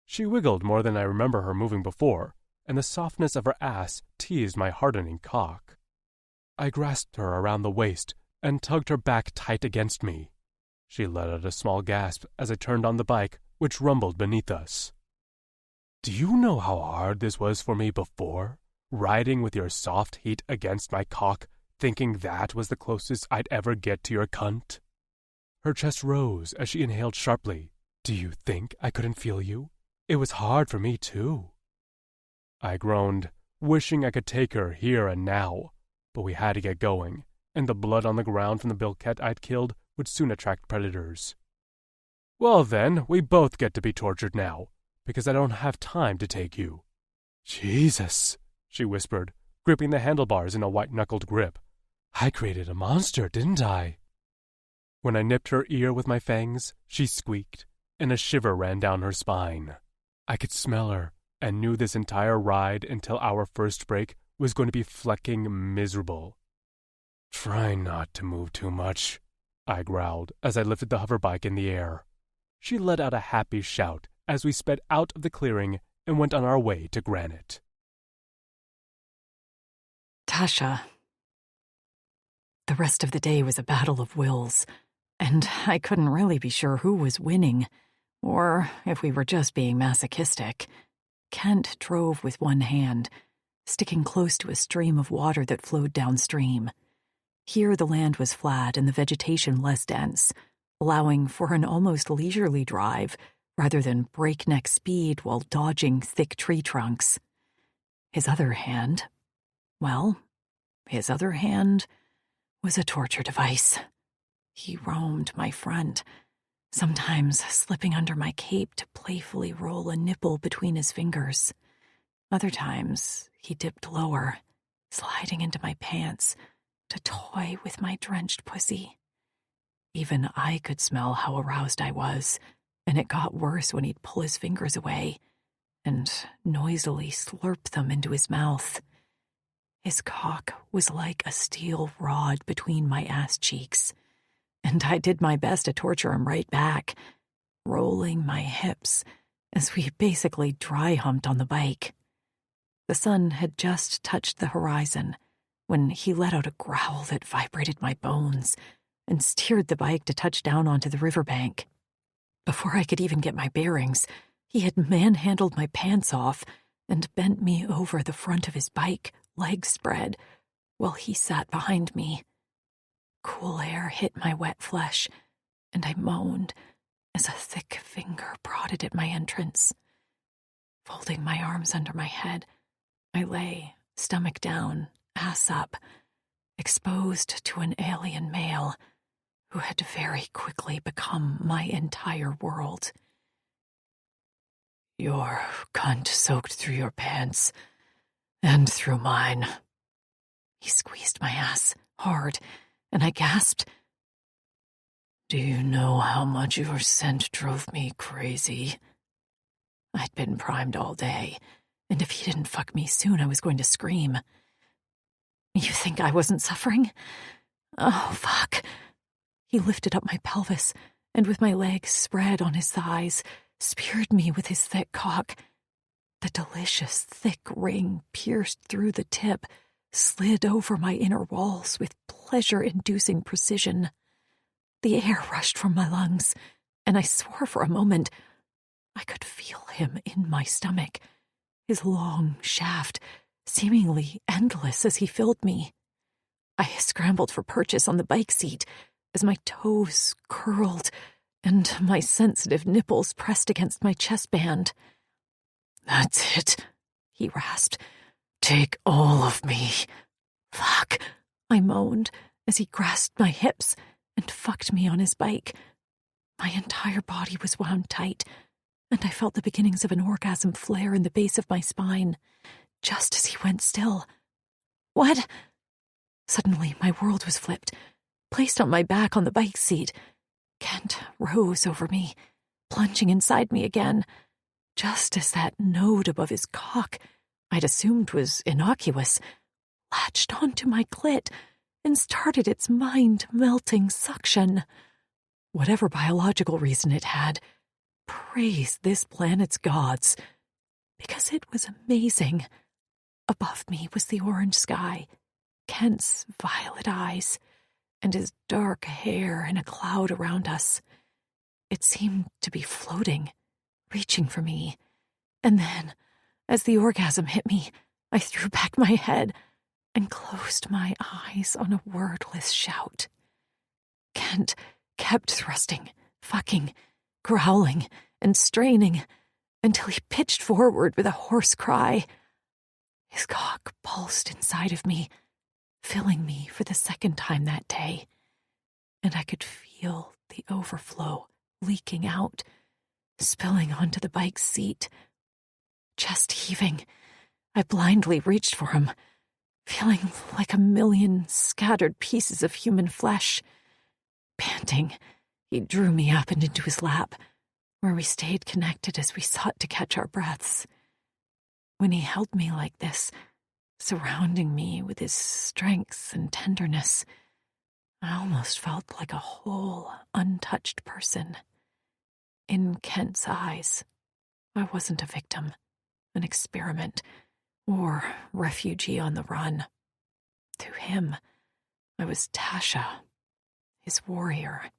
She wiggled more than I remember her moving before, and the softness of her ass teased my hardening cock. I grasped her around the waist and tugged her back tight against me. She let out a small gasp as I turned on the bike, which rumbled beneath us. "Do you know how hard this was for me before? Riding with your soft heat against my cock, thinking that was the closest I'd ever get to your cunt?" Her chest rose as she inhaled sharply. "Do you think I couldn't feel you? It was hard for me, too." I groaned, wishing I could take her here and now, but we had to get going, and the blood on the ground from the bilket I'd killed would soon attract predators. "Well then, we both get to be tortured now, because I don't have time to take you." "Jesus," she whispered, gripping the handlebars in a white-knuckled grip. "I created a monster, didn't I?" When I nipped her ear with my fangs, she squeaked. and a shiver ran down her spine. I could smell her, and knew this entire ride until our first break was going to be flecking miserable. "Try not to move too much," I growled as I lifted the hoverbike in the air. She let out a happy shout as we sped out of the clearing and went on our way to Granite. Tasha. The rest of the day was a battle of wills, and I couldn't really be sure who was winning, or if we were just being masochistic. Kent drove with one hand, sticking close to a stream of water that flowed downstream. Here the land was flat and the vegetation less dense, allowing for an almost leisurely drive rather than breakneck speed while dodging thick tree trunks. His other hand was a torture device. He roamed my front, sometimes slipping under my cape to playfully roll a nipple between his fingers. Other times, he dipped lower, sliding into my pants to toy with my drenched pussy. Even I could smell how aroused I was, and it got worse when he'd pull his fingers away and noisily slurp them into his mouth. His cock was like a steel rod between my ass cheeks, and I did my best to torture him right back, rolling my hips as we basically dry humped on the bike. The sun had just touched the horizon when he let out a growl that vibrated my bones and steered the bike to touch down onto the riverbank. Before I could even get my bearings, he had manhandled my pants off and bent me over the front of his bike, legs spread, while he sat behind me. Cool air hit my wet flesh, and I moaned as a thick finger prodded at my entrance. Folding my arms under my head, I lay, stomach down, ass up, exposed to an alien male who had very quickly become my entire world. "Your cunt soaked through your pants, and through mine." He squeezed my ass hard, and I gasped. "Do you know how much your scent drove me crazy?" I'd been primed all day, and if he didn't fuck me soon, I was going to scream. "You think I wasn't suffering? Oh, fuck." He lifted up my pelvis, and with my legs spread on his thighs, speared me with his thick cock. The delicious, thick ring pierced through the tip, slid over my inner walls with pleasure-inducing precision. The air rushed from my lungs, and I swore for a moment I could feel him in my stomach, his long shaft seemingly endless as he filled me. I scrambled for purchase on the bike seat as my toes curled and my sensitive nipples pressed against my chest band. "That's it," he rasped. "Take all of me." "Fuck," I moaned as he grasped my hips and fucked me on his bike. My entire body was wound tight, and I felt the beginnings of an orgasm flare in the base of my spine, just as he went still. "What?" Suddenly, my world was flipped, placed on my back on the bike seat. Kent rose over me, plunging inside me again, just as that node above his cock, I'd assumed was innocuous, latched onto my clit and started its mind-melting suction. Whatever biological reason it had, praise this planet's gods, because it was amazing. Above me was the orange sky, Kent's violet eyes, and his dark hair in a cloud around us. It seemed to be floating, reaching for me. And then, as the orgasm hit me, I threw back my head and closed my eyes on a wordless shout. Kent kept thrusting, fucking, growling, and straining until he pitched forward with a hoarse cry. His cock pulsed inside of me, filling me for the second time that day, and I could feel the overflow leaking out, spilling onto the bike seat. Chest heaving, I blindly reached for him, feeling like a million scattered pieces of human flesh. Panting, he drew me up and into his lap, where we stayed connected as we sought to catch our breaths. When he held me like this, surrounding me with his strength and tenderness, I almost felt like a whole, untouched person. In Kent's eyes, I wasn't a victim, an experiment, or refugee on the run. To him, I was Tasha, his warrior.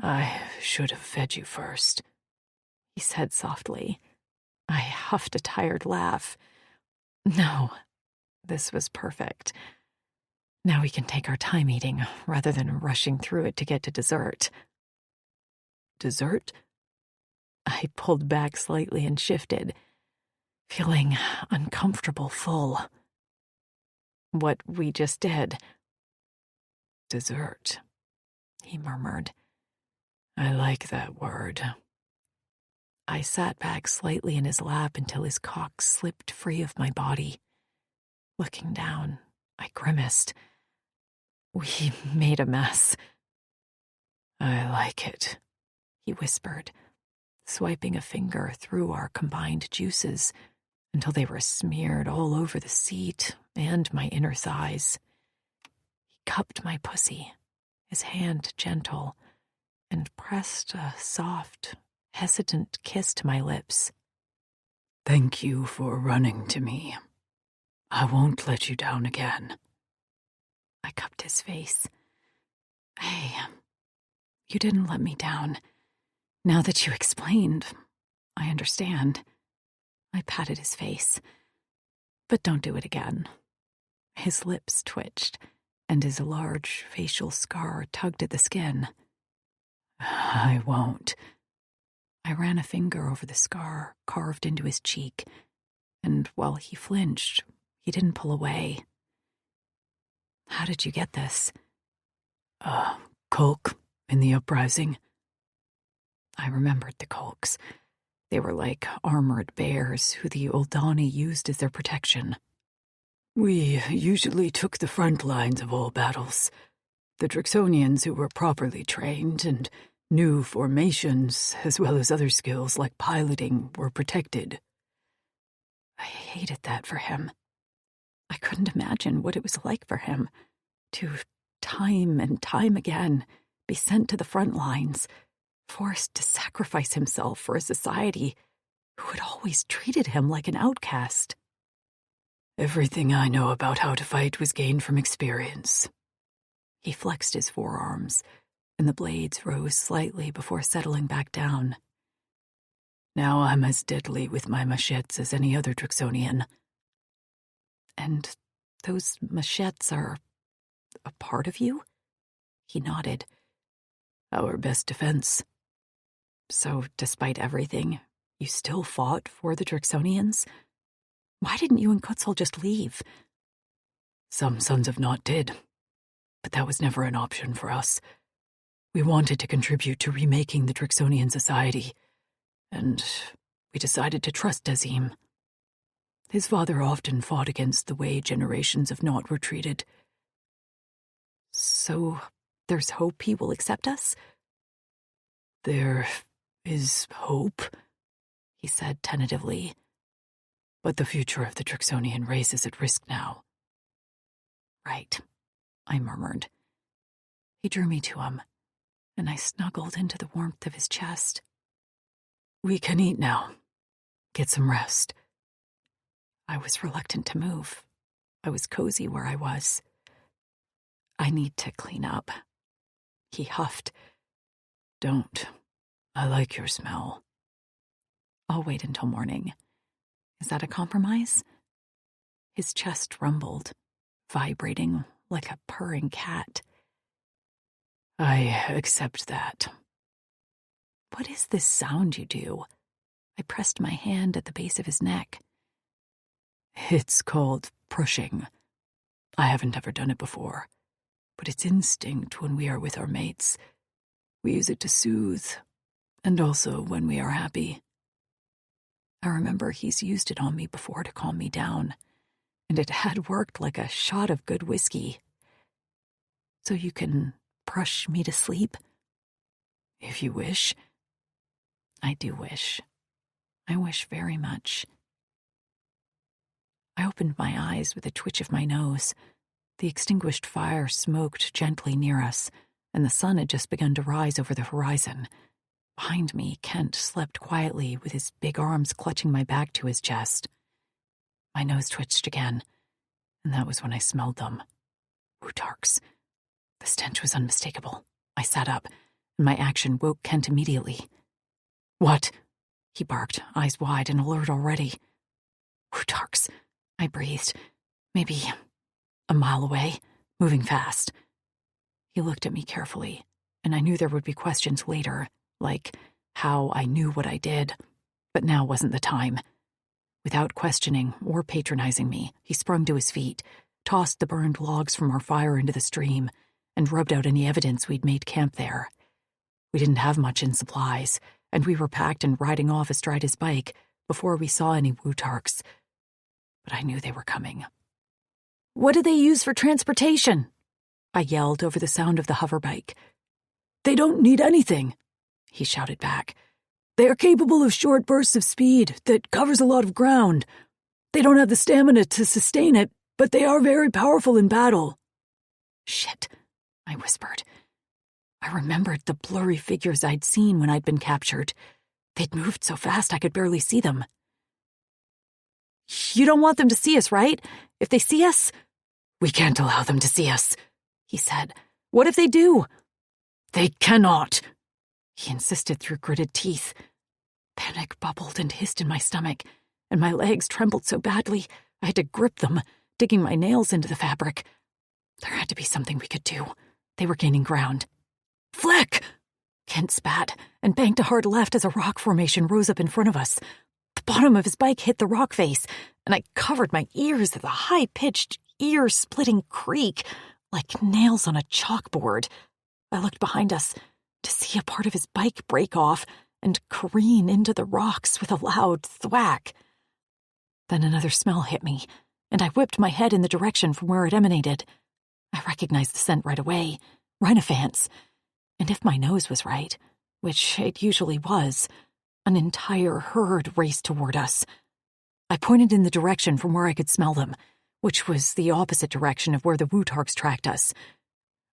I should have fed you first, he said softly. I huffed a tired laugh. No, this was perfect. Now we can take our time eating, rather than rushing through it to get to dessert. Dessert? I pulled back slightly and shifted, feeling uncomfortable full. What we just did. Dessert, he murmured. I like that word. I sat back slightly in his lap until his cock slipped free of my body. Looking down, I grimaced. We made a mess. I like it, he whispered, swiping a finger through our combined juices until they were smeared all over the seat and my inner thighs. He cupped my pussy, his hand gentle, and pressed a soft, hesitant kiss to my lips. Thank you for running to me. I won't let you down again. I cupped his face. Hey, you didn't let me down. Now that you explained, I understand. I patted his face. But don't do it again. His lips twitched, and his large facial scar tugged at the skin. I won't. I ran a finger over the scar carved into his cheek, and while he flinched, he didn't pull away. How did you get this? Coke in the uprising. I remembered the Kolks. They were like armored bears who the Uldani used as their protection. We usually took the front lines of all battles. The Drixonians who were properly trained and knew formations, as well as other skills like piloting, were protected. I hated that for him. I couldn't imagine what it was like for him to, time and time again, be sent to the front lines, forced to sacrifice himself for a society who had always treated him like an outcast. Everything I know about how to fight was gained from experience. He flexed his forearms, and the blades rose slightly before settling back down. Now I'm as deadly with my machetes as any other Drixonian. And those machetes are a part of you? He nodded. Our best defense. So, despite everything, you still fought for the Drixonians? Why didn't you and Kutzel just leave? Some Sons of Naught did, but that was never an option for us. We wanted to contribute to remaking the Drixonian society, and we decided to trust Dazim. His father often fought against the way generations of Naught were treated. So, there's hope he will accept us? There is hope, he said tentatively. But the future of the Drixonian race is at risk now. Right, I murmured. He drew me to him, and I snuggled into the warmth of his chest. We can eat now. Get some rest. I was reluctant to move. I was cozy where I was. I need to clean up. He huffed. Don't. I like your smell. I'll wait until morning. Is that a compromise? His chest rumbled, vibrating like a purring cat. I accept that. What is this sound you do? I pressed my hand at the base of his neck. It's called prushing. I haven't ever done it before, but it's instinct when we are with our mates. We use it to soothe, and also when we are happy. I remember he's used it on me before to calm me down, and it had worked like a shot of good whiskey. So you can prush me to sleep? If you wish. I do wish. I wish very much. I opened my eyes with a twitch of my nose. The extinguished fire smoked gently near us, and the sun had just begun to rise over the horizon. Behind me, Kent slept quietly with his big arms clutching my back to his chest. My nose twitched again, and that was when I smelled them. Wutarks. The stench was unmistakable. I sat up, and my action woke Kent immediately. "What?" he barked, eyes wide and alert already. "Wutarks," I breathed. "Maybe a mile away, moving fast." He looked at me carefully, and I knew there would be questions later, like how I knew what I did, but now wasn't the time. Without questioning or patronizing me, he sprung to his feet, tossed the burned logs from our fire into the stream, and rubbed out any evidence we'd made camp there. We didn't have much in supplies, and we were packed and riding off astride his bike before we saw any Wutarks. But I knew they were coming. "What do they use for transportation?" I yelled over the sound of the hoverbike. "They don't need anything," he shouted back. "They are capable of short bursts of speed that covers a lot of ground. They don't have the stamina to sustain it, but they are very powerful in battle." "Shit," I whispered. I remembered the blurry figures I'd seen when I'd been captured. They'd moved so fast I could barely see them. "You don't want them to see us, right? If they see us—" "We can't allow them to see us," he said. "What if they do?" "They cannot," he insisted through gritted teeth. Panic bubbled and hissed in my stomach, and my legs trembled so badly I had to grip them, digging my nails into the fabric. There had to be something we could do. They were gaining ground. "Fleck!" Kent spat and banked a hard left as a rock formation rose up in front of us. The bottom of his bike hit the rock face, and I covered my ears with a high-pitched, ear-splitting creak, like nails on a chalkboard. I looked behind us to see a part of his bike break off and careen into the rocks with a loud thwack. Then another smell hit me, and I whipped my head in the direction from where it emanated. I recognized the scent right away. Rhinophants. And if my nose was right, which it usually was, an entire herd raced toward us. I pointed in the direction from where I could smell them, which was the opposite direction of where the Wutarks tracked us.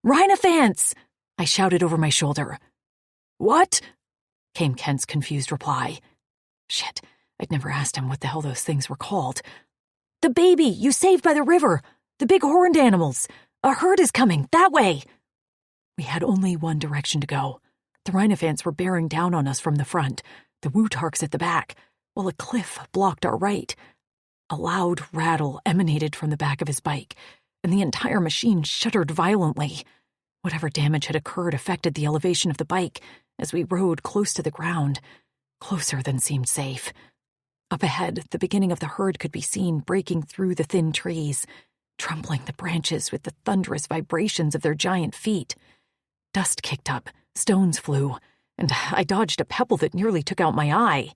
"Rhinophants!" I shouted over my shoulder. "What?" came Kent's confused reply. Shit, I'd never asked him what the hell those things were called. "The baby you saved by the river! The big horned animals! A herd is coming, that way!" We had only one direction to go. The Rhinophants were bearing down on us from the front, the Wutarks at the back, while a cliff blocked our right. A loud rattle emanated from the back of his bike, and the entire machine shuddered violently. Whatever damage had occurred affected the elevation of the bike as we rode close to the ground, closer than seemed safe. Up ahead, the beginning of the herd could be seen breaking through the thin trees, trampling the branches with the thunderous vibrations of their giant feet. Dust kicked up, stones flew, and I dodged a pebble that nearly took out my eye.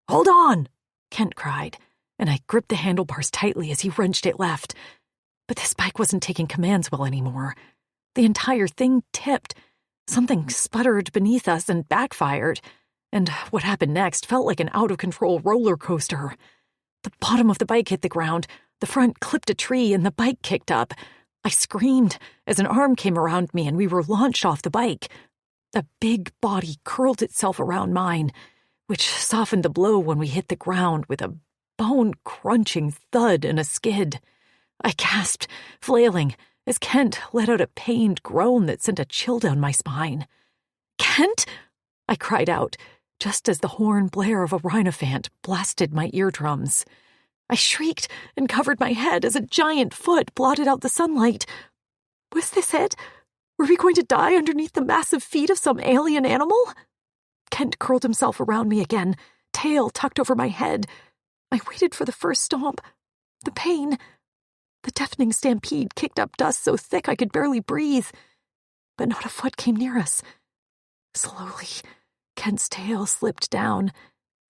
"Hold on!" Kent cried, and I gripped the handlebars tightly as he wrenched it left. But this bike wasn't taking commands well anymore. The entire thing tipped. Something sputtered beneath us and backfired, and what happened next felt like an out-of-control roller coaster. The bottom of the bike hit the ground, the front clipped a tree, and the bike kicked up. I screamed as an arm came around me and we were launched off the bike. A big body curled itself around mine, which softened the blow when we hit the ground with a bone-crunching thud and a skid. I gasped, flailing, as Kent let out a pained groan that sent a chill down my spine. "Kent?" I cried out, just as the horn blare of a rhinophant blasted my eardrums. I shrieked and covered my head as a giant foot blotted out the sunlight. Was this it? Were we going to die underneath the massive feet of some alien animal? Kent curled himself around me again, tail tucked over my head. I waited for the first stomp. The pain. The deafening stampede kicked up dust so thick I could barely breathe. But not a foot came near us. Slowly, Kent's tail slipped down,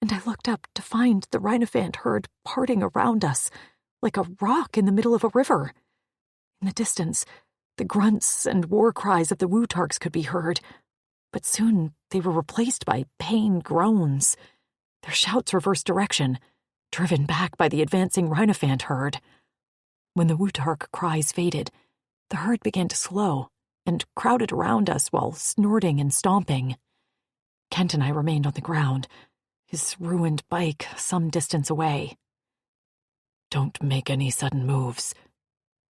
and I looked up to find the rhinophant herd parting around us, like a rock in the middle of a river. In the distance, the grunts and war cries of the Wutarks could be heard. But soon they were replaced by pain groans. Their shouts reversed direction, driven back by the advancing rhinophant herd. When the Wutark cries faded, the herd began to slow and crowded around us while snorting and stomping. Kent and I remained on the ground, his ruined bike some distance away. "Don't make any sudden moves."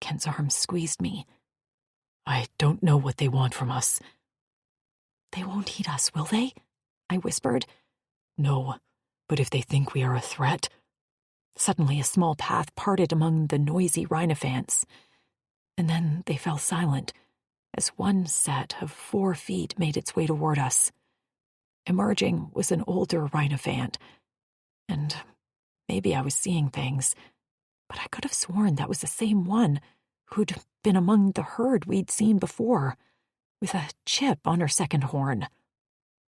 Kent's arms squeezed me. "I don't know what they want from us." "They won't eat us, will they?" I whispered. "No, but if they think we are a threat..." Suddenly a small path parted among the noisy rhinophants, and then they fell silent as one set of 4 feet made its way toward us. Emerging was an older rhinophant, and maybe I was seeing things, but I could have sworn that was the same one who'd been among the herd we'd seen before, with a chip on her second horn.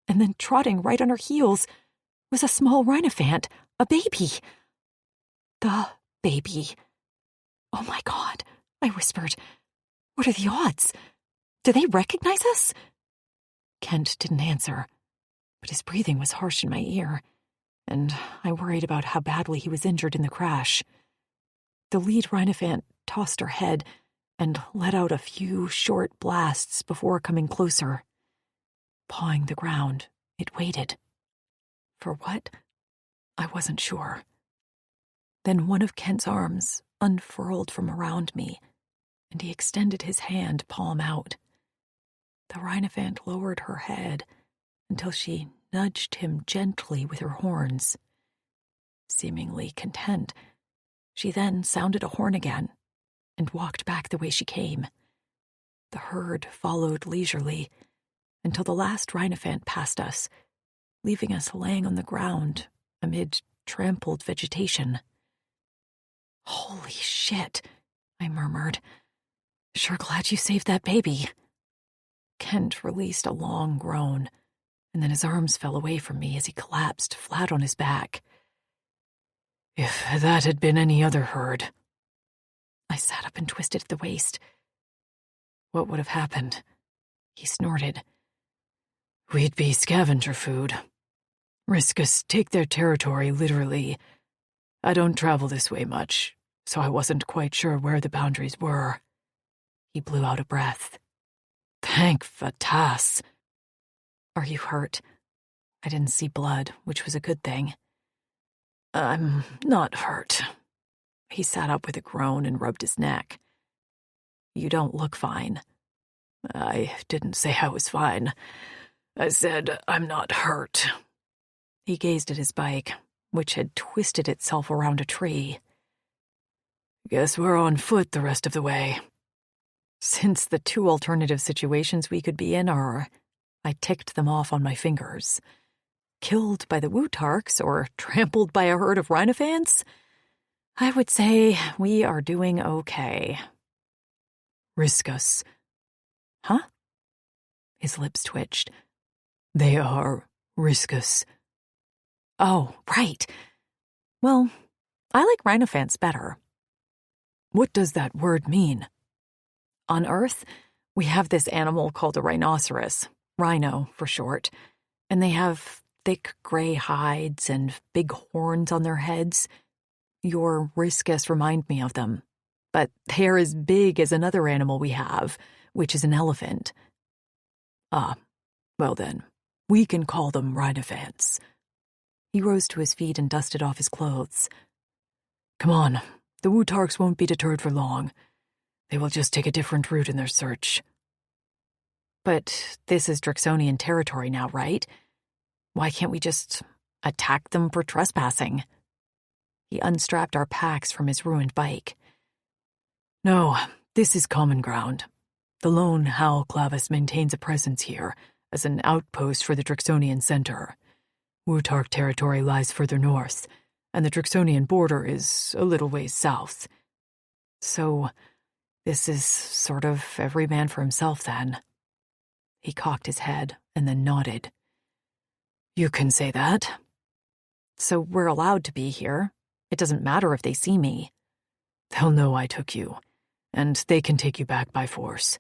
And then trotting right on her heels was a small rhinophant, a baby. The baby. "Oh my God," I whispered. "What are the odds? Do they recognize us?" Kent didn't answer, but his breathing was harsh in my ear, and I worried about how badly he was injured in the crash. The lead rhinophant tossed her head and let out a few short blasts before coming closer. Pawing the ground, it waited. For what? I wasn't sure. Then one of Kent's arms unfurled from around me, and he extended his hand palm out. The rhinophant lowered her head until she nudged him gently with her horns. Seemingly content, she then sounded a horn again and walked back the way she came. The herd followed leisurely until the last rhinophant passed us, leaving us laying on the ground amid trampled vegetation. "Holy shit," I murmured. "Sure glad you saved that baby." Kent released a long groan, and then his arms fell away from me as he collapsed flat on his back. "If that had been any other herd..." I sat up and twisted at the waist. "What would have happened?" He snorted. "We'd be scavenger food. Riskus take their territory literally. I don't travel this way much, so I wasn't quite sure where the boundaries were." He blew out a breath. "Thank Vatas." "Are you hurt?" I didn't see blood, which was a good thing. "I'm not hurt." He sat up with a groan and rubbed his neck. "You don't look fine." "I didn't say I was fine. I said I'm not hurt." He gazed at his bike, which had twisted itself around a tree. "Guess we're on foot the rest of the way." Since the 2 alternative situations we could be in are, I ticked them off on my fingers. Killed by the Wutarks or trampled by a herd of rhinophants? I would say we are doing okay. "Riskus." "Huh?" His lips twitched. "They are Riskus." "Oh, right. Well, I like rhinophants better." "What does that word mean?" "On Earth, we have this animal called a rhinoceros, rhino for short, and they have thick gray hides and big horns on their heads. Your Riskus remind me of them, but they are as big as another animal we have, which is an elephant." "Ah, well then, we can call them rhinophants." He rose to his feet and dusted off his clothes. "Come on, the Wutarks won't be deterred for long. They will just take a different route in their search." "But this is Drixonian territory now, right? Why can't we just attack them for trespassing?" He unstrapped our packs from his ruined bike. "No, this is common ground. The lone Hal Clavis maintains a presence here as an outpost for the Drixonian center. Wutark territory lies further north, and the Drixonian border is a little ways south. So this is sort of every man for himself, then." He cocked his head and then nodded. "You can say that." "So we're allowed to be here. It doesn't matter if they see me." "They'll know I took you, and they can take you back by force.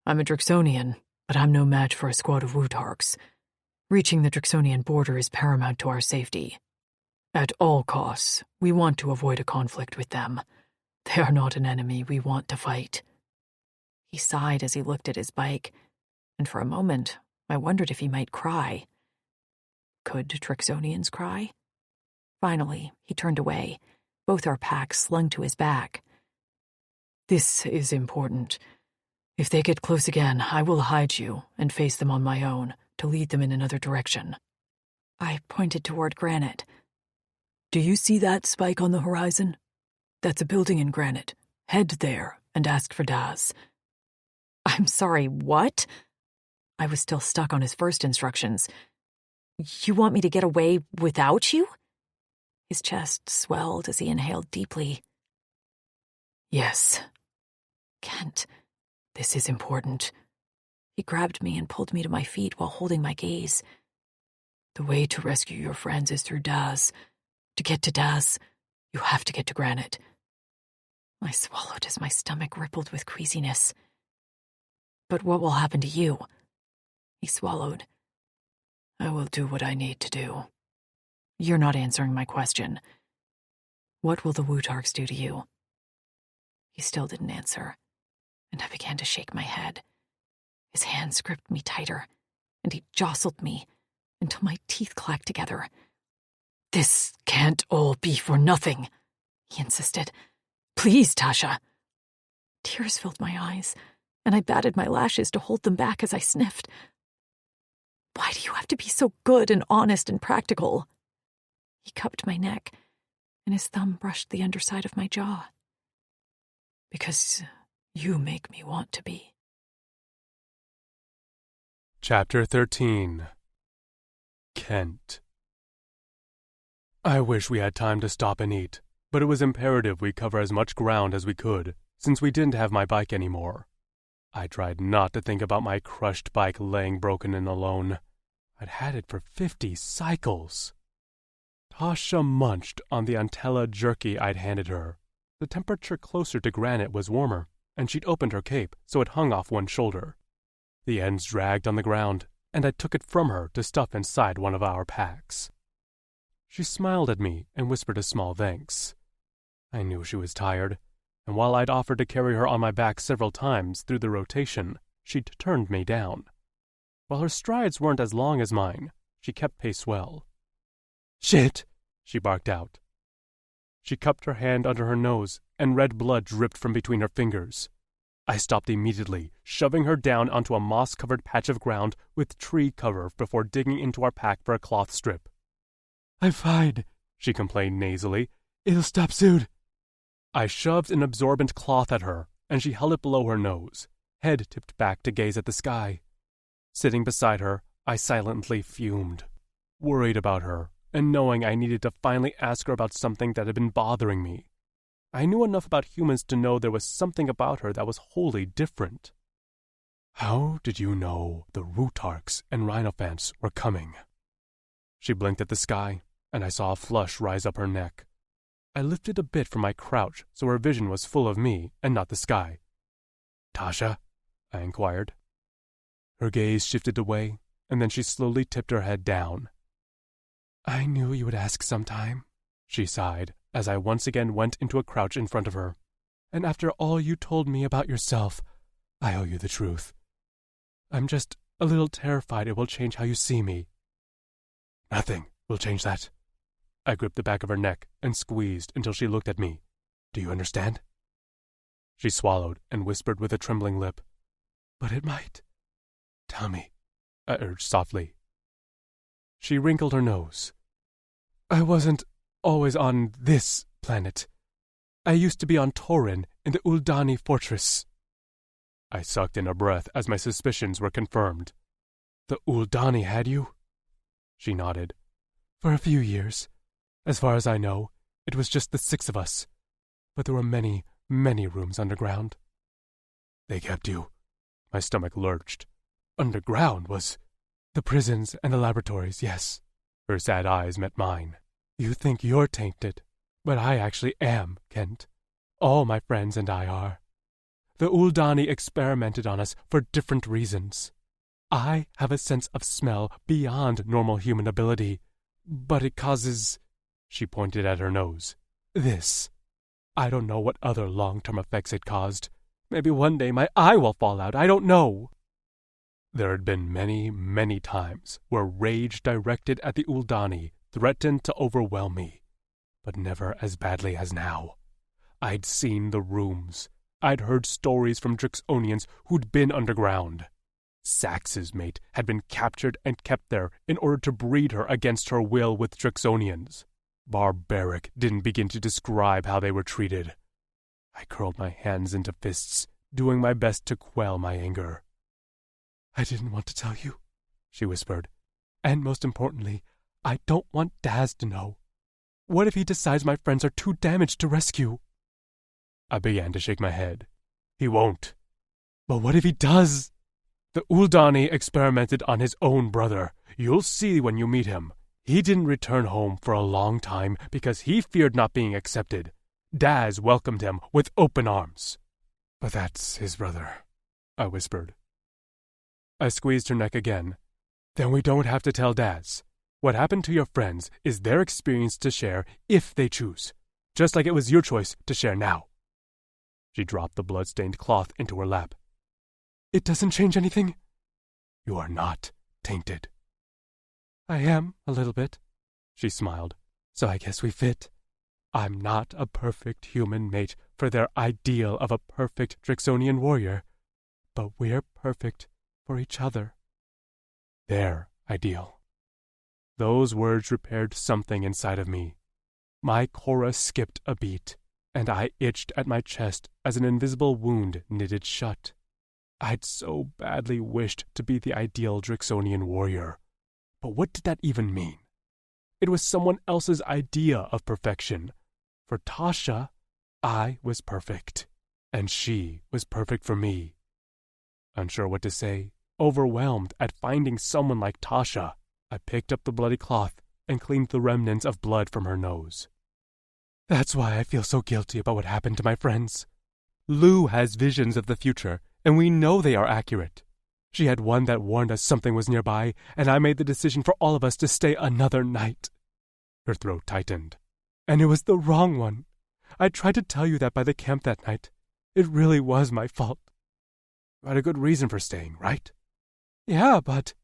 I'm a Drixonian, But I'm no match for a squad of Wutarks. Reaching the Drixonian border is paramount to our safety. At all costs, we want to avoid a conflict with them. They are not an enemy we want to fight." He sighed as he looked at his bike, and for a moment I wondered if he might cry. Could Drixonians cry? Finally, he turned away, both our packs slung to his back. "This is important. If they get close again, I will hide you and face them on my own to lead them in another direction." I pointed toward granite. "Do you see that spike on the horizon? That's a building in granite. Head there and ask for Daz." "I'm sorry, what?" I was still stuck on his first instructions. "You want me to get away without you?" His chest swelled as he inhaled deeply. "Yes. Kent, this is important." He grabbed me and pulled me to my feet while holding my gaze. "The way to rescue your friends is through Daz. To get to Daz, you have to get to Granite." I swallowed as my stomach rippled with queasiness. "But what will happen to you?" He swallowed. "I will do what I need to do." "You're not answering my question. What will the Wutarks do to you?" He still didn't answer, and I began to shake my head. His hands gripped me tighter, and he jostled me until my teeth clacked together. "This can't all be for nothing," he insisted. "Please, Tasha." Tears filled my eyes, and I batted my lashes to hold them back as I sniffed. "Why do you have to be so good and honest and practical?" He cupped my neck, and his thumb brushed the underside of my jaw. "Because you make me want to be." Chapter 13. Kent. I wish we had time to stop and eat, but it was imperative we cover as much ground as we could, since we didn't have my bike anymore. I tried not to think about my crushed bike laying broken and alone. I'd had it for 50 cycles. Tasha munched on the Antella jerky I'd handed her. The temperature closer to Granite was warmer, and she'd opened her cape so it hung off one shoulder. The ends dragged on the ground, and I took it from her to stuff inside one of our packs. She smiled at me and whispered a small thanks. I knew she was tired, and while I'd offered to carry her on my back several times through the rotation, she'd turned me down. While her strides weren't as long as mine, she kept pace well. "Shit!" she barked out. She cupped her hand under her nose, and red blood dripped from between her fingers. I stopped immediately, shoving her down onto a moss-covered patch of ground with tree cover before digging into our pack for a cloth strip. "I'm fine," she complained nasally. "It'll stop soon." I shoved an absorbent cloth at her, and she held it below her nose, head tipped back to gaze at the sky. Sitting beside her, I silently fumed, worried about her, and knowing I needed to finally ask her about something that had been bothering me. I knew enough about humans to know there was something about her that was wholly different. "How did you know the Wutarks and Rhinophants were coming?" She blinked at the sky, and I saw a flush rise up her neck. I lifted a bit from my crouch so her vision was full of me and not the sky. "Tasha?" I inquired. Her gaze shifted away, and then she slowly tipped her head down. "I knew you would ask sometime," she sighed, as I once again went into a crouch in front of her. "And after all you told me about yourself, I owe you the truth. I'm just a little terrified it will change how you see me." "Nothing will change that." I gripped the back of her neck and squeezed until she looked at me. "Do you understand?" She swallowed and whispered with a trembling lip. "But it might." "Tell me," I urged softly. She wrinkled her nose. "I wasn't always on this planet. I used to be on Torin in the Uldani fortress." I sucked in a breath as my suspicions were confirmed. "The Uldani had you?" She nodded. "For a few years. As far as I know, it was just the 6 of us. But there were many, many rooms underground." "They kept you?" My stomach lurched. "Underground was—" "The prisons and the laboratories, yes." Her sad eyes met mine. "You think you're tainted, but I actually am, Kent. All my friends and I are. The Uldani experimented on us for different reasons. I have a sense of smell beyond normal human ability, but it causes," she pointed at her nose, "this. I don't know what other long-term effects it caused. Maybe one day my eye will fall out, I don't know." There had been many, many times where rage directed at the Uldani threatened to overwhelm me, but never as badly as now. I'd seen the rooms. I'd heard stories from Drixonians who'd been underground. Sax's mate had been captured and kept there in order to breed her against her will with Drixonians. Barbaric didn't begin to describe how they were treated. I curled my hands into fists, doing my best to quell my anger. "I didn't want to tell you," she whispered. "And most importantly, I don't want Daz to know. What if he decides my friends are too damaged to rescue?" I began to shake my head. "He won't." "But what if he does?" "The Uldani experimented on his own brother. You'll see when you meet him. He didn't return home for a long time because he feared not being accepted. Daz welcomed him with open arms." "But that's his brother," I whispered. I squeezed her neck again. "Then we don't have to tell Daz. What happened to your friends is their experience to share if they choose, just like it was your choice to share now." She dropped the blood-stained cloth into her lap. "It doesn't change anything?" "You are not tainted." "I am, a little bit," she smiled. "So I guess we fit. I'm not a perfect human mate for their ideal of a perfect Drixonian warrior, but we're perfect for each other." Their ideal. Those words repaired something inside of me. My chorus skipped a beat, and I itched at my chest as an invisible wound knitted shut. I'd so badly wished to be the ideal Drixonian warrior. But what did that even mean? It was someone else's idea of perfection. For Tasha, I was perfect, and she was perfect for me. Unsure what to say, overwhelmed at finding someone like Tasha, I picked up the bloody cloth and cleaned the remnants of blood from her nose. "That's why I feel so guilty about what happened to my friends. Lou has visions of the future, and we know they are accurate. She had one that warned us something was nearby, and I made the decision for all of us to stay another night." Her throat tightened. "And it was the wrong one. I tried to tell you that by the camp that night. It really was my fault." "You had a good reason for staying, right?" "Yeah, but—"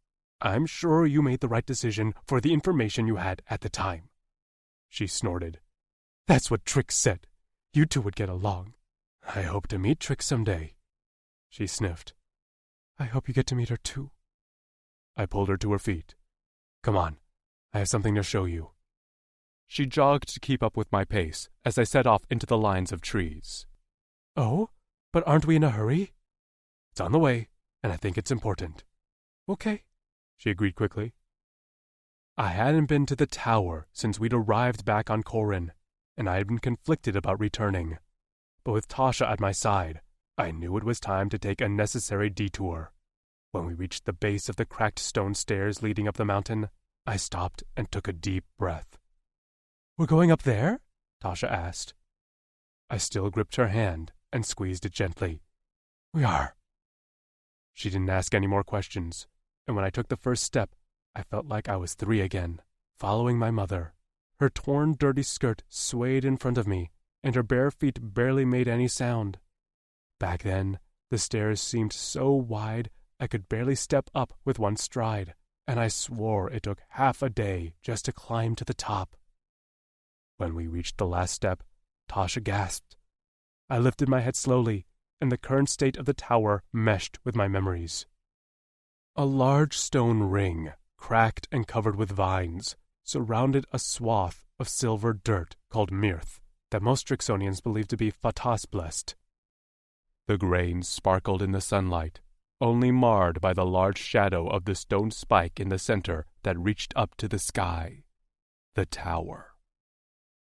"I'm sure you made the right decision for the information you had at the time." She snorted. "That's what Trix said. You two would get along." "I hope to meet Trix someday." She sniffed. "I hope you get to meet her too." I pulled her to her feet. "Come on, I have something to show you." She jogged to keep up with my pace as I set off into the lines of trees. "Oh, but aren't we in a hurry?" "It's on the way, and I think it's important." "Okay," she agreed quickly. I hadn't been to the tower since we'd arrived back on Corin, and I had been conflicted about returning. But with Tasha at my side, I knew it was time to take a necessary detour. When we reached the base of the cracked stone stairs leading up the mountain, I stopped and took a deep breath. "We're going up there?" Tasha asked. I still gripped her hand and squeezed it gently. "We are." She didn't ask any more questions, and when I took the first step, I felt like I was 3 again, following my mother. Her torn, dirty skirt swayed in front of me, and her bare feet barely made any sound. Back then, the stairs seemed so wide I could barely step up with one stride, and I swore it took half a day just to climb to the top. When we reached the last step, Tasha gasped. I lifted my head slowly, and the current state of the tower meshed with my memories. A large stone ring, cracked and covered with vines, surrounded a swath of silver dirt called Mirth that most Drixonians believed to be Fatas blessed. The grains sparkled in the sunlight, only marred by the large shadow of the stone spike in the center that reached up to the sky. The tower.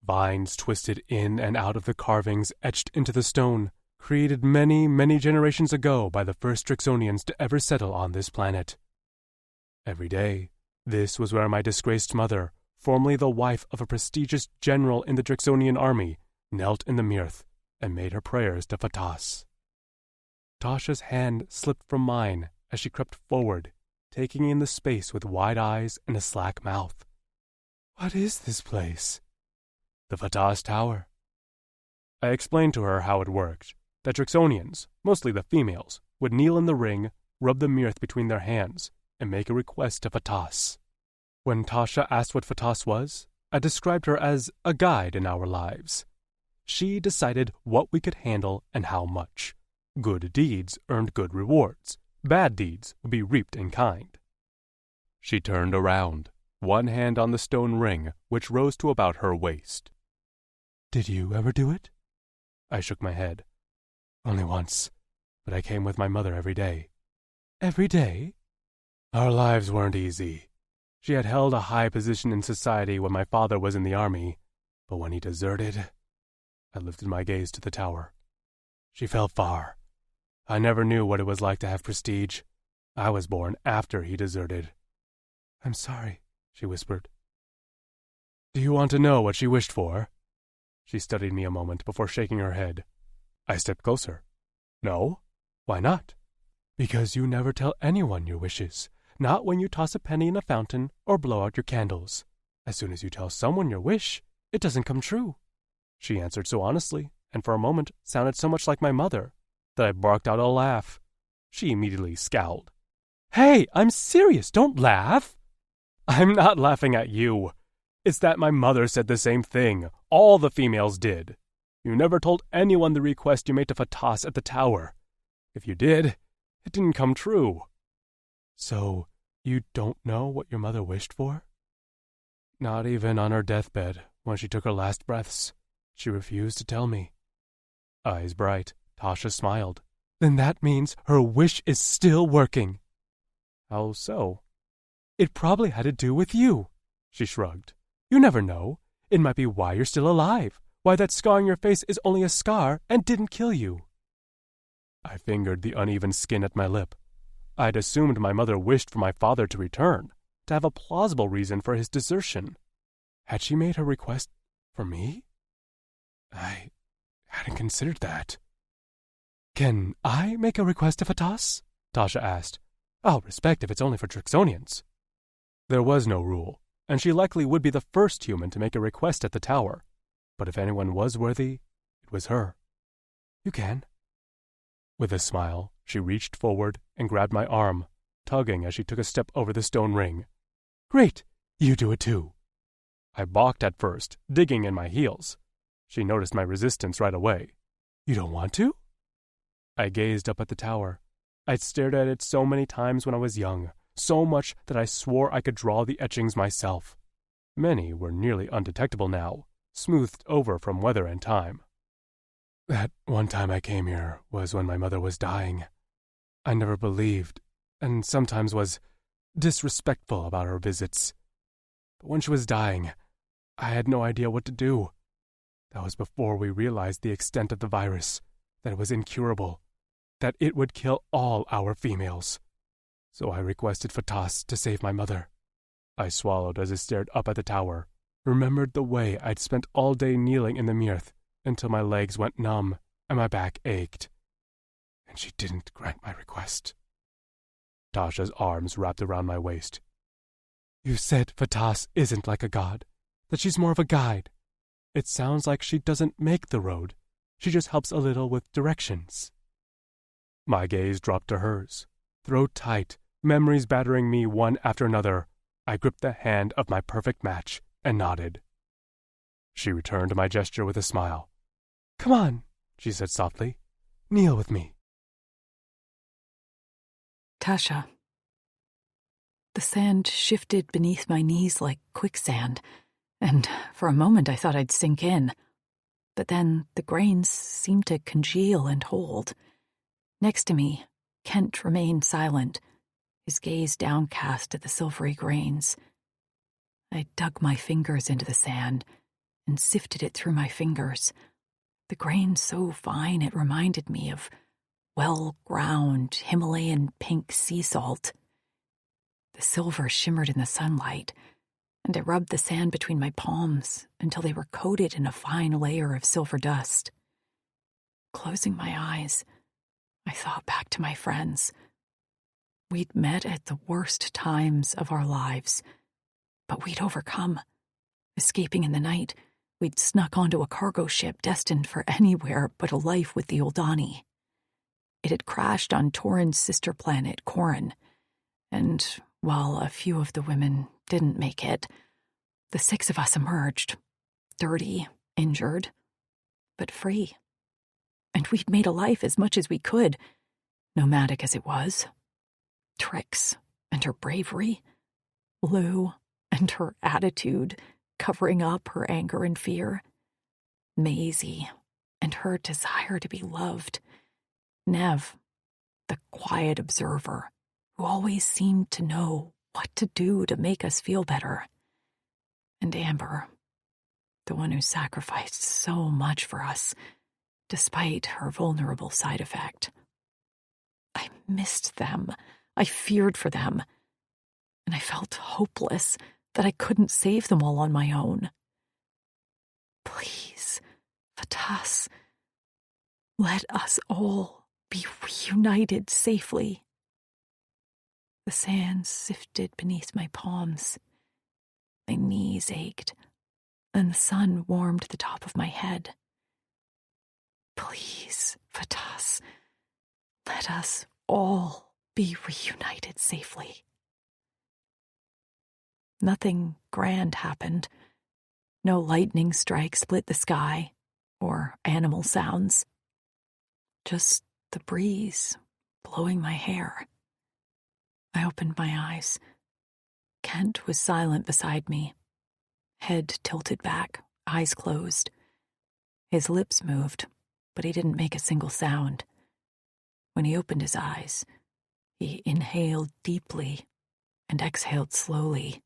Vines twisted in and out of the carvings etched into the stone, created many, many generations ago by the first Drixonians to ever settle on this planet. Every day, this was where my disgraced mother, formerly the wife of a prestigious general in the Drixonian army, knelt in the Mirth and made her prayers to Fatas. Tasha's hand slipped from mine as she crept forward, taking in the space with wide eyes and a slack mouth. "What is this place?" "The Fatah's Tower." I explained to her how it worked, that Drixonians, mostly the females, would kneel in the ring, rub the mirth between their hands, and make a request to Fatas. When Tasha asked what Fatas was, I described her as a guide in our lives. She decided what we could handle and how much. Good deeds earned good rewards. Bad deeds would be reaped in kind. She turned around, one hand on the stone ring, which rose to about her waist. "Did you ever do it?" I shook my head. "Only once, but I came with my mother every day." "Every day?" "Our lives weren't easy. She had held a high position in society when my father was in the army, but when he deserted..." I lifted my gaze to the tower. "She fell far. I never knew what it was like to have prestige. I was born after he deserted." "I'm sorry," she whispered. "Do you want to know what she wished for?" She studied me a moment before shaking her head. I stepped closer. "No? Why not?" "Because you never tell anyone your wishes. Not when you toss a penny in a fountain or blow out your candles. As soon as you tell someone your wish, it doesn't come true." She answered so honestly, and for a moment sounded so much like my mother, that I barked out a laugh. She immediately scowled. "Hey, I'm serious, don't laugh!" "I'm not laughing at you. It's that my mother said the same thing. All the females did. You never told anyone the request you made to Fatas at the tower. If you did, it didn't come true." "So, you don't know what your mother wished for?" "Not even on her deathbed, when she took her last breaths. She refused to tell me." Eyes bright, Tasha smiled. "Then that means her wish is still working." "How so?" "It probably had to do with you." She shrugged. "You never know. It might be why you're still alive. Why that scar on your face is only a scar and didn't kill you." I fingered the uneven skin at my lip. I'd assumed my mother wished for my father to return, to have a plausible reason for his desertion. Had she made her request for me? I hadn't considered that. "Can I make a request to Fatas?" Tasha asked. "I'll respect if it's only for Drixonians." There was no rule, and she likely would be the first human to make a request at the tower. But if anyone was worthy, it was her. "You can." With a smile, she reached forward and grabbed my arm, tugging as she took a step over the stone ring. "Great! You do it too." I balked at first, digging in my heels. She noticed my resistance right away. "You don't want to?" I gazed up at the tower. I'd stared at it so many times when I was young, so much that I swore I could draw the etchings myself. Many were nearly undetectable now, smoothed over from weather and time. "That one time I came here was when my mother was dying. I never believed, and sometimes was disrespectful about her visits. But when she was dying, I had no idea what to do. That was before we realized the extent of the virus, that it was incurable, that it would kill all our females. So I requested Fatas to save my mother." I swallowed as I stared up at the tower, remembered the way I'd spent all day kneeling in the mirth until my legs went numb and my back ached. And she didn't grant my request. Tasha's arms wrapped around my waist. "You said Fatas isn't like a god, that she's more of a guide. It sounds like she doesn't make the road. She just helps a little with directions." My gaze dropped to hers. Throat tight, memories battering me one after another, I gripped the hand of my perfect match and nodded. She returned my gesture with a smile. "Come on," she said softly. "Kneel with me." Tasha. The sand shifted beneath my knees like quicksand, and for a moment I thought I'd sink in. But then the grains seemed to congeal and hold. Next to me, Kent remained silent, his gaze downcast at the silvery grains. I dug my fingers into the sand and sifted it through my fingers, the grain so fine it reminded me of well-ground Himalayan pink sea salt. The silver shimmered in the sunlight, and I rubbed the sand between my palms until they were coated in a fine layer of silver dust. Closing my eyes, I thought back to my friends. We'd met at the worst times of our lives, but we'd overcome. Escaping in the night, we'd snuck onto a cargo ship destined for anywhere but a life with the Oldani. It had crashed on Torin's sister planet, Corin, and while a few of the women didn't make it, the 6 of us emerged, dirty, injured, but free. And we'd made a life as much as we could, nomadic as it was. Trix and her bravery, Lou and her attitude, covering up her anger and fear, Maisie and her desire to be loved, Nev, the quiet observer who always seemed to know what to do to make us feel better, and Amber, the one who sacrificed so much for us, despite her vulnerable side effect. I missed them. I feared for them, and I felt hopeless that I couldn't save them all on my own. Please, Fatas, let us all be reunited safely. The sand sifted beneath my palms. My knees ached, and the sun warmed the top of my head. Please, Fatas, let us all be reunited safely. Nothing grand happened. No lightning strike split the sky, or animal sounds. Just the breeze blowing my hair. I opened my eyes. Kent was silent beside me, head tilted back, eyes closed. His lips moved, but he didn't make a single sound. When he opened his eyes, he inhaled deeply and exhaled slowly.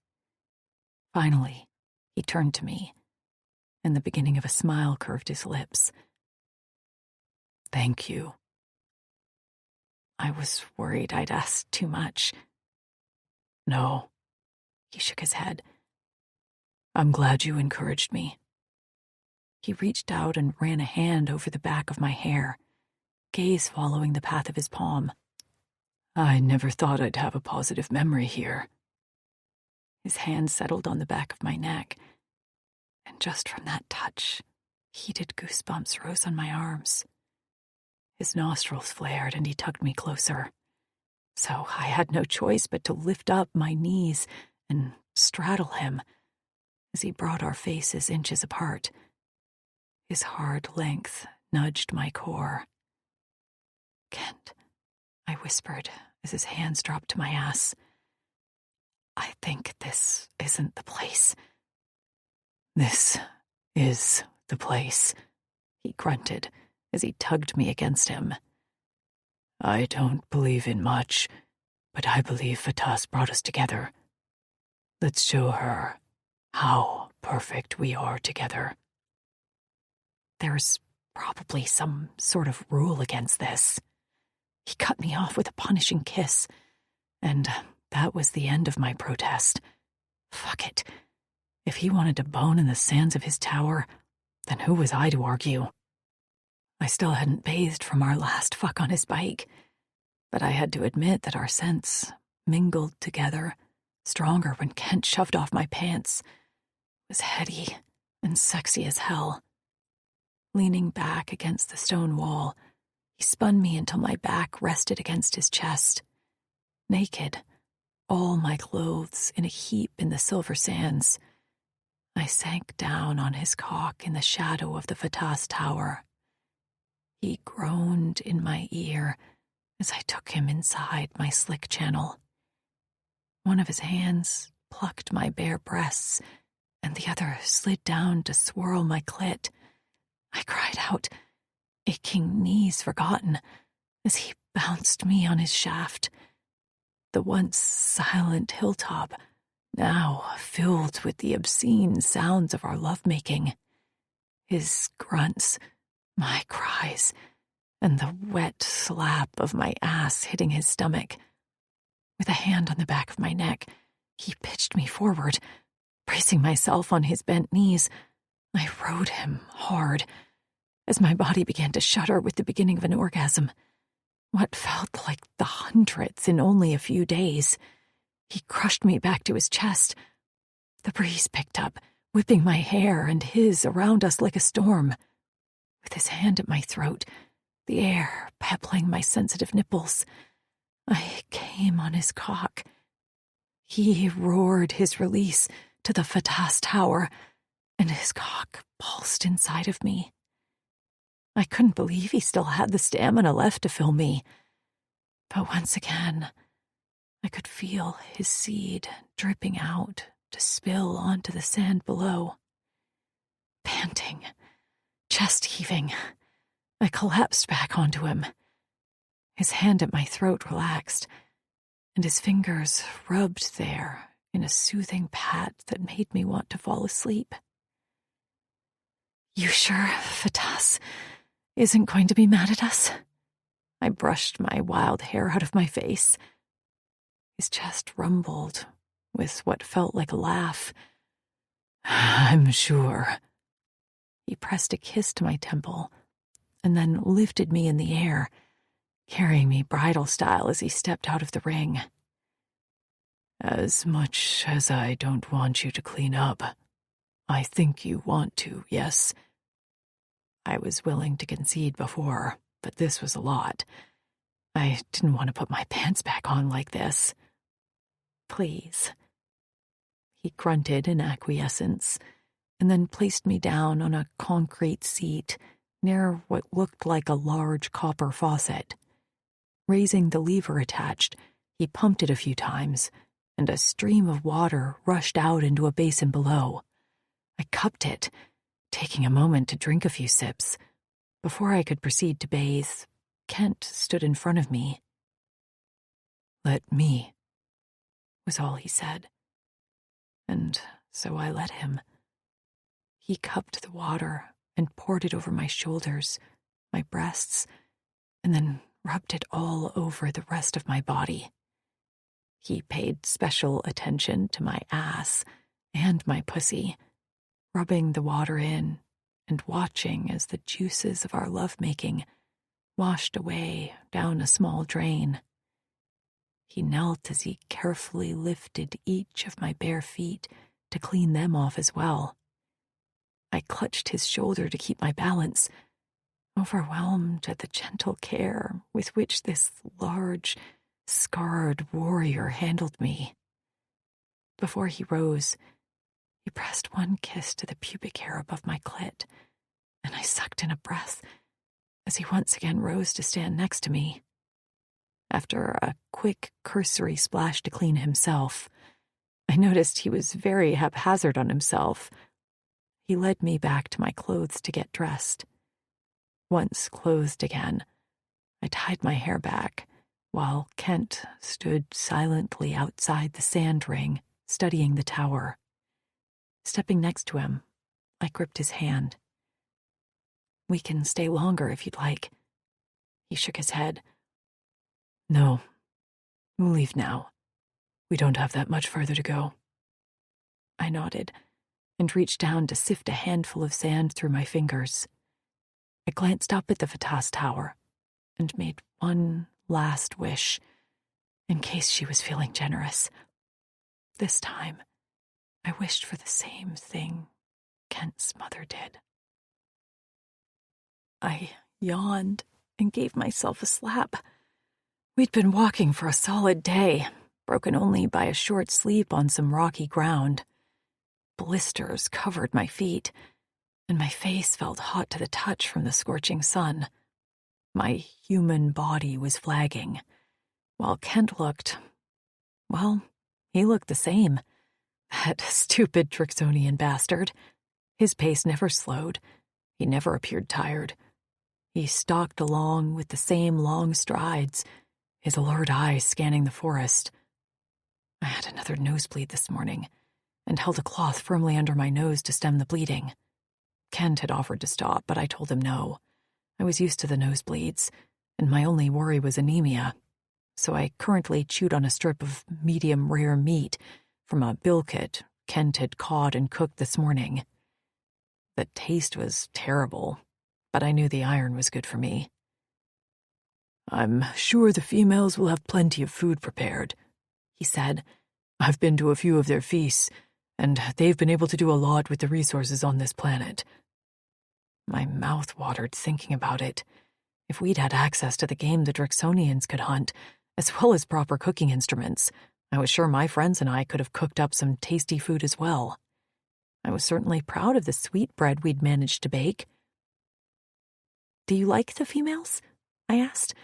Finally, he turned to me, and the beginning of a smile curved his lips. Thank you. I was worried I'd asked too much. No, he shook his head. I'm glad you encouraged me. He reached out and ran a hand over the back of my hair, gaze following the path of his palm. I never thought I'd have a positive memory here. His hand settled on the back of my neck, and just from that touch, heated goosebumps rose on my arms. His nostrils flared, and he tugged me closer. So I had no choice but to lift up my knees and straddle him as he brought our faces inches apart. His hard length nudged my core. Kent, I whispered as his hands dropped to my ass. I think this isn't the place. This is the place, he grunted as he tugged me against him. I don't believe in much, but I believe Fatas brought us together. Let's show her how perfect we are together. There's probably some sort of rule against this. He cut me off with a punishing kiss, and that was the end of my protest. Fuck it. If he wanted to bone in the sands of his tower, then who was I to argue? I still hadn't bathed from our last fuck on his bike, but I had to admit that our scents mingled together, stronger when Kent shoved off my pants. It was heady and sexy as hell. Leaning back against the stone wall, he spun me until my back rested against his chest. Naked, all my clothes in a heap in the silver sands, I sank down on his cock in the shadow of the Fatas Tower. He groaned in my ear as I took him inside my slick channel. One of his hands plucked my bare breasts, and the other slid down to swirl my clit. I cried out, aching knees forgotten, as he bounced me on his shaft. The once silent hilltop, now filled with the obscene sounds of our lovemaking. His grunts, my cries, and the wet slap of my ass hitting his stomach. With a hand on the back of my neck, he pitched me forward. Bracing myself on his bent knees, I rode him hard as my body began to shudder with the beginning of an orgasm. what felt like the hundreds in only a few days. He crushed me back to his chest. The breeze picked up, whipping my hair and his around us like a storm. With his hand at my throat, the air pebbling my sensitive nipples, I came on his cock. He roared his release to the Fatah's tower, and his cock pulsed inside of me. I couldn't believe he still had the stamina left to fill me. But once again, I could feel his seed dripping out to spill onto the sand below. Panting, chest heaving, I collapsed back onto him. His hand at my throat relaxed, and his fingers rubbed there in a soothing pat that made me want to fall asleep. You sure Fatah's isn't going to be mad at us? I brushed my wild hair out of my face. His chest rumbled with what felt like a laugh. I'm sure. He pressed a kiss to my temple and then lifted me in the air, carrying me bridal style as he stepped out of the ring. As much as I don't want you to clean up, I think you want to, yes? I was willing to concede before, but this was a lot. I didn't want to put my pants back on like this. Please. He grunted in acquiescence, and then placed me down on a concrete seat near what looked like a large copper faucet. Raising the lever attached, he pumped it a few times, and a stream of water rushed out into a basin below. I cupped it, taking a moment to drink a few sips. Before I could proceed to bathe, Kent stood in front of me. Let me, was all he said. And so I let him. He cupped the water and poured it over my shoulders, my breasts, and then rubbed it all over the rest of my body. He paid special attention to my ass and my pussy, rubbing the water in and watching as the juices of our lovemaking washed away down a small drain. He knelt as he carefully lifted each of my bare feet to clean them off as well. I clutched his shoulder to keep my balance, overwhelmed at the gentle care with which this large, scarred warrior handled me. Before he rose, he pressed one kiss to the pubic hair above my clit, and I sucked in a breath as he once again rose to stand next to me. After a quick, cursory splash to clean himself, I noticed he was very haphazard on himself. He led me back to my clothes to get dressed. Once clothed again, I tied my hair back, while Kent stood silently outside the sand ring, studying the tower. Stepping next to him, I gripped his hand. We can stay longer if you'd like. He shook his head. No, we'll leave now. We don't have that much further to go. I nodded and reached down to sift a handful of sand through my fingers. I glanced up at the Fatah's tower and made one last wish, in case she was feeling generous. This time, I wished for the same thing Kent's mother did. I yawned and gave myself a slap. We'd been walking for a solid day, broken only by a short sleep on some rocky ground. Blisters covered my feet, and my face felt hot to the touch from the scorching sun. My human body was flagging, while Kent looked, well, he looked the same. That stupid Drixonian bastard. His pace never slowed. He never appeared tired. He stalked along with the same long strides, his alert eyes scanning the forest. I had another nosebleed this morning, and held a cloth firmly under my nose to stem the bleeding. Kent had offered to stop, but I told him no. I was used to the nosebleeds, and my only worry was anemia, so I currently chewed on a strip of medium-rare meat from a bilkit Kent had caught and cooked this morning. The taste was terrible, but I knew the iron was good for me. I'm sure the females will have plenty of food prepared, he said. I've been to a few of their feasts, and they've been able to do a lot with the resources on this planet. My mouth watered thinking about it. If we'd had access to the game the Drixonians could hunt, as well as proper cooking instruments, I was sure my friends and I could have cooked up some tasty food as well. I was certainly proud of the sweetbread we'd managed to bake. Do you like the females? I asked.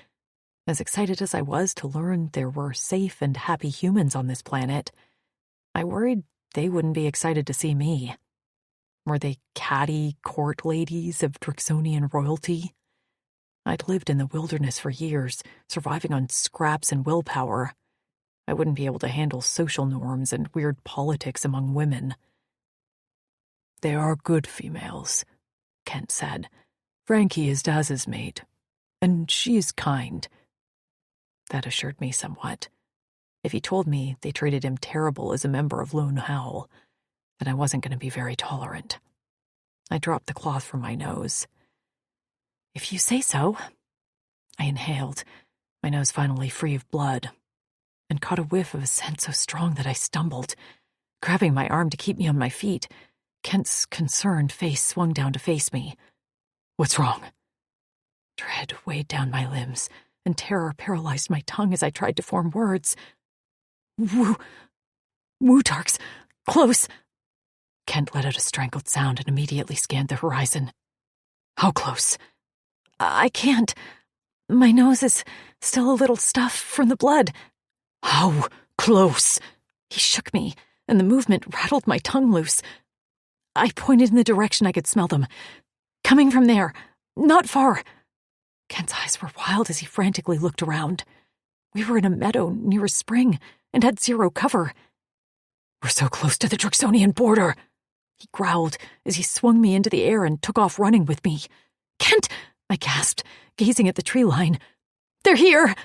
As excited as I was to learn there were safe and happy humans on this planet, I worried they wouldn't be excited to see me. Were they catty court ladies of Drixonian royalty? I'd lived in the wilderness for years, surviving on scraps and willpower. I wouldn't be able to handle social norms and weird politics among women. They are good females, Kent said. Frankie is Daz's mate, and she is kind. That assured me somewhat. If he told me they treated him terrible as a member of Lone Howl, then I wasn't going to be very tolerant. I dropped the cloth from my nose. If you say so. I inhaled, my nose finally free of blood, and caught a whiff of a scent so strong that I stumbled. Grabbing my arm to keep me on my feet, Kent's concerned face swung down to face me. What's wrong? Dread weighed down my limbs, and terror paralyzed my tongue as I tried to form words. Wutarks, close! Kent let out a strangled sound and immediately scanned the horizon. How close? I can't. My nose is still a little stuffed from the blood. How close? He shook me, and the movement rattled my tongue loose. I pointed in the direction I could smell them. Coming from there, not far. Kent's eyes were wild as he frantically looked around. We were in a meadow near a spring and had zero cover. We're so close to the Drixonian border, he growled as he swung me into the air and took off running with me. Kent, I gasped, gazing at the tree line. They're here!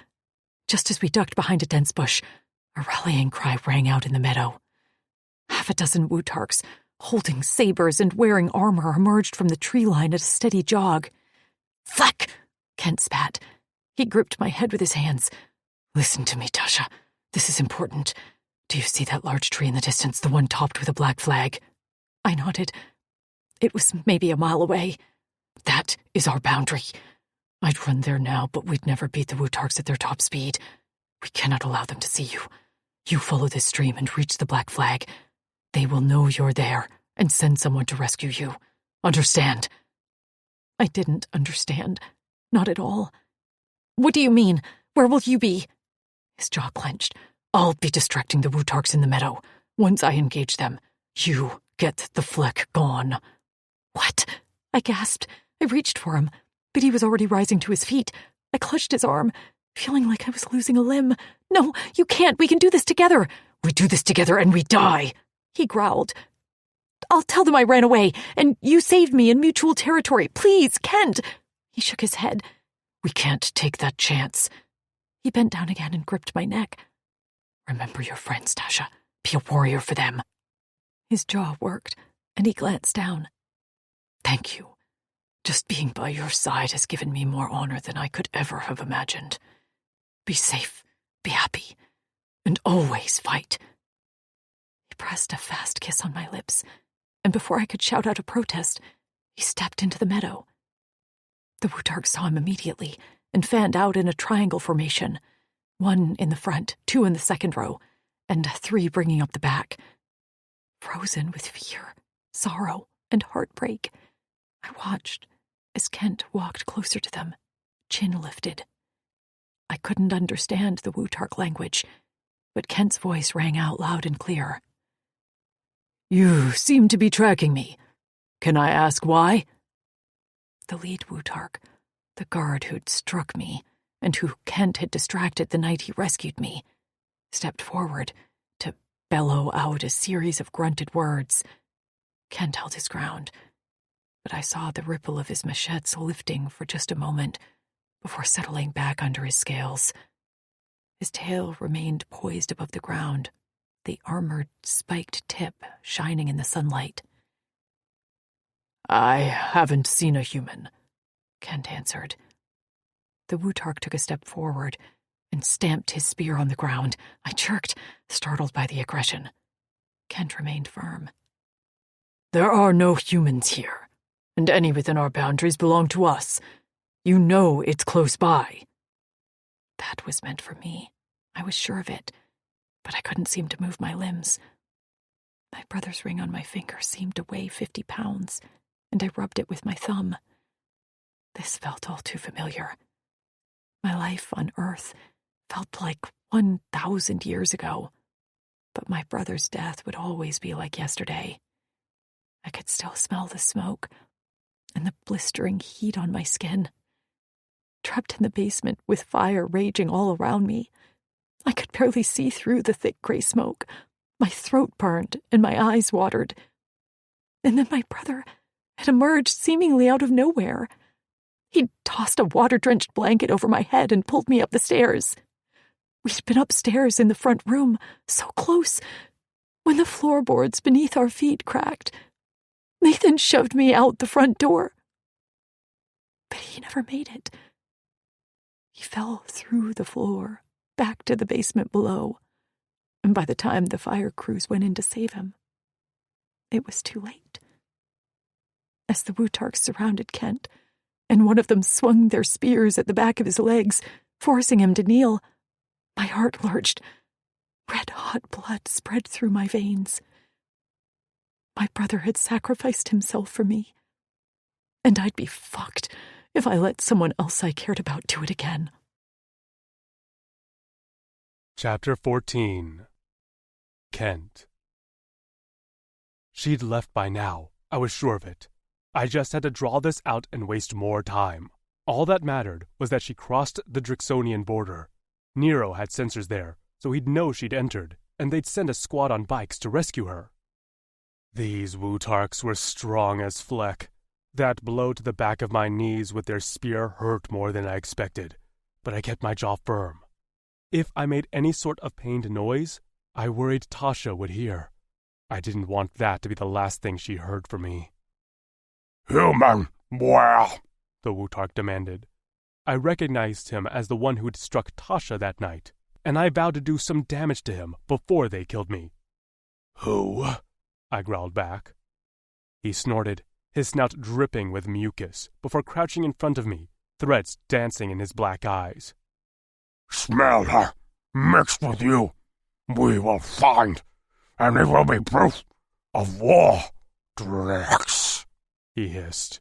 Just as we ducked behind a dense bush, a rallying cry rang out in the meadow. Half a dozen Wutarks, holding sabers and wearing armor, emerged from the tree line at a steady jog. Fleck! Kent spat. He gripped my head with his hands. Listen to me, Tasha. This is important. Do you see that large tree in the distance, the one topped with a black flag? I nodded. It was maybe a mile away. That is our boundary. I'd run there now, but we'd never beat the Wutarks at their top speed. We cannot allow them to see you. You follow this stream and reach the black flag. They will know you're there and send someone to rescue you. Understand? I didn't understand. Not at all. What do you mean? Where will you be? His jaw clenched. I'll be distracting the Wutarks in the meadow. Once I engage them, you get the fleck gone. What? I gasped. I reached for him, but he was already rising to his feet. I clutched his arm, feeling like I was losing a limb. No, you can't. We can do this together. We do this together and we die, he growled. I'll tell them I ran away, and you saved me in mutual territory. Please, Kent. He shook his head. We can't take that chance. He bent down again and gripped my neck. Remember your friends, Tasha. Be a warrior for them. His jaw worked, and he glanced down. Thank you. Just being by your side has given me more honor than I could ever have imagined. Be safe, be happy, and always fight. He pressed a fast kiss on my lips, and before I could shout out a protest, he stepped into the meadow. The Wutarks saw him immediately and fanned out in a triangle formation, 1 in the front, 2 in the second row, and 3 bringing up the back. Frozen with fear, sorrow, and heartbreak, I watched as Kent walked closer to them, chin lifted. I couldn't understand the Wutark language, but Kent's voice rang out loud and clear. You seem to be tracking me. Can I ask why? The lead Wutark, the guard who'd struck me, and who Kent had distracted the night he rescued me, stepped forward to bellow out a series of grunted words. Kent held his ground, but I saw the ripple of his machetes lifting for just a moment before settling back under his scales. His tail remained poised above the ground, the armored, spiked tip shining in the sunlight. I haven't seen a human, Kent answered. The Wutark took a step forward and stamped his spear on the ground. I jerked, startled by the aggression. Kent remained firm. There are no humans here, and any within our boundaries belong to us. You know it's close by. That was meant for me. I was sure of it, but I couldn't seem to move my limbs. My brother's ring on my finger seemed to weigh 50 pounds, and I rubbed it with my thumb. This felt all too familiar. My life on Earth felt like 1,000 years ago, but my brother's death would always be like yesterday. I could still smell the smoke and the blistering heat on my skin. Trapped in the basement with fire raging all around me, I could barely see through the thick gray smoke. My throat burned and my eyes watered. And then my brother had emerged seemingly out of nowhere. He'd tossed a water-drenched blanket over my head and pulled me up the stairs. We'd been upstairs in the front room, so close, when the floorboards beneath our feet cracked. Nathan shoved me out the front door. But he never made it. He fell through the floor, back to the basement below, and by the time the fire crews went in to save him, it was too late. As the Wutarks surrounded Kent, and one of them swung their spears at the back of his legs, forcing him to kneel, my heart lurched. Red-hot blood spread through my veins. My brother had sacrificed himself for me, and I'd be fucked if I let someone else I cared about do it again. Chapter 14. Kent. She'd left by now, I was sure of it. I just had to draw this out and waste more time. All that mattered was that she crossed the Drixonian border. Nero had sensors there, so he'd know she'd entered, and they'd send a squad on bikes to rescue her. These Wutarks were strong as Fleck. That blow to the back of my knees with their spear hurt more than I expected, but I kept my jaw firm. If I made any sort of pained noise, I worried Tasha would hear. I didn't want that to be the last thing she heard from me. Human, where? The Wutark demanded. I recognized him as the one who'd struck Tasha that night, and I vowed to do some damage to him before they killed me. Who? I growled back. He snorted, his snout dripping with mucus, before crouching in front of me, threads dancing in his black eyes. Smell her, mixed with you. We will find, and it will be proof of war, Drex, he hissed.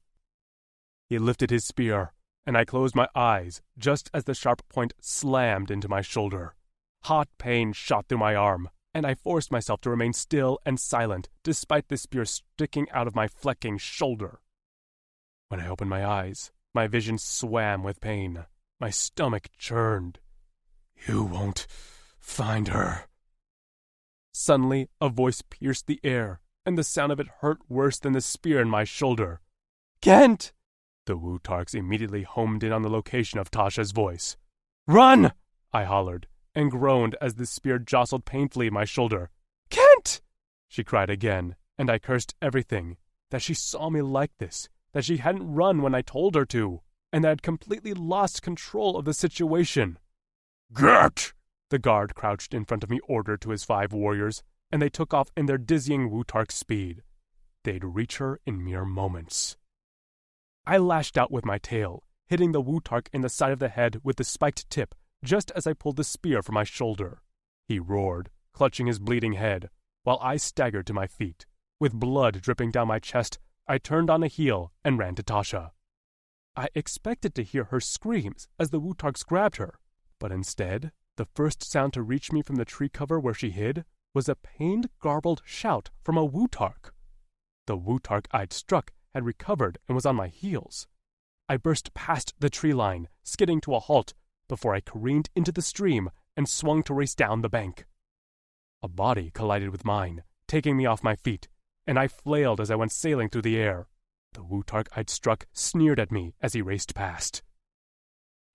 He lifted his spear, and I closed my eyes just as the sharp point slammed into my shoulder. Hot pain shot through my arm, and I forced myself to remain still and silent despite the spear sticking out of my flecking shoulder. When I opened my eyes, my vision swam with pain. My stomach churned. You won't find her. Suddenly, a voice pierced the air, and the sound of it hurt worse than the spear in my shoulder. Kent! The Wutarks immediately homed in on the location of Tasha's voice. Run! I hollered, and groaned as the spear jostled painfully in my shoulder. Kent! She cried again, and I cursed everything, that she saw me like this, that she hadn't run when I told her to, and that I'd completely lost control of the situation. Get! The guard crouched in front of me ordered to his 5 warriors, and they took off in their dizzying Wutark speed. They'd reach her in mere moments. I lashed out with my tail, hitting the Wutark in the side of the head with the spiked tip just as I pulled the spear from my shoulder. He roared, clutching his bleeding head, while I staggered to my feet. With blood dripping down my chest, I turned on a heel and ran to Tasha. I expected to hear her screams as the Wutarks grabbed her, but instead, the first sound to reach me from the tree cover where she hid was a pained, garbled shout from a Wutark. The Wutark I'd struck had recovered and was on my heels. I burst past the tree line, skidding to a halt, before I careened into the stream and swung to race down the bank. A body collided with mine, taking me off my feet, and I flailed as I went sailing through the air. The Wutark I'd struck sneered at me as he raced past.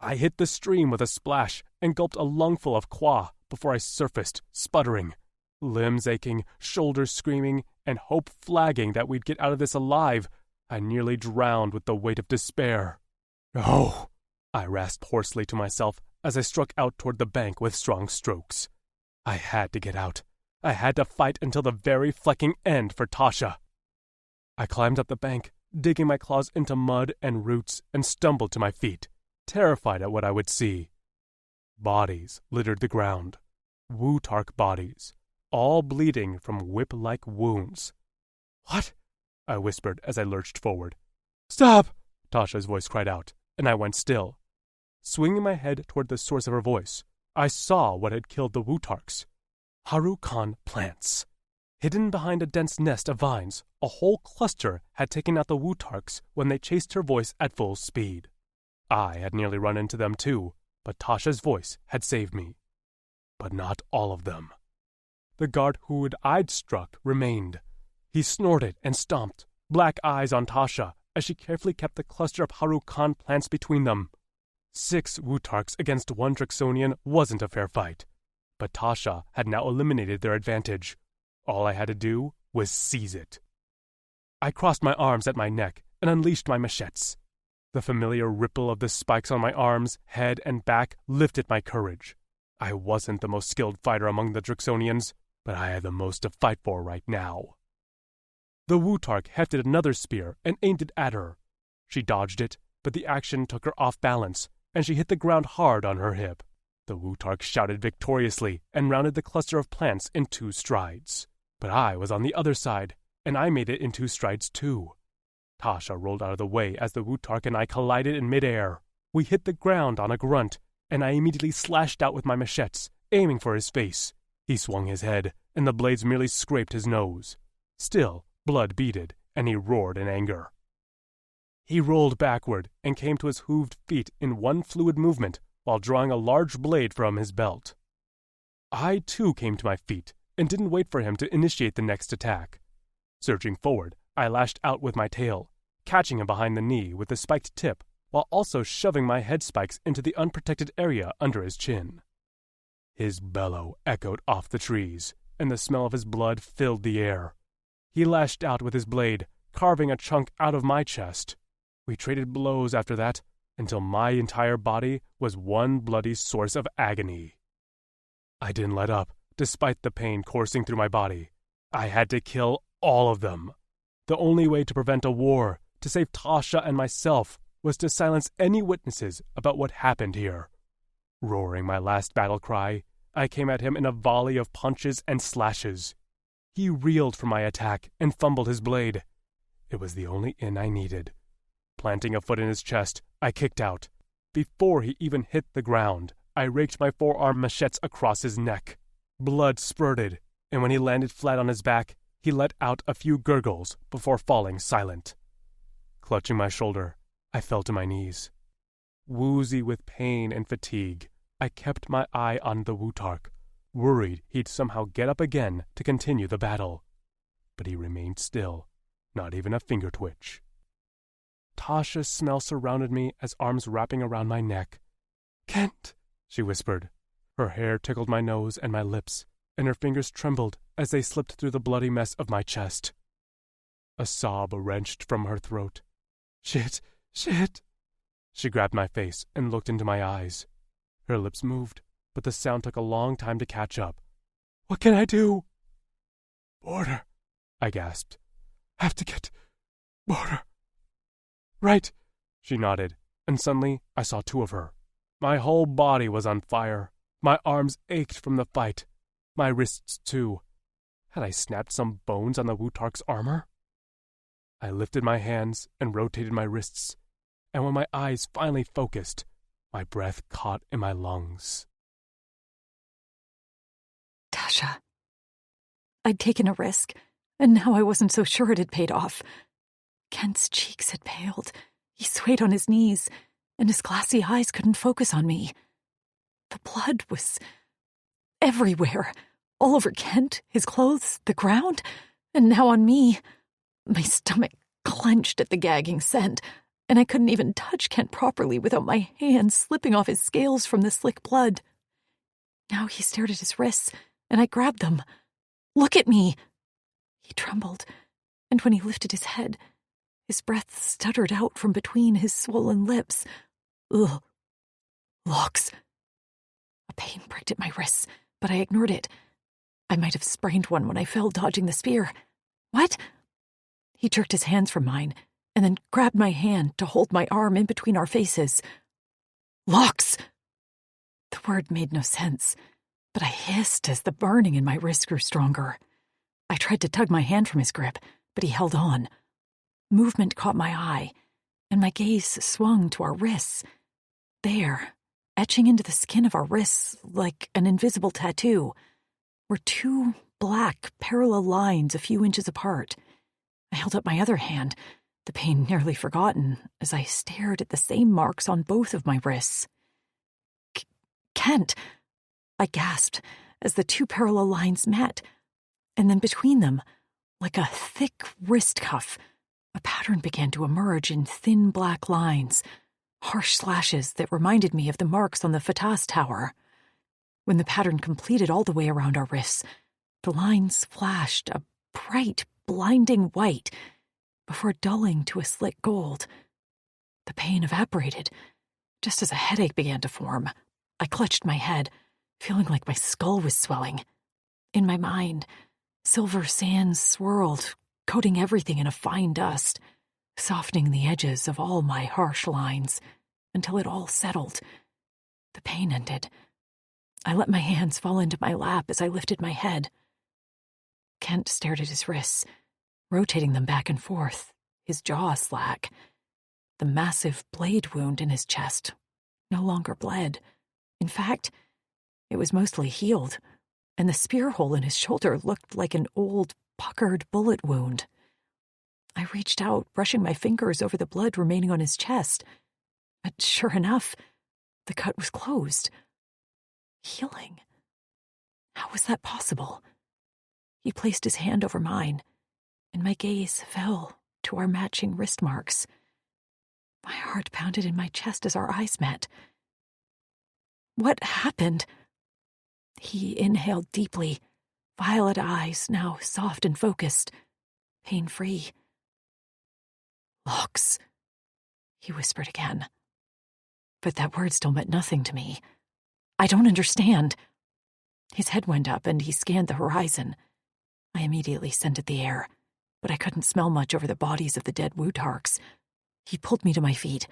I hit the stream with a splash and gulped a lungful of qua before I surfaced, sputtering, limbs aching, shoulders screaming, and hope flagging that we'd get out of this alive. I nearly drowned with the weight of despair. Oh, I rasped hoarsely to myself as I struck out toward the bank with strong strokes. I had to get out. I had to fight until the very flecking end for Tasha. I climbed up the bank, digging my claws into mud and roots, and stumbled to my feet, terrified at what I would see. Bodies littered the ground. Wutark bodies, all bleeding from whip-like wounds. "What?" I whispered as I lurched forward. "Stop!" Tasha's voice cried out, and I went still. Swinging my head toward the source of her voice, I saw what had killed the Wutarks. Harukan plants. Hidden behind a dense nest of vines, a whole cluster had taken out the Wutarks when they chased her voice at full speed. I had nearly run into them too, but Tasha's voice had saved me. But not all of them. The guard I'd struck remained. He snorted and stomped, black eyes on Tasha, as she carefully kept the cluster of Harukan plants between them. 6 Wutarks against 1 Drixonian wasn't a fair fight, but Tasha had now eliminated their advantage. All I had to do was seize it. I crossed my arms at my neck and unleashed my machetes. The familiar ripple of the spikes on my arms, head, and back lifted my courage. I wasn't the most skilled fighter among the Drixonians, but I had the most to fight for right now. The Wutark hefted another spear and aimed it at her. She dodged it, but the action took her off balance, and she hit the ground hard on her hip. The Wutark shouted victoriously and rounded the cluster of plants in 2 strides. But I was on the other side, and I made it in 2 strides too. Tasha rolled out of the way as the Wutark and I collided in midair. We hit the ground on a grunt, and I immediately slashed out with my machetes, aiming for his face. He swung his head, and the blades merely scraped his nose. Still, blood beaded, and he roared in anger. He rolled backward and came to his hooved feet in one fluid movement while drawing a large blade from his belt. I too came to my feet and didn't wait for him to initiate the next attack. Surging forward, I lashed out with my tail, catching him behind the knee with the spiked tip while also shoving my head spikes into the unprotected area under his chin. His bellow echoed off the trees, and the smell of his blood filled the air. He lashed out with his blade, carving a chunk out of my chest. We traded blows after that, until my entire body was one bloody source of agony. I didn't let up, despite the pain coursing through my body. I had to kill all of them. The only way to prevent a war, to save Tasha and myself, was to silence any witnesses about what happened here. Roaring my last battle cry, I came at him in a volley of punches and slashes. He reeled from my attack and fumbled his blade. It was the only in I needed. Planting a foot in his chest, I kicked out. Before he even hit the ground, I raked my forearm machetes across his neck. Blood spurted, and when he landed flat on his back, he let out a few gurgles before falling silent. Clutching my shoulder, I fell to my knees. Woozy with pain and fatigue, I kept my eye on the Wutark, worried he'd somehow get up again to continue the battle. But he remained still, not even a finger twitch. Tasha's smell surrounded me as arms wrapping around my neck. "Kent," she whispered. Her hair tickled my nose and my lips, and her fingers trembled as they slipped through the bloody mess of my chest. A sob wrenched from her throat. Shit. She grabbed my face and looked into my eyes. Her lips moved, but the sound took a long time to catch up. "What can I do?" "Border," I gasped. "Have to get border." "Right," she nodded, and suddenly I saw 2 of her. My whole body was on fire. My arms ached from the fight. My wrists, too. Had I snapped some bones on the Wutark's armor? I lifted my hands and rotated my wrists, and when my eyes finally focused, my breath caught in my lungs. Tasha. I'd taken a risk, and now I wasn't so sure it had paid off. Kent's cheeks had paled. He swayed on his knees, and his glassy eyes couldn't focus on me. The blood was everywhere, all over Kent, his clothes, the ground, and now on me. My stomach clenched at the gagging scent, and I couldn't even touch Kent properly without my hands slipping off his scales from the slick blood. Now he stared at his wrists, and I grabbed them. "Look at me!" He trembled, and when he lifted his head, his breath stuttered out from between his swollen lips. "Ugh, Locks. A pain pricked at my wrists, but I ignored it. I might have sprained one when I fell dodging the spear. What? He jerked his hands from mine, and then grabbed my hand to hold my arm in between our faces. Locks! The word made no sense, but I hissed as the burning in my wrist grew stronger. I tried to tug my hand from his grip, but he held on. Movement caught my eye, and my gaze swung to our wrists. There, etching into the skin of our wrists like an invisible tattoo, were two black, parallel lines a few inches apart. I held up my other hand, the pain nearly forgotten, as I stared at the same marks on both of my wrists. Kent! I gasped as the two parallel lines met, and then between them, like a thick wrist cuff, a pattern began to emerge in thin black lines, harsh slashes that reminded me of the marks on the Fatah's tower. When the pattern completed all the way around our wrists, the lines flashed a bright, blinding white before dulling to a slick gold. The pain evaporated, just as a headache began to form. I clutched my head, feeling like my skull was swelling. In my mind, silver sands swirled, coating everything in a fine dust, softening the edges of all my harsh lines until it all settled. The pain ended. I let my hands fall into my lap as I lifted my head. Kent stared at his wrists, rotating them back and forth, his jaw slack. The massive blade wound in his chest no longer bled. In fact, it was mostly healed, and the spear hole in his shoulder looked like an old, puckered bullet wound. I reached out, brushing my fingers over the blood remaining on his chest, but sure enough, the cut was closed. Healing. How was that possible? He placed his hand over mine, and my gaze fell to our matching wrist marks. My heart pounded in my chest as our eyes met. What happened? He inhaled deeply, violet eyes now soft and focused, pain-free. Locks, he whispered again. But that word still meant nothing to me. I don't understand. His head went up and he scanned the horizon. I immediately scented the air, but I couldn't smell much over the bodies of the dead Wutarks. He pulled me to my feet.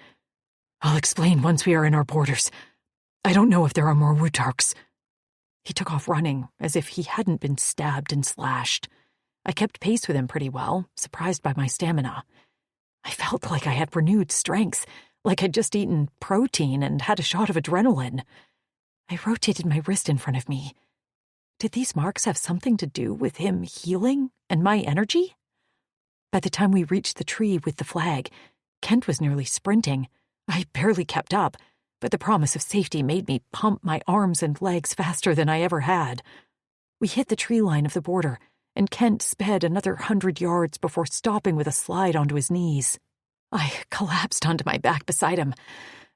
I'll explain once we are in our borders. I don't know if there are more Wutarks. He took off running, as if he hadn't been stabbed and slashed. I kept pace with him pretty well, surprised by my stamina. I felt like I had renewed strength, like I'd just eaten protein and had a shot of adrenaline. I rotated my wrist in front of me. Did these marks have something to do with him healing and my energy? By the time we reached the tree with the flag, Kent was nearly sprinting. I barely kept up, but the promise of safety made me pump my arms and legs faster than I ever had. We hit the tree line of the border, and Kent sped another 100 yards before stopping with a slide onto his knees. I collapsed onto my back beside him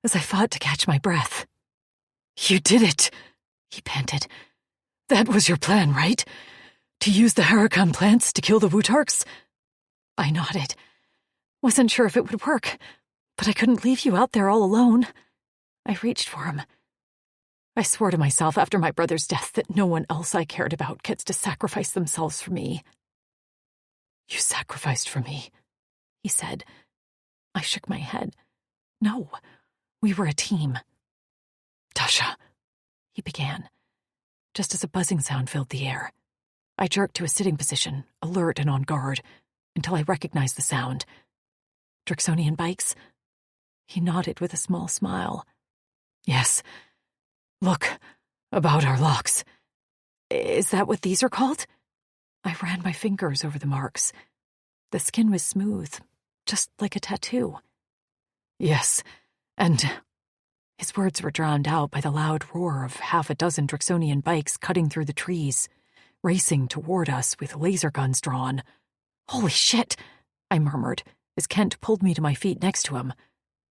as I fought to catch my breath. You did it, he panted. That was your plan, right? To use the Huracan plants to kill the Wutarks? I nodded. Wasn't sure if it would work, but I couldn't leave you out there all alone. I reached for him. I swore to myself after my brother's death that no one else I cared about gets to sacrifice themselves for me. You sacrificed for me, he said. I shook my head. No, we were a team. Tasha, he began, just as a buzzing sound filled the air. I jerked to a sitting position, alert and on guard, until I recognized the sound. Drixonian bikes? He nodded with a small smile. Yes. Look, about our locks. Is that what these are called? I ran my fingers over the marks. The skin was smooth, just like a tattoo. Yes, and... His words were drowned out by the loud roar of half a dozen Drixonian bikes cutting through the trees, racing toward us with laser guns drawn. Holy shit, I murmured, as Kent pulled me to my feet next to him.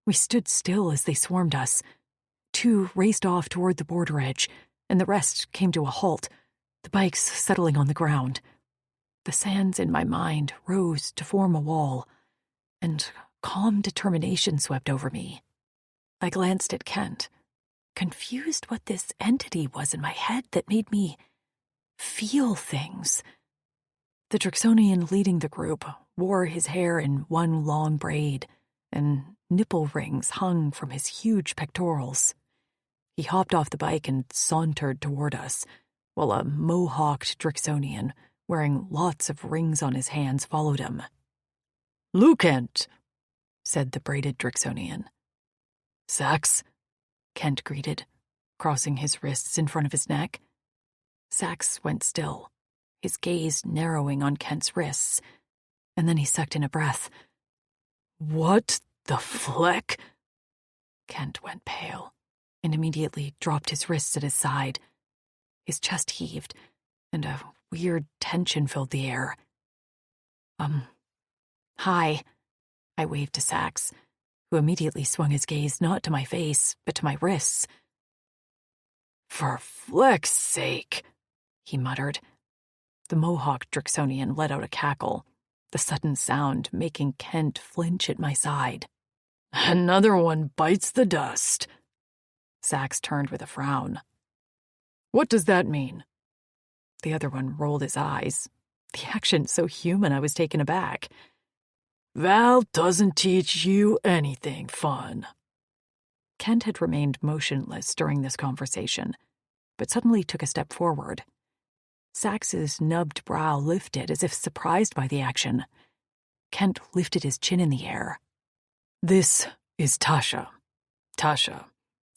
We stood still as they swarmed us. Two raced off toward the border edge, and the rest came to a halt, the bikes settling on the ground. The sands in my mind rose to form a wall, and calm determination swept over me. I glanced at Kent. confused what this entity was in my head that made me feel things. The Drixonian leading the group wore his hair in one long braid, and nipple rings hung from his huge pectorals. He hopped off the bike and sauntered toward us, while a mohawked Drixonian, wearing lots of rings on his hands, followed him. "Lukent," said the braided Drixonian. "Sax," Kent greeted, crossing his wrists in front of his neck. Sax went still, his gaze narrowing on Kent's wrists, and then he sucked in a breath. "What the fleck?" Kent went pale and immediately dropped his wrists at his side. His chest heaved, and a weird tension filled the air. Hi, I waved to Sax, who immediately swung his gaze not to my face, but to my wrists. "For fleck's sake," he muttered. The mohawk Drixonian let out a cackle, the sudden sound making Kent flinch at my side. "Another one bites the dust." Sax turned with a frown. "What does that mean?" The other one rolled his eyes. The action so human I was taken aback. "Val doesn't teach you anything fun." Kent had remained motionless during this conversation, but suddenly took a step forward. Sax's nubbed brow lifted as if surprised by the action. Kent lifted his chin in the air. "This is Tasha. Tasha,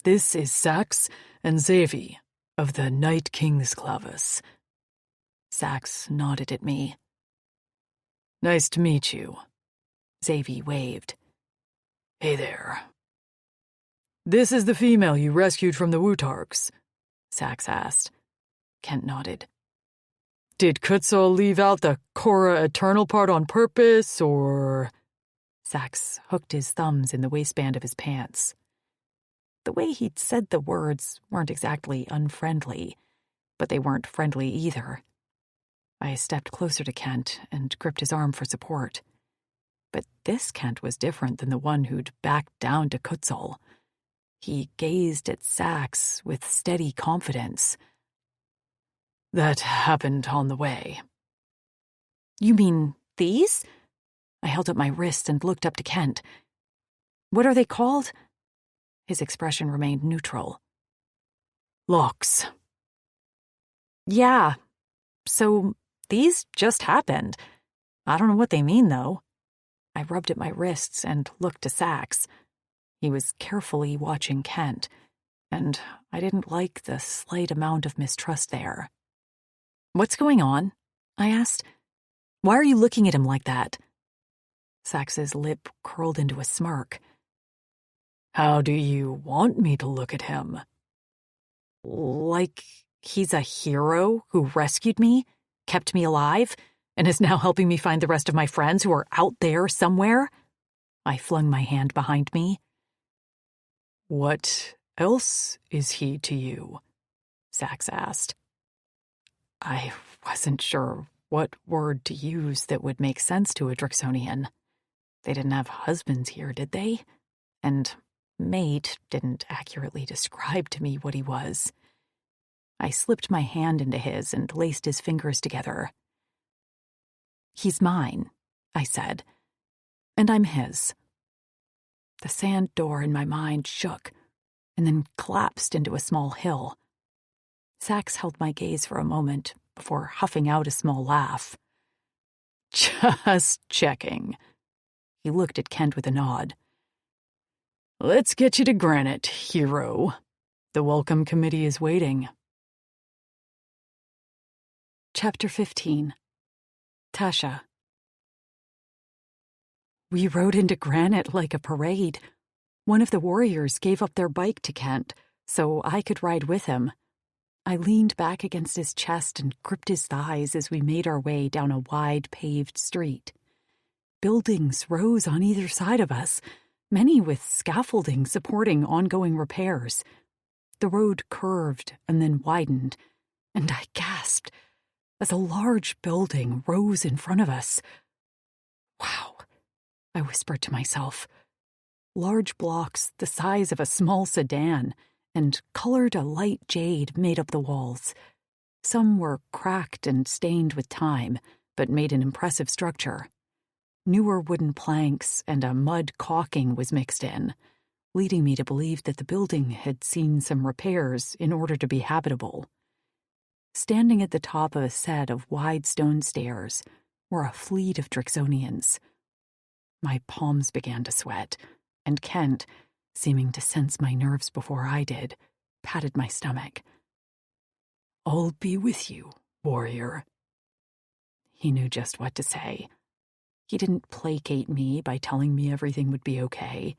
this is Sax and Xavi of the Night King's Clavis." Sax nodded at me. "Nice to meet you." Xavi waved. "Hey there." "This is the female you rescued from the Wutarks?" Sax asked. Kent nodded. "Did Kutzal leave out the Korra Eternal part on purpose, or—" Sax hooked his thumbs in the waistband of his pants. The way he'd said the words weren't exactly unfriendly, but they weren't friendly either. I stepped closer to Kent and gripped his arm for support. But this Kent was different than the one who'd backed down to Kutzal. He gazed at Sax with steady confidence. "That happened on the way." "You mean these?" I held up my wrist and looked up to Kent. "What are they called?" His expression remained neutral. "Locks." "Yeah, so these just happened. I don't know what they mean, though." I rubbed at my wrists and looked to Sax. He was carefully watching Kent, and I didn't like the slight amount of mistrust there. "What's going on?" I asked. "Why are you looking at him like that?" Sax's lip curled into a smirk. "How do you want me to look at him?" "Like he's a hero who rescued me, kept me alive, and is now helping me find the rest of my friends who are out there somewhere?" I flung my hand behind me. "What else is he to you?" Sax asked. I wasn't sure what word to use that would make sense to a Drixonian. They didn't have husbands here, did they? And mate didn't accurately describe to me what he was. I slipped my hand into his and laced his fingers together. "He's mine," I said, "and I'm his." The sand door in my mind shook and then collapsed into a small hill. Sax held my gaze for a moment before huffing out a small laugh. "Just checking." He looked at Kent with a nod. "Let's get you to Granite, hero. The welcome committee is waiting." Chapter 15. Tasha. We rode into Granite like a parade. One of the warriors gave up their bike to Kent, so I could ride with him. I leaned back against his chest and gripped his thighs as we made our way down a wide paved street. Buildings rose on either side of us, many with scaffolding supporting ongoing repairs. The road curved and then widened, and I gasped as a large building rose in front of us. "Wow," I whispered to myself. Large blocks the size of a small sedan, and colored a light jade made up the walls. Some were cracked and stained with time, but made an impressive structure. Newer wooden planks and a mud caulking was mixed in, leading me to believe that the building had seen some repairs in order to be habitable. Standing at the top of a set of wide stone stairs were a fleet of Drixonians. My palms began to sweat, and Kent, seeming to sense my nerves before I did, patted my stomach. "I'll be with you, warrior." He knew just what to say. He didn't placate me by telling me everything would be okay,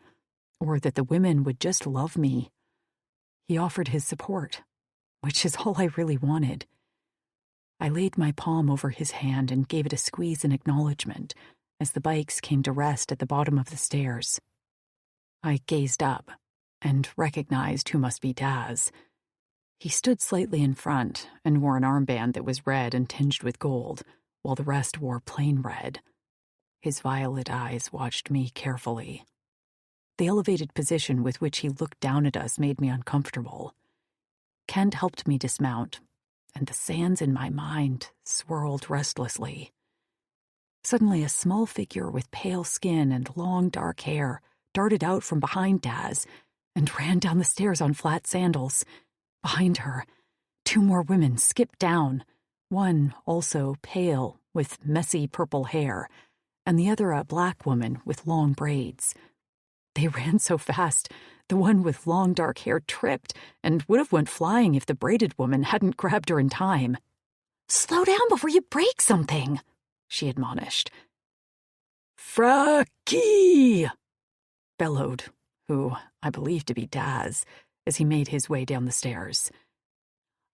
or that the women would just love me. He offered his support, which is all I really wanted. I laid my palm over his hand and gave it a squeeze in acknowledgement as the bikes came to rest at the bottom of the stairs. I gazed up and recognized who must be Daz. He stood slightly in front and wore an armband that was red and tinged with gold, while the rest wore plain red. His violet eyes watched me carefully. The elevated position with which he looked down at us made me uncomfortable. Kent helped me dismount, and the sands in my mind swirled restlessly. Suddenly, a small figure with pale skin and long dark hair darted out from behind Daz and ran down the stairs on flat sandals. Behind her, 2 more women skipped down, one also pale with messy purple hair, and the other a black woman with long braids. They ran so fast, the one with long dark hair tripped and would have went flying if the braided woman hadn't grabbed her in time. "Slow down before you break something," she admonished. "Frankie!" bellowed, who I believed to be Daz, as he made his way down the stairs.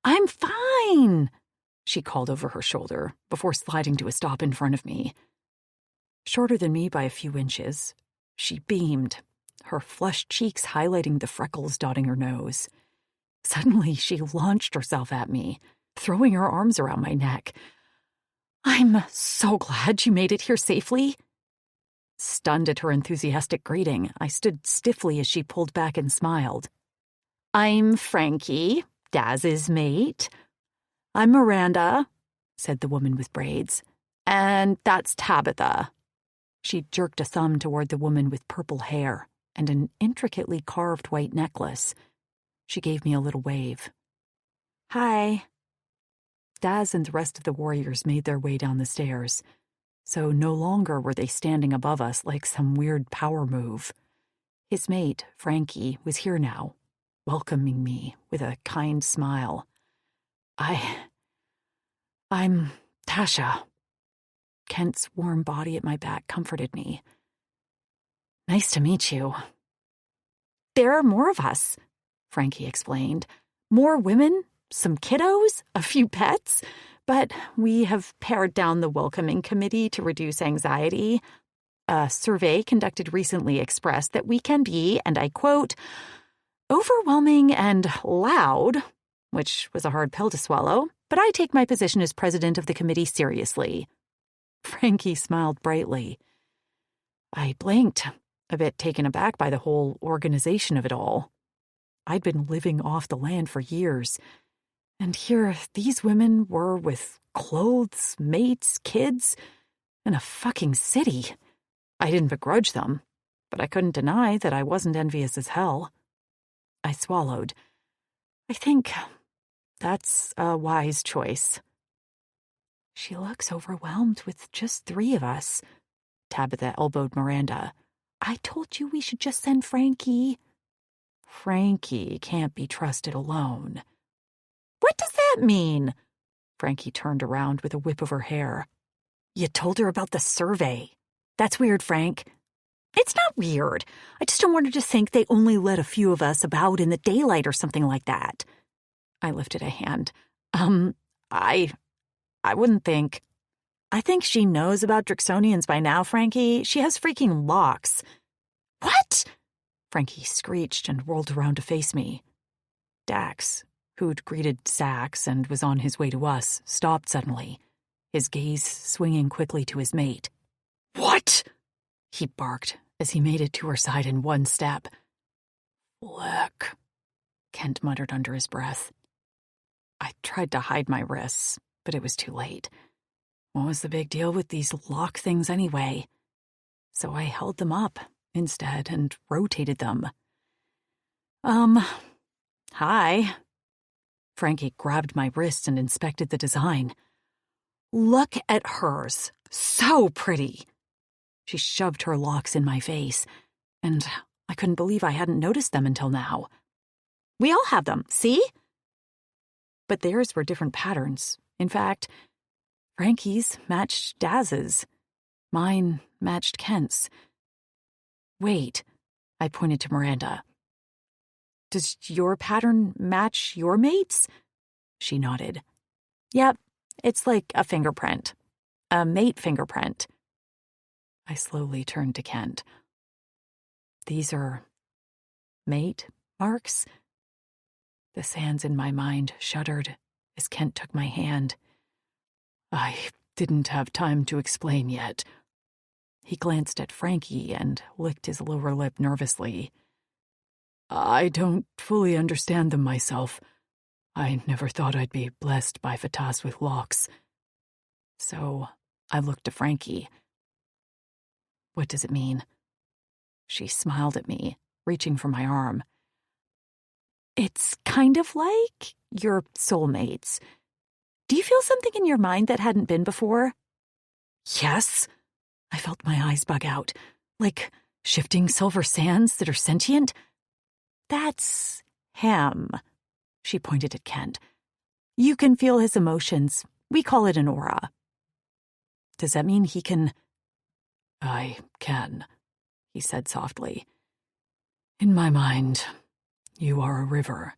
"I'm fine," she called over her shoulder before sliding to a stop in front of me. Shorter than me by a few inches, she beamed, her flushed cheeks highlighting the freckles dotting her nose. Suddenly, she launched herself at me, throwing her arms around my neck. "I'm so glad you made it here safely." Stunned at her enthusiastic greeting, I stood stiffly as she pulled back and smiled. "I'm Frankie, Daz's mate." "I'm Miranda," said the woman with braids. "And that's Tabitha." She jerked a thumb toward the woman with purple hair and an intricately carved white necklace. She gave me a little wave. "Hi." Daz and the rest of the warriors made their way down the stairs, so no longer were they standing above us like some weird power move. His mate, Frankie, was here now, welcoming me with a kind smile. I'm Tasha." Kent's warm body at my back comforted me. "Nice to meet you." "There are more of us," Frankie explained. "More women, some kiddos, a few pets, but we have pared down the welcoming committee to reduce anxiety. A survey conducted recently expressed that we can be, and I quote, overwhelming and loud," which was a hard pill to swallow, but I take my position as president of the committee seriously. Frankie smiled brightly. I blinked, a bit taken aback by the whole organization of it all. I'd been living off the land for years, and here these women were with clothes, mates, kids, and a fucking city. I didn't begrudge them, but I couldn't deny that I wasn't envious as hell. I swallowed. I think that's a wise choice. "She looks overwhelmed with just 3 of us," Tabitha elbowed Miranda. "I told you we should just send Frankie." "Frankie can't be trusted alone." "What does that mean?" Frankie turned around with a whip of her hair. "You told her about the survey. That's weird, Frank." "It's not weird. I just don't want her to think they only let a few of us about in the daylight or something like that." I lifted a hand. I wouldn't think. I think she knows about Drixonians by now, Frankie. She has freaking locks." "What?" Frankie screeched and whirled around to face me. Dax, who'd greeted Sax and was on his way to us, stopped suddenly, his gaze swinging quickly to his mate. "What?" he barked as he made it to her side in one step. "Fleck," Kent muttered under his breath. I tried to hide my wrists, but it was too late. What was the big deal with these lock things anyway? So I held them up instead and rotated them. Hi. Frankie grabbed my wrist and inspected the design. Look at hers. So pretty. She shoved her locks in my face, and I couldn't believe I hadn't noticed them until now. We all have them, see? But theirs were different patterns. In fact, Frankie's matched Daz's. Mine matched Kent's. Wait, I pointed to Miranda. Does your pattern match your mate's? She nodded. Yep, it's like a fingerprint. A mate fingerprint. I slowly turned to Kent. These are mate marks? The sands in my mind shuddered as Kent took my hand. I didn't have time to explain yet. He glanced at Frankie and licked his lower lip nervously. I don't fully understand them myself. I never thought I'd be blessed by Fatas with locks. So I looked to Frankie. What does it mean? She smiled at me, reaching for my arm. It's kind of like your soulmates. Do you feel something in your mind that hadn't been before? Yes. I felt my eyes bug out, like shifting silver sands that are sentient. That's him. She pointed at Kent. You can feel his emotions. We call it an aura. Does that mean he can... I can, he said softly. In my mind, you are a river.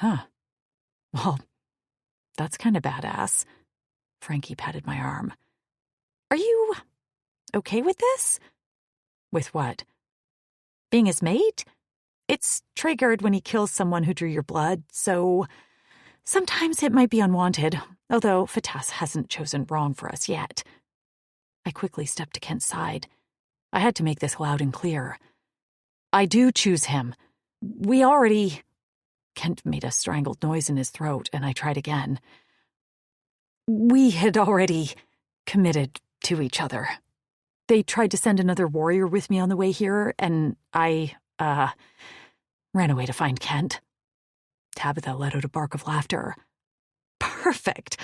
Huh. Well, that's kind of badass. Frankie patted my arm. Are you okay with this? With what? Being his mate? It's triggered when he kills someone who drew your blood, so sometimes it might be unwanted, although Fatas hasn't chosen wrong for us yet. I quickly stepped to Kent's side. I had to make this loud and clear. I do choose him. We already... Kent made a strangled noise in his throat, and I tried again. We had already committed to each other. They tried to send another warrior with me on the way here, and I, ran away to find Kent. Tabitha let out a bark of laughter. Perfect.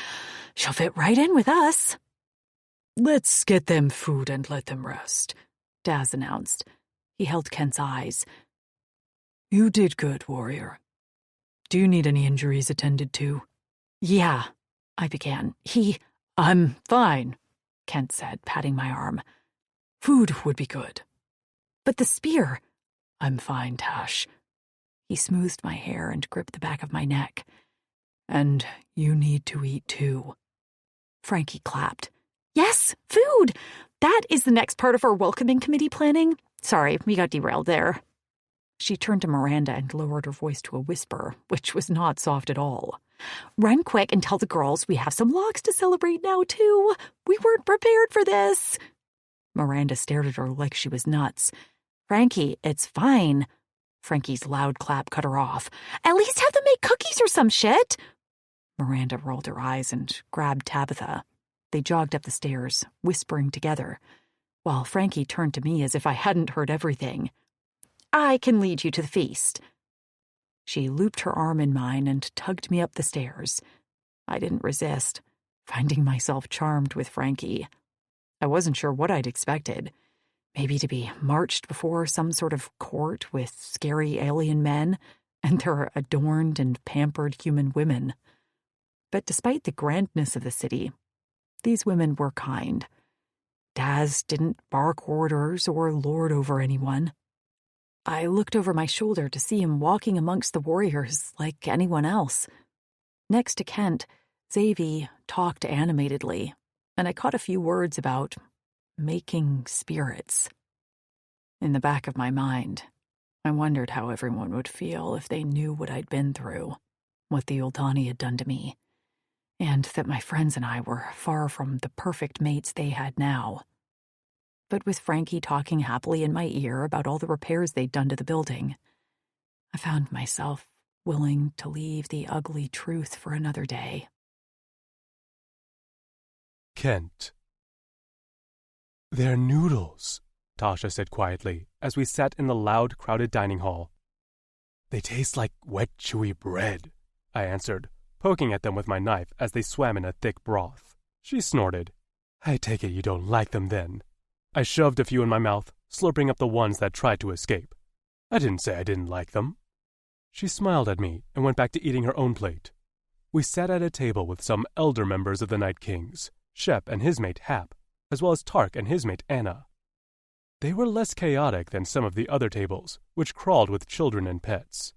She'll fit right in with us. Let's get them food and let them rest, Daz announced. He held Kent's eyes. You did good, warrior. Do you need any injuries attended to? Yeah, I began. I'm fine, Kent said, patting my arm. Food would be good. But the spear... I'm fine, Tash. He smoothed my hair and gripped the back of my neck. And you need to eat too. Frankie clapped. Yes, food! That is the next part of our welcoming committee planning. Sorry, we got derailed there. She turned to Miranda and lowered her voice to a whisper, which was not soft at all. Run quick and tell the girls we have some locks to celebrate now, too. We weren't prepared for this. Miranda stared at her like she was nuts. Frankie, it's fine. Frankie's loud clap cut her off. At least have them make cookies or some shit. Miranda rolled her eyes and grabbed Tabitha. They jogged up the stairs, whispering together, while Frankie turned to me as if I hadn't heard everything. I can lead you to the feast. She looped her arm in mine and tugged me up the stairs. I didn't resist, finding myself charmed with Frankie. I wasn't sure what I'd expected. Maybe to be marched before some sort of court with scary alien men and their adorned and pampered human women. But despite the grandness of the city, these women were kind. Daz didn't bark orders or lord over anyone. I looked over my shoulder to see him walking amongst the warriors like anyone else. Next to Kent, Xavi talked animatedly, and I caught a few words about making spirits. In the back of my mind, I wondered how everyone would feel if they knew what I'd been through, what the Uldani had done to me, and that my friends and I were far from the perfect mates they had now. But with Frankie talking happily in my ear about all the repairs they'd done to the building, I found myself willing to leave the ugly truth for another day. Kent. "They're noodles," Tasha said quietly as we sat in the loud, crowded dining hall. "They taste like wet, chewy bread," I answered, poking at them with my knife as they swam in a thick broth. She snorted. "I take it you don't like them then." I shoved a few in my mouth, slurping up the ones that tried to escape. "I didn't say I didn't like them." She smiled at me and went back to eating her own plate. We sat at a table with some elder members of the Night Kings, Shep and his mate Hap, as well as Tark and his mate Anna. They were less chaotic than some of the other tables, which crawled with children and pets.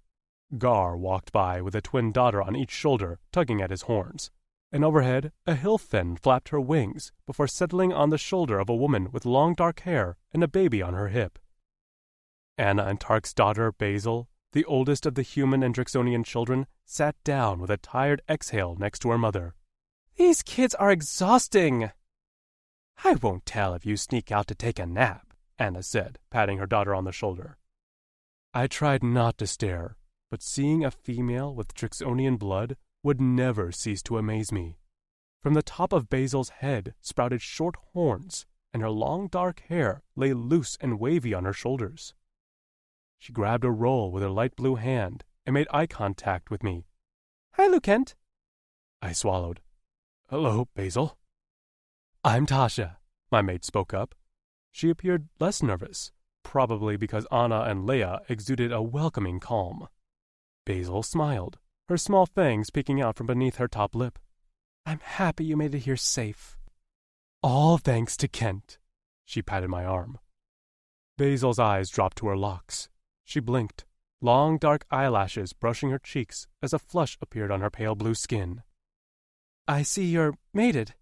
Gar walked by with a twin daughter on each shoulder, tugging at his horns, and overhead a hill fen flapped her wings before settling on the shoulder of a woman with long dark hair and a baby on her hip. Anna and Tark's daughter, Basil, the oldest of the human and Drixonian children, sat down with a tired exhale next to her mother. "These kids are exhausting." "I won't tell if you sneak out to take a nap," Anna said, patting her daughter on the shoulder. I tried not to stare, but seeing a female with Drixonian blood would never cease to amaze me. From the top of Basil's head sprouted short horns, and her long dark hair lay loose and wavy on her shoulders. She grabbed a roll with her light blue hand and made eye contact with me. "Hi, Lucent." I swallowed. "Hello, Basil." "I'm Tasha," my mate spoke up. She appeared less nervous, probably because Anna and Leia exuded a welcoming calm. Basil smiled, her small fangs peeking out from beneath her top lip. "I'm happy you made it here safe." "All thanks to Kent." She patted my arm. Basil's eyes dropped to her locks. She blinked, long dark eyelashes brushing her cheeks as a flush appeared on her pale blue skin. "I see you're mated."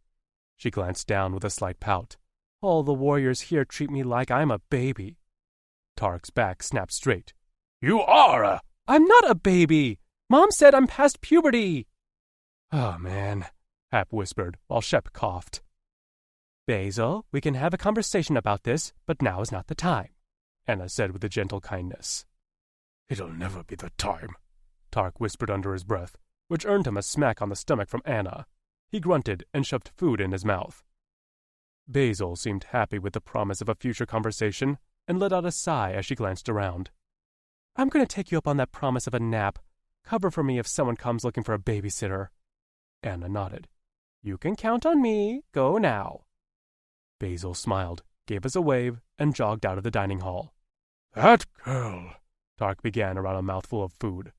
She glanced down with a slight pout. "All the warriors here treat me like I'm a baby." Tark's back snapped straight. "You are a—" "I'm not a baby! Mom said I'm past puberty!" "Oh, man," Hap whispered while Shep coughed. "Basil, we can have a conversation about this, but now is not the time," Anna said with a gentle kindness. "It'll never be the time," Tark whispered under his breath, which earned him a smack on the stomach from Anna. He grunted and shoved food in his mouth. Basil seemed happy with the promise of a future conversation and let out a sigh as she glanced around. "I'm going to take you up on that promise of a nap. Cover for me if someone comes looking for a babysitter." Anna nodded. "You can count on me. Go now." Basil smiled, gave us a wave, and jogged out of the dining hall. "That girl," Tark began around a mouthful of food.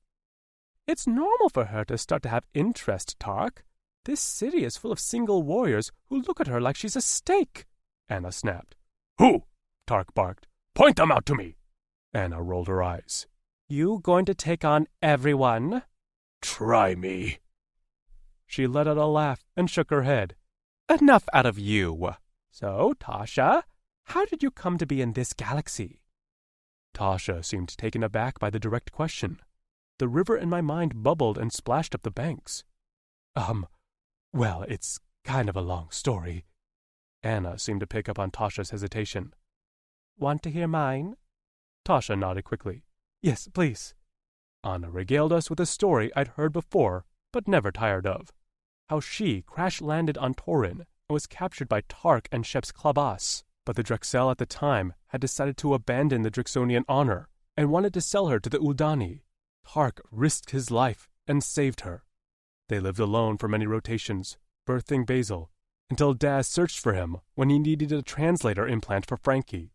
"It's normal for her to start to have interest, Tark. This city is full of single warriors who look at her like she's a steak," Anna snapped. "Who?" Tark barked. "Point them out to me." Anna rolled her eyes. "You going to take on everyone?" "Try me." She let out a laugh and shook her head. "Enough out of you. So, Tasha, how did you come to be in this galaxy?" Tasha seemed taken aback by the direct question. The river in my mind bubbled and splashed up the banks. Well, it's kind of a long story." Anna seemed to pick up on Tasha's hesitation. "Want to hear mine?" Tasha nodded quickly. "Yes, please." Anna regaled us with a story I'd heard before, but never tired of. How she crash-landed on Torin and was captured by Tark and Shep's Klabas, but the Drexel at the time had decided to abandon the Drixonian honor and wanted to sell her to the Uldani. Tark risked his life and saved her. They lived alone for many rotations, birthing Basil, until Daz searched for him when he needed a translator implant for Frankie.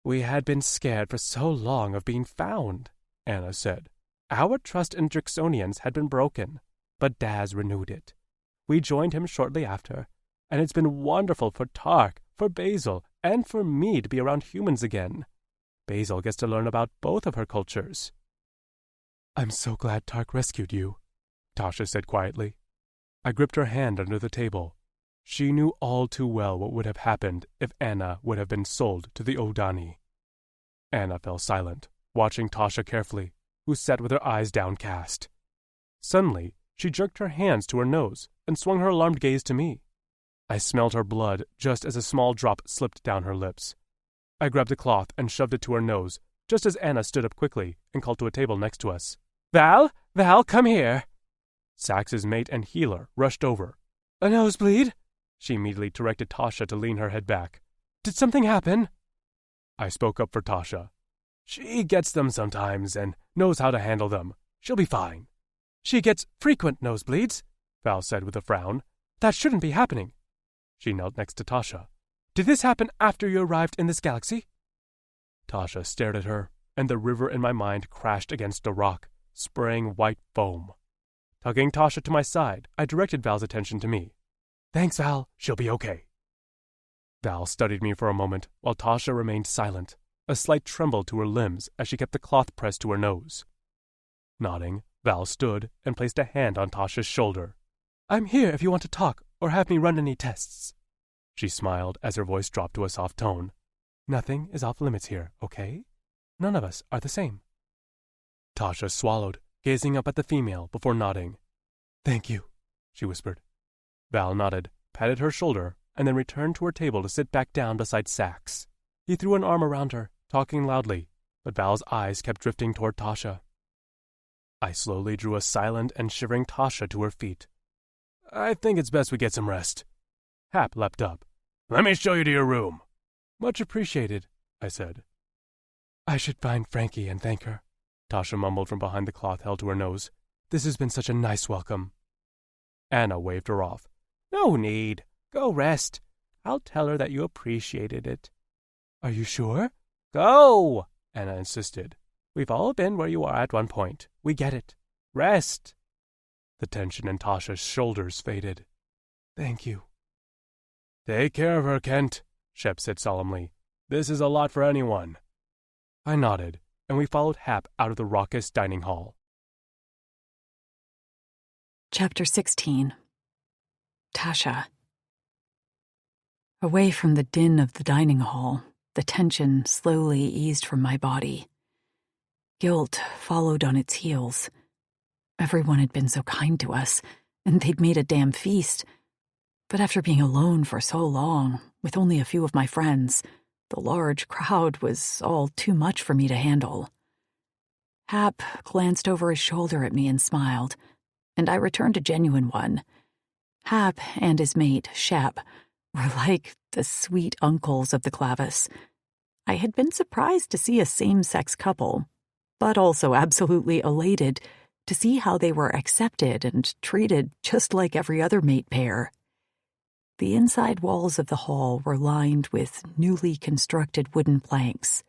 "We had been scared for so long of being found," Anna said. "Our trust in Drixonians had been broken, but Daz renewed it. We joined him shortly after, and it's been wonderful for Tark, for Basil, and for me to be around humans again. Basil gets to learn about both of her cultures." "I'm so glad Tark rescued you," Tasha said quietly. I gripped her hand under the table. She knew all too well what would have happened if Anna would have been sold to the Uldani. Anna fell silent, watching Tasha carefully, who sat with her eyes downcast. Suddenly, she jerked her hands to her nose and swung her alarmed gaze to me. I smelled her blood just as a small drop slipped down her lips. I grabbed a cloth and shoved it to her nose, just as Anna stood up quickly and called to a table next to us. Val, come here. Sax's mate and healer rushed over. A nosebleed? She immediately directed Tasha to lean her head back. Did something happen? I spoke up for Tasha. She gets them sometimes and knows how to handle them. She'll be fine. She gets frequent nosebleeds, Val said with a frown. That shouldn't be happening. She knelt next to Tasha. Did this happen after you arrived in this galaxy? Tasha stared at her, and the river in my mind crashed against a rock, spraying white foam. Tugging Tasha to my side, I directed Val's attention to me. Thanks, Val. She'll be okay. Val studied me for a moment, while Tasha remained silent, a slight tremble to her limbs as she kept the cloth pressed to her nose. Nodding, Val stood and placed a hand on Tasha's shoulder. I'm here if you want to talk or have me run any tests. She smiled as her voice dropped to a soft tone. Nothing is off limits here, okay? None of us are the same. Tasha swallowed, gazing up at the female before nodding. Thank you, she whispered. Val nodded, patted her shoulder, and then returned to her table to sit back down beside Sax. He threw an arm around her, talking loudly, but Val's eyes kept drifting toward Tasha. I slowly drew a silent and shivering Tasha to her feet. I think it's best we get some rest. Hap leapt up. Let me show you to your room. Much appreciated, I said. I should find Frankie and thank her, Tasha mumbled from behind the cloth held to her nose. This has been such a nice welcome. Anna waved her off. No need. Go rest. I'll tell her that you appreciated it. Are you sure? Go, Anna insisted. We've all been where you are at one point. We get it. Rest. The tension in Tasha's shoulders faded. Thank you. Take care of her, Kent, Shep said solemnly. This is a lot for anyone. I nodded, and we followed Hap out of the raucous dining hall. Chapter 16. Tasha. Away from the din of the dining hall, the tension slowly eased from my body. Guilt followed on its heels. Everyone had been so kind to us, and they'd made a damn feast. But after being alone for so long, with only a few of my friends, the large crowd was all too much for me to handle. Hap glanced over his shoulder at me and smiled, and I returned a genuine one. Hap and his mate, Shep, were like the sweet uncles of the Clavis. I had been surprised to see a same-sex couple, but also absolutely elated to see how they were accepted and treated just like every other mate pair. The inside walls of the hall were lined with newly constructed wooden planks,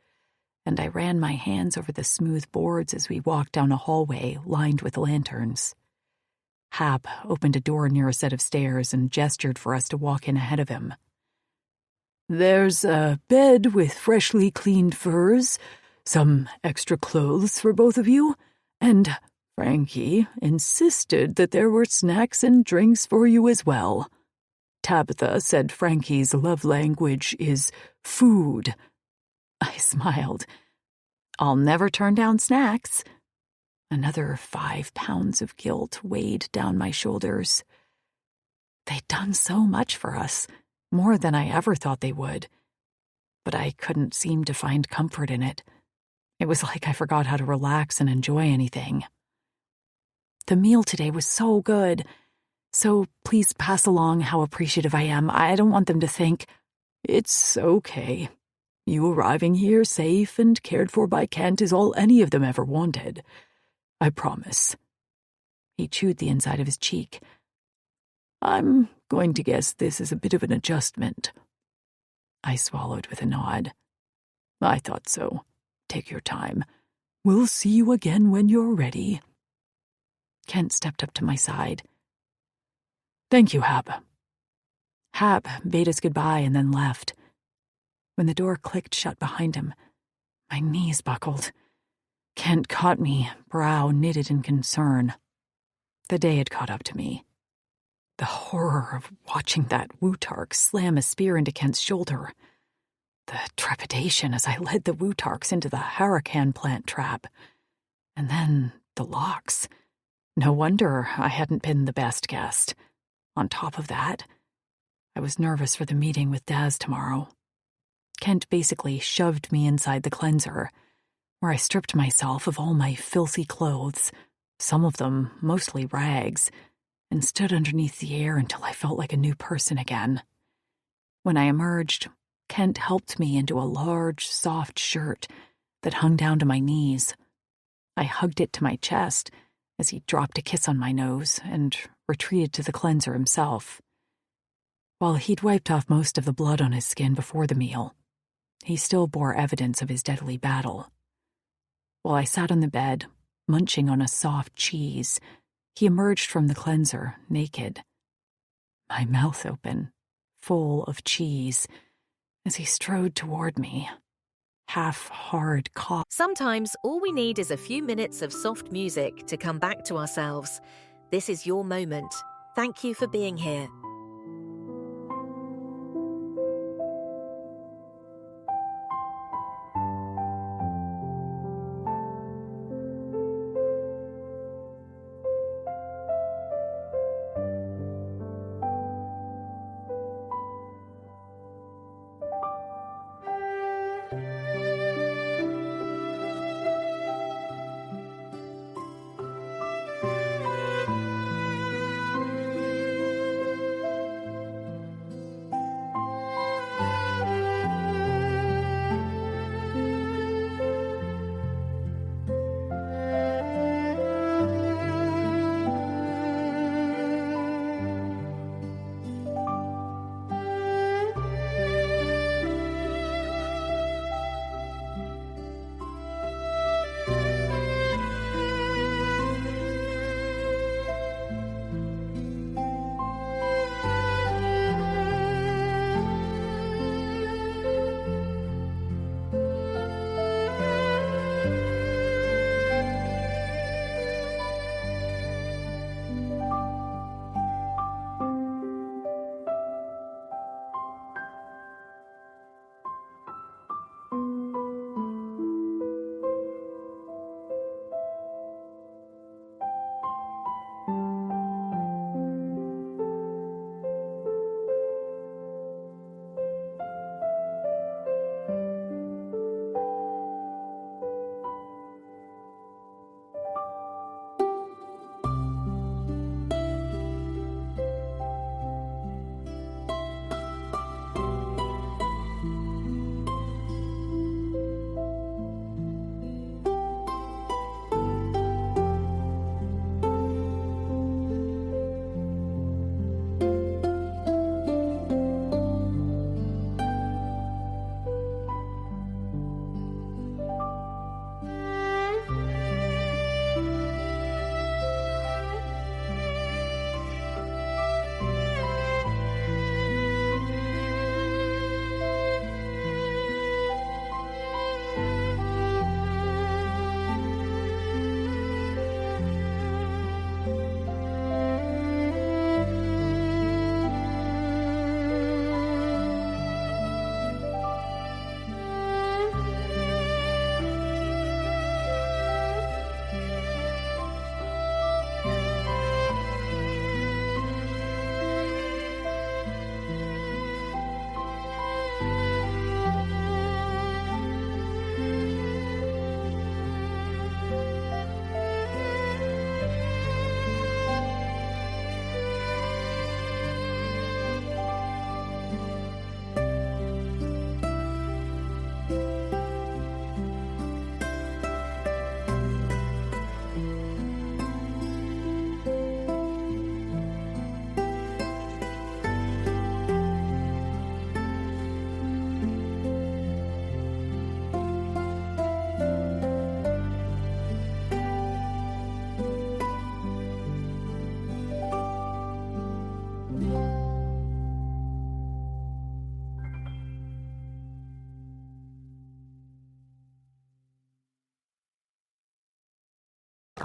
and I ran my hands over the smooth boards as we walked down a hallway lined with lanterns. Hap opened a door near a set of stairs and gestured for us to walk in ahead of him. There's a bed with freshly cleaned furs, some extra clothes for both of you, and Frankie insisted that there were snacks and drinks for you as well. Tabitha said Frankie's love language is food. I smiled. I'll never turn down snacks. Another 5 pounds of guilt weighed down my shoulders. They'd done so much for us, more than I ever thought they would. But I couldn't seem to find comfort in it. It was like I forgot how to relax and enjoy anything. The meal today was so good. So please pass along how appreciative I am. I don't want them to think, it's okay. You arriving here safe and cared for by Kent is all any of them ever wanted. I promise. He chewed the inside of his cheek. I'm going to guess this is a bit of an adjustment. I swallowed with a nod. I thought so. Take your time. We'll see you again when you're ready. Kent stepped up to my side. Thank you, Hap. Hap bade us goodbye and then left. When the door clicked shut behind him, my knees buckled. Kent caught me, brow knitted in concern. The day had caught up to me. The horror of watching that Wutark slam a spear into Kent's shoulder. The trepidation as I led the Wutarks into the Hurricane plant trap. And then the locks. No wonder I hadn't been the best guest. On top of that, I was nervous for the meeting with Daz tomorrow. Kent basically shoved me inside the cleanser, where I stripped myself of all my filthy clothes, some of them mostly rags, and stood underneath the air until I felt like a new person again. When I emerged, Kent helped me into a large, soft shirt that hung down to my knees. I hugged it to my chest as he dropped a kiss on my nose and retreated to the cleanser himself. While he'd wiped off most of the blood on his skin before the meal, he still bore evidence of his deadly battle. While I sat on the bed, munching on a soft cheese, he emerged from the cleanser, naked, my mouth open, full of cheese, as he strode toward me, half-hard cough. Sometimes all we need is a few minutes of soft music to come back to ourselves. This is your moment. Thank you for being here.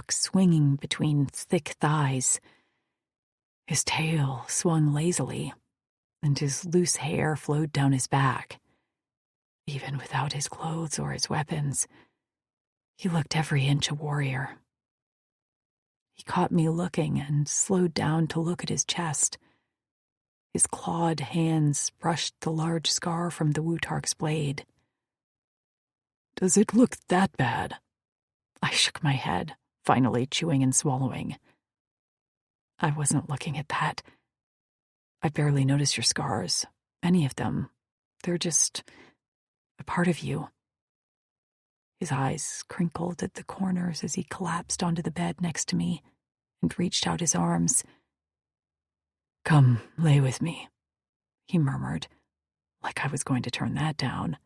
Swinging between thick thighs. His tail swung lazily, and his loose hair flowed down his back. Even without his clothes or his weapons, he looked every inch a warrior. He caught me looking and slowed down to look at his chest. His clawed hands brushed the large scar from the Wutark's blade. Does it look that bad? I shook my head, finally chewing and swallowing. I wasn't looking at that. I barely notice your scars, any of them. They're just a part of you. His eyes crinkled at the corners as he collapsed onto the bed next to me and reached out his arms. Come, lay with me, he murmured, like I was going to turn that down.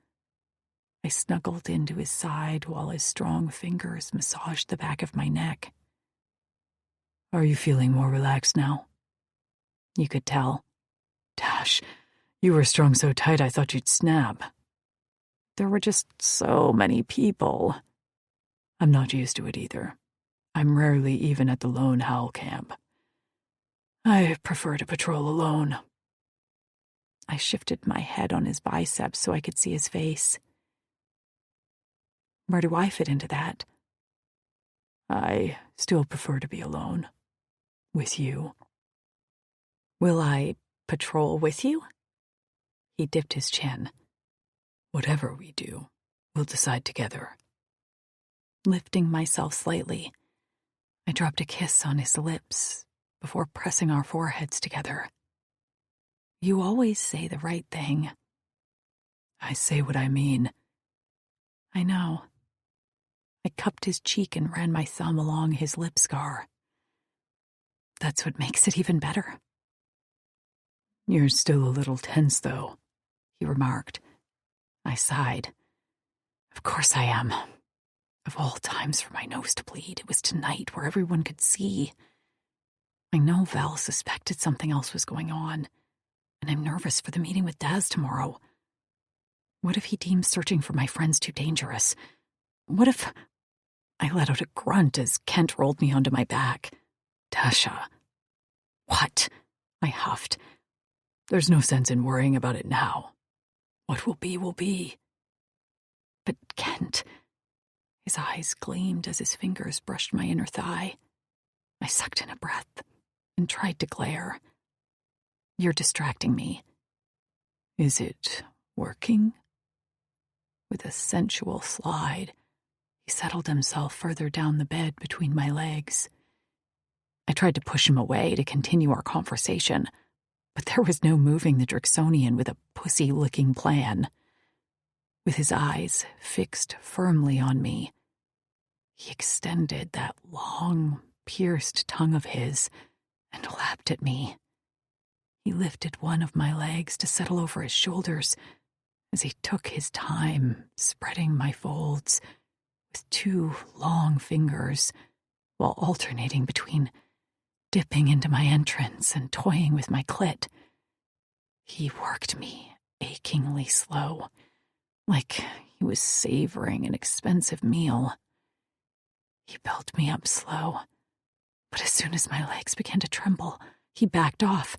I snuggled into his side while his strong fingers massaged the back of my neck. Are you feeling more relaxed now? You could tell. Dash, you were strung so tight I thought you'd snap. There were just so many people. I'm not used to it either. I'm rarely even at the lone howl camp. I prefer to patrol alone. I shifted my head on his biceps so I could see his face. Where do I fit into that? I still prefer to be alone. With you. Will I patrol with you? He dipped his chin. Whatever we do, we'll decide together. Lifting myself slightly, I dropped a kiss on his lips before pressing our foreheads together. You always say the right thing. I say what I mean. I know. I cupped his cheek and ran my thumb along his lip scar. That's what makes it even better. You're still a little tense, though, he remarked. I sighed. Of course I am. Of all times for my nose to bleed, it was tonight where everyone could see. I know Val suspected something else was going on, and I'm nervous for the meeting with Daz tomorrow. What if he deems searching for my friends too dangerous? What if... I let out a grunt as Kent rolled me onto my back. Tasha. What? I huffed. There's no sense in worrying about it now. What will be, will be. But Kent... His eyes gleamed as his fingers brushed my inner thigh. I sucked in a breath and tried to glare. You're distracting me. Is it working? With a sensual slide, he settled himself further down the bed between my legs. I tried to push him away to continue our conversation, but there was no moving the Drixonian with a pussy-licking plan. With his eyes fixed firmly on me, he extended that long, pierced tongue of his and lapped at me. He lifted one of my legs to settle over his shoulders as he took his time spreading my folds with two long fingers while alternating between dipping into my entrance and toying with my clit. He worked me achingly slow, like he was savoring an expensive meal. He built me up slow, but as soon as my legs began to tremble, he backed off.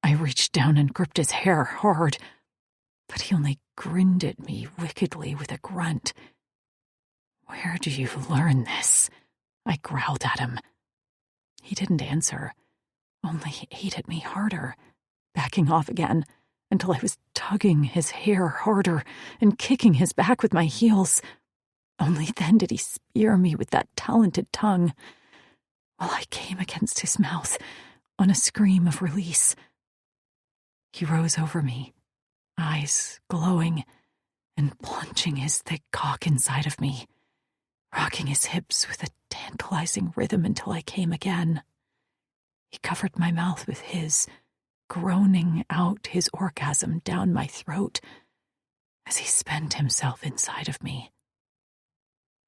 I reached down and gripped his hair hard, but he only grinned at me wickedly with a grunt. Where do you learn this? I growled at him. He didn't answer, only he ate at me harder, backing off again until I was tugging his hair harder and kicking his back with my heels. Only then did he spear me with that talented tongue, while I came against his mouth on a scream of release. He rose over me, eyes glowing, and plunging his thick cock inside of me, rocking his hips with a tantalizing rhythm until I came again. He covered my mouth with his, groaning out his orgasm down my throat as he spent himself inside of me.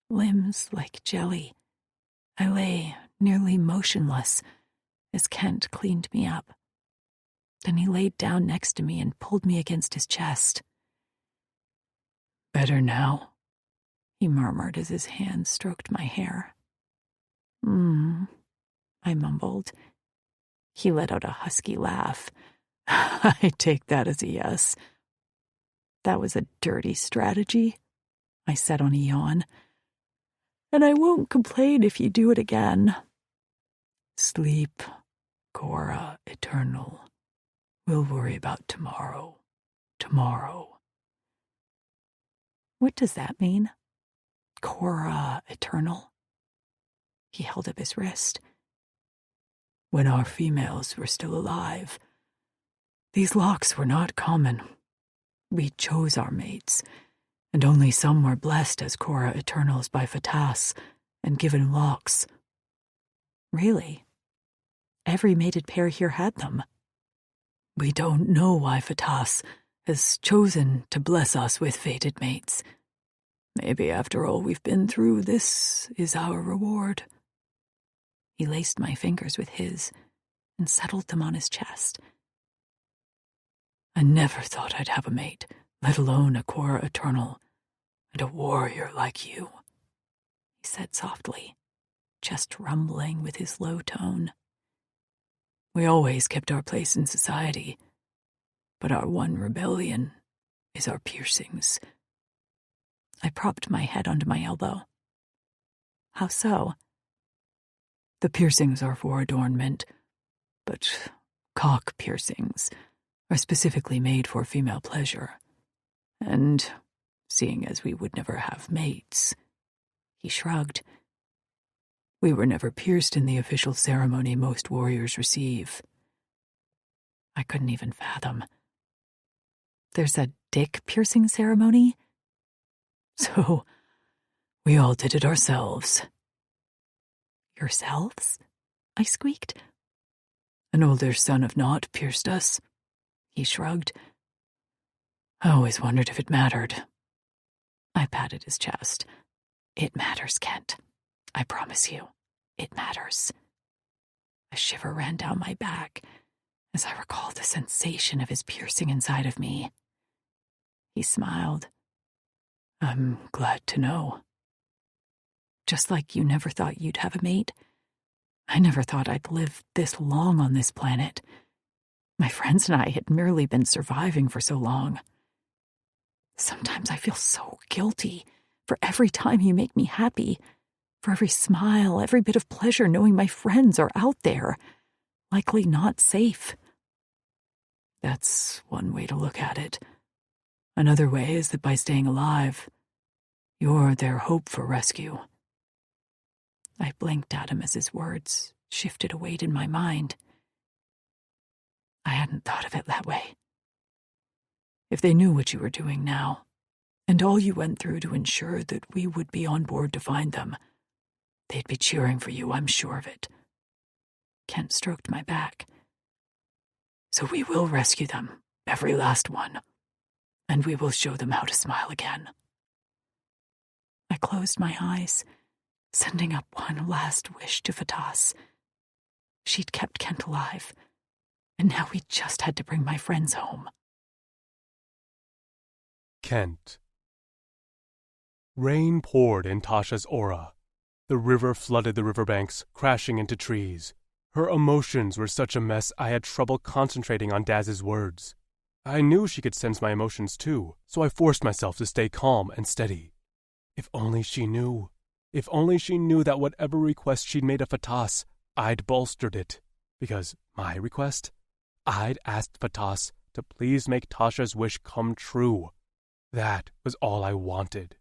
Limbs like jelly, I lay nearly motionless as Kent cleaned me up. Then he laid down next to me and pulled me against his chest. Better now, he murmured as his hand stroked my hair. I mumbled. He let out a husky laugh. I take that as a yes. That was a dirty strategy, I said on a yawn. And I won't complain if you do it again. Sleep, Cora Eternal. We'll worry about tomorrow. Tomorrow. What does that mean? Cora Eternal? He held up his wrist. When our females were still alive, these locks were not common. We chose our mates, and only some were blessed as Cora Eternals by Fatas and given locks. Really? Every mated pair here had them. We don't know why Fatas has chosen to bless us with fated mates. Maybe after all we've been through, this is our reward. He laced my fingers with his and settled them on his chest. I never thought I'd have a mate, let alone a Cora Eternal, and a warrior like you, he said softly, just rumbling with his low tone. We always kept our place in society, but our one rebellion is our piercings. I propped my head onto my elbow. How so? The piercings are for adornment, but cock piercings are specifically made for female pleasure. And seeing as we would never have mates, he shrugged. We were never pierced in the official ceremony most warriors receive. I couldn't even fathom. There's a dick piercing ceremony? So, we all did it ourselves. Yourselves? I squeaked. An older son of Nott pierced us. He shrugged. I always wondered if it mattered. I patted his chest. It matters, Kent. I promise you, it matters. A shiver ran down my back as I recalled the sensation of his piercing inside of me. He smiled. I'm glad to know. Just like you never thought you'd have a mate, I never thought I'd live this long on this planet. My friends and I had merely been surviving for so long. Sometimes I feel so guilty for every time you make me happy, for every smile, every bit of pleasure knowing my friends are out there, likely not safe. That's one way to look at it. Another way is that by staying alive, you're their hope for rescue. I blinked at him as his words shifted a weight in my mind. I hadn't thought of it that way. If they knew what you were doing now, and all you went through to ensure that we would be on board to find them, they'd be cheering for you, I'm sure of it. Kent stroked my back. So we will rescue them, every last one, and we will show them how to smile again. I closed my eyes, sending up one last wish to Fatas. She'd kept Kent alive, and now we just had to bring my friends home. Kent. Rain poured in Tasha's aura. The river flooded the riverbanks, crashing into trees. Her emotions were such a mess I had trouble concentrating on Daz's words. I knew she could sense my emotions too, so I forced myself to stay calm and steady. If only she knew. If only she knew that whatever request she'd made of Fatas, I'd bolstered it. Because my request? I'd asked Fatas to please make Tasha's wish come true. That was all I wanted.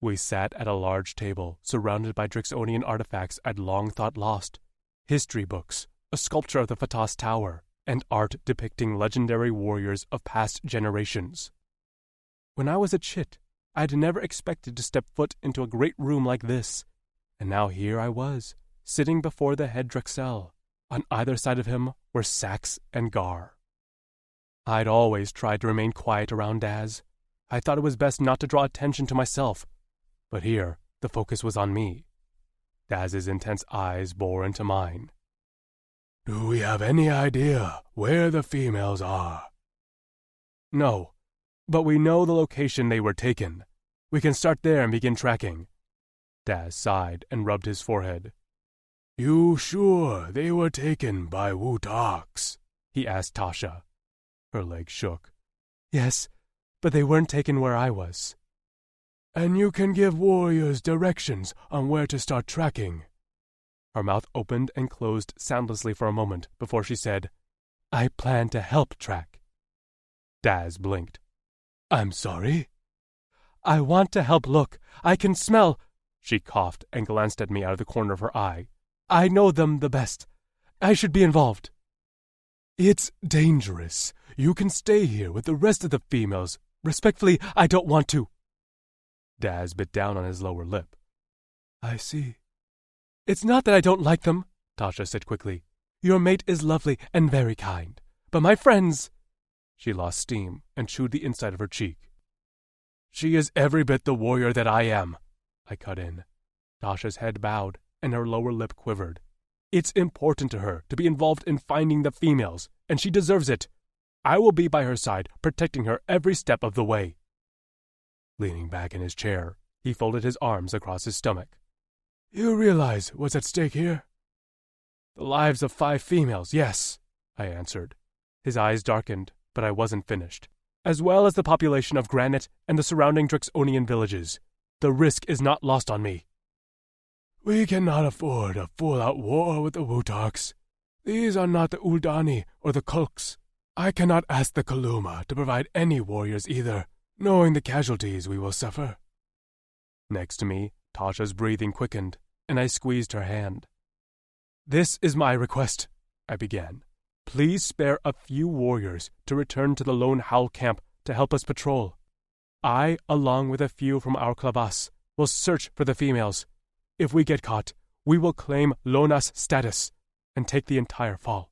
We sat at a large table, surrounded by Drixonian artifacts I'd long thought lost. History books, a sculpture of the Fatas Tower, and art depicting legendary warriors of past generations. When I was a chit, I'd never expected to step foot into a great room like this, and now here I was, sitting before the head Drexel. On either side of him were Sax and Gar. I'd always tried to remain quiet around Daz. I thought it was best not to draw attention to myself, but here the focus was on me. Daz's intense eyes bore into mine. Do we have any idea where the females are? No, but we know the location they were taken. We can start there and begin tracking. Daz sighed and rubbed his forehead. You sure they were taken by Wutox? He asked Tasha. Her legs shook. Yes, but they weren't taken where I was. And you can give warriors directions on where to start tracking. Her mouth opened and closed soundlessly for a moment before she said, I plan to help track. Daz blinked. I'm sorry? I want to help. Look, I can smell. She coughed and glanced at me out of the corner of her eye. I know them the best. I should be involved. It's dangerous. You can stay here with the rest of the females. Respectfully, I don't want to. Daz bit down on his lower lip. I see. It's not that I don't like them, Tasha said quickly. Your mate is lovely and very kind. But my friends... She lost steam and chewed the inside of her cheek. She is every bit the warrior that I am, I cut in. Tasha's head bowed and her lower lip quivered. It's important to her to be involved in finding the females, and she deserves it. I will be by her side, protecting her every step of the way. Leaning back in his chair, he folded his arms across his stomach. You realize what's at stake here? The lives of 5 females, yes, I answered. His eyes darkened, but I wasn't finished. As well as the population of Granite and the surrounding Drixonian villages. The risk is not lost on me. We cannot afford a full-out war with the Wutarks. These are not the Uldani or the Kulks. I cannot ask the Kaluma to provide any warriors either, knowing the casualties we will suffer. Next to me, Tasha's breathing quickened, and I squeezed her hand. This is my request, I began. Please spare a few warriors to return to the Lone Howl camp to help us patrol. I, along with a few from our clavas, will search for the females. If we get caught, we will claim Lona's status and take the entire fall.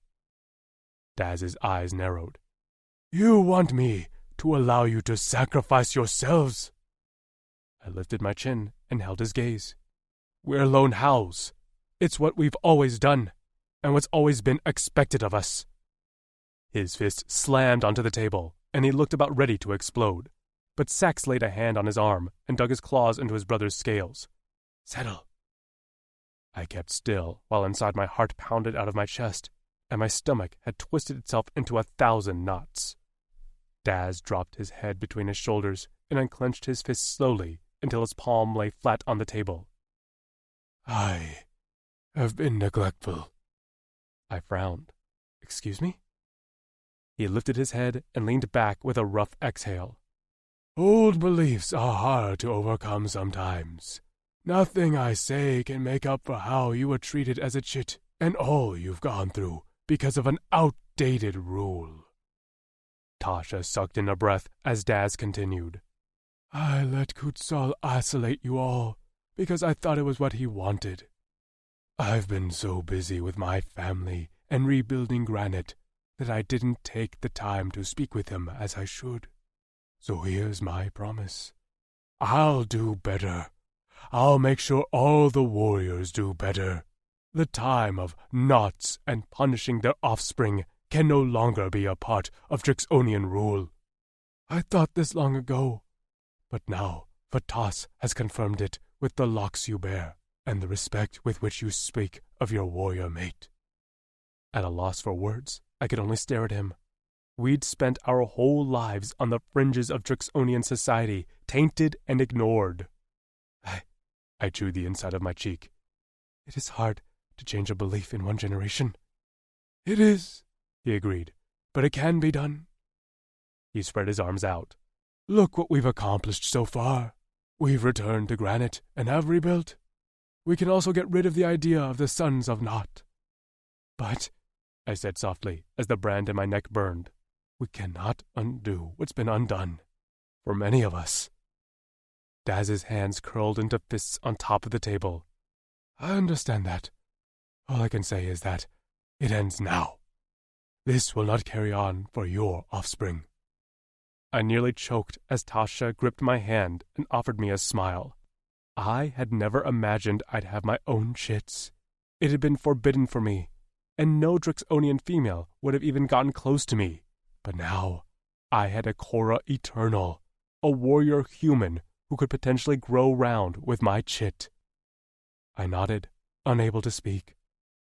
Daz's eyes narrowed. You want me to allow you to sacrifice yourselves? I lifted my chin and held his gaze. We're Lone Howls. It's what we've always done, and what's always been expected of us. His fist slammed onto the table, and he looked about ready to explode. But Sax laid a hand on his arm and dug his claws into his brother's scales. Settle. I kept still while inside my heart pounded out of my chest, and my stomach had twisted itself into 1,000 knots. Daz dropped his head between his shoulders and unclenched his fist slowly until his palm lay flat on the table. I have been neglectful. I frowned. Excuse me? He lifted his head and leaned back with a rough exhale. Old beliefs are hard to overcome sometimes. Nothing I say can make up for how you were treated as a chit and all you've gone through because of an outdated rule. Tasha sucked in a breath as Daz continued. I let Kutsal isolate you all because I thought it was what he wanted. I've been so busy with my family and rebuilding Granite that I didn't take the time to speak with him as I should. So here's my promise. I'll do better. I'll make sure all the warriors do better. The time of knots and punishing their offspring can no longer be a part of Drixonian rule. I thought this long ago, but now Vatas has confirmed it with the locks you bear and the respect with which you speak of your warrior mate. At a loss for words, I could only stare at him. We'd spent our whole lives on the fringes of Drixonian society, tainted and ignored. I chewed the inside of my cheek. It is hard to change a belief in one generation. It is, he agreed, but it can be done. He spread his arms out. Look what we've accomplished so far. We've returned to Granite and have rebuilt. We can also get rid of the idea of the Sons of Naught. But, I said softly, as the brand in my neck burned, we cannot undo what's been undone. For many of us. Daz's hands curled into fists on top of the table. I understand that. All I can say is that it ends now. This will not carry on for your offspring. I nearly choked as Tasha gripped my hand and offered me a smile. I had never imagined I'd have my own chits. It had been forbidden for me, and no Drixonian female would have even gotten close to me. But now, I had a Korra Eternal, a warrior human who could potentially grow round with my chit. I nodded, unable to speak.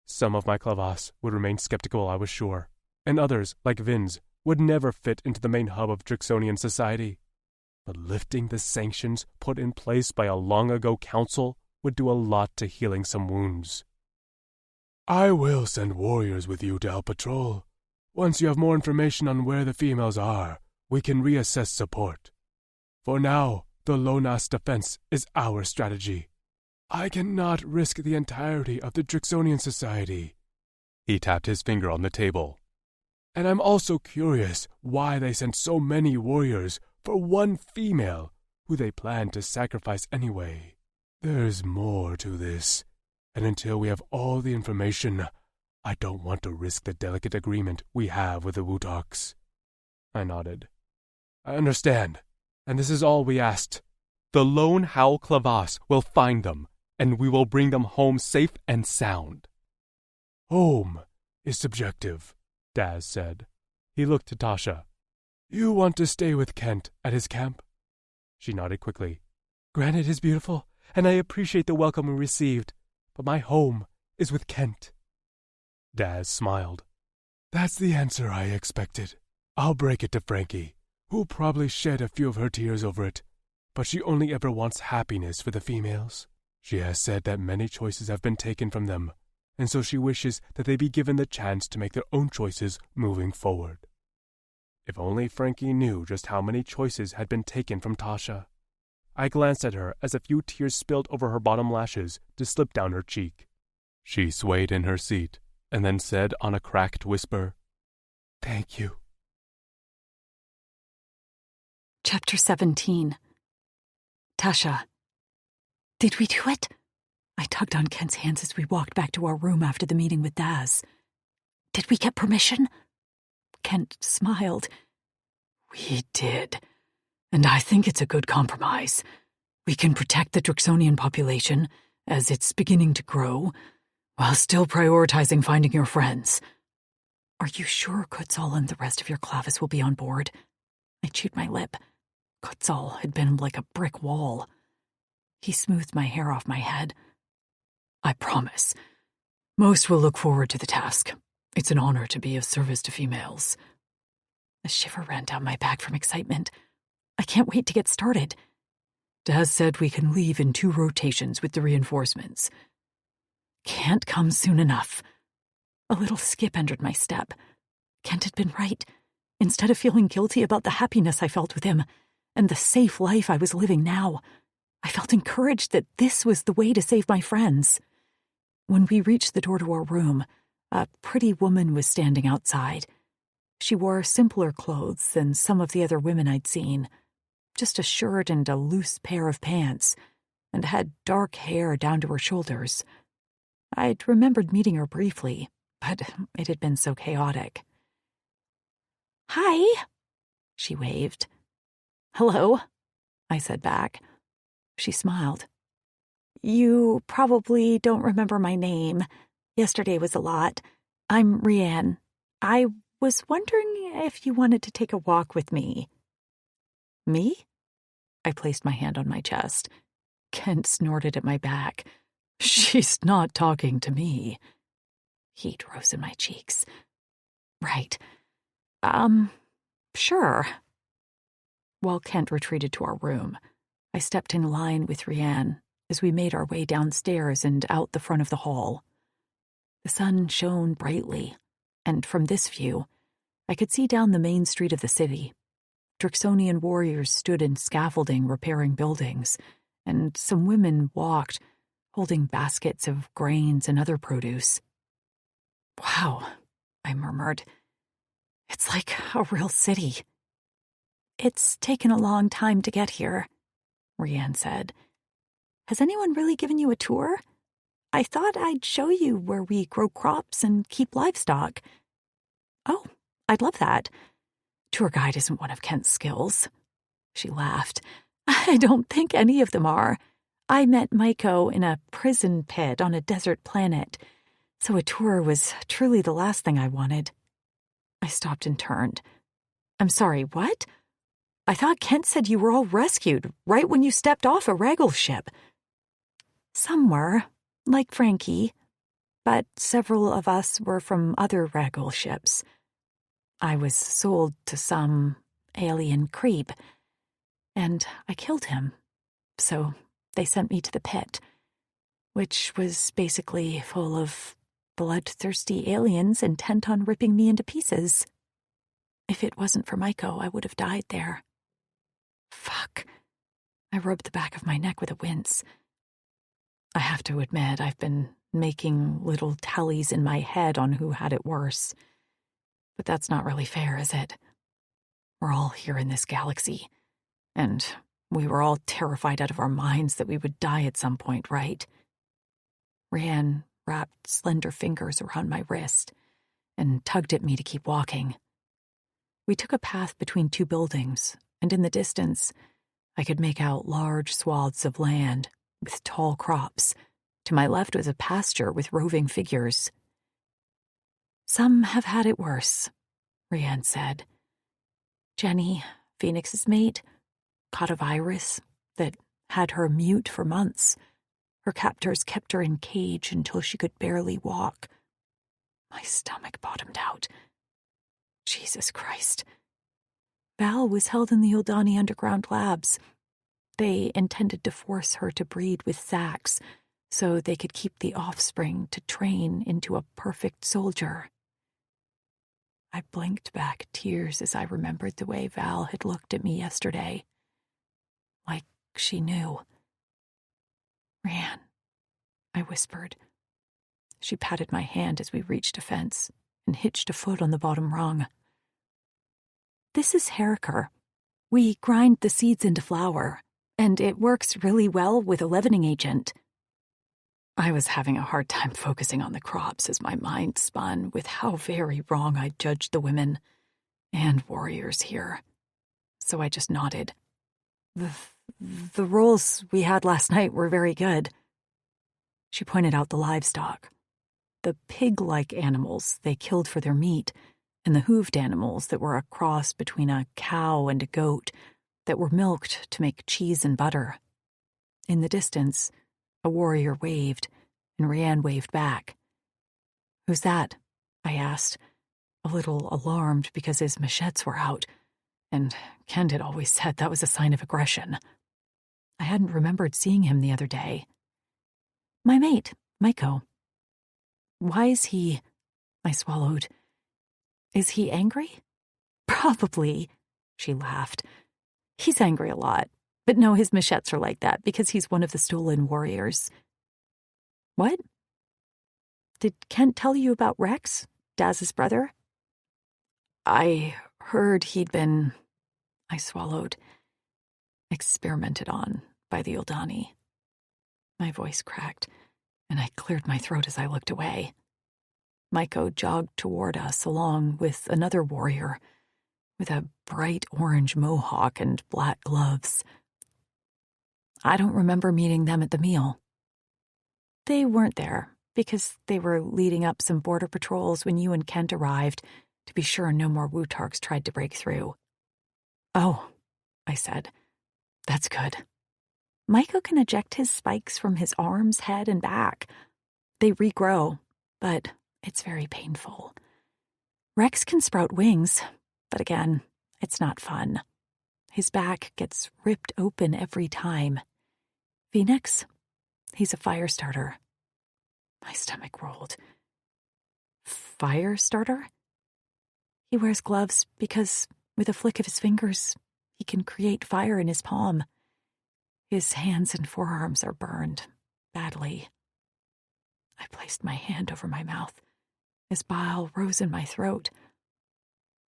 Some of my clavas would remain skeptical, I was sure, and others, like Vin's, would never fit into the main hub of Drixonian society. But lifting the sanctions put in place by a long-ago council would do a lot to healing some wounds. I will send warriors with you to help patrol. Once you have more information on where the females are, we can reassess support. For now, the Lonas defense is our strategy. I cannot risk the entirety of the Drixonian Society. He tapped his finger on the table. And I'm also curious why they sent so many warriors for one female who they plan to sacrifice anyway. There's more to this, and until we have all the information, I don't want to risk the delicate agreement we have with the Wutoks. I nodded. I understand, and this is all we asked. The lone Howl Clavas will find them, and we will bring them home safe and sound. Home is subjective, Daz said. He looked to Tasha. You want to stay with Kent at his camp? She nodded quickly. Granite is beautiful, and I appreciate the welcome we received, but my home is with Kent. Daz smiled. That's the answer I expected. I'll break it to Frankie, who'll probably shed a few of her tears over it, but she only ever wants happiness for the females. She has said that many choices have been taken from them, and so she wishes that they be given the chance to make their own choices moving forward. If only Frankie knew just how many choices had been taken from Tasha. I glanced at her as a few tears spilled over her bottom lashes to slip down her cheek. She swayed in her seat and then said on a cracked whisper, "Thank you." Chapter 17. Tasha. Did we do it? I tugged on Kent's hands as we walked back to our room after the meeting with Daz. Did we get permission? Kent smiled. We did. And I think it's a good compromise. We can protect the Drixonian population as it's beginning to grow, while still prioritizing finding your friends. Are you sure Kutzal and the rest of your Clavis will be on board? I chewed my lip. Kutzal had been like a brick wall. He smoothed my hair off my head. I promise. Most will look forward to the task. It's an honor to be of service to females. A shiver ran down my back from excitement. I can't wait to get started. Daz said we can leave in 2 rotations with the reinforcements. Can't come soon enough. A little skip entered my step. Kent had been right. Instead of feeling guilty about the happiness I felt with him and the safe life I was living now, I felt encouraged that this was the way to save my friends. When we reached the door to our room, a pretty woman was standing outside. She wore simpler clothes than some of the other women I'd seen. Just a shirt and a loose pair of pants, and had dark hair down to her shoulders. I'd remembered meeting her briefly, but it had been so chaotic. "Hi," she waved. "Hello," I said back. She smiled. "You probably don't remember my name. Yesterday was a lot. I'm Rianne. I was wondering if you wanted to take a walk with me." "Me?" I placed my hand on my chest. Kent snorted at my back. "She's not talking to me." Heat rose in my cheeks. "Right. Sure." While Kent retreated to our room, I stepped in line with Rianne as we made our way downstairs and out the front of the hall. The sun shone brightly, and from this view, I could see down the main street of the city. Drixonian warriors stood in scaffolding repairing buildings, and some women walked, holding baskets of grains and other produce. "Wow," I murmured. "It's like a real city." "It's taken a long time to get here," Rianne said. "Has anyone really given you a tour? I thought I'd show you where we grow crops and keep livestock." "Oh, I'd love that. Tour guide isn't one of Kent's skills." She laughed. "I don't think any of them are. I met Maiko in a prison pit on a desert planet, so a tour was truly the last thing I wanted." I stopped and turned. "I'm sorry, what? I thought Kent said you were all rescued right when you stepped off a Raggle ship." "Some were, like Frankie, but several of us were from other Raggle ships. I was sold to some alien creep, and I killed him, so they sent me to the pit, which was basically full of bloodthirsty aliens intent on ripping me into pieces. If it wasn't for Maiko, I would have died there." Fuck. I rubbed the back of my neck with a wince. I have to admit, I've been making little tallies in my head on who had it worse. But that's not really fair, is it? We're all here in this galaxy, and we were all terrified out of our minds that we would die at some point, right? Rianne wrapped slender fingers around my wrist and tugged at me to keep walking. We took a path between two buildings, and in the distance, I could make out large swaths of land with tall crops. To my left was a pasture with roving figures. Some have had it worse, Rianne said. Jenny, Phoenix's mate, caught a virus that had her mute for months. Her captors kept her in cage until she could barely walk. My stomach bottomed out. Jesus Christ. Val was held in the Ildani underground labs. They intended to force her to breed with Zax so they could keep the offspring to train into a perfect soldier. I blinked back tears as I remembered the way Val had looked at me yesterday. Like she knew. Rianne, I whispered. She patted my hand as we reached a fence and hitched a foot on the bottom rung. This is Herricker. We grind the seeds into flour, and it works really well with a leavening agent. I was having a hard time focusing on the crops as my mind spun with how very wrong I judged the women and warriors here. So I just nodded. The rolls we had last night were very good. She pointed out the livestock. The pig-like animals they killed for their meat, and the hooved animals that were a cross between a cow and a goat that were milked to make cheese and butter. In the distance, a warrior waved, and Rianne waved back. "Who's that?" I asked, a little alarmed because his machetes were out, and Kent had always said that was a sign of aggression. I hadn't remembered seeing him the other day. "My mate, Maiko." "Why is he—" I swallowed. "Is he angry?" "Probably," she laughed. "He's angry a lot. But no, his machetes are like that because he's one of the stolen warriors." "What? Did Kent tell you about Rex, Daz's brother?" "I heard he'd been," I swallowed, "experimented on by the Ildani." My voice cracked, and I cleared my throat as I looked away. Maiko jogged toward us along with another warrior with a bright orange mohawk and black gloves. I don't remember meeting them at the meal. They weren't there because they were leading up some border patrols when you and Kent arrived to be sure no more Wutarks tried to break through. "Oh," I said. "That's good." Maiko can eject his spikes from his arms, head, and back. They regrow, but it's very painful. Rex can sprout wings, but again, it's not fun. His back gets ripped open every time. Phoenix, he's a fire starter. My stomach rolled. Fire starter? He wears gloves because, with a flick of his fingers, he can create fire in his palm. His hands and forearms are burned, badly. I placed my hand over my mouth as bile rose in my throat.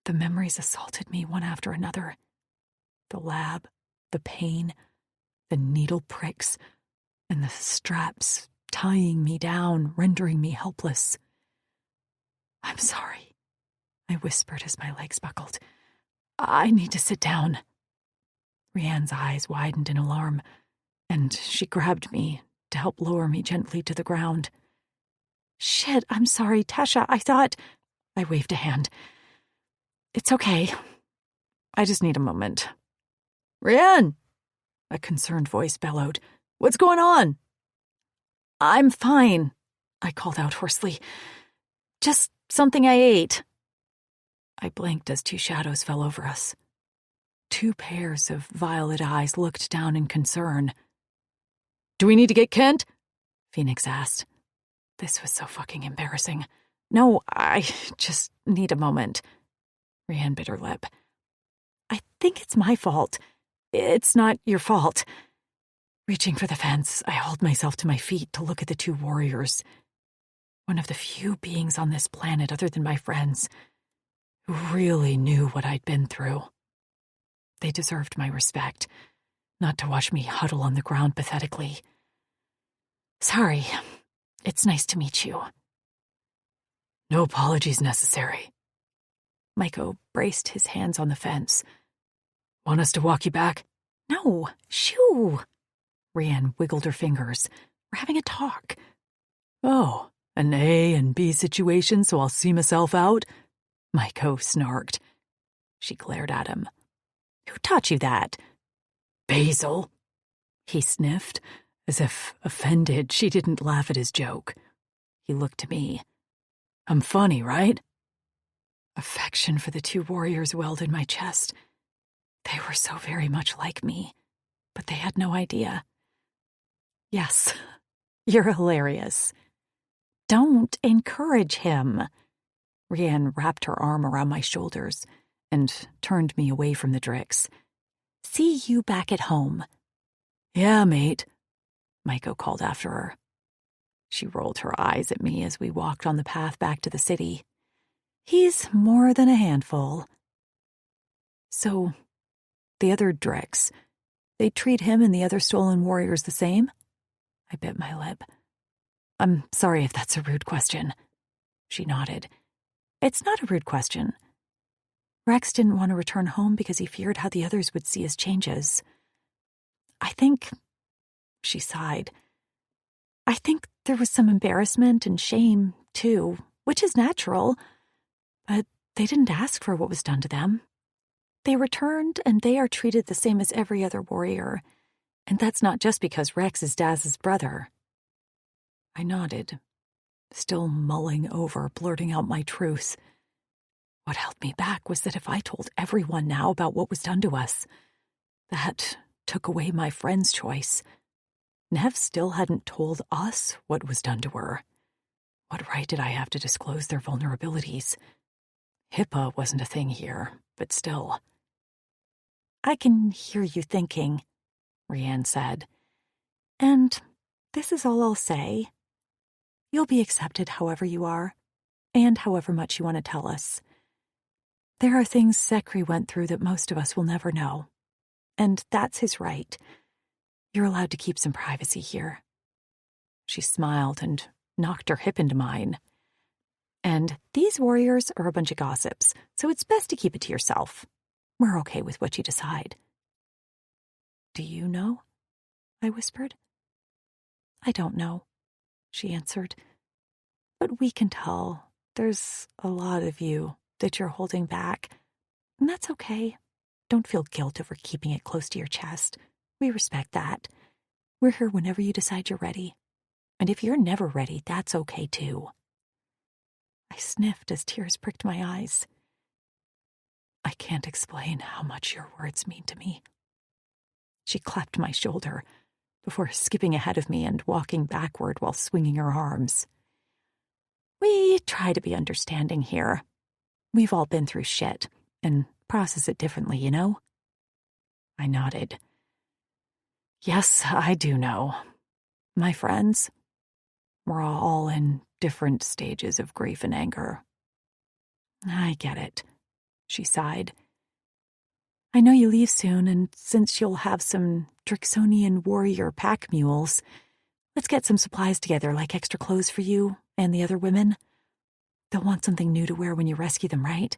The memories assaulted me one after another. The lab, the pain, the needle pricks, and the straps tying me down, rendering me helpless. "I'm sorry," I whispered as my legs buckled. "I need to sit down." Rianne's eyes widened in alarm, and she grabbed me to help lower me gently to the ground. "Shit, I'm sorry, Tasha, I thought—" I waved a hand. "It's okay. I just need a moment." "Rianne!" a concerned voice bellowed. "What's going on?" "I'm fine," I called out hoarsely. "Just something I ate." I blinked as two shadows fell over us. Two pairs of violet eyes looked down in concern. "Do we need to get Kent?" Phoenix asked. This was so fucking embarrassing. "No, I just need a moment." Rianne bit her lip. "I think it's my fault. It's not your fault. Reaching for the fence, I hauled myself to my feet to look at the two warriors. One of the few beings on this planet other than my friends who really knew what I'd been through. They deserved my respect, not to watch me huddle on the ground pathetically. Sorry, it's nice to meet you. No apologies necessary. Maiko braced his hands on the fence. Want us to walk you back? No, shoo! Rian wiggled her fingers. We're having a talk. Oh, an A and B situation, so I'll see myself out? Maiko snarked. She glared at him. Who taught you that? Basil. He sniffed, as if offended she didn't laugh at his joke. He looked at me. I'm funny, right? Affection for the two warriors welled in my chest. They were so very much like me, but they had no idea. Yes, you're hilarious. Don't encourage him. Rian wrapped her arm around my shoulders and turned me away from the Drix. See you back at home. Yeah, mate, Maiko called after her. She rolled her eyes at me as we walked on the path back to the city. He's more than a handful. So, the other Drix, they treat him and the other stolen warriors the same? I bit my lip. I'm sorry if that's a rude question. She nodded. It's not a rude question. Rex didn't want to return home because he feared how the others would see his changes. I think, she sighed, I think there was some embarrassment and shame, too, which is natural, but they didn't ask for what was done to them. They returned, and they are treated the same as every other warrior, and that's not just because Rex is Daz's brother. I nodded, still mulling over blurting out my truth. What held me back was that if I told everyone now about what was done to us, that took away my friend's choice. Nev still hadn't told us what was done to her. What right did I have to disclose their vulnerabilities? HIPAA wasn't a thing here, but still. I can hear you thinking, Rian said. And this is all I'll say. You'll be accepted however you are, and however much you want to tell us. There are things Sekri went through that most of us will never know. And that's his right. You're allowed to keep some privacy here. She smiled and knocked her hip into mine. And these warriors are a bunch of gossips, so it's best to keep it to yourself. We're okay with what you decide. Do you know? I whispered. I don't know, she answered. But we can tell there's a lot of you that you're holding back. And that's okay. Don't feel guilt over keeping it close to your chest. We respect that. We're here whenever you decide you're ready. And if you're never ready, that's okay too. I sniffed as tears pricked my eyes. I can't explain how much your words mean to me. She clapped my shoulder before skipping ahead of me and walking backward while swinging her arms. We try to be understanding here. We've all been through shit and process it differently, you know? I nodded. Yes, I do know. My friends, we're all in different stages of grief and anger. I get it, she sighed. I know you leave soon, and since you'll have some Drixonian warrior pack mules, let's get some supplies together, like extra clothes for you and the other women. They'll want something new to wear when you rescue them, right?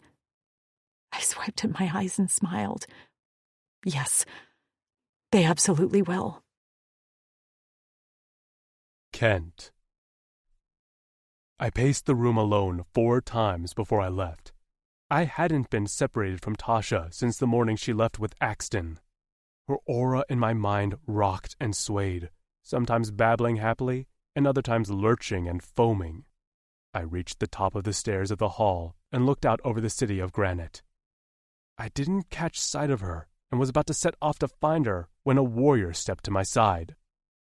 I swiped at my eyes and smiled. Yes, they absolutely will. Kent. I paced the room alone 4 times before I left. I hadn't been separated from Tasha since the morning she left with Axton. Her aura in my mind rocked and swayed, sometimes babbling happily, and other times lurching and foaming. I reached the top of the stairs of the hall and looked out over the city of granite. I didn't catch sight of her and was about to set off to find her when a warrior stepped to my side.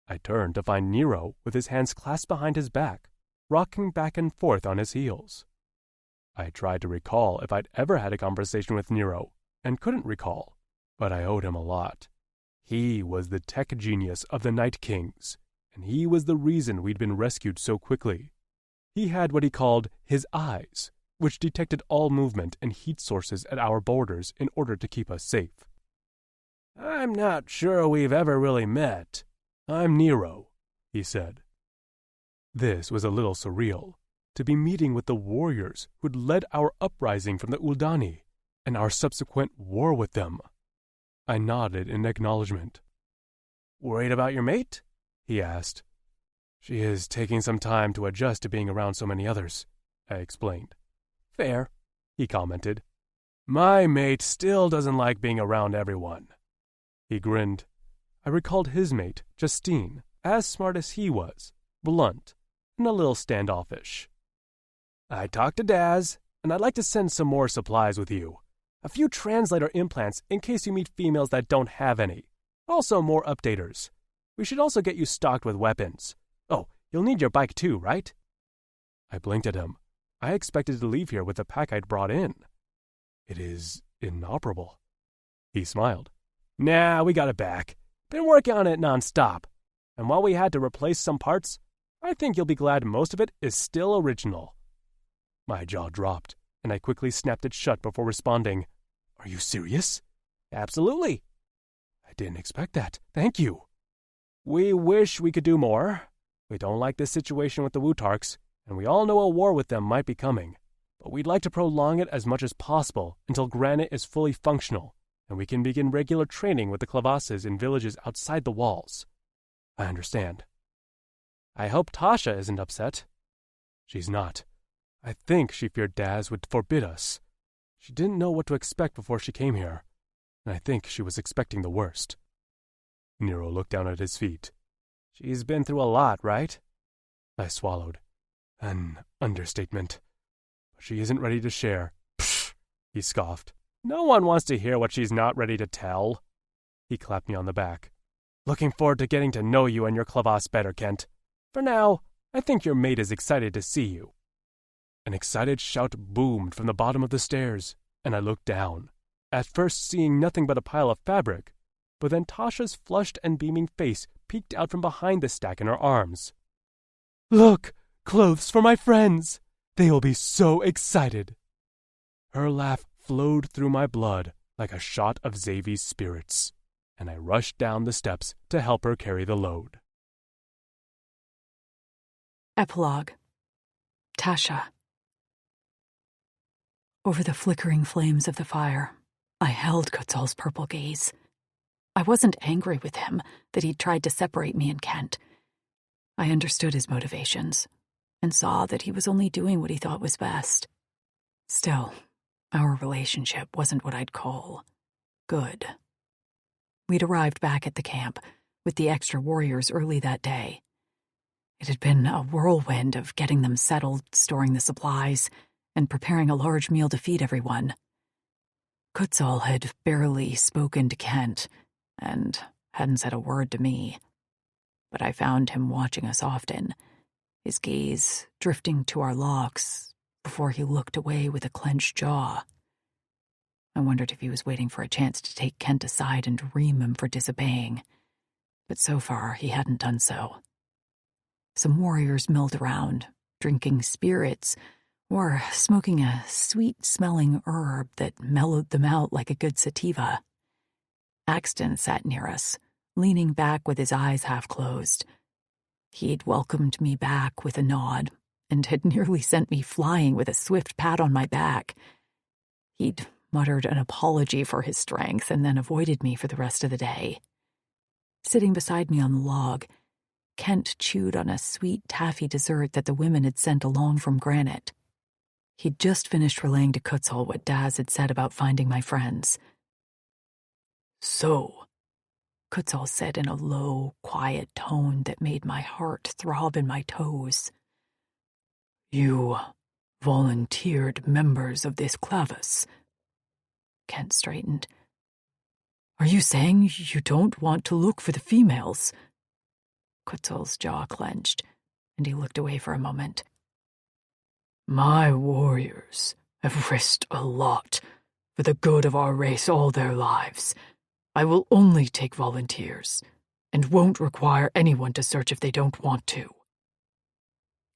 I turned to find Nero with his hands clasped behind his back, rocking back and forth on his heels. I tried to recall if I'd ever had a conversation with Nero and couldn't recall, but I owed him a lot. He was the tech genius of the Night Kings, and he was the reason we'd been rescued so quickly. He had what he called his eyes, which detected all movement and heat sources at our borders in order to keep us safe. "I'm not sure we've ever really met. I'm Nero," he said. This was a little surreal, to be meeting with the warriors who'd led our uprising from the Uldani, and our subsequent war with them. I nodded in acknowledgement. "Worried about your mate?" he asked. "She is taking some time to adjust to being around so many others," I explained. "Fair," he commented. "My mate still doesn't like being around everyone." He grinned. I recalled his mate, Justine, as smart as he was, blunt, and a little standoffish. "I talked to Daz, and I'd like to send some more supplies with you. A few translator implants in case you meet females that don't have any. Also more updaters. We should also get you stocked with weapons. Oh, you'll need your bike too, right?" I blinked at him. I expected to leave here with the pack I'd brought in. "It is inoperable." He smiled. "Nah, we got it back. Been working on it non-stop. And while we had to replace some parts, I think you'll be glad most of it is still original." My jaw dropped, and I quickly snapped it shut before responding, "Are you serious?" "Absolutely." "I didn't expect that. Thank you." "We wish we could do more. We don't like this situation with the Wutarks, and we all know a war with them might be coming. But we'd like to prolong it as much as possible until Granite is fully functional, and we can begin regular training with the Clavasses in villages outside the walls." "I understand." "I hope Tasha isn't upset." "She's not. I think she feared Daz would forbid us. She didn't know what to expect before she came here, and I think she was expecting the worst." Nero looked down at his feet. "She's been through a lot, right?" I swallowed. "An understatement. But she isn't ready to share." "Psh!" he scoffed. "No one wants to hear what she's not ready to tell." He clapped me on the back. "Looking forward to getting to know you and your Clavas better, Kent. For now, I think your mate is excited to see you." An excited shout boomed from the bottom of the stairs, and I looked down, at first seeing nothing but a pile of fabric, but then Tasha's flushed and beaming face peeked out from behind the stack in her arms. "Look! Clothes for my friends! They will be so excited!" Her laugh flowed through my blood like a shot of Xavi's spirits, and I rushed down the steps to help her carry the load. Epilogue. Tasha. Over the flickering flames of the fire, I held Kutzal's purple gaze. I wasn't angry with him that he'd tried to separate me and Kent. I understood his motivations and saw that he was only doing what he thought was best. Still, our relationship wasn't what I'd call good. We'd arrived back at the camp with the extra warriors early that day. It had been a whirlwind of getting them settled, storing the supplies, and preparing a large meal to feed everyone. Kutzal had barely spoken to Kent and hadn't said a word to me, but I found him watching us often, his gaze drifting to our locks before he looked away with a clenched jaw. I wondered if he was waiting for a chance to take Kent aside and ream him for disobeying, but so far he hadn't done so. Some warriors milled around, drinking spirits or smoking a sweet-smelling herb that mellowed them out like a good sativa. Axton sat near us, leaning back with his eyes half closed. He'd welcomed me back with a nod and had nearly sent me flying with a swift pat on my back. He'd muttered an apology for his strength and then avoided me for the rest of the day. Sitting beside me on the log, Kent chewed on a sweet taffy dessert that the women had sent along from Granite. He'd just finished relaying to Kutzal what Daz had said about finding my friends. "So," Kutzal said in a low, quiet tone that made my heart throb in my toes, "you volunteered members of this Clavas." Kent straightened. "Are you saying you don't want to look for the females?" Kutzal's jaw clenched, and he looked away for a moment. "My warriors have risked a lot for the good of our race all their lives, I will only take volunteers, and won't require anyone to search if they don't want to."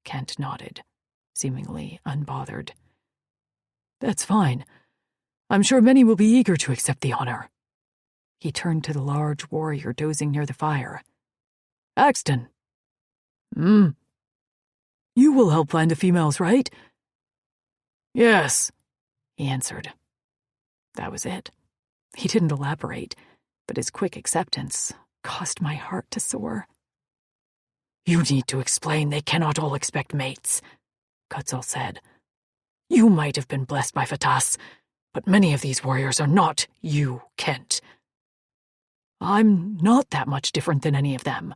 Kent nodded, seemingly unbothered. "That's fine. I'm sure many will be eager to accept the honor." He turned to the large warrior dozing near the fire. "Axton." "You will help find the females, right?" "Yes," he answered. That was it. He didn't elaborate, but his quick acceptance caused my heart to soar. "You need to explain they cannot all expect mates," Kutzal said. "You might have been blessed by Fatas, but many of these warriors are not you, Kent." "I'm not that much different than any of them."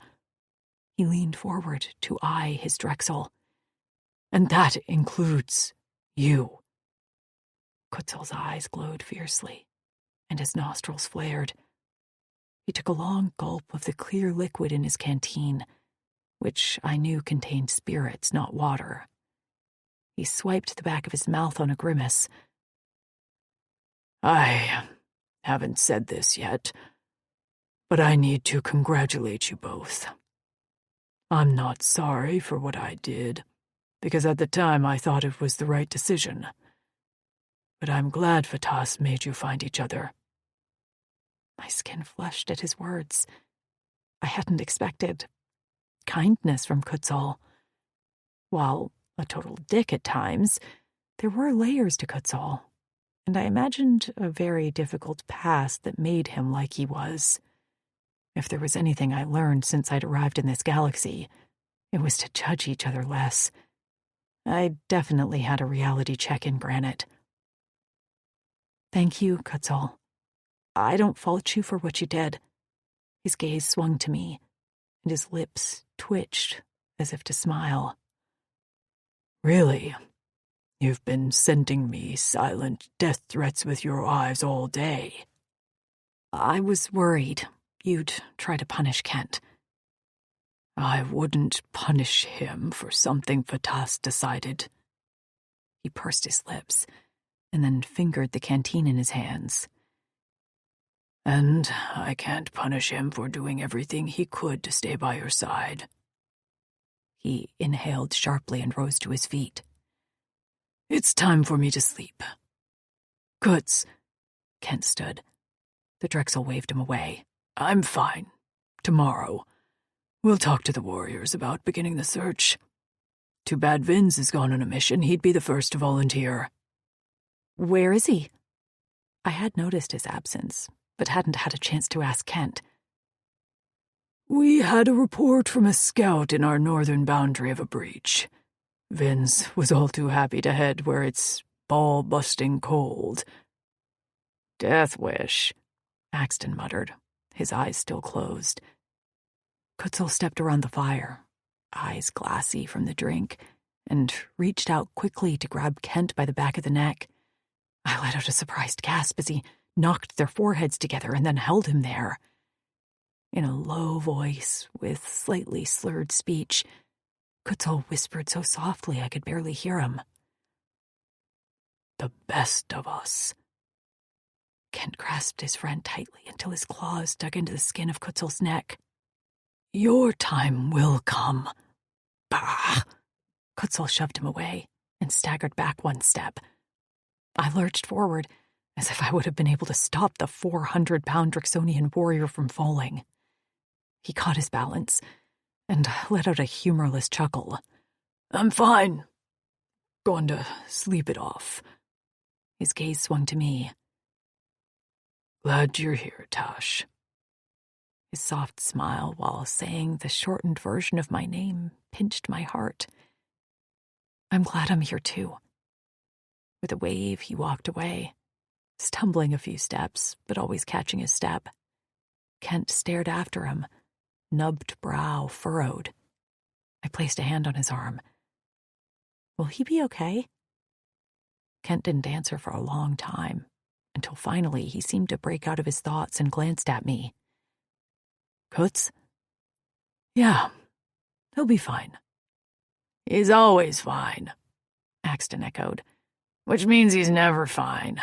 He leaned forward to eye his Drexel. "And that includes you." Kutzal's eyes glowed fiercely, and his nostrils flared. He took a long gulp of the clear liquid in his canteen, which I knew contained spirits, not water. He swiped the back of his mouth on a grimace. "I haven't said this yet, but I need to congratulate you both. I'm not sorry for what I did, because at the time I thought it was the right decision. But I'm glad Fatas made you find each other." My skin flushed at his words. I hadn't expected kindness from Kutzal. While a total dick at times, there were layers to Kutzal, and I imagined a very difficult past that made him like he was. If there was anything I learned since I'd arrived in this galaxy, it was to judge each other less. I definitely had a reality check in Granite. "Thank you, Kutzal. I don't fault you for what you did." His gaze swung to me, and his lips twitched as if to smile. "Really? You've been sending me silent death threats with your eyes all day." "I was worried you'd try to punish Kent." "I wouldn't punish him for something Fatas decided." He pursed his lips, and then fingered the canteen in his hands. "And I can't punish him for doing everything he could to stay by your side." He inhaled sharply and rose to his feet. "It's time for me to sleep." "Kutz." Kent stood. The Drexel waved him away. "I'm fine. Tomorrow. We'll talk to the warriors about beginning the search. Too bad Vince has gone on a mission. He'd be the first to volunteer." "Where is he?" I had noticed his absence, but hadn't had a chance to ask Kent. "We had a report from a scout in our northern boundary of a breach. Vince was all too happy to head where it's ball-busting cold." "Death wish," Axton muttered, his eyes still closed. Kutzal stepped around the fire, eyes glassy from the drink, and reached out quickly to grab Kent by the back of the neck. I let out a surprised gasp as he knocked their foreheads together and then held him there. In a low voice, with slightly slurred speech, Kutzal whispered so softly I could barely hear him. "The best of us." Kent grasped his friend tightly until his claws dug into the skin of Kutzal's neck. "Your time will come." "Bah!" Kutzal shoved him away and staggered back one step. I lurched forward, as if I would have been able to stop the 400-pound Drixonian warrior from falling. He caught his balance and let out a humorless chuckle. "I'm fine. Going to sleep it off." His gaze swung to me. "Glad you're here, Tash." His soft smile while saying the shortened version of my name pinched my heart. "I'm glad I'm here too." With a wave, he walked away, stumbling a few steps, but always catching his step. Kent stared after him, nubbed brow furrowed. I placed a hand on his arm. "Will he be okay?" Kent didn't answer for a long time, until finally he seemed to break out of his thoughts and glanced at me. "Kutz?" "Yeah, he'll be fine." "He's always fine," Axton echoed. "Which means he's never fine."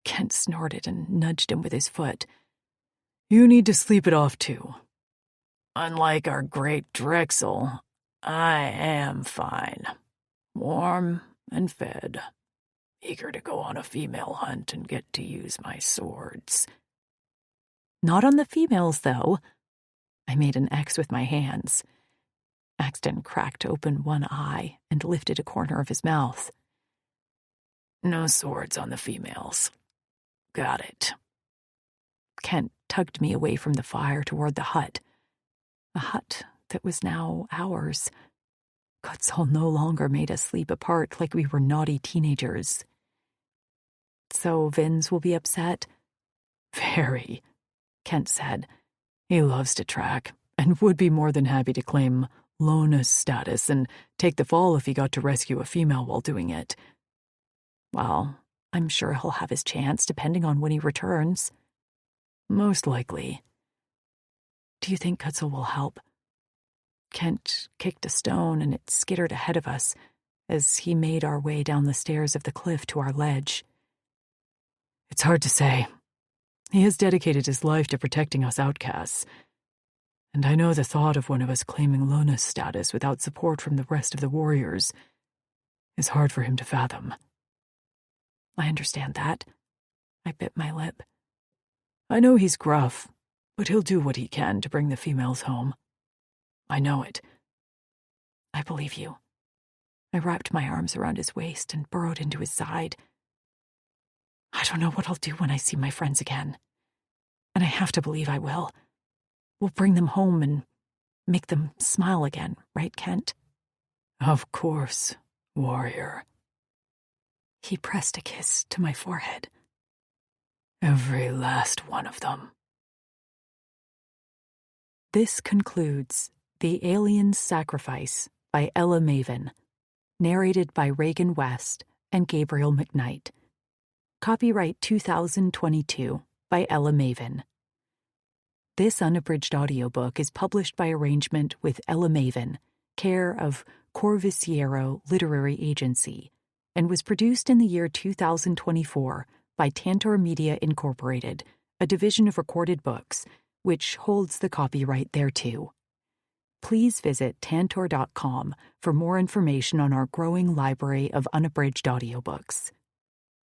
Kent snorted and nudged him with his foot. You need to sleep it off too. Unlike our great Drexel, I am fine. Warm and fed. Eager to go on a female hunt and get to use my swords. Not on the females, though. I made an X with my hands. Axton cracked open one eye and lifted a corner of his mouth. No swords on the females. Got it. Kent tugged me away from the fire toward the hut. A hut that was now ours. Kutzal no longer made us sleep apart like we were naughty teenagers. So Vince will be upset? Very, Kent said. He loves to track, and would be more than happy to claim Lona's status and take the fall if he got to rescue a female while doing it. Well, I'm sure he'll have his chance, depending on when he returns. Most likely. Do you think Kutzal will help? Kent kicked a stone and it skittered ahead of us as he made our way down the stairs of the cliff to our ledge. It's hard to say. He has dedicated his life to protecting us outcasts. And I know the thought of one of us claiming Lona's status without support from the rest of the warriors is hard for him to fathom. I understand that. I bit my lip. I know he's gruff, but he'll do what he can to bring the females home. I know it. I believe you. I wrapped my arms around his waist and burrowed into his side. I don't know what I'll do when I see my friends again. And I have to believe I will. We'll bring them home and make them smile again, right, Kent? Of course, warrior. He pressed a kiss to my forehead. Every last one of them. This concludes The Alien's Sacrifice by Ella Maven, narrated by Reagan West and Gabriel McKnight. Copyright 2022 by Ella Maven. This unabridged audiobook is published by arrangement with Ella Maven, care of Corvisiero Literary Agency, and was produced in the year 2024 by Tantor Media Incorporated, a division of Recorded Books, which holds the copyright thereto. Please visit tantor.com for more information on our growing library of unabridged audiobooks.